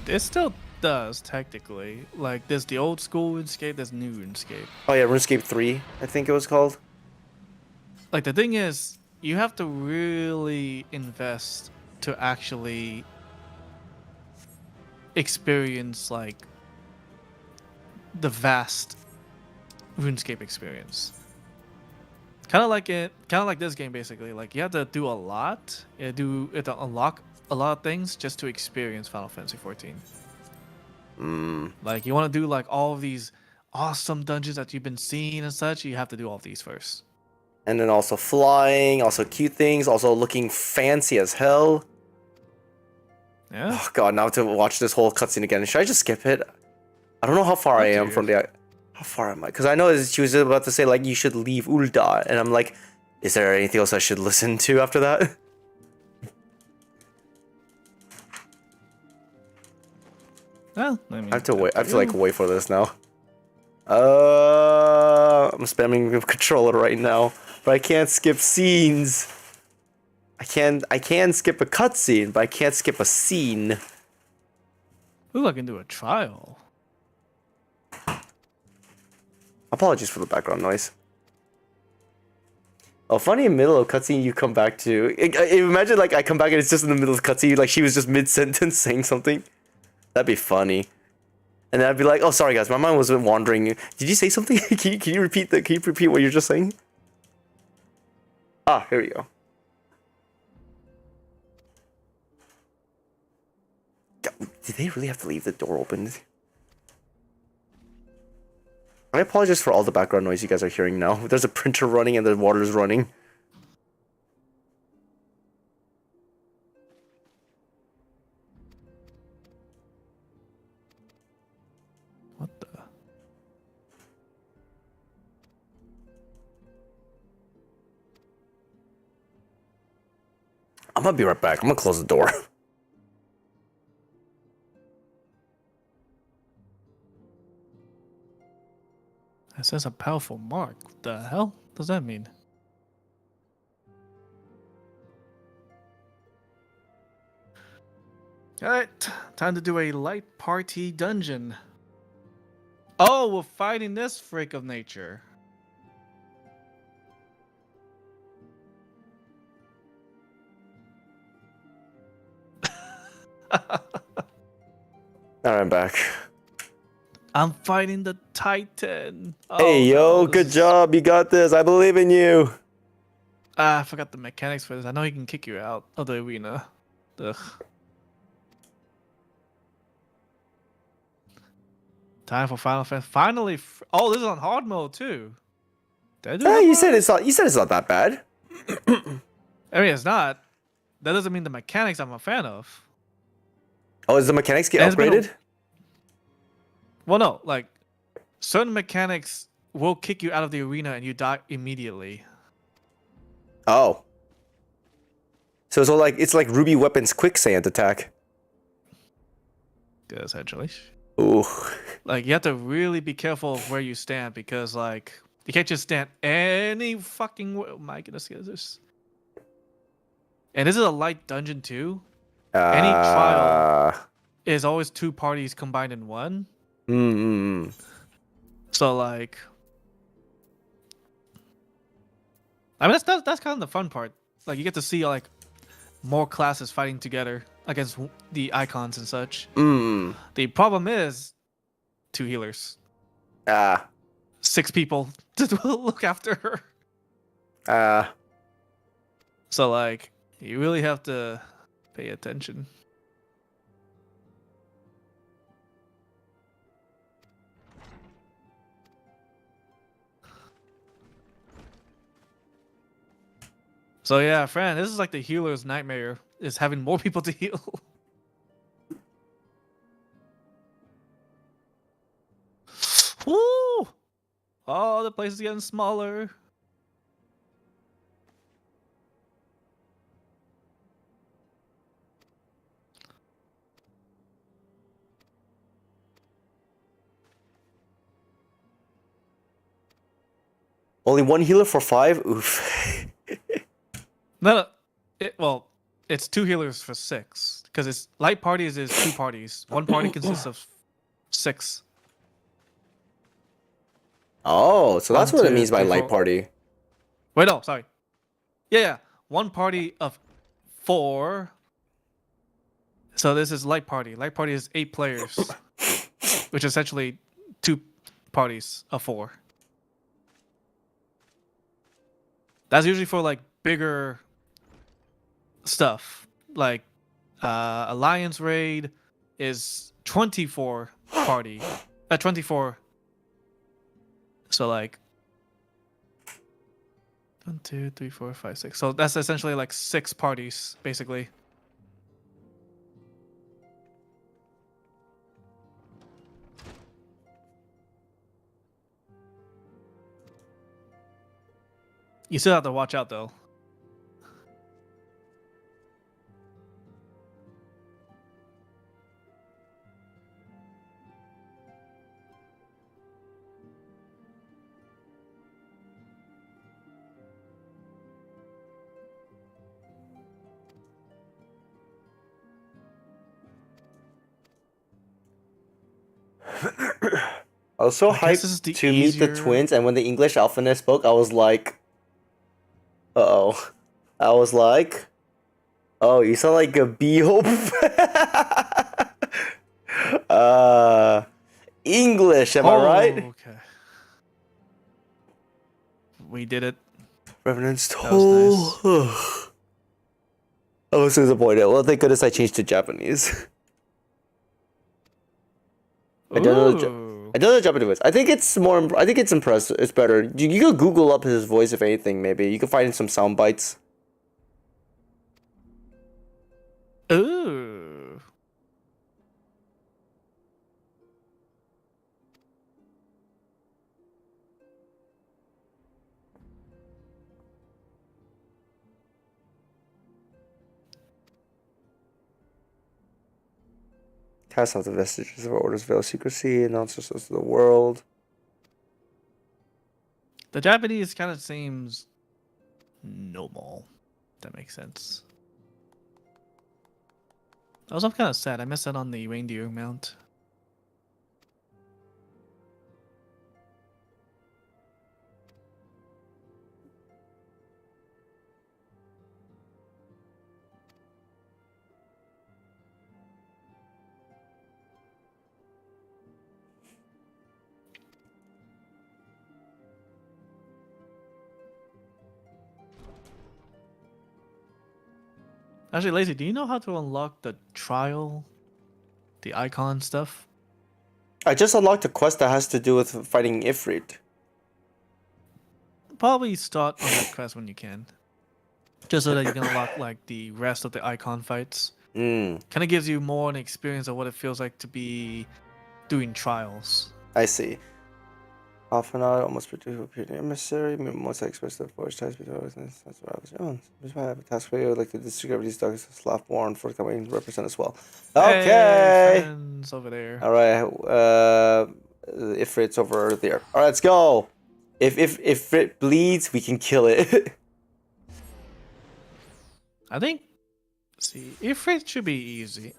It still does, technically. Like, there's the old school RuneScape, there's new RuneScape. Oh yeah, RuneScape 3, I think it was called. Like, the thing is, you have to really invest to actually experience, like, the vast RuneScape experience. Kind of like this game, basically. Like, you have to do a lot. You have to unlock a lot of things just to experience Final Fantasy 14. Like, you want to do like all of these awesome dungeons that you've been seeing and such, you have to do all these first. And then also flying, also cute things, also looking fancy as hell. Yeah. Oh god, now to watch this whole cutscene again. Should I just skip it? I don't know how far I am from the... How far am I? Because I know she was about to say, like, you should leave Ul'dah. And I'm like, is there anything else I should listen to after that? Well, I mean, I have to wait. I have to, like, wait for this now. I'm spamming the controller right now. But I can't skip scenes. I can skip a cutscene, but I can't skip a scene. Ooh, I can do a trial. Apologies for the background noise. Oh, funny, in the middle of cutscene you come back to... Imagine, like, I come back and it's just in the middle of cutscene, like she was just mid-sentence saying something. That'd be funny. And then I'd be like, oh, sorry guys, my mind was wandering. Did you say something? Can you repeat what you're just saying? Ah, here we go. Did they really have to leave the door open? I apologize for all the background noise you guys are hearing now. There's a printer running and the water's running. What the? I'm gonna be right back. I'm gonna close the door. It says a powerful mark. What the hell does that mean? Alright, time to do a light party dungeon. Oh, we're fighting this freak of nature. Alright, I'm back. I'm fighting the Titan. Oh, hey, yo, good job. You got this. I believe in you. I forgot the mechanics for this. I know he can kick you out of the arena. Ugh. Time for Final Fantasy. Finally. Oh, this is on hard mode too. You said it's not that bad. I mean, it's not. That doesn't mean the mechanics I'm a fan of. Oh, is the mechanics get upgraded? Well, no. Like, certain mechanics will kick you out of the arena and you die immediately. Oh. So it's like Ruby Weapon's quicksand attack. Good, essentially. Ooh. Like, you have to really be careful of where you stand because, like, you can't just stand any fucking way. Oh my goodness, this. And this is a light dungeon too. Any trial is always two parties combined in one. So like, I mean that's kind of the fun part. Like you get to see like more classes fighting together against the icons and such. The problem is 2 healers. 6 people to look after her. So like, you really have to pay attention. So yeah, Fran, this is like the healer's nightmare, is having more people to heal. Woo! Oh, the place is getting smaller. Only 1 healer for 5? Oof. No. It's 2 healers for 6. Because it's light parties is 2 parties. 1 party consists of 6. Oh, so that's what it means by light party. Wait, no, sorry. Yeah. 1 party of 4. So this is light party. Light party is 8 players. Which is essentially 2 parties of 4. That's usually for like bigger stuff. Like Alliance Raid is 24 party. 24 So like 1, 2, 3, 4, 5, 6. So that's essentially like 6 parties, basically. You still have to watch out though. I was so I guess this is hyped the to meet the easier- twins, and when the English alphabet spoke, I was like, "Uh-oh." I was like, "Oh, you sound like a B-hope." English, am I right? Okay. We did it. Revenant's That was Toll. I was disappointed. Well, thank goodness I changed to Japanese. I don't know. I don't know Japanese voice. I think it's more. I think it's impressive. It's better. You could Google up his voice if anything. Maybe you can find some sound bites. Ooh. Cast off the vestiges of Order's veil of secrecy, announces us to the world. The Japanese kind of seems normal. If that makes sense. I'm kind of sad. I missed out on the reindeer mount. Actually, Lazy, do you know how to unlock the trial, the icon stuff? I just unlocked a quest that has to do with fighting Ifrit. Probably start on that quest when you can. Just so that you can unlock like the rest of the icon fights. Kind of gives you more an experience of what it feels like to be doing trials. I see. Half an hour, almost appeared emissary. Most expressive voice ties between us. That's what I was doing. That's why I have a task for you. I'd like to discover these dogs Slav born for coming represent as well. Okay. Hey, friends over there. All right. Ifrit's over there. All right, let's go. If it bleeds, we can kill it. I think. See, Ifrit should be easy.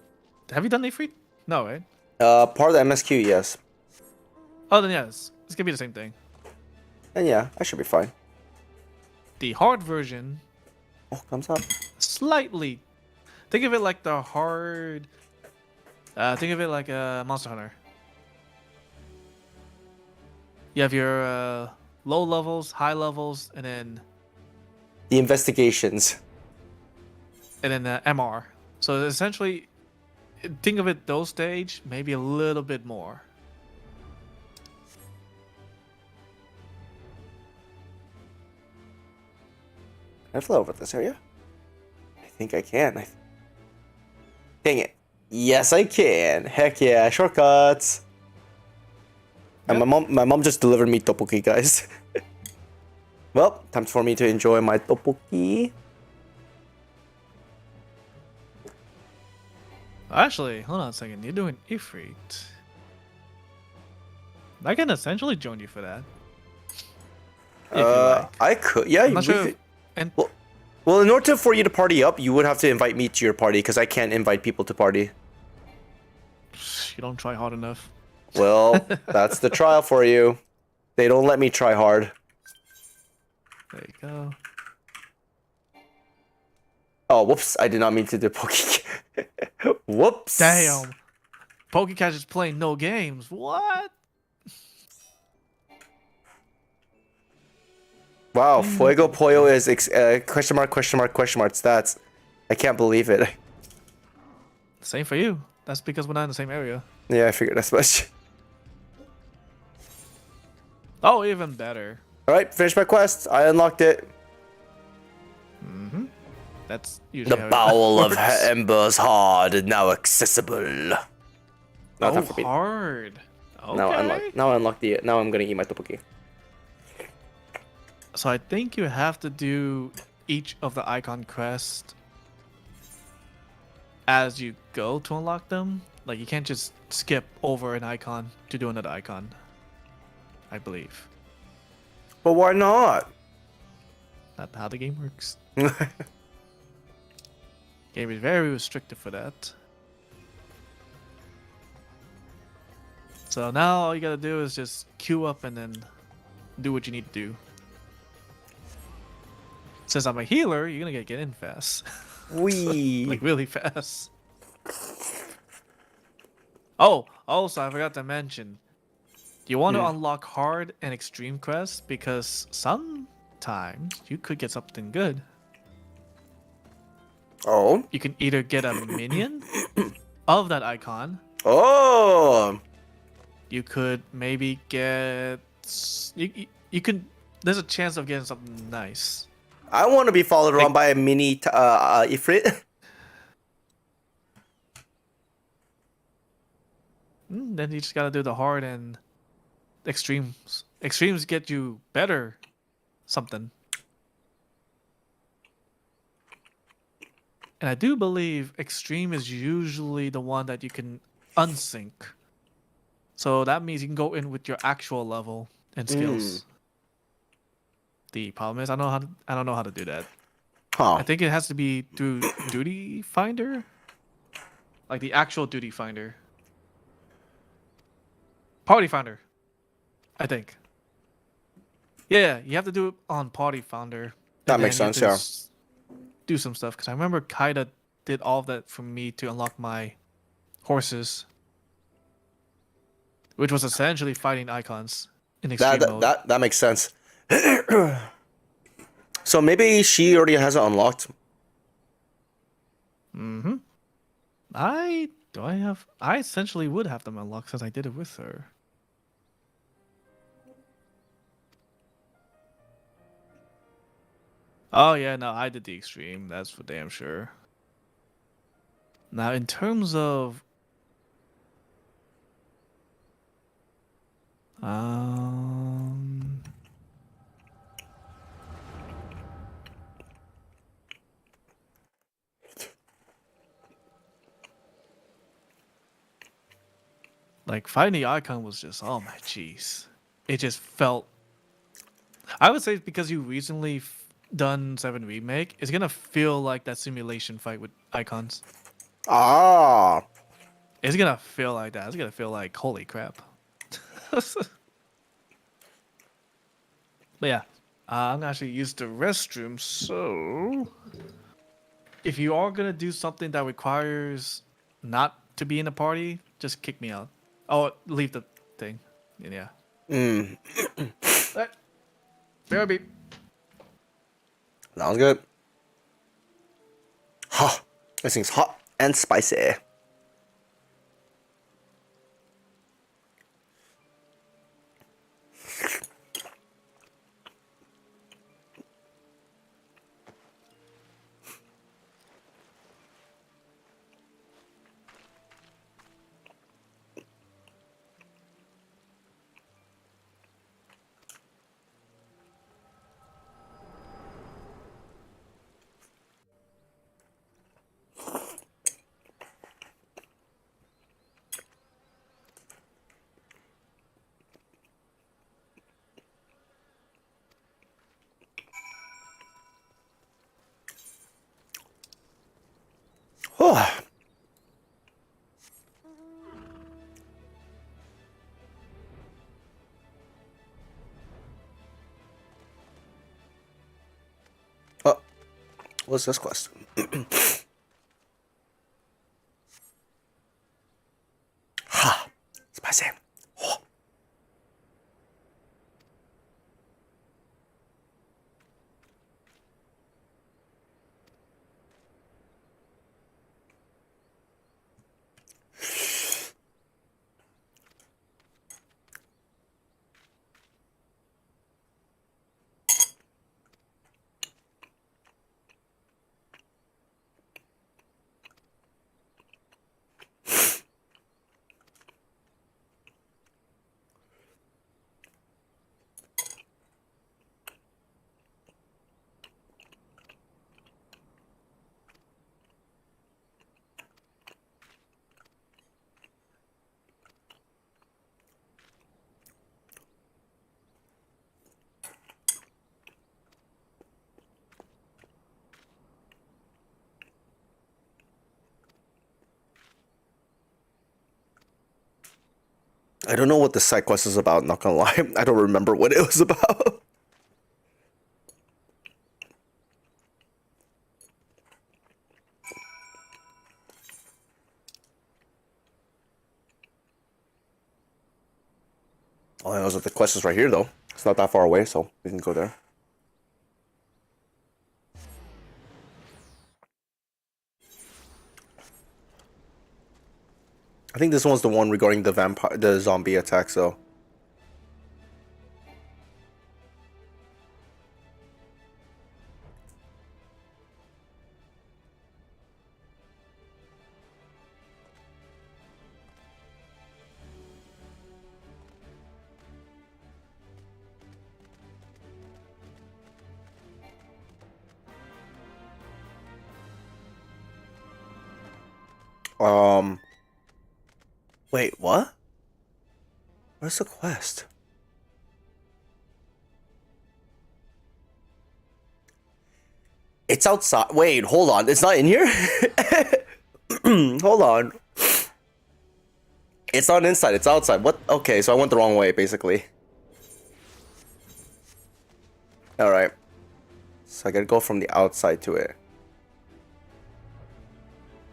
Have you done Ifrit? No, right? Part of the MSQ, yes. Oh, then yes. It's gonna be the same thing. And yeah, I should be fine. The hard version. Oh, comes up. Slightly. Think of it like the hard. Think of it like a Monster Hunter. You have your low levels, high levels, and then. The investigations. And then MR. So essentially, think of it those stage, maybe a little bit more. Can I fly over this area? I think I can. Dang it. Yes, I can. Heck yeah, shortcuts. And my mom just delivered me tteokbokki, guys. Well, time for me to enjoy my tteokbokki. Actually, hold on a second. You're doing Ifrit. I can essentially join you for that. I could. Yeah, I'm not sure. Well, in order for you to party up, you would have to invite me to your party because I can't invite people to party. You don't try hard enough. Well, that's the trial for you. They don't let me try hard. There you go. Oh, whoops. I did not mean to do Poke. Whoops. Damn. PokeCash is playing no games. What? Wow, Fuego Pollo is question mark stats. I can't believe it. Same for you. That's because we're not in the same area. Yeah, I figured as much. Oh, even better. Alright, finished my quest. I unlocked it. That's usually The how it Bowel of works. Ember's Hard now accessible. Not Oh, for me. hard. Okay. Now I unlock the. Now I'm gonna eat my tteokbokki. So I think you have to do each of the icon quests as you go to unlock them. Like you can't just skip over an icon to do another icon. I believe. But why not? Not how the game works. Game is very restrictive for that. So now all you gotta do is just queue up and then do what you need to do. Since I'm a healer, you're gonna get in fast. Wee. Like really fast. Oh, also I forgot to mention. You want to unlock hard and extreme quests because sometimes you could get something good. Oh. You can either get a minion of that icon. Oh. You could maybe get you can. There's a chance of getting something nice. I want to be followed around by a mini Ifrit. Then you just gotta do the hard and extremes. Extremes get you better something. And I do believe extreme is usually the one that you can unsync. So that means you can go in with your actual level and skills. The problem is I don't know how to do that. Huh. I think it has to be through Duty Finder. Like the actual Duty Finder. Party Finder. I think. Yeah, you have to do it on Party Finder. That makes sense, yeah. Do some stuff because I remember Kaida did all of that for me to unlock my horses, which was essentially fighting icons in extreme mode. That makes sense. So maybe she already has it unlocked. I essentially would have them unlocked since I did it with her. Oh yeah, no, I did the extreme. That's for damn sure. Now, in terms of like finding the icon was just, oh my jeez. It just felt, I would say because you recently done 7 Remake, it's gonna feel like that simulation fight with icons. Ah. It's gonna feel like that. It's gonna feel like, holy crap. But yeah, I'm gonna actually use the restroom, so if you are gonna do something that requires not to be in a party, just kick me out. Oh, leave the thing. Yeah. BRB. Sounds good. Ha! This thing's hot and spicy. Oh. Oh, what's this quest? Ha! Spicy. Oh. I don't know what the side quest is about, not gonna lie. I don't remember what it was about. All I know is that the quest is right here, though. It's not that far away, so we can go there. I think this one's the one regarding the zombie attack, so. Wait, what? Where's the quest? It's outside. Wait, hold on. It's not in here? Hold on. It's not inside. It's outside. What? Okay, so I went the wrong way, basically. Alright. So I gotta go from the outside to it.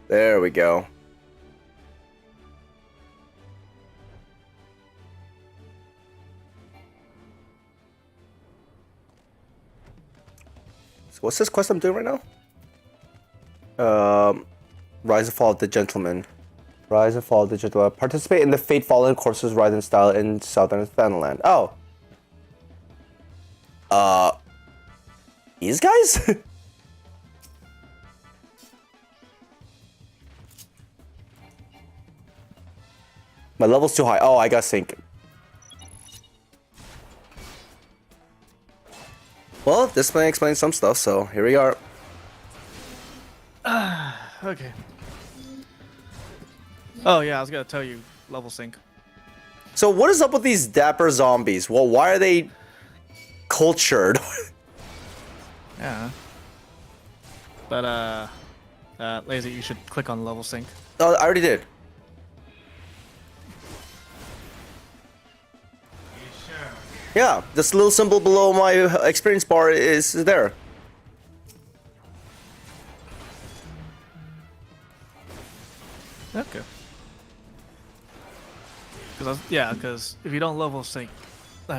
There we go. So what's this quest I'm doing right now? Rise and Fall of the Gentleman. Rise and Fall of the Gentleman. Participate in the Fate Fallen Courses Rise in Style in Southern Thanaland. Oh. These guys? My level's too high. Oh, I got sync. Well, this may explain some stuff, so here we are. Okay. Oh yeah, I was gonna tell you level sync. So what is up with these dapper zombies? Well, why are they cultured? Yeah. But Lazy, you should click on level sync. Oh, I already did. Yeah, this little symbol below my experience bar is there. Okay. Because if you don't level sync,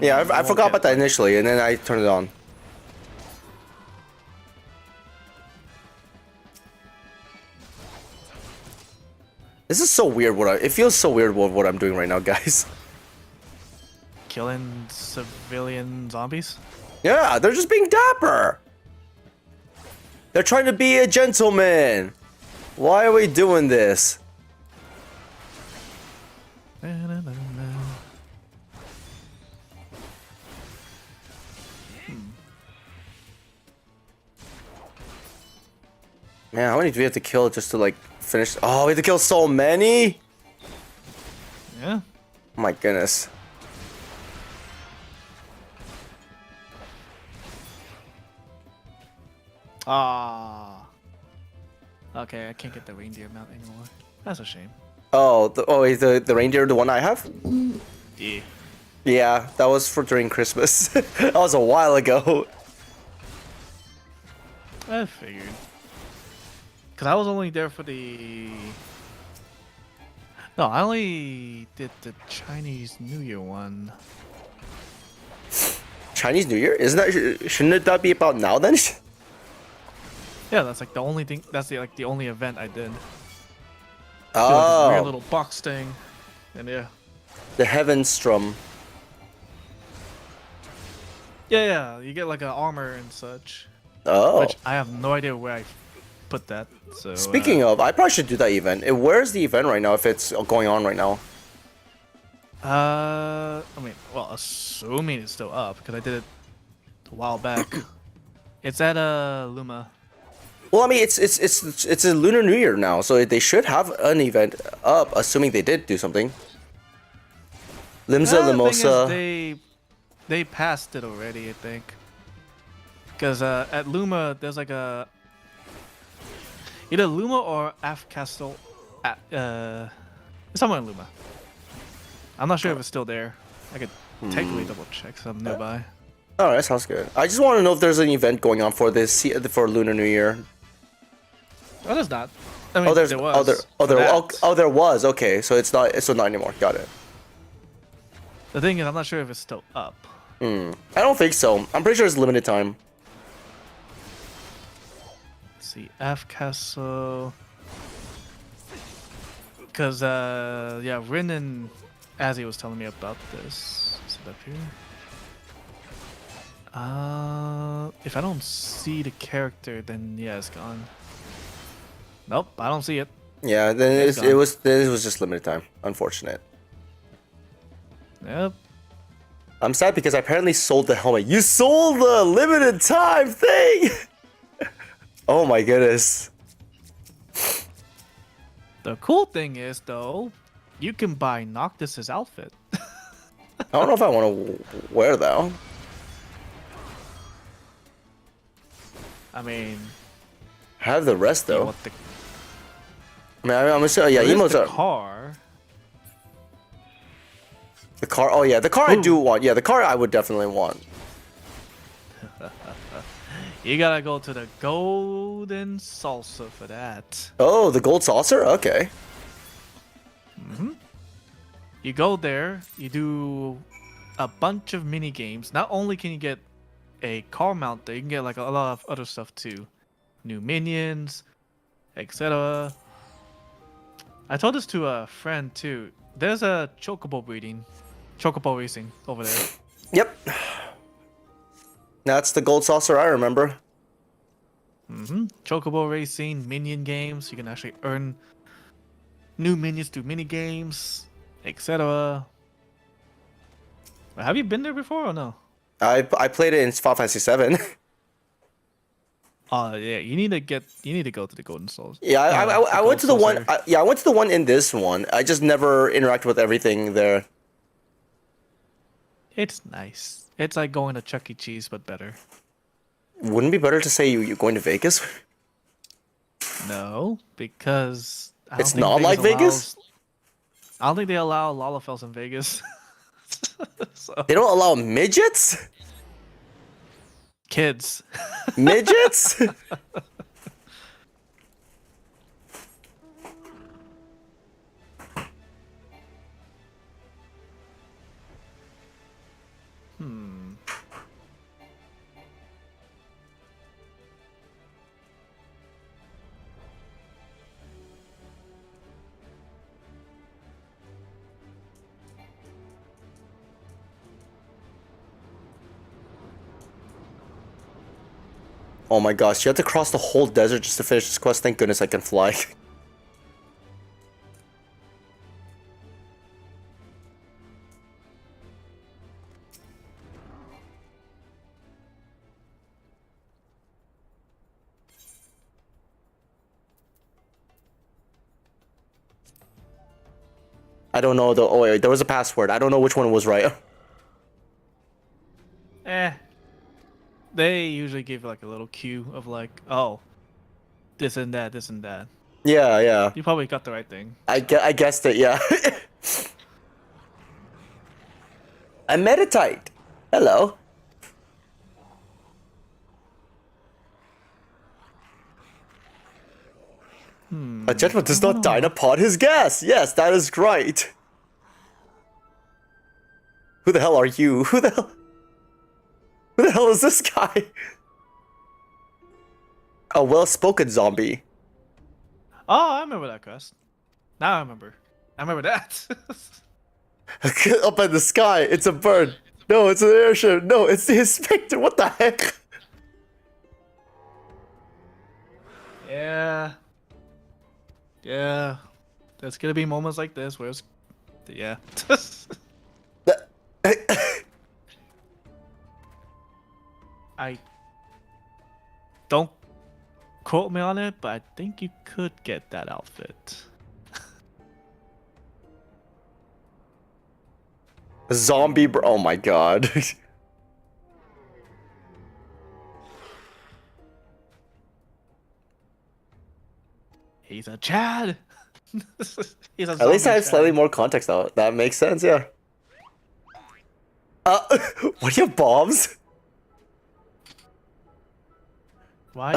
Yeah, I forgot about that initially, and then I turned it on. This is so weird. It feels so weird with what I'm doing right now, guys. Killing civilian zombies? Yeah, they're just being dapper. They're trying to be a gentleman. Why are we doing this? Man, how many do we have to kill just to like finish? Oh, we have to kill so many? Yeah. Oh my goodness. Ah. Okay, I can't get the reindeer mount anymore. That's a shame. Oh, the reindeer, the one I have? Yeah. Yeah, that was for during Christmas. That was a while ago. I figured. Because I was only there for the... No, I only did the Chinese New Year one. Chinese New Year? Shouldn't that be about now then? Yeah, that's like the only thing. That's the only event I did. Oh. Like this weird little box thing, and yeah. The Heavenstrom. Yeah, you get like an armor and such. Oh. Which I have no idea where I put that. So. Speaking of, I probably should do that event. Where's the event right now? If it's going on right now. I mean, well, assuming it's still up because I did it a while back. It's at Luma. Well, I mean, it's a Lunar New Year now, so they should have an event up, assuming they did do something. Limsa, Limosa. They passed it already, I think. Because at Luma, there's like a either Luma or Af Castle, somewhere in Luma. I'm not sure if it's still there. I could technically double check some nearby. All right, sounds good. I just want to know if there's an event going on for this for Lunar New Year. Oh, there's not. I mean, Oh, there's there was. there was. Okay, so it's not. So not anymore. Got it. The thing is, I'm not sure if it's still up. I don't think so. I'm pretty sure it's limited time. Let's see, F Castle. Because yeah, Rin and Azzy was telling me about this. Is it up here? If I don't see the character, then yeah, it's gone. Nope, I don't see it. Yeah, then it was just limited time. Unfortunate. Yep. I'm sad because I apparently sold the helmet. You sold the limited time thing. Oh my goodness. The cool thing is though, you can buy Noctis's outfit. I don't know if I want to wear that. I mean, have the rest though. I mean, I'm assuming, yeah, emotes the are. Car. The car. Oh yeah, the car I do want. Yeah, the car I would definitely want. You gotta go to the golden salsa for that. Oh, the gold saucer. Okay. You go there, you do a bunch of mini games. Not only can you get a car mount there, you can get like a lot of other stuff too. New minions, etc. I told this to a friend too. There's a chocobo racing over there. Yep. That's the gold saucer I remember. Chocobo racing, minion games. You can actually earn new minions through mini games, etc. Have you been there before or no? I played it in Final Fantasy 7. Yeah, you need to go to the Golden Souls. Yeah, I went to the one. I went to the one in this one. I just never interacted with everything there. It's nice. It's like going to Chuck E. Cheese, but better. Wouldn't it be better to say you're going to Vegas? No, because it's not like Vegas. I don't think they allow Lalafels in Vegas. So. They don't allow midgets. Kids. Midgets. Oh my gosh, you have to cross the whole desert just to finish this quest. Thank goodness I can fly. I don't know though. Oh wait, there was a password. I don't know which one was right. They usually give like a little cue of like, oh, this and that, this and that. Yeah, yeah. You probably got the right thing. I guessed it, yeah. I meditate. Hello. A gentleman does not dine upon his gas. Yes, that is right. Who the hell are you? Who the hell is this guy? A well-spoken zombie. Oh, I remember that quest. Now I remember. I remember that. Up in the sky, it's a bird. No, it's an airship. No, it's the inspector. What the heck? Yeah. Yeah. There's gonna be moments like this where it's... Yeah. I don't quote me on it, but I think you could get that outfit. Zombie bro. Oh my god. He's a Chad. He's a At least I zombie have slightly shadow. more context now. That makes sense, yeah. What do you have bombs? Why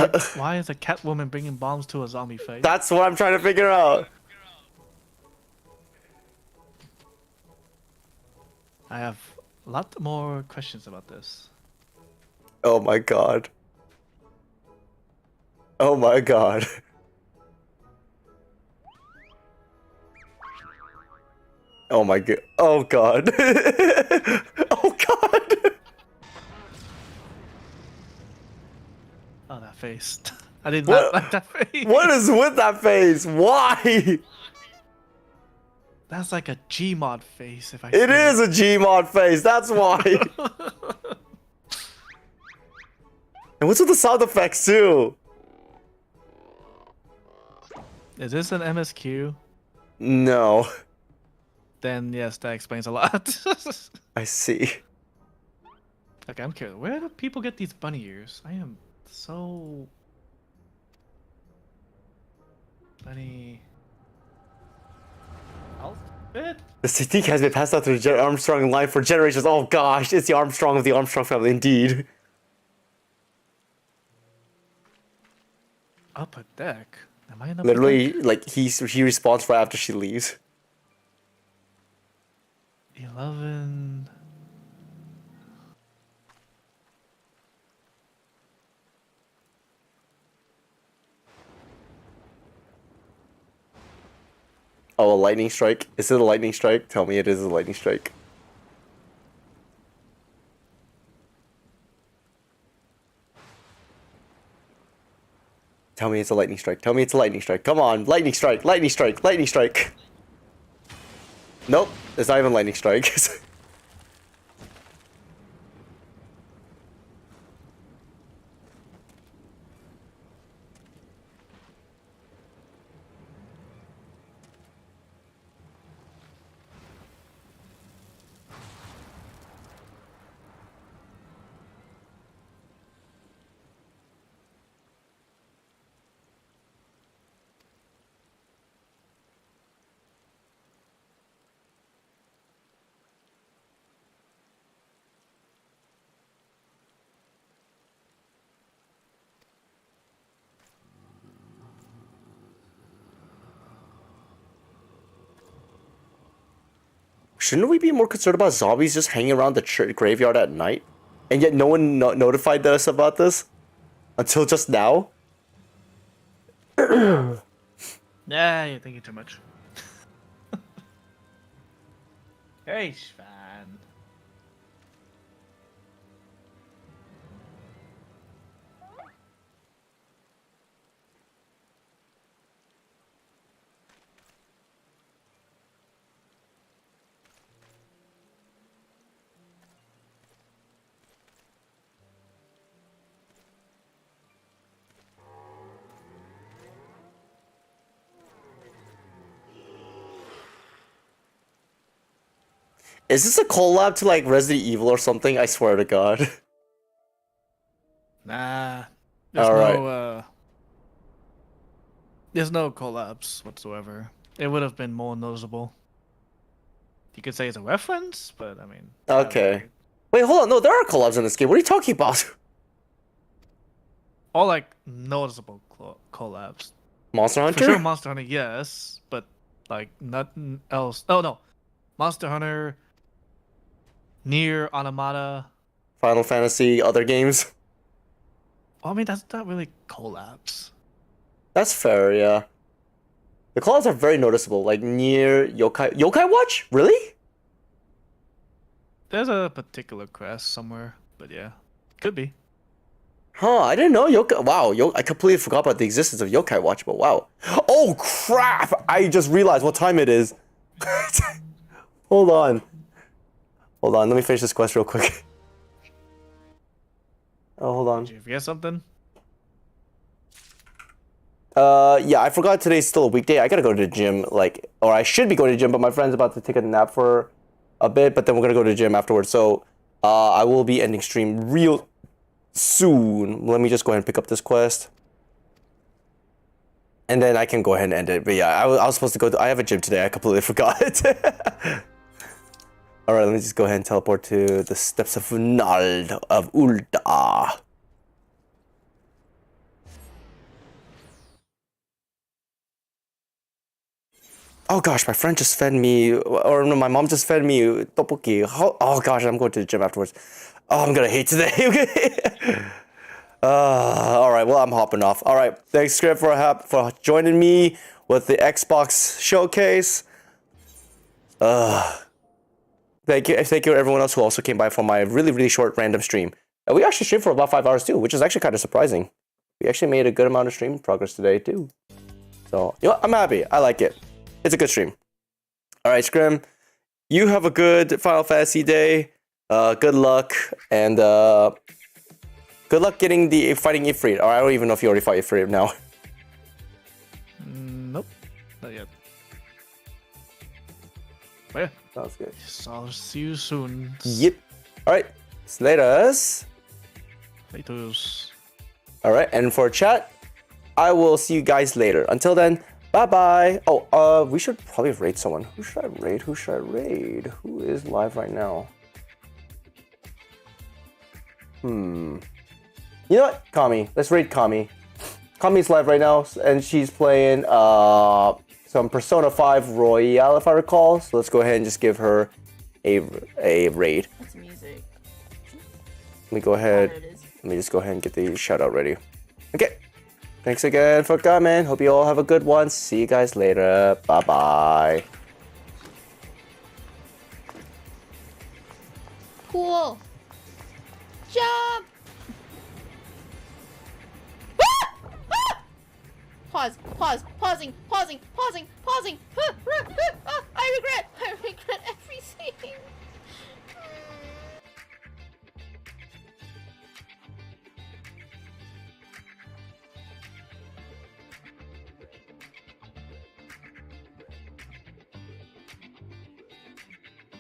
is a Catwoman bringing bombs to a zombie face? That's what I'm trying to figure out. I have a lot more questions about this. Oh my god. Oh my god. Oh my god. Oh god. Oh god. Oh, that face. I did not like that face. What is with that face? Why? That's like a Gmod face if I It is a Gmod face, that's why. And what's with the sound effects too? Is this an MSQ? No. Then yes, that explains a lot. I see. Okay, I'm curious. Where do people get these bunny ears? I am so... Bunny... Outfit? The Sadiq has been passed out through the Armstrong line for generations. Oh gosh, it's the Armstrong of the Armstrong family, indeed. Upper deck? Am I in upper Literally, deck? like, he responds right after she leaves. 11... Oh, a lightning strike? Is it a lightning strike? Tell me it is a lightning strike. Tell me it's a lightning strike. Tell me it's a lightning strike. Come on, lightning strike, lightning strike, lightning strike. Nope, it's not even lightning strike. Shouldn't we be more concerned about zombies just hanging around the graveyard at night? And yet no one notified us about this? Until just now? Yeah, you're thinking too much. Hey, Svan. Is this a collab to like Resident Evil or something? I swear to God. Nah. There's Alright. no, there's no collabs whatsoever. It would have been more noticeable. You could say it's a reference, but I mean... Okay. Wait, hold on. No, there are collabs in this game. What are you talking about? All like noticeable collabs. Monster Hunter? For sure, Monster Hunter, yes, but like nothing else. Oh no, Monster Hunter, Nier Automata. Final Fantasy, other games? Well, I mean, that's not really collabs. That's fair, yeah. The collabs are very noticeable, like Nier, Yokai Watch? Really? There's a particular crest somewhere, but yeah, could be. Huh, I didn't know Yokai... Wow, I completely forgot about the existence of Yokai Watch, but wow. Oh, crap! I just realized what time it is. Hold on. Hold on, let me finish this quest real quick. Oh, hold on. Did you forget something? Yeah, I forgot today's still a weekday. I gotta go to the gym, like... Or I should be going to the gym, but my friend's about to take a nap for a bit, but then we're gonna go to the gym afterwards. So, I will be ending stream real soon. Let me just go ahead and pick up this quest. And then I can go ahead and end it. But yeah, I was supposed to go. I have a gym today. I completely forgot. All right, let me just go ahead and teleport to the steps of Nald of Ul'dah. Oh gosh, my friend just fed me, or no, my mom just fed me tteokbokki. Oh gosh, I'm going to the gym afterwards. Oh, I'm gonna hate today. All right, well, I'm hopping off. All right, thanks, Script, for joining me with the Xbox showcase. Thank you to everyone else who also came by for my really short random stream. We actually streamed for about 5 hours too, which is actually kind of surprising. We actually made a good amount of stream progress today too. So, you know, I'm happy. I like it. It's a good stream. All right, Scrim, you have a good Final Fantasy day. Good luck, and good luck getting the fighting Ifrit. Or I don't even know if you already fought Ifrit now. Nope, not yet. But yeah, sounds good. I'll see you soon. Yep. All right, laters. Laters. All right, and for chat, I will see you guys later. Until then, bye bye. Oh, we should probably raid someone. Who should I raid? Who should I raid? Who is live right now? You know what? Kami. Let's raid Kami. Kami's live right now, and she's playing some Persona 5 Royale, if I recall. So let's go ahead and just give her a raid. That's music. Let me go ahead. Let me just go ahead and get the shout out ready. Okay. Thanks again for coming. Hope you all have a good one. See you guys later. Bye bye. Cool. Jump! Pause, pausing. I regret everything.